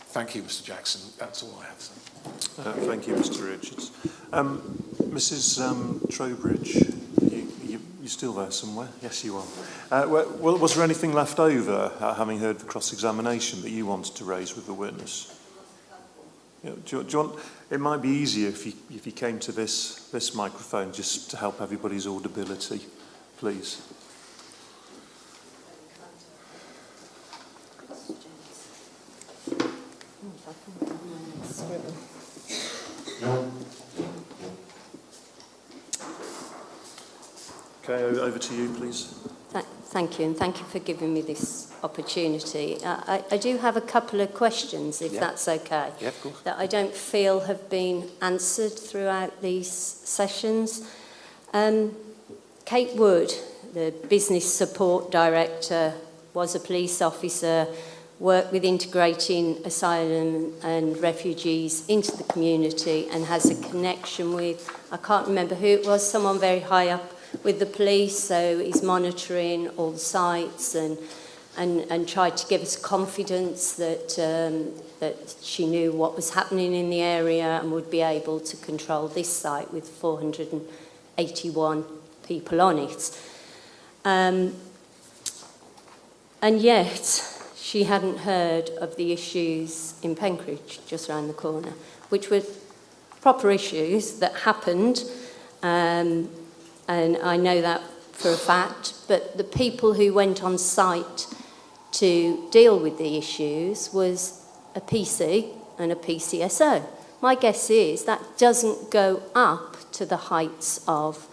Thank you, Mr. Jackson. That's all I have, sir. Thank you, Mr. Richards. Mrs. Trowbridge, you're still there somewhere? Yes, you are. Was there anything left over, having heard the cross-examination, that you wanted to raise with the witness? Yeah, do you want, it might be easier if you came to this microphone just to help everybody's audibility, please. Okay, over to you, please. Thank you, and thank you for giving me this opportunity. I do have a couple of questions, if that's okay, Yeah, of course. that I don't feel have been answered throughout these sessions. Kate Wood, the Business Support Director, was a police officer, worked with integrating asylum and refugees into the community, and has a connection with, I can't remember who it was, someone very high up with the police, so he's monitoring all the sites and tried to give us confidence that that she knew what was happening in the area and would be able to control this site with 481 people on it. And yet she hadn't heard of the issues in Penkridge, just around the corner, which were proper issues that happened. And I know that for a fact, but the people who went on site to deal with the issues was a PC and a PCSO. My guess is that doesn't go up to the heights of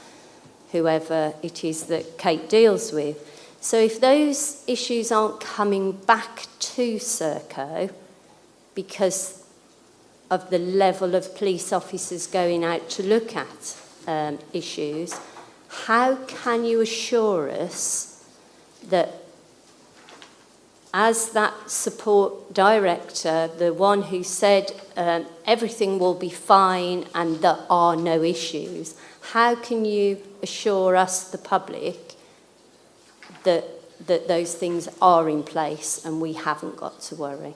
whoever it is that Kate deals with. So if those issues aren't coming back to Serco because of the level of police officers going out to look at issues, how can you assure us that as that support director, the one who said everything will be fine and there are no issues, how can you assure us, the public, that those things are in place and we haven't got to worry?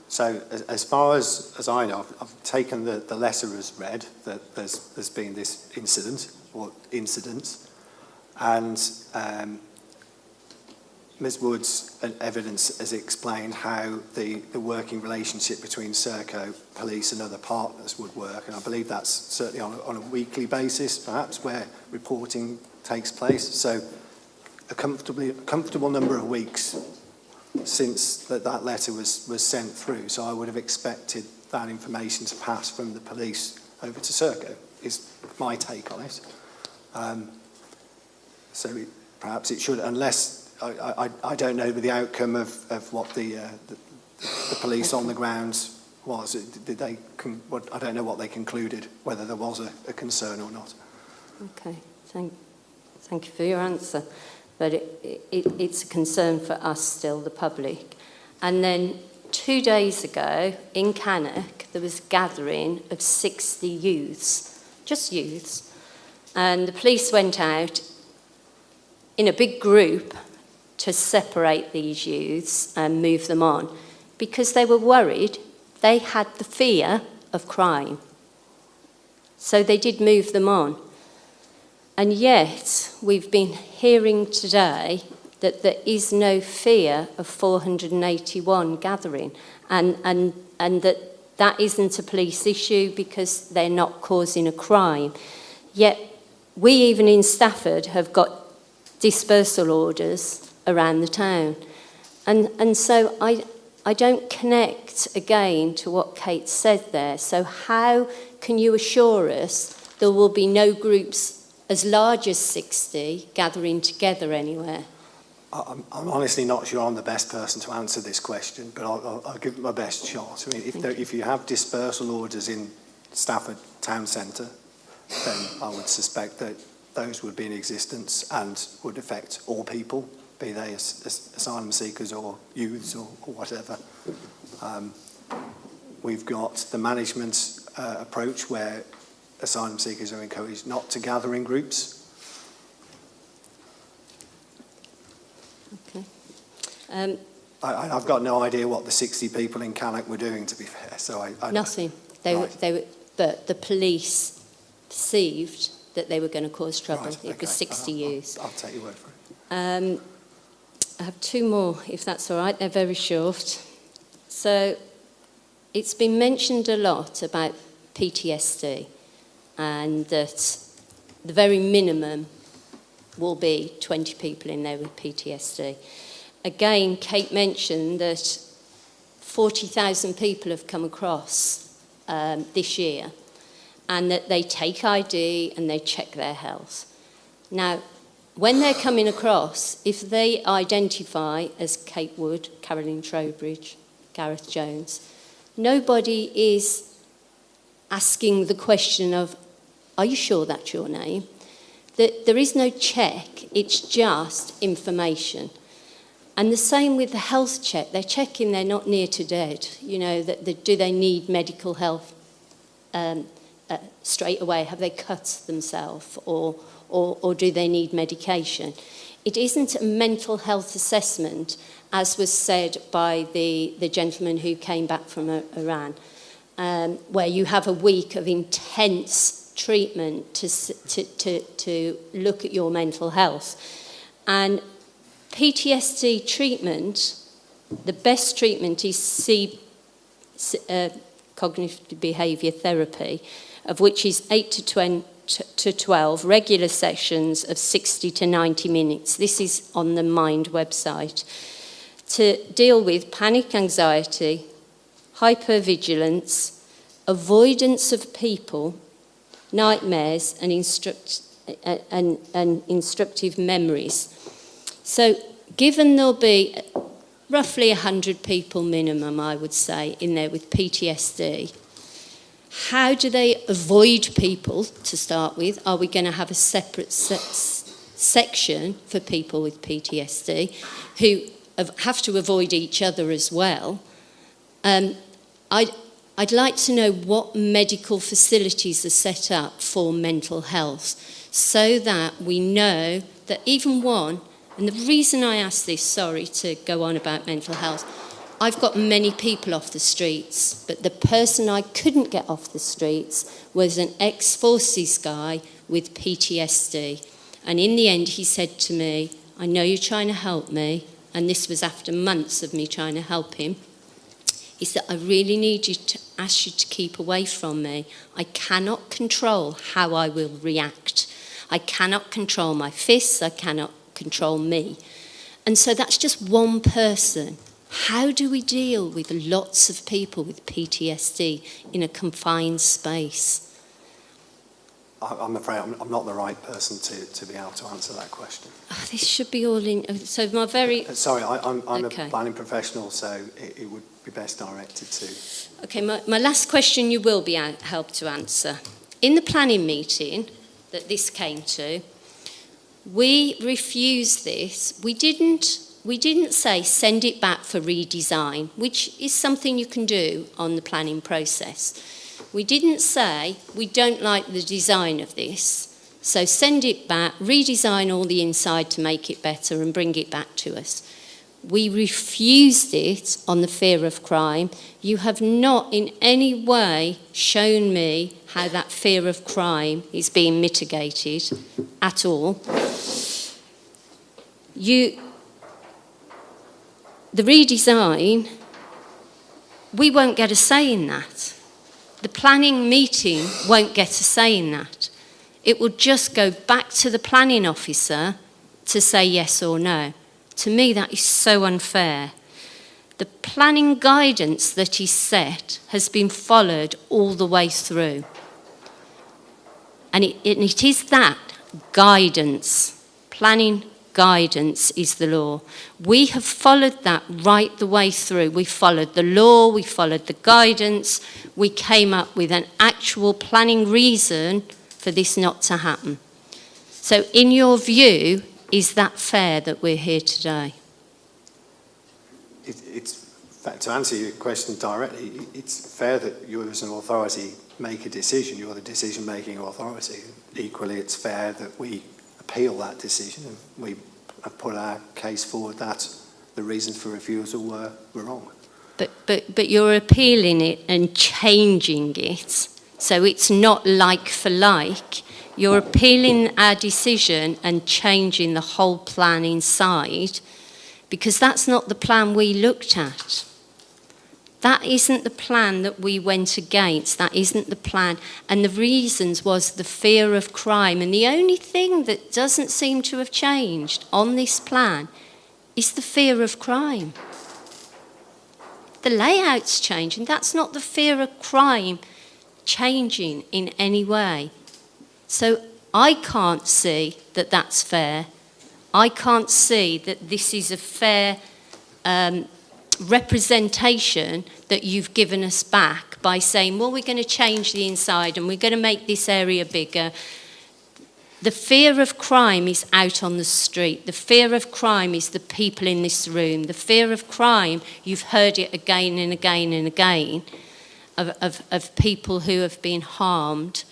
So as far as I know, I've taken the letter as read, that there's been this incident, or incidents, and Ms Wood's evidence has explained how the working relationship between Serco, police and other partners would work, and I believe that's certainly on a weekly basis, perhaps, where reporting takes place. So a comfortable number of weeks since that letter was sent through, so I would have expected that information to pass from the police over to Serco, is my take on it. Perhaps it should, unless I don't know the outcome of what the police on the ground was. Did they? I don't know what they concluded, whether there was a concern or not. Okay, thank you for your answer. But it's a concern for us still, the public. And then 2 days ago in Cannock, there was a gathering of 60 youths, just youths, and the police went out in a big group to separate these youths and move them on because they were worried. They had the fear of crime. So they did move them on. And yet, we've been hearing today that there is no fear of 481 gathering, and that isn't a police issue because they're not causing a crime. Yet, we even in Stafford have got dispersal orders around the town. And so I don't connect again to what Kate said there. So how can you assure us there will be no groups as large as 60 gathering together anywhere? I'm honestly not sure I'm the best person to answer this question, but I'll give it my best shot. I mean, if you have dispersal orders in Stafford town centre, then I would suspect that those would be in existence and would affect all people, be they asylum seekers or youths or whatever. We've got the management approach where asylum seekers are encouraged not to gather in groups. Okay. I've got no idea what the 60 people in Cannock were doing, to be fair. So Nothing. But the police perceived that they were going to cause trouble. Right, It was 60 youths. I'll take your word for it. I have two more, if that's all right. They're very short. So it's been mentioned a lot about PTSD, and that the very minimum will be 20 people in there with PTSD. Again, Kate mentioned that 40,000 people have come across this year, and that they take ID and they check their health. Now, when they're coming across, if they identify as Kate Wood, Caroline Trowbridge, Gareth Jones, nobody is asking the question of, are you sure that's your name? There is no check, it's just information. And the same with the health check. They're checking they're not near to dead. You know, do they need medical health straight away? Have they cut themselves, or do they need medication? It isn't a mental health assessment, as was said by the gentleman who came back from Iran, where you have a week of intense treatment to look at your mental health. And PTSD treatment, the best treatment is cognitive behaviour therapy, of which is 8 to 12 regular sessions of 60 to 90 minutes. This is on the Mind website, to deal with panic, anxiety, hypervigilance, avoidance of people, nightmares, and instructive memories. So given there'll be roughly 100 people minimum, I would say, in there with PTSD, how do they avoid people to start with? Are we going to have a separate section for people with PTSD who have to avoid each other as well? I'd like to know what medical facilities are set up for mental health, so that we know that even one. And the reason I ask this, sorry to go on about mental health, I've got many people off the streets, but the person I couldn't get off the streets was an ex-forces guy with PTSD. And in the end, he said to me, I know you're trying to help me, and this was after months of me trying to help him. He said, I really need you to ask you to keep away from me. I cannot control how I will react. I cannot control my fists, I cannot control me. And so that's just one person. How do we deal with lots of people with PTSD in a confined space? I'm afraid I'm not the right person to be able to answer that question. Oh, this should be all in. So my very. Sorry, I'm okay. A planning professional, so it would be best directed to. Okay, my last question you will be helped to answer. In the planning meeting that this came to, we refused this. We didn't say send it back for redesign, which is something you can do on the planning process. We didn't say we don't like the design of this, so send it back, redesign all the inside to make it better and bring it back to us. We refused it on the fear of crime. You have not in any way shown me how that fear of crime is being mitigated at all. The redesign, we won't get a say in that. The planning meeting won't get a say in that. It will just go back to the planning officer to say yes or no. To me, that is so unfair. The planning guidance that is set has been followed all the way through. And it is that guidance, planning guidance is the law. We have followed that right the way through. We followed the law, we followed the guidance, we came up with an actual planning reason for this not to happen. So in your view, is that fair that we're here today? It's to answer your question directly, it's fair that you as an authority make a decision. You're the decision-making authority. Equally, it's fair that we appeal that decision. We have put our case forward that the reasons for refusal were wrong. But you're appealing it and changing it, so it's not like for like. You're appealing our decision and changing the whole plan inside, because that's not the plan we looked at. That isn't the plan that we went against. That isn't the plan. And the reasons was the fear of crime. And the only thing that doesn't seem to have changed on this plan is the fear of crime. The layout's changing. That's not the fear of crime changing in any way. So I can't see that that's fair. I can't see that this is a fair representation that you've given us back by saying, well, we're going to change the inside and we're going to make this area bigger. The fear of crime is out on the street. The fear of crime is the people in this room. The fear of crime, you've heard it again and again and again, of people who have been harmed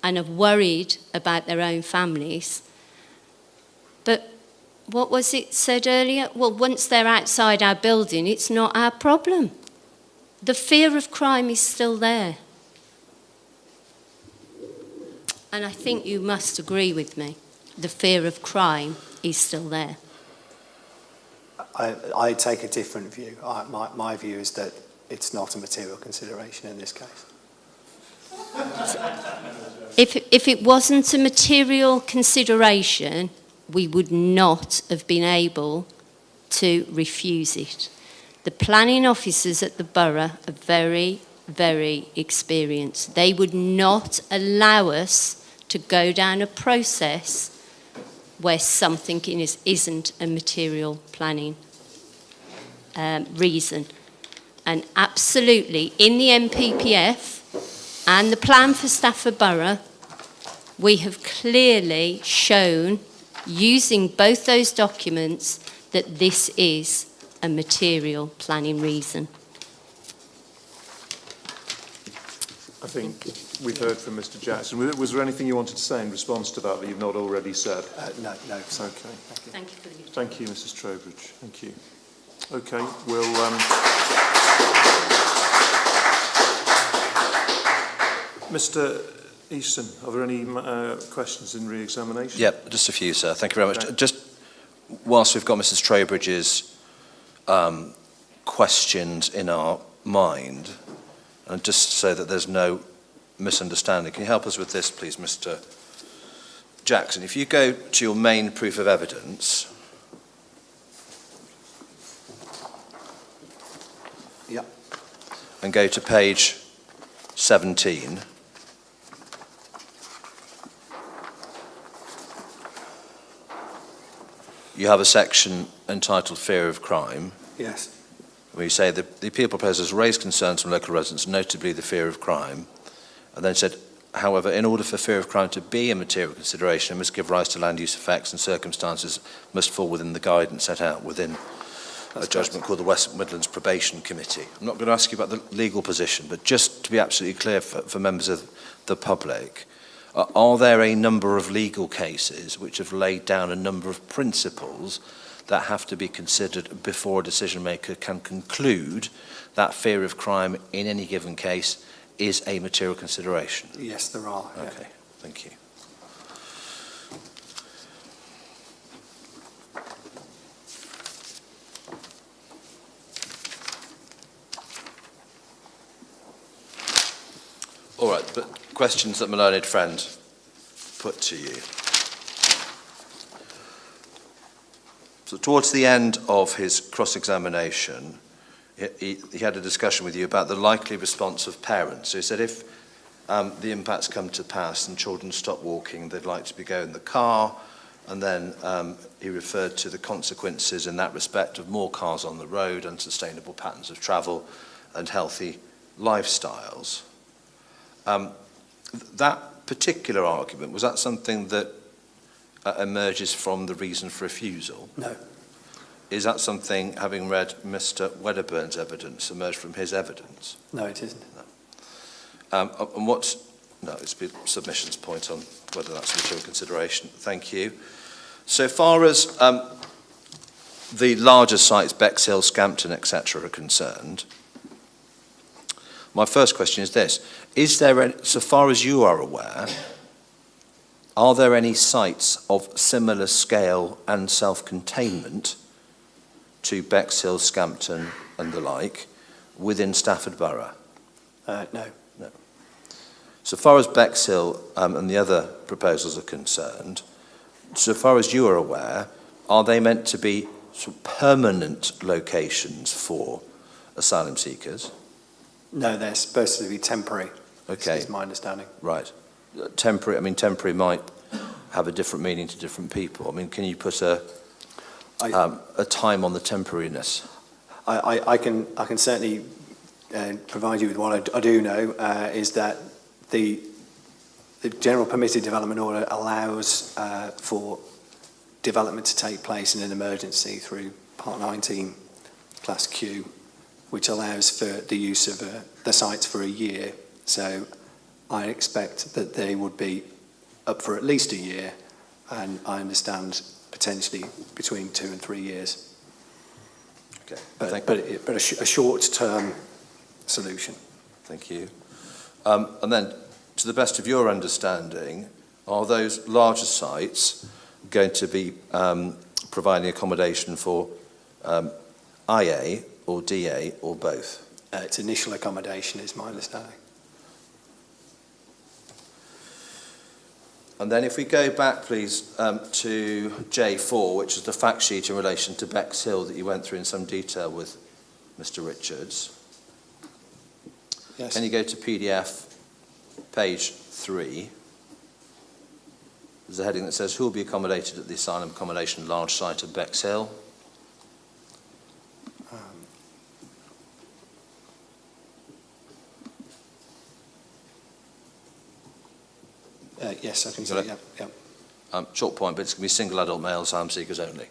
and have worried about their own families. But what was it said earlier? Well, once they're outside our building, it's not our problem. The fear of crime is still there. And I think you must agree with me. The fear of crime is still there. I take a different view. My view is that it's not a material consideration in this case. If it wasn't a material consideration, we would not have been able to refuse it. The planning officers at the borough are very, very experienced. They would not allow us to go down a process where something isn't a material planning reason. And absolutely, in the MPPF and the plan for Stafford Borough, we have clearly shown, using both those documents, that this is a material planning reason. I think we've heard from Mr. Jackson. Was there anything you wanted to say in response to that you've not already said? No. Okay. Thank you for the Thank you, Mrs. Trowbridge. Thank you. Okay, we'll... Mr. Easton, are there any questions in re-examination? Yep, just a few, sir. Thank you very much. Okay. Just whilst we've got Mrs. Trowbridge's questions in our mind, and just so that there's no misunderstanding, can you help us with this, please, Mr. Jackson? If you go to your main proof of evidence... Yep. And go to page 17... You have a section entitled Fear of Crime. Yes. Where you say the appeal proposers raised concerns from local residents, notably the fear of crime, and then said, however, in order for fear of crime to be a material consideration, it must give rise to land use effects and circumstances must fall within the guidance set out within a judgment called the West Midlands Probation Committee. I'm not going to ask you about the legal position, but just to be absolutely clear for members of the public, are there a number of legal cases which have laid down a number of principles that have to be considered before a decision maker can conclude that fear of crime in any given case is a material consideration? Yes, there are. Okay, yeah. Thank you. All right, but questions that my learned friend put to you. So towards the end of his cross-examination, he had a discussion with you about the likely response of parents. So he said if the impacts come to pass and children stop walking, they'd like to be going in the car, and then he referred to the consequences in that respect of more cars on the road, unsustainable patterns of travel, and healthy lifestyles. That particular argument, was that something that emerges from the reason for refusal? No. Is that something, having read Mr. Wedderburn's evidence, emerged from his evidence? No, it isn't. No. And what's... No, it's a submission's point on whether that's a material consideration. Thank you. So far as the larger sites, Bexhill, Scampton, etc., are concerned, my first question is this. Is there, any, so far as you are aware, are there any sites of similar scale and self-containment to Bexhill, Scampton and the like within Stafford Borough? No. No. So far as Bexhill and the other proposals are concerned, so far as you are aware, are they meant to be sort of permanent locations for asylum seekers? No, they're supposed to be temporary. Okay. Is my understanding. Right. Temporary, I mean, temporary might have a different meaning to different people. I mean, can you put a time on the temporariness? I can certainly provide you with what I do know, is that the General Permitted Development Order allows for development to take place in an emergency through Part 19, Class Q, which allows for the use of the sites for a year. So I expect that they would be up for at least a year, and I understand potentially between 2 and 3 years. Okay. But a short-term solution. Thank you. And then, to the best of your understanding, are those larger sites going to be providing accommodation for IA or DA or both? It's initial accommodation, is my understanding. And then if we go back, please, to J4, which is the fact sheet in relation to Bexhill that you went through in some detail with Mr. Richards. Yes. Can you go to PDF, page 3? There's a heading that says, who will be accommodated at the asylum accommodation large site of Bexhill? Yes, I can see it, yeah. Short point, but it's going to be single adult male asylum seekers only.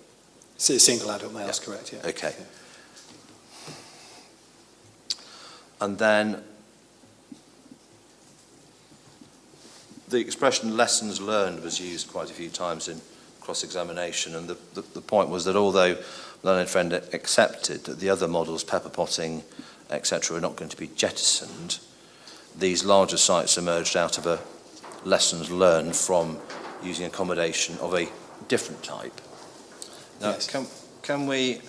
So single adult males, correct, yeah. Okay. Yeah. And then the expression lessons learned was used quite a few times in cross-examination, and the point was that although Learned Friend accepted that the other models, pepper potting, etc., are not going to be jettisoned, these larger sites emerged out of a lessons learned from using accommodation of a different type. Now, Yes. can we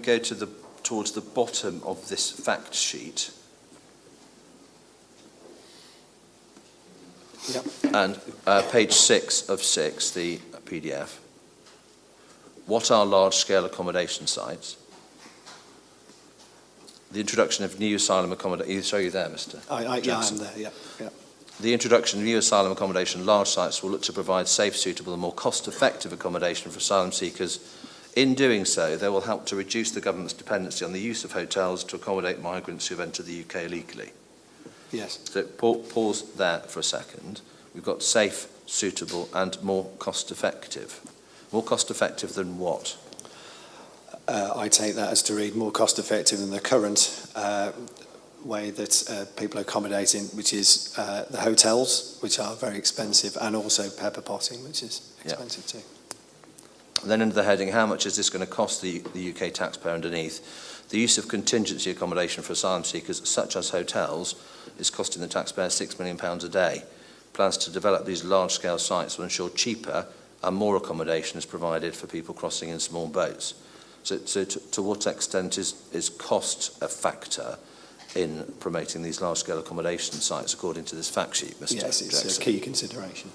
go towards the bottom of this fact sheet? Yep. And page 6 of 6, the PDF. What are large-scale accommodation sites? The introduction of new asylum accommodation. So you there, Mr. Yeah, I'm there. Yeah, yeah. The introduction of new asylum accommodation large sites will look to provide safe, suitable and more cost-effective accommodation for asylum seekers. In doing so, they will help to reduce the government's dependency on the use of hotels to accommodate migrants who have entered the UK illegally. Yes. So pause there for a second. We've got safe, suitable and more cost-effective. More cost-effective than what? I take that as to read more cost-effective than the current way that people are accommodating, which is the hotels, which are very expensive, and also pepper potting, which is expensive too. And then under the heading, how much is this going to cost the UK taxpayer underneath? The use of contingency accommodation for asylum seekers, such as hotels, is costing the taxpayer £6 million a day. Plans to develop these large-scale sites will ensure cheaper and more accommodation is provided for people crossing in small boats. So to what extent is cost a factor in promoting these large-scale accommodation sites according to this fact sheet, Mr. Yes, it's Jackson? a key consideration.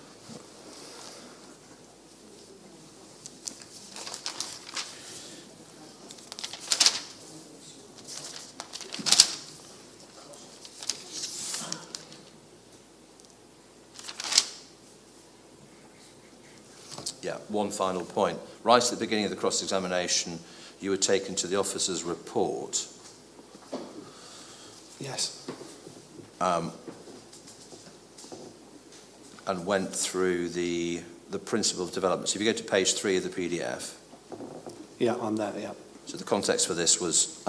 Yeah, one final point. Right at the beginning of the cross-examination, you were taken to the officer's report. Yes. And went through the principle of development. So if you go to page 3 of the PDF. Yeah, I'm there, yeah. So the context for this was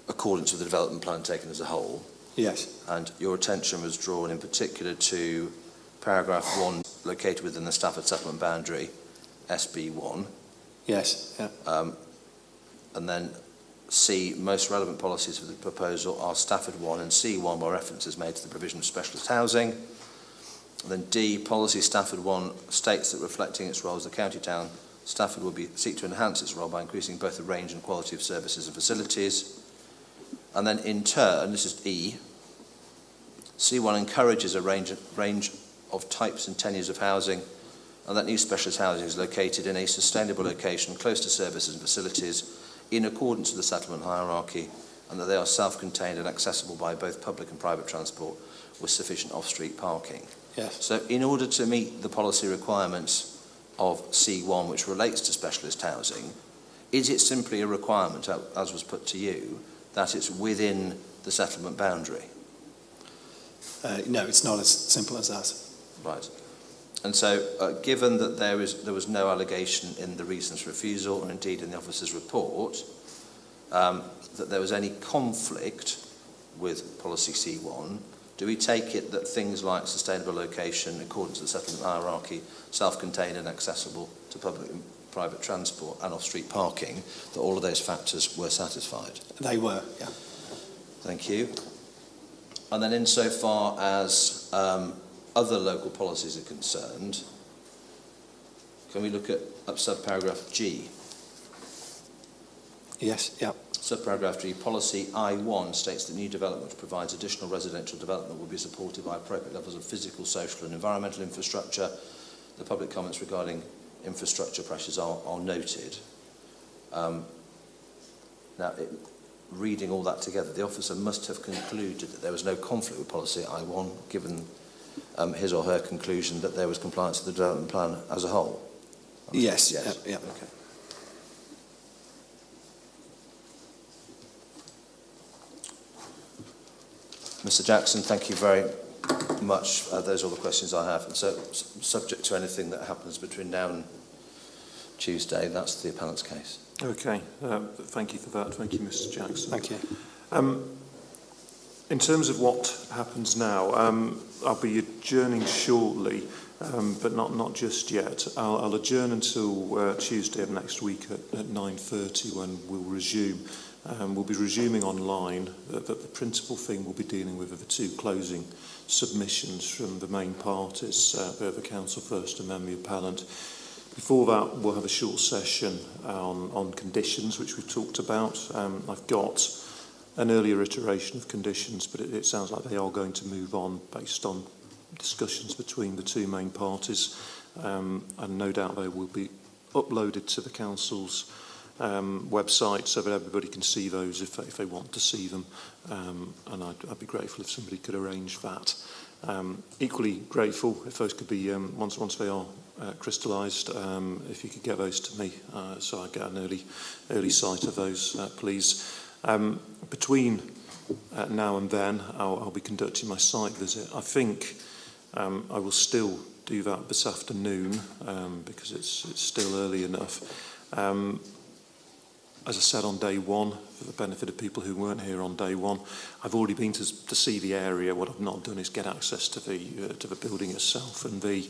accordance with the development plan taken as a whole. Yes. And your attention was drawn in particular to paragraph 1, located within the Stafford settlement boundary, SB1. Yes, yeah. And then C, most relevant policies for the proposal are Stafford 1 and C1, where reference is made to the provision of specialist housing. And then D, policy Stafford 1 states that reflecting its role as a county town, Stafford will seek to enhance its role by increasing both the range and quality of services and facilities. And then in turn, this is E, C1 encourages a range of types and tenures of housing, and that new specialist housing is located in a sustainable location close to services and facilities in accordance with the settlement hierarchy, and that they are self-contained and accessible by both public and private transport with sufficient off-street parking. Yes. So in order to meet the policy requirements of C1, which relates to specialist housing, is it simply a requirement, as was put to you, that it's within the settlement boundary? No, it's not as simple as that. Right. And so, given that there was no allegation in the reasons for refusal, or indeed in the officer's report, that there was any conflict with policy C1, do we take it that things like sustainable location, according to the settlement hierarchy, self-contained and accessible to public and private transport and off-street parking, that all of those factors were satisfied? They were, yeah. Thank you. And then insofar as other local policies are concerned, can we look at subparagraph G? Yes, yeah. Subparagraph G, policy I1 states that new development which provides additional residential development will be supported by appropriate levels of physical, social and environmental infrastructure. The public comments regarding infrastructure pressures are noted. Now, reading all that together, the officer must have concluded that there was no conflict with policy I1, given his or her conclusion that there was compliance with the development plan as a whole. Yes, yes. yeah. Okay. Mr. Jackson, thank you very much. Those are all the questions I have. And so, subject to anything that happens between now and Tuesday, that's the appellant's case. Okay, thank you for that. Thank you, Mr. Jackson. Thank you. In terms of what happens now, I'll be adjourning shortly, but not just yet. I'll adjourn until Tuesday of next week at 9:30 when we'll resume. We'll be resuming online. The principal thing we'll be dealing with are the two closing submissions from the main parties, the Council First and then the appellant. Before that, we'll have a short session on conditions, which we've talked about. I've got an earlier iteration of conditions, but it sounds like they are going to move on based on discussions between the two main parties, and no doubt they will be uploaded to the Council's website so that everybody can see those if they want to see them, and I'd be grateful if somebody could arrange that. Equally grateful if those could be, once they are crystallised, if you could get those to me so I get an early sight of those, please. Between now and then, I'll be conducting my site visit. I think I will still do that this afternoon because it's still early enough. As I said on day one, for the benefit of people who weren't here on day one, I've already been to see the area. What I've not done is get access to the building itself and the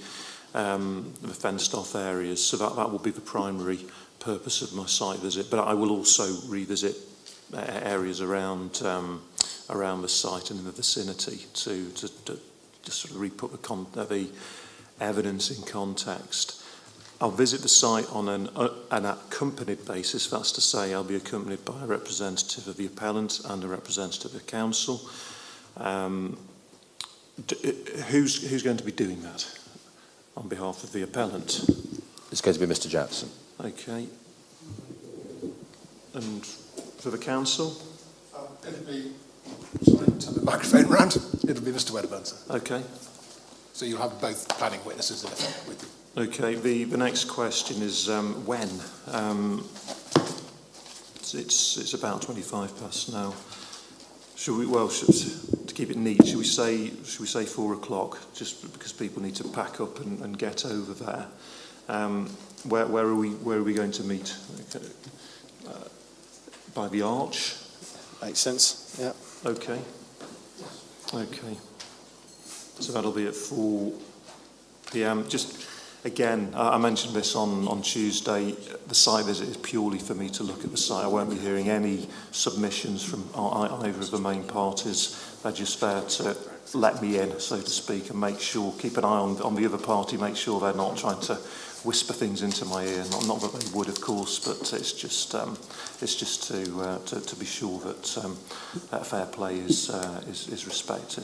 fenced-off areas. So that will be the primary purpose of my site visit. But I will also revisit areas around the site and in the vicinity to sort of re-put the evidence in context. I'll visit the site on an accompanied basis. That's to say, I'll be accompanied by a representative of the appellant and a representative of the council. Who's going to be doing that on behalf of the appellant? It's going to be Mr. Jackson. Okay. And for the council? It'll be, sorry, turn the microphone round. It'll be Mr. Wedderburn, sir. Okay. So you'll have both planning witnesses in effect with you. Okay, the next question is when? It's about 25 past now. To keep it neat, should we say 4 o'clock, just because people need to pack up and get over there? Where are we going to meet? By the arch? Makes sense, yeah. Okay. So that'll be at 4 PM. Just again, I mentioned this on Tuesday. The site visit is purely for me to look at the site. I won't be hearing any submissions from either of the main parties. They're just there to let me in, so to speak, and make sure, keep an eye on the other party, make sure they're not trying to whisper things into my ear. Not that they would, of course, but it's just to be sure that fair play is respected.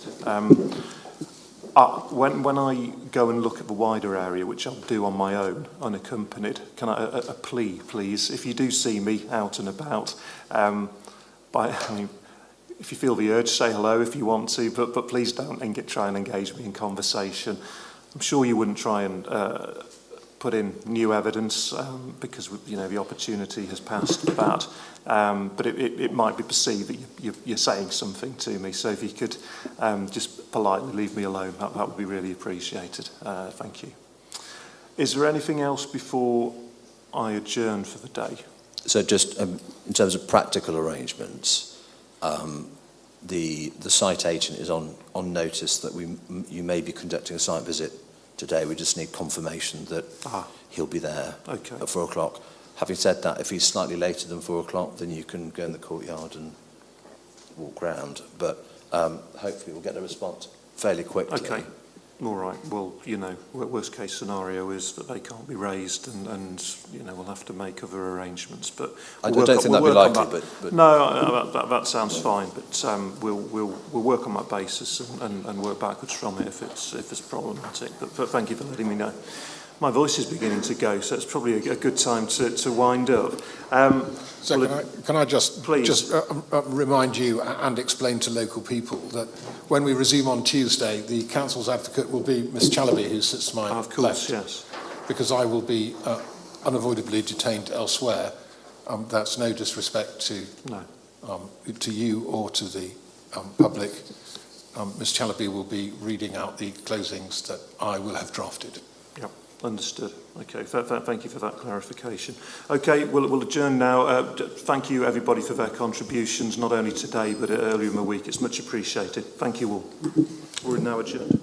When I go and look at the wider area, which I'll do on my own, unaccompanied, can I a plea, please? If you do see me out and about, if you feel the urge, say hello if you want to, but please don't try and engage me in conversation. I'm sure you wouldn't try and put in new evidence because the opportunity has passed for that. But it might be perceived that you're saying something to me. So if you could just politely leave me alone, that would be really appreciated. Thank you. Is there anything else before I adjourn for the day? So just in terms of practical arrangements, the site agent is on notice that you may be conducting a site visit today. We just need confirmation that he'll be there at 4 o'clock. Having said that, if he's slightly later than 4 o'clock, then you can go in the courtyard and walk round. But hopefully we'll get a response fairly quickly. Okay. All right. Well, worst case scenario is that they can't be raised, and we'll have to make other arrangements. But I don't think that'd be likely. But no, that sounds fine. But we'll work on that basis and work backwards from it if it's problematic. But thank you for letting me know. My voice is beginning to go, so it's probably a good time to wind up. Can I just remind you and explain to local people that when we resume on Tuesday, the council's advocate will be Ms Chalabi, who sits to my of course, left, yes, because I will be unavoidably detained elsewhere. That's no disrespect to you or to the public. Ms Chalabi will be reading out the closings that I will have drafted. Yep. Understood. Okay, thank you for that clarification. Okay, we'll adjourn now. Thank you, everybody, for their contributions, not only today, but earlier in the week. It's much appreciated. Thank you all. We're now adjourned.